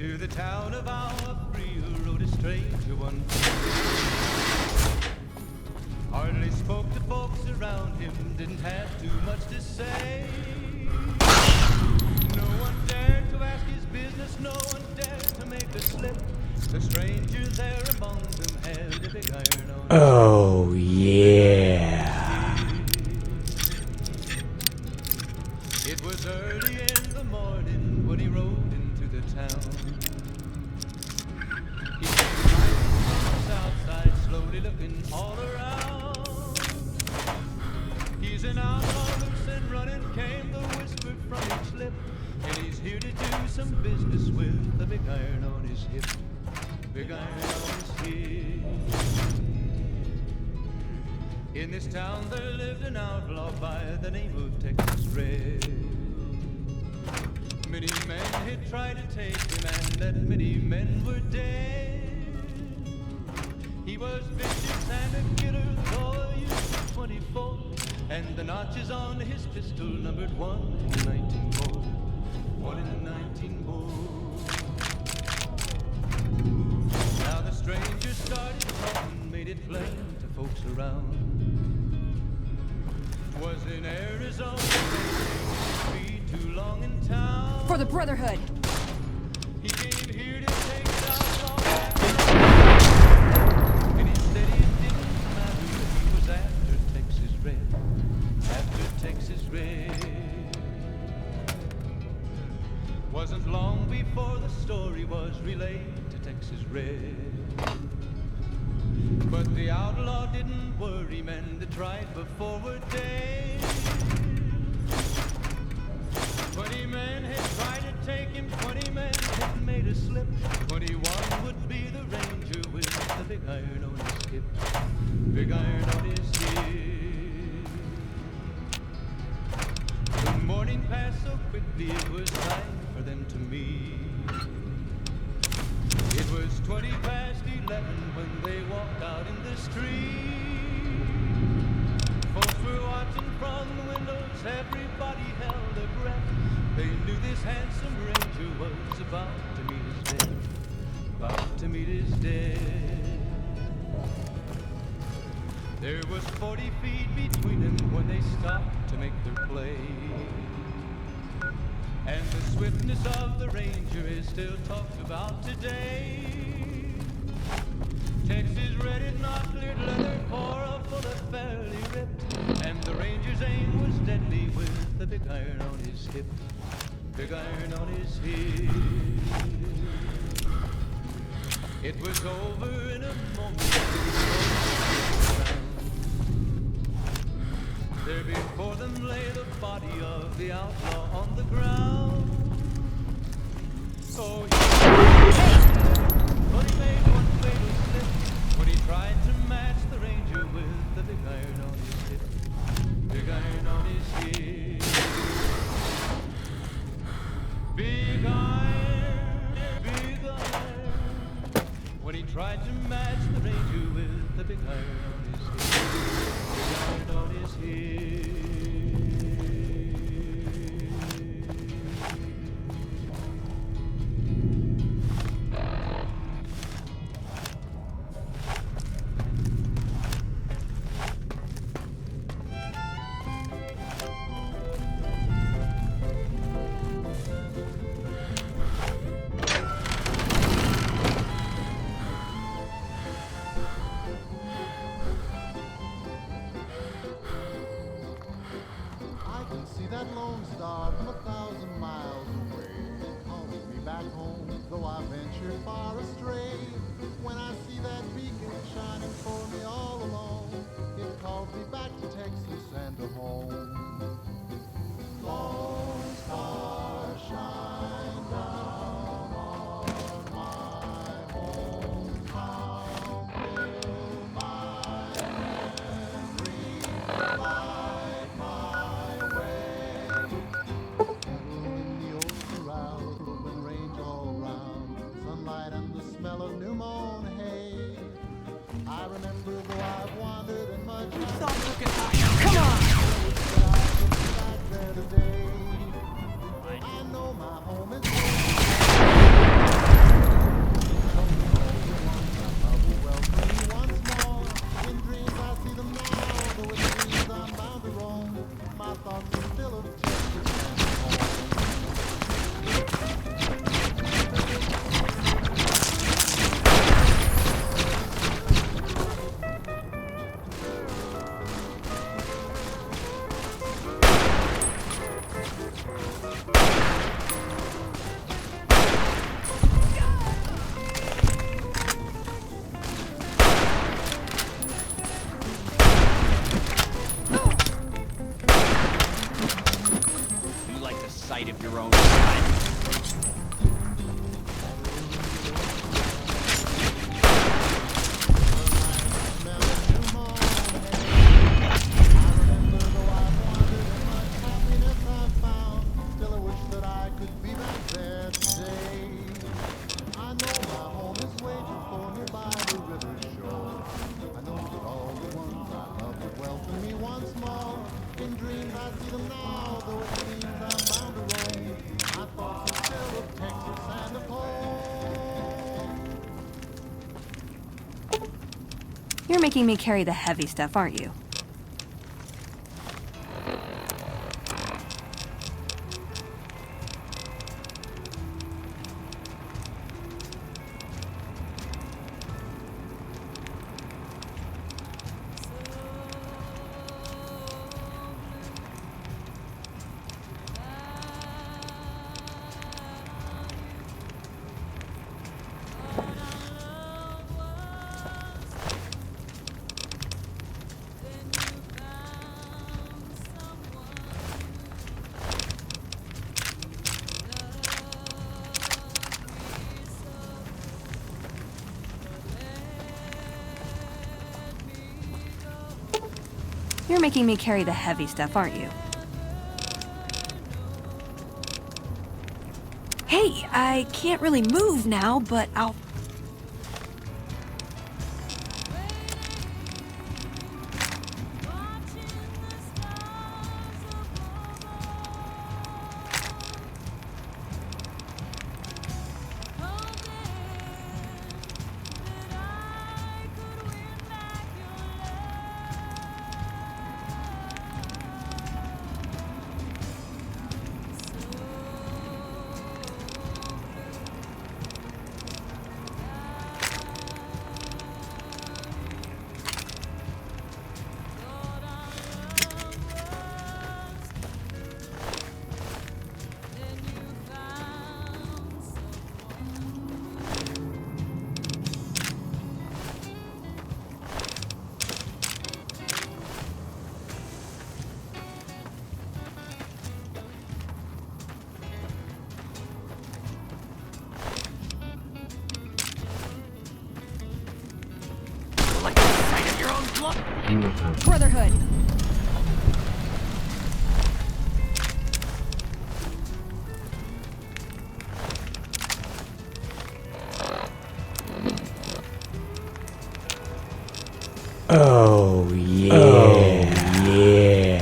To the town of our free rode a stranger one. Hardly spoke to folks around him, didn't have too much to say. No one dared to ask his business, no one dared to make a slip. The stranger there among them had a big iron on. Oh, yeah. It was early in the morning when he rode into the town. He came riding from the south side, slowly looking all around. He's an outlaw, loose and running, came the whisper from each lip. And he's here to do some business with the big iron on his hip. Big iron on his hip. In this town there lived an outlaw by the name of Texas Red. Many men had tried to take him, and that many men were dead. He was vicious and a killer, though he used 24, and the notches on his pistol numbered 1 in 19 more. 1 in 19 more. Now the stranger started talking, made it plain to folks around. Was in Arizona, be too long in town. For the Brotherhood. He came here to take it out back. And he said it didn't matter if he was after Texas Red. After Texas Red. Wasn't long before the story was relayed to Texas Red. But the outlaw didn't worry, men that tried before were dead. 20 men had tried to take him, 20 men had made a slip. 21 would be the ranger with the big iron on his hip. Big iron on his hip. The morning passed so quickly, it was time for them to meet. It was 20 past 11 when they walked out in the street. Folks were watching from the windows, everybody held their breath. They knew this handsome ranger was about to meet his death. About to meet his death. There was 40 feet between them when they stopped to make their play. And the swiftness of the ranger is still talked about today. Texas Red had not cleared leather for a bullet fairly ripped. And the ranger's aim was deadly with the big iron on his hip. Big iron on his hip. It was over in a moment. There before them lay the body of the outlaw on the ground. So he but he made one fatal slip when he tried to match the ranger with the big iron on his hip. Big iron on his hip. Big iron, big iron. When he tried to match the ranger with the big iron on his hip. Big iron on his hip. That lone star from 1,000 miles away calls me back home, though I venture far astray. When I see that beacon shining for me all alone, it calls me back to Texas and to home. Lone star, shine down on my hometown, fill my memory, light my way. Sunlight and the smell of new mown hay. I remember though I've wandered and much. Stop looking at you. Come on! Back there today. I know my home is your own side. Still I wish that I could be back there today. I know my home is waiting for me by the river shore. I know that all the ones I love will welcome me once more. In dreams I see them now, though it seems I'm bound to roam. My thoughts are still of Texas and of home. You're making me carry the heavy stuff, aren't you? You're making me carry the heavy stuff, aren't you? Hey, I can't really move now, but I'll... Brotherhood! Oh, yeah. Oh, yeah.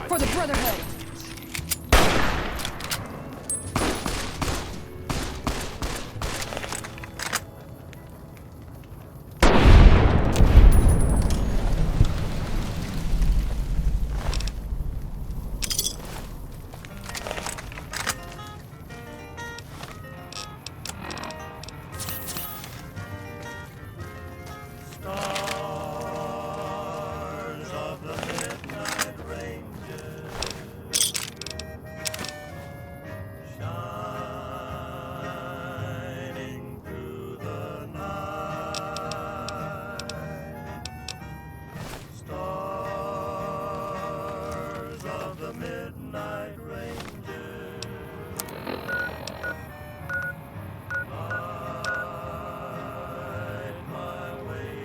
For the Brotherhood! Stars of the midnight ranges, shining through the night. Stars of the midnight ranges, light my way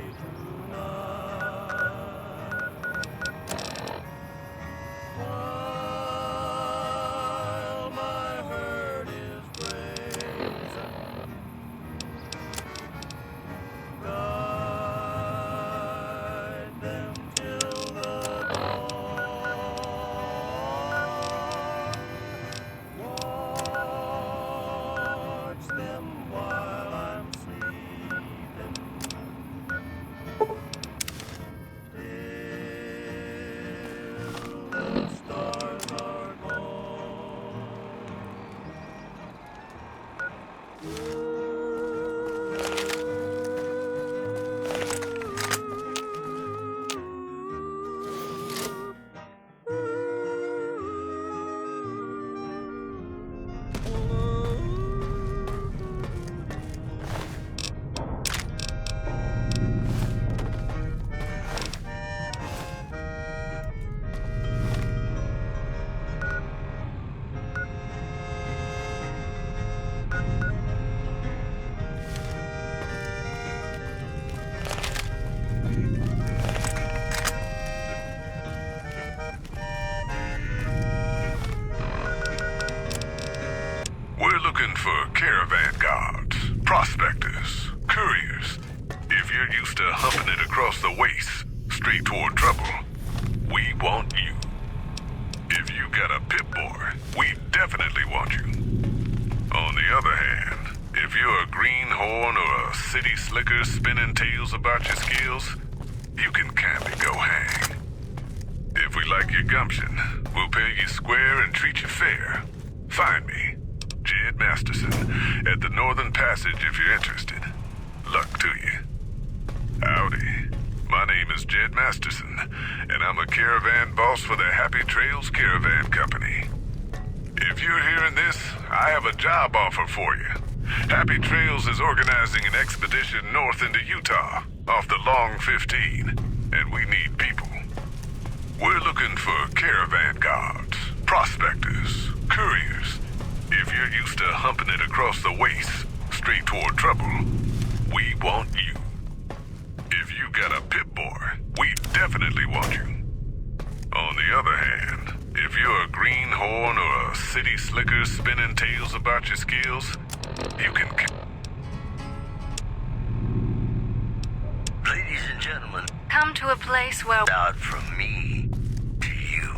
tonight. greenhorn or a city slicker spinning tales about your skills, you can kindly go hang. If we like your gumption, we'll pay you square and treat you fair. Find me, Jed Masterson, at the Northern Passage if you're interested. Luck to you. Howdy. My name is Jed Masterson, and I'm a caravan boss for the Happy Trails Caravan Company. If you're hearing this, I have a job offer for you. Happy Trails is organizing an expedition north into Utah, off the Long 15, and we need people. We're looking for caravan guards, prospectors, couriers. If you're used to humping it across the waste, straight toward trouble, we want you. If you got a pit boy, we definitely want you. On the other hand, if you're a greenhorn or a city slicker spinning tales about your skills, you can... Ladies and gentlemen, Come to a place where... out from me to you.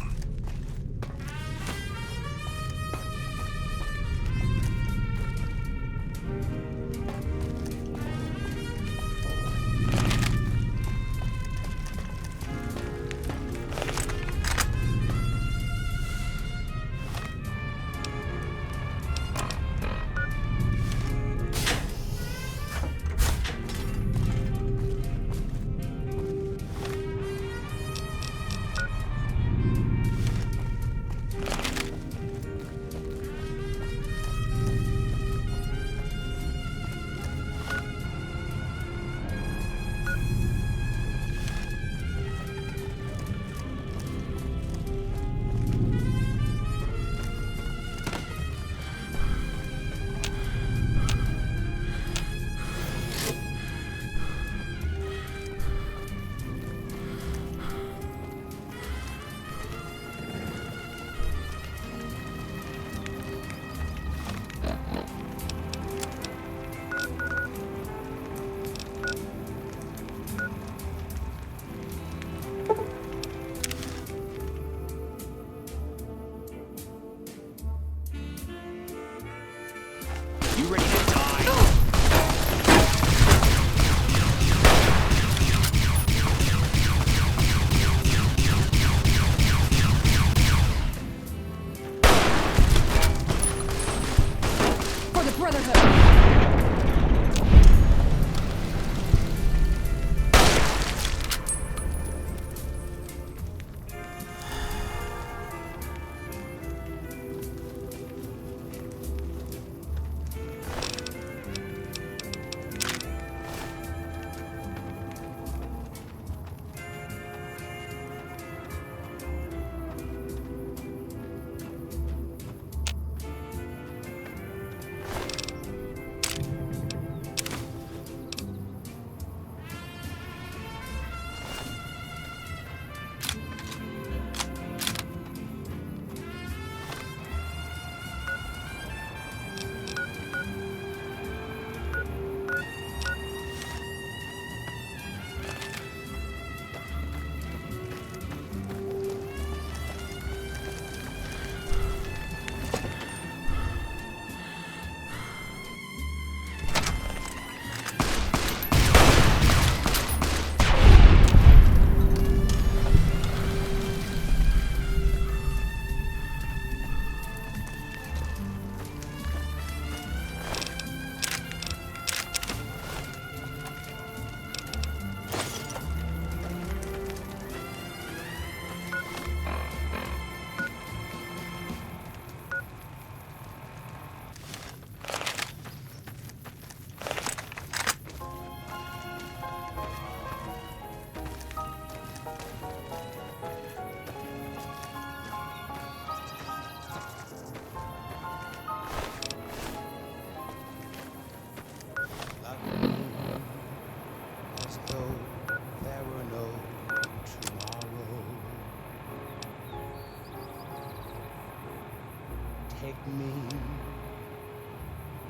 You ready to die? For the Brotherhood! As though there were no tomorrow. Take me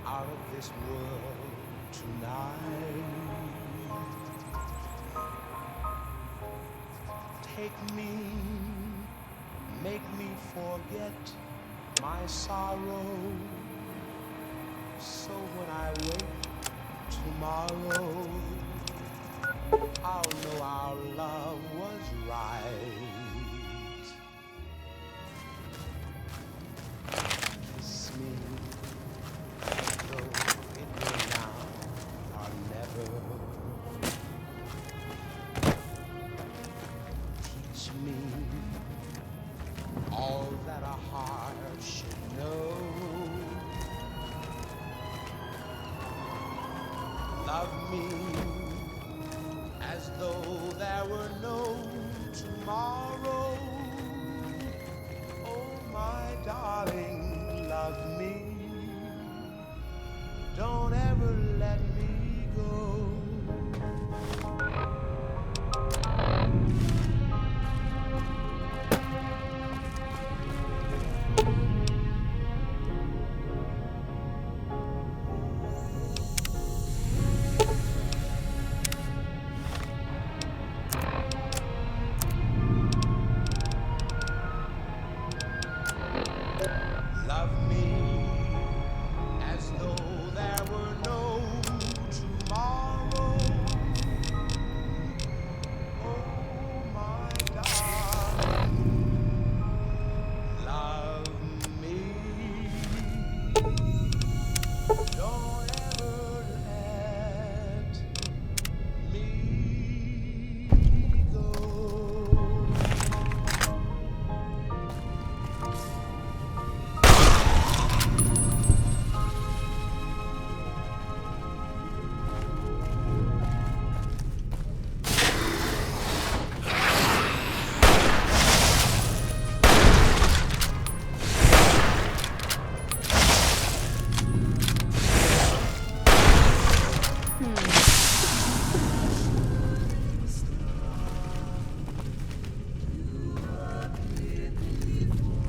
out of this world tonight. Take me, make me forget my sorrow. So when I wake tomorrow, I'll know our love was right. Kiss me, though it may now or never. Teach me all that a heart should know. Love me as though there were no tomorrow. Oh, my darling, love me. Don't ever let me go. Love me as though there were no tomorrow. Oh, my darling, love me. Don't ever let me go.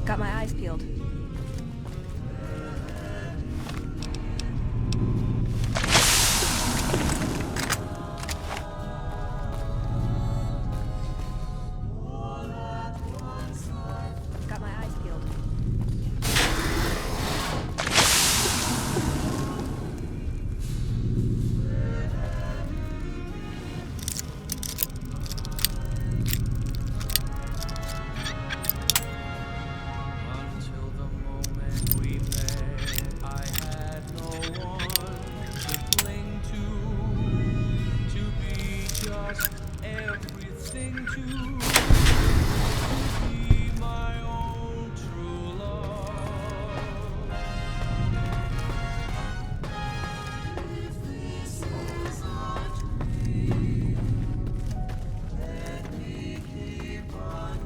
Got my eyes peeled. Got my eyes peeled. Until the moment we met, I had no one to cling to be just everything to be my own true love. If this is a dream, let me keep on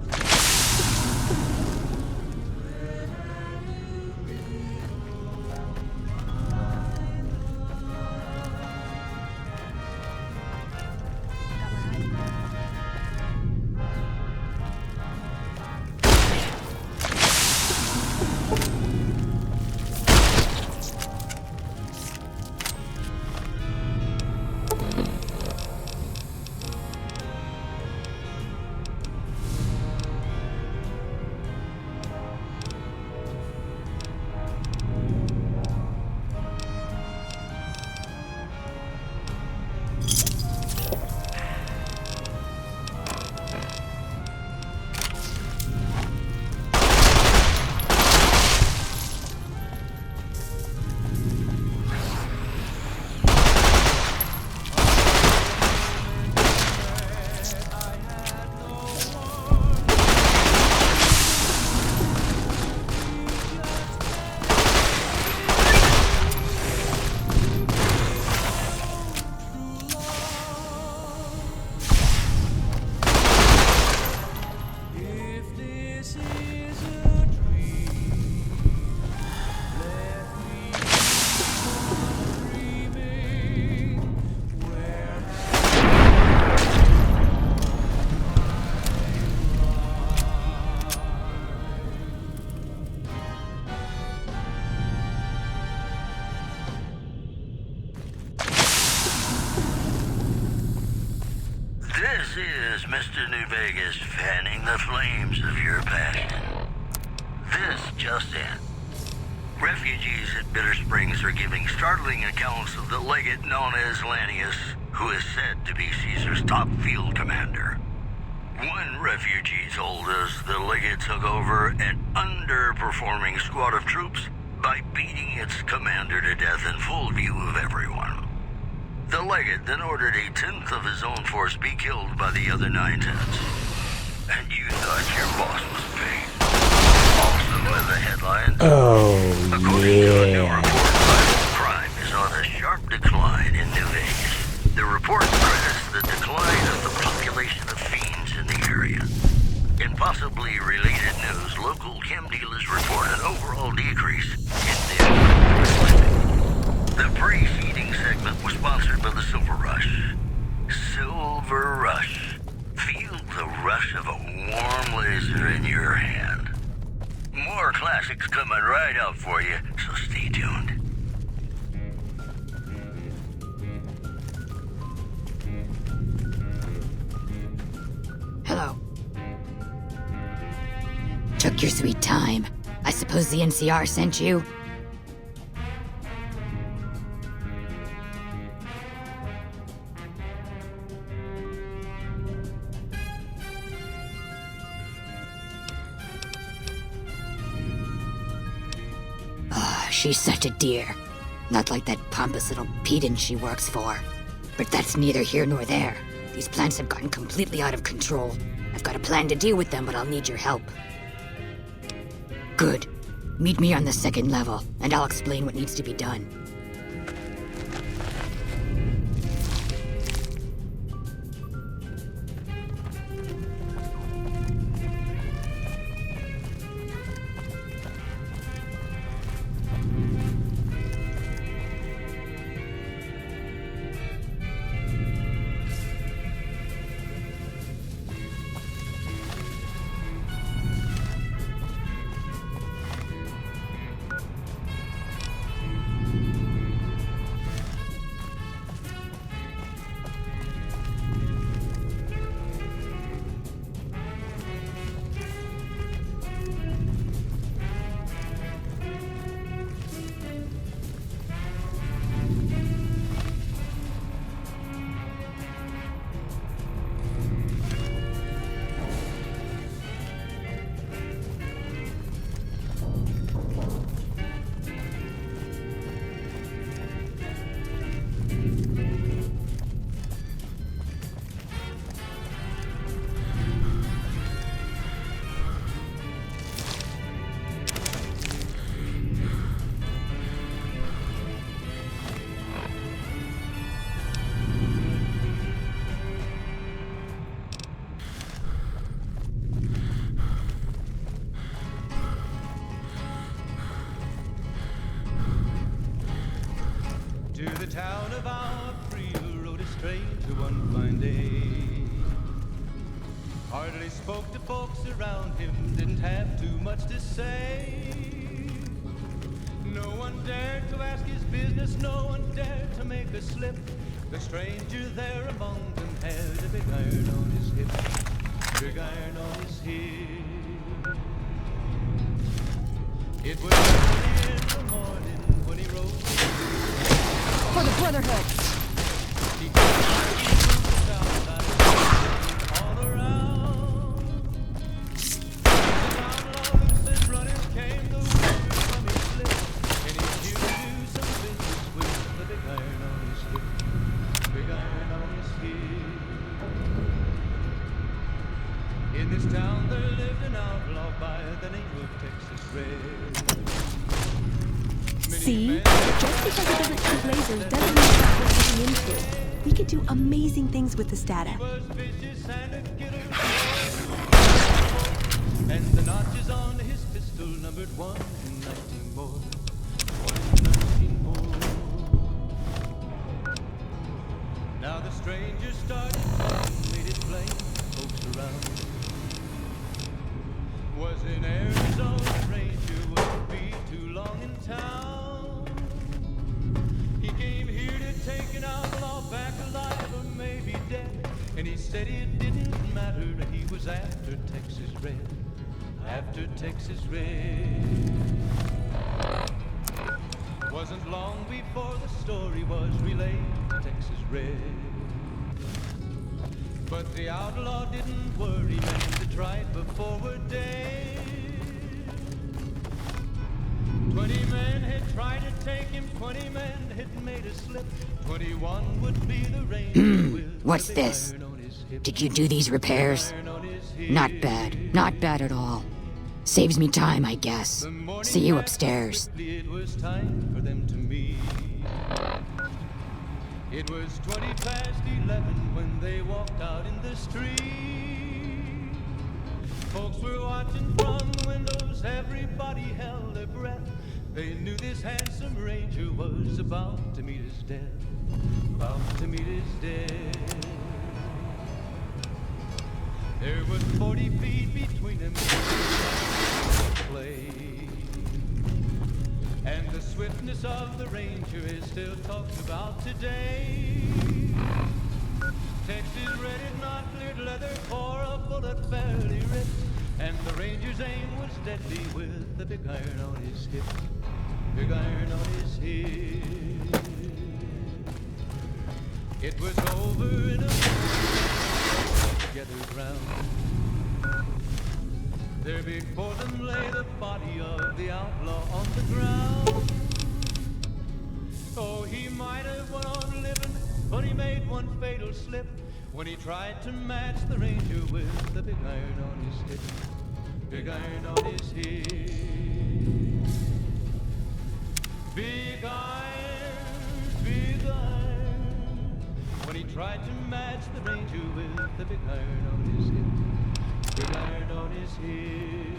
This is Mr. New Vegas fanning the flames of your passion. This just in. Refugees at Bitter Springs are giving startling accounts of the legate known as Lannius, who is said to be Caesar's top field commander. One refugee told us the legate took over an underperforming squad of troops by beating its commander to death in full view of everyone. The legate then ordered a tenth of his own force be killed by the other 9/10. And you thought your boss was paid. Also in the headlines, according to a new report, violent crime is on a sharp decline in New Vegas. The report credits the decline of the population of fiends in the area. In possibly related news, local chem dealers report an overall decrease in their The preceding segment was sponsored by the Silver Rush. Silver Rush. Feel the rush of a warm laser in your hand. More classics coming right up for you, so stay tuned. Hello. Took your sweet time. I suppose the NCR sent you? She's such a dear. Not like that pompous little pedant she works for. But that's neither here nor there. These plants have gotten completely out of control. I've got a plan to deal with them, but I'll need your help. Good. Meet me on the 2nd level, and I'll explain what needs to be done. To the town of Opry, who rode a stranger one fine day. Hardly spoke to folks around him, didn't have too much to say. No one dared to ask his business, no one dared to make a slip. The stranger there among them had a big iron on his hip, big iron on his hip. It was early in the morning when he rode for the Brotherhood. All around. Runners came the word from his lips, and he knew to do some business with the big iron on his hip, big iron on his hip. In this town there lived an outlaw by the name of Texas Red. See? Just because it doesn't shoot lasers doesn't mean that's what we're looking into. We could do amazing things with this data. And the notches on his pistol numbered 1 and 19 more. 1 and 19 more. Now the stranger started talking, made it plain, folks around. Was in Arizona, ranger wouldn't be too long in town. He came here to take an outlaw back alive or maybe dead. And he said it didn't matter, he was after Texas Red. After Texas Red. Wasn't long before the story was relayed to Texas Red. But the outlaw didn't worry, men that tried before were dead. 20 men had tried to take him, 20 men had made a slip. 21 would be the ranger with What's the big this? iron on his hip. Did you do these repairs? Not bad. Not bad at all. Saves me time, I guess. See you upstairs. It was time for them to meet. It was 20 past 11 when they walked out in the street. Folks were watching from the windows, everybody held their breath. They knew this handsome ranger was about to meet his death. About to meet his death. There was 40 feet between them. Play. And the swiftness of the ranger is still talked about today. Texas Red had not cleared leather for a bullet fairly ripped. And the ranger's aim was deadly with the big iron on his hip. Big iron on his hip. It was over in a gathered round. There before them lay the body of the outlaw on the ground. Oh, he might have went on living, but he made one fatal slip when he tried to match the ranger with the big iron on his hip. Big iron on his hip. Big iron, when he tried to match the ranger with the big iron on his hip. Big iron on his hip.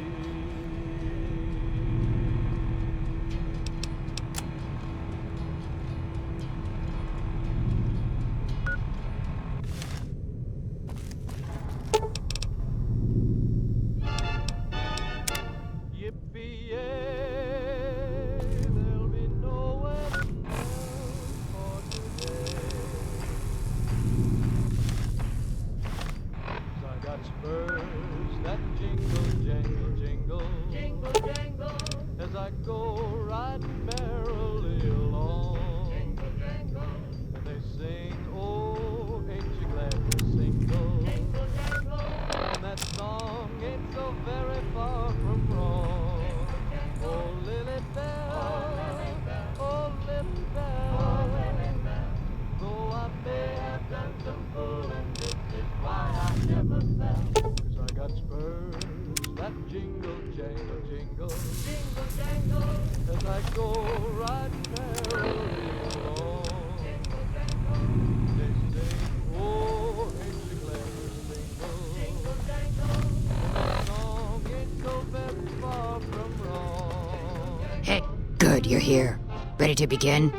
Hey, good, you're here. Ready to begin?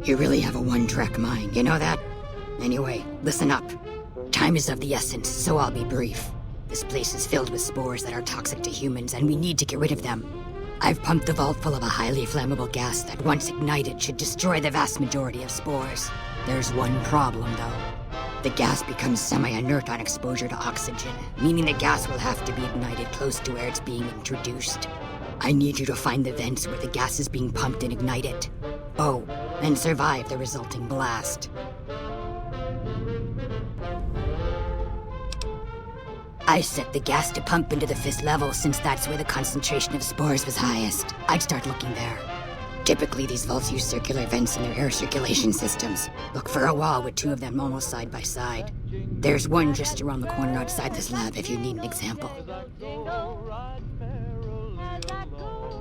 You really have a one-track mind, you know that? Anyway, listen up. Time is of the essence, so I'll be brief. This place is filled with spores that are toxic to humans, and we need to get rid of them. I've pumped the vault full of a highly flammable gas that, once ignited, should destroy the vast majority of spores. There's one problem, though. The gas becomes semi-inert on exposure to oxygen, meaning the gas will have to be ignited close to where it's being introduced. I need you to find the vents where the gas is being pumped and ignite it. Oh, and survive the resulting blast. I set the gas to pump into the 5th level since that's where the concentration of spores was highest. I'd start looking there. Typically, these vaults use circular vents in their air circulation systems. Look for a wall with 2 of them almost side by side. There's one just around the corner outside this lab if you need an example.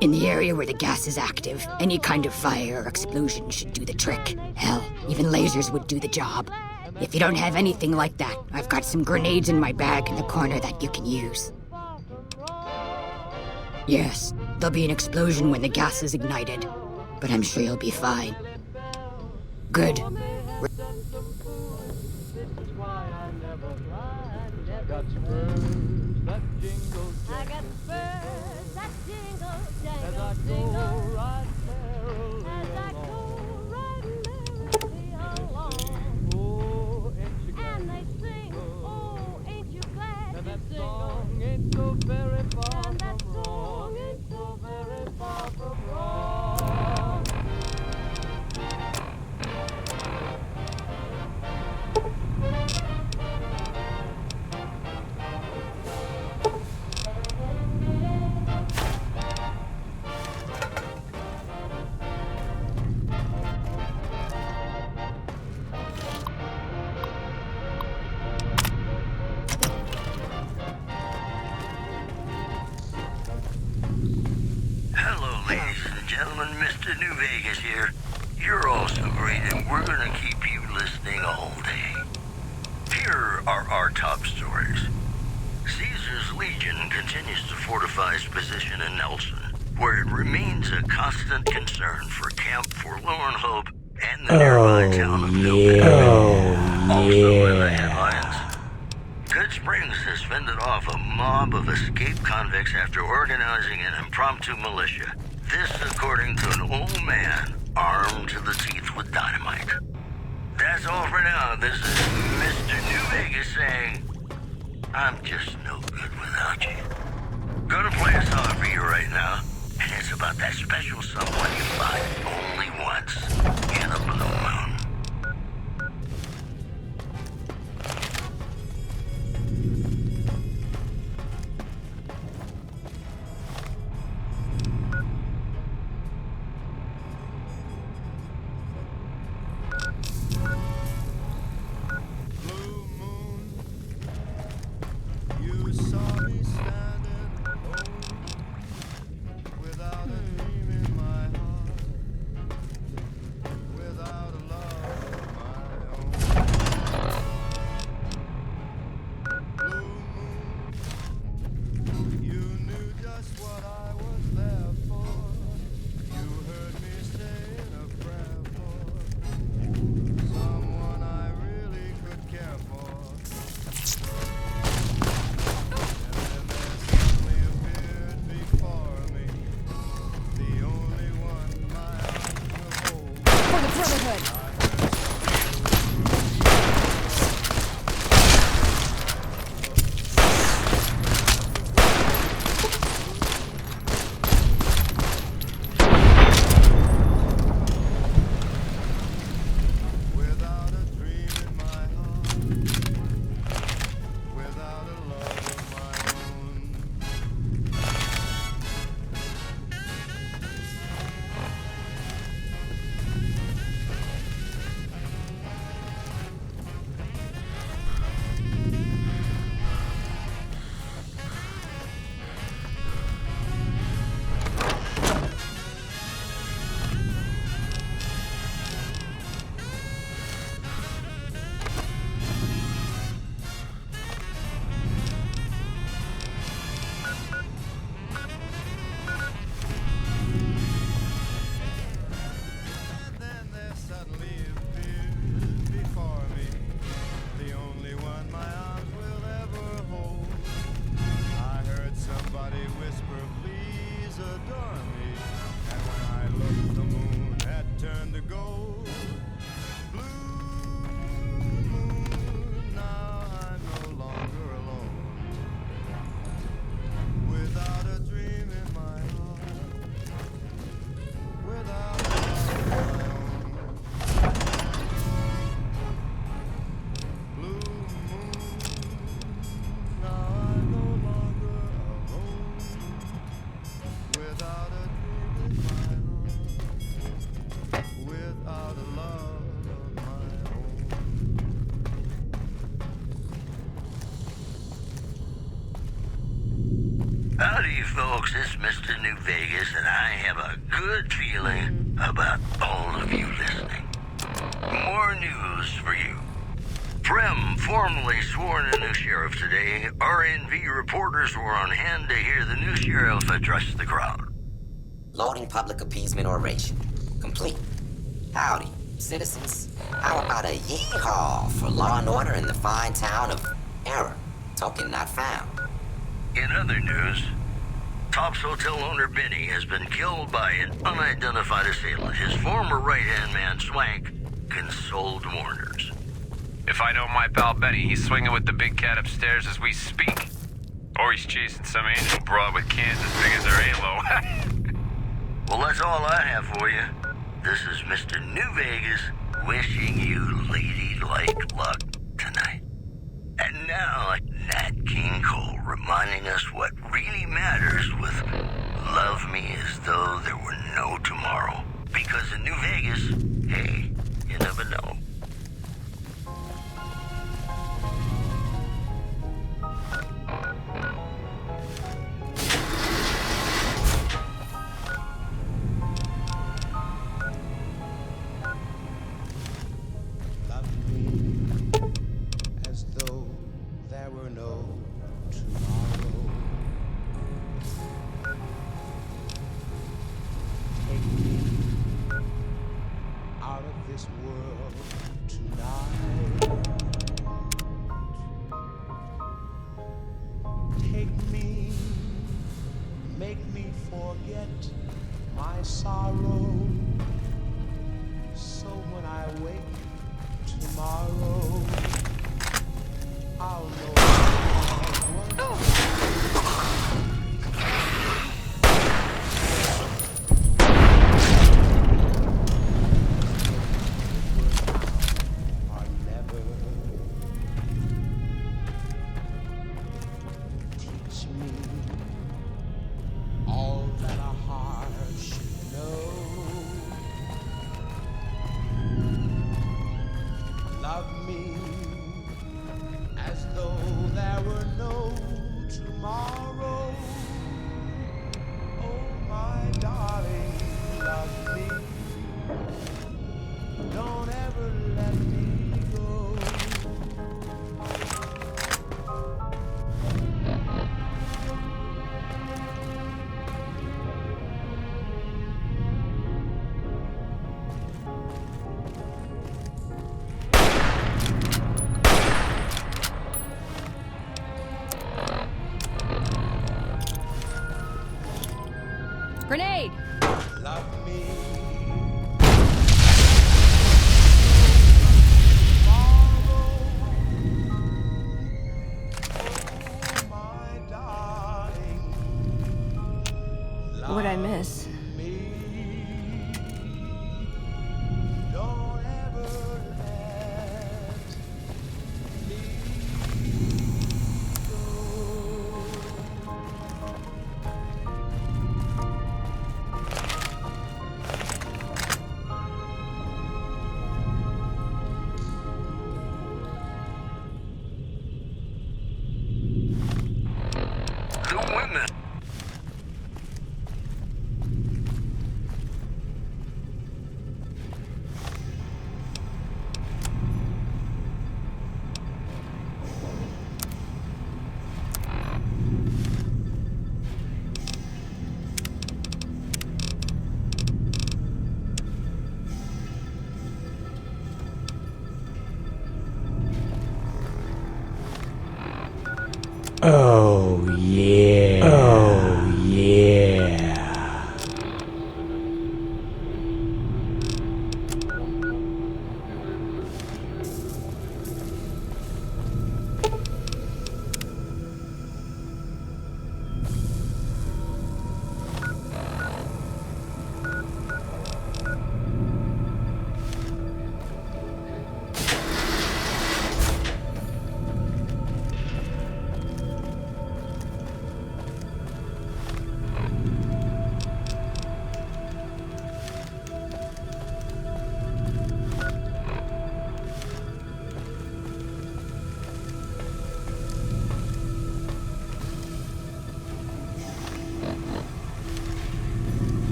In the area where the gas is active, any kind of fire or explosion should do the trick. Hell, even lasers would do the job. If you don't have anything like that, I've got some grenades in my bag in the corner that you can use. Yes, there'll be an explosion when the gas is ignited, but I'm sure you'll be fine. Good. And that song ain't so very far from wrong. Mr. New Vegas here. You're all so great, and we're gonna keep you listening all day. Here are our top stories. Caesar's Legion continues to fortify its position in Nelson, where it remains a constant concern for Camp Forlorn Hope and the nearby town of Milton. Also in the headlines, Good Springs has fended off a mob of escaped convicts after organizing an impromptu militia. This according to an old man armed to the teeth with dynamite. That's all for now. This is Mr. New Vegas saying, I'm just no good without you. Gonna play a song for you right now, and it's about that special someone you find only once in a blue moon. You saw me standing alone, without a dream in my heart, without a love of my own. Blue moon, you knew just what I was there for. You heard me saying a prayer for someone I really could care for. For the Brotherhood! Without a dream in my heart, without a love of my own. And then there suddenly appeared before me the only one my arms will ever hold. I heard somebody whisper, please adore me. And when I looked, the moon had turned to gold. Blue moon, now I'm no longer alone. Without a dream in my heart, without a love of my own. Blue moon, now I'm no longer alone. Without a dream in my heart, without a love of my own. Howdy, folks. It's Mr. New Vegas, and I have a good feeling about all of you listening. More news for you. Prem formally sworn a new sheriff today. RNV reporters were on hand to hear the new sheriff address the crowd. Loading public appeasement oration. Complete. Howdy, citizens. How about a yeehaw for law and order in the fine town of Error? Token not found. In other news, Top's hotel owner Benny has been killed by an unidentified assailant. His former right-hand man, Swank, consoled mourners. If I know my pal Benny, he's swinging with the big cat upstairs as we speak. Or he's chasing some angel broad with cans as big as her halo. Well, that's all I have for you. This is Mr. New Vegas wishing you ladylike luck tonight. And now, Nat King Cole reminding us what really matters with Love Me As Though There Were No Tomorrow. Because in New Vegas, hey, you never know. Take me, make me forget my sorrow. So when I wake tomorrow, I'll know or never. Teach me all that a heart should know. Love me as though there were no tomorrow. Oh, my darling, love me. Don't ever let me go. Grenade! Love me. What'd I miss? Don't ever let me The women. Oh yeah. Oh yeah.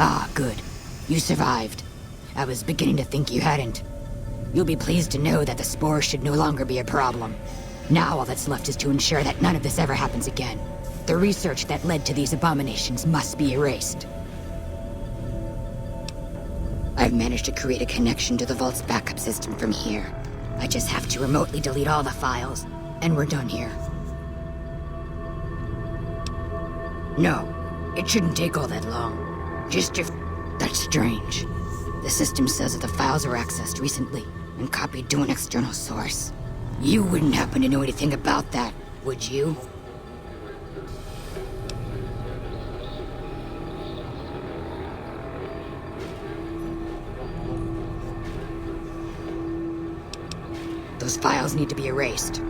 Ah, good. You survived. I was beginning to think you hadn't. You'll be pleased to know that the spores should no longer be a problem. Now all that's left is to ensure that none of this ever happens again. The research that led to these abominations must be erased. I've managed to create a connection to the Vault's backup system from here. I just have to remotely delete all the files, and we're done here. No, it shouldn't take all that long. Just if... That's strange. The system says that the files were accessed recently and copied to an external source. You wouldn't happen to know anything about that, would you? Those files need to be erased.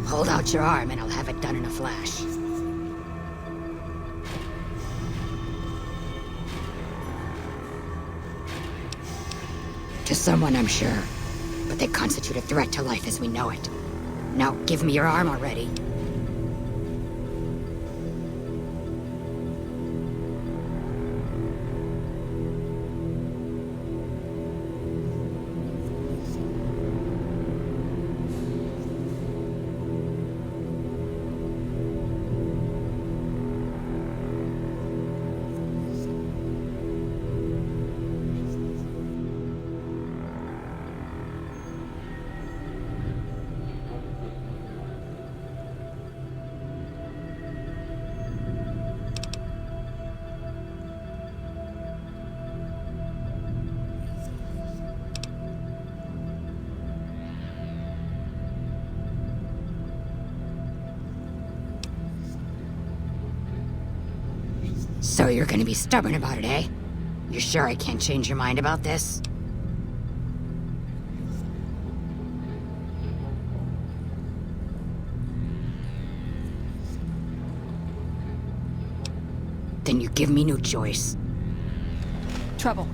Hold out your arm and I'll have it done in a flash. To someone, I'm sure. But they constitute a threat to life as we know it. Now, give me your arm already. So you're gonna be stubborn about it, eh? You're sure I can't change your mind about this? Then you give me no choice. Trouble.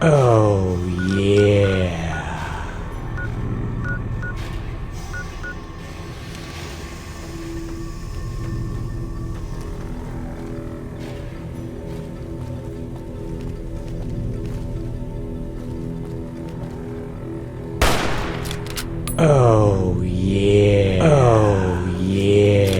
Oh, yeah. Oh, yeah. Oh, yeah.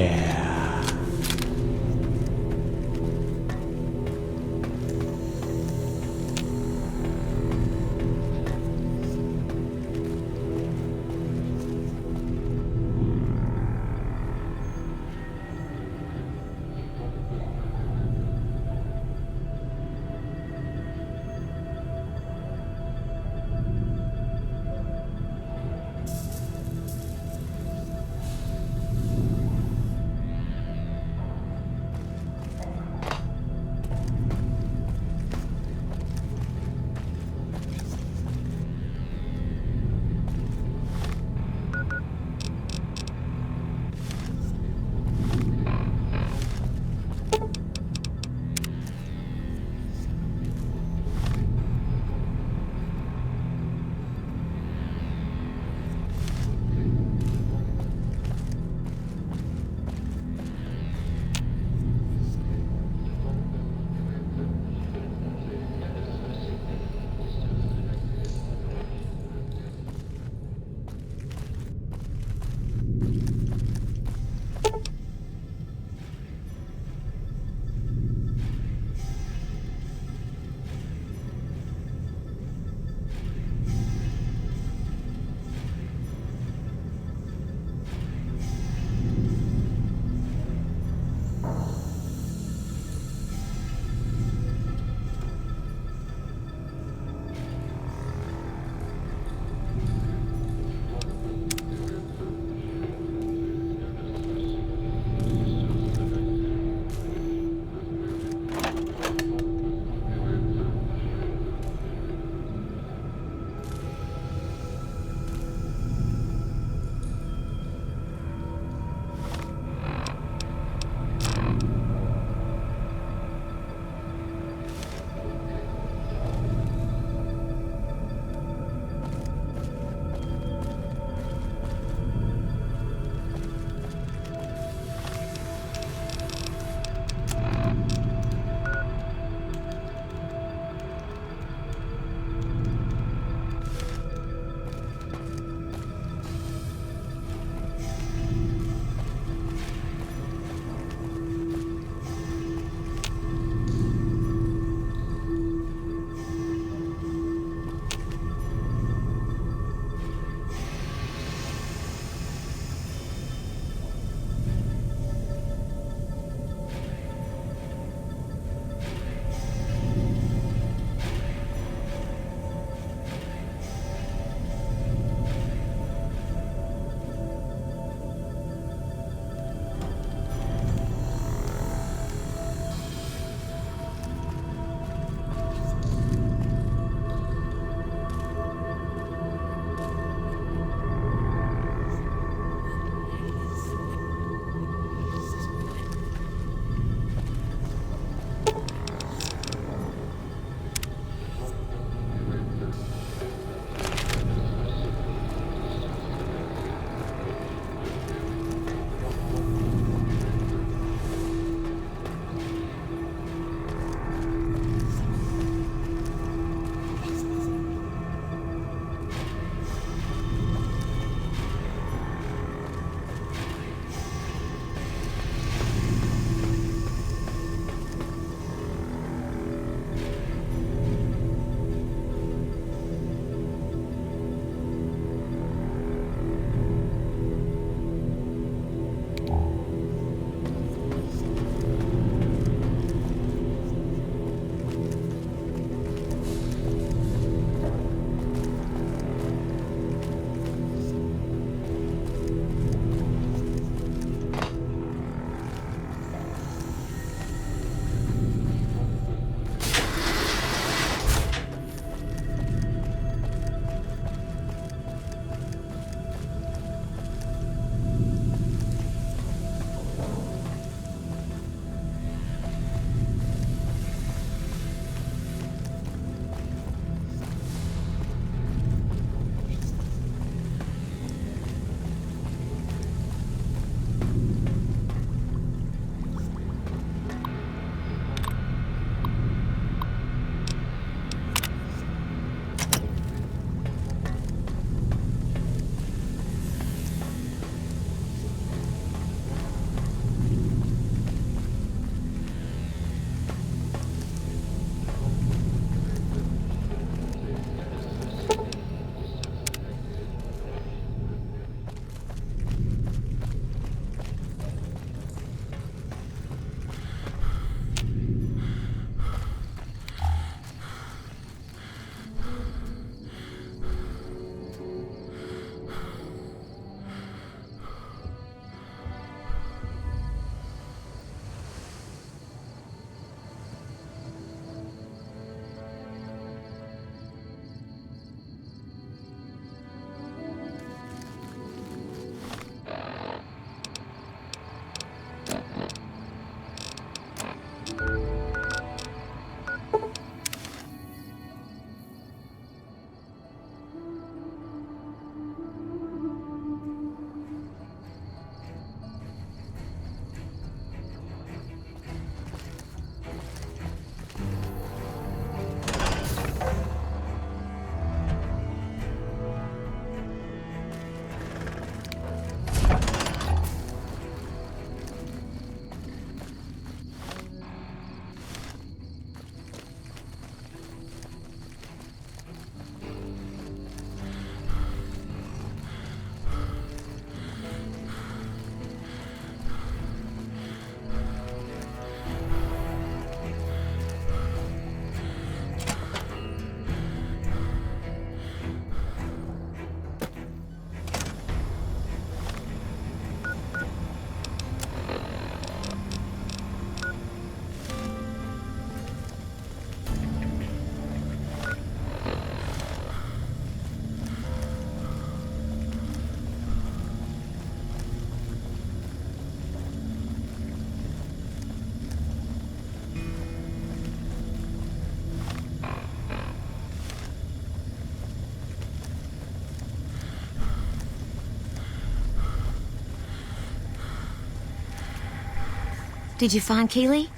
Did you find Keely?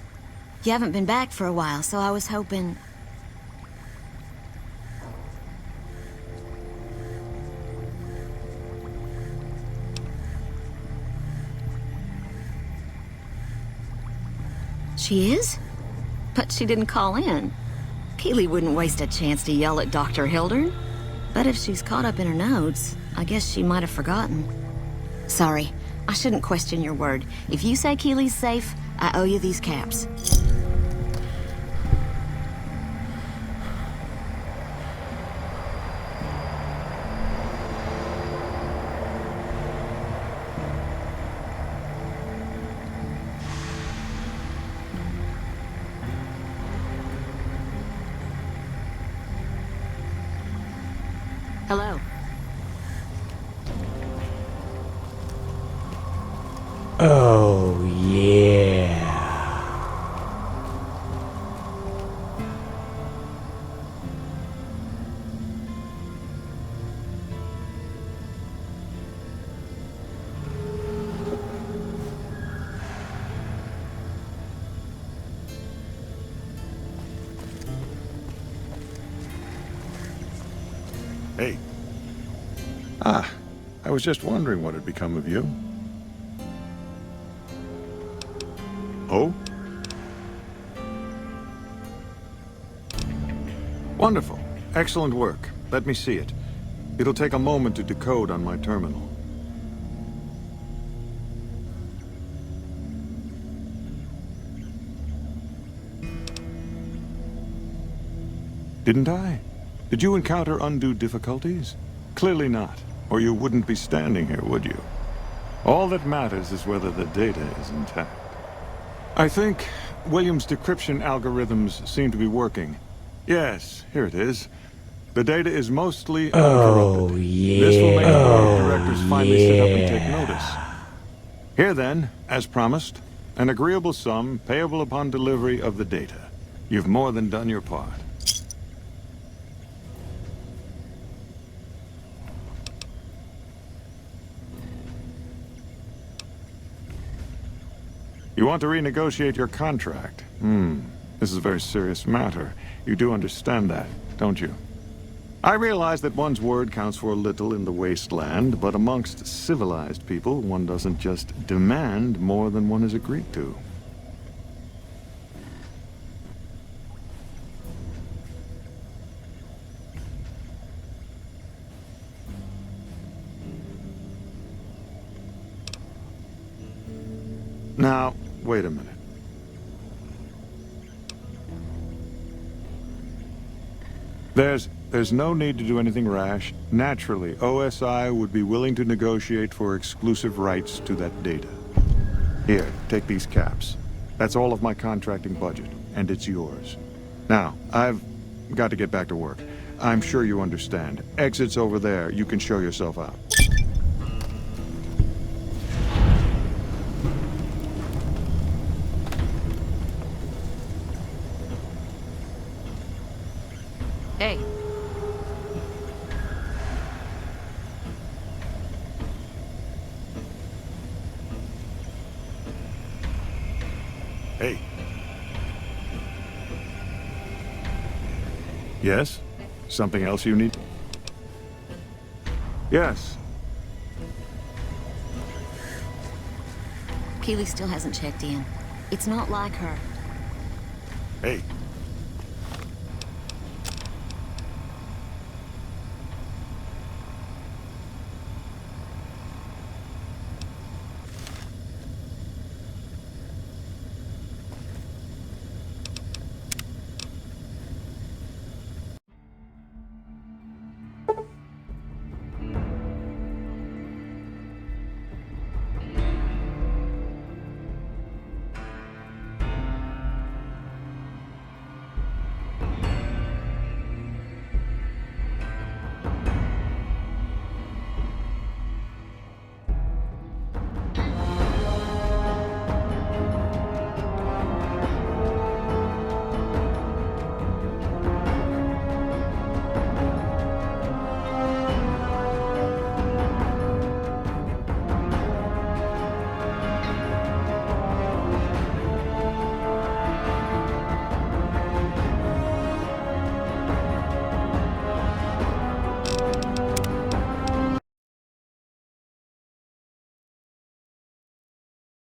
You haven't been back for a while, so I was hoping... She is? But she didn't call in. Keely wouldn't waste a chance to yell at Dr. Hildern. But if she's caught up in her notes, I guess she might have forgotten. Sorry, I shouldn't question your word. If you say Keely's safe, I owe you these caps. Hello. Oh, yeah. Hey. I was just wondering what had become of you. Oh? Wonderful. Excellent work. Let me see it. It'll take a moment to decode on my terminal. Didn't I? Did you encounter undue difficulties? Clearly not, or you wouldn't be standing here, would you? All that matters is whether the data is intact. I think Williams' decryption algorithms seem to be working. Yes, here it is. The data is mostly uncorrupted. This will make the board of directors finally sit up and take notice. Here then, as promised, an agreeable sum payable upon delivery of the data. You've more than done your part. You want to renegotiate your contract? This is a very serious matter. You do understand that, don't you? I realize that one's word counts for little in the wasteland, but amongst civilized people, one doesn't just demand more than one has agreed to. Now, wait a minute. There's no need to do anything rash. Naturally, OSI would be willing to negotiate for exclusive rights to that data. Here, take these caps. That's all of my contracting budget, and it's yours. Now, I've got to get back to work. I'm sure you understand. Exit's over there. You can show yourself out. Hey. Hey. Yes? Something else you need? Yes. Keely still hasn't checked in. It's not like her. Hey,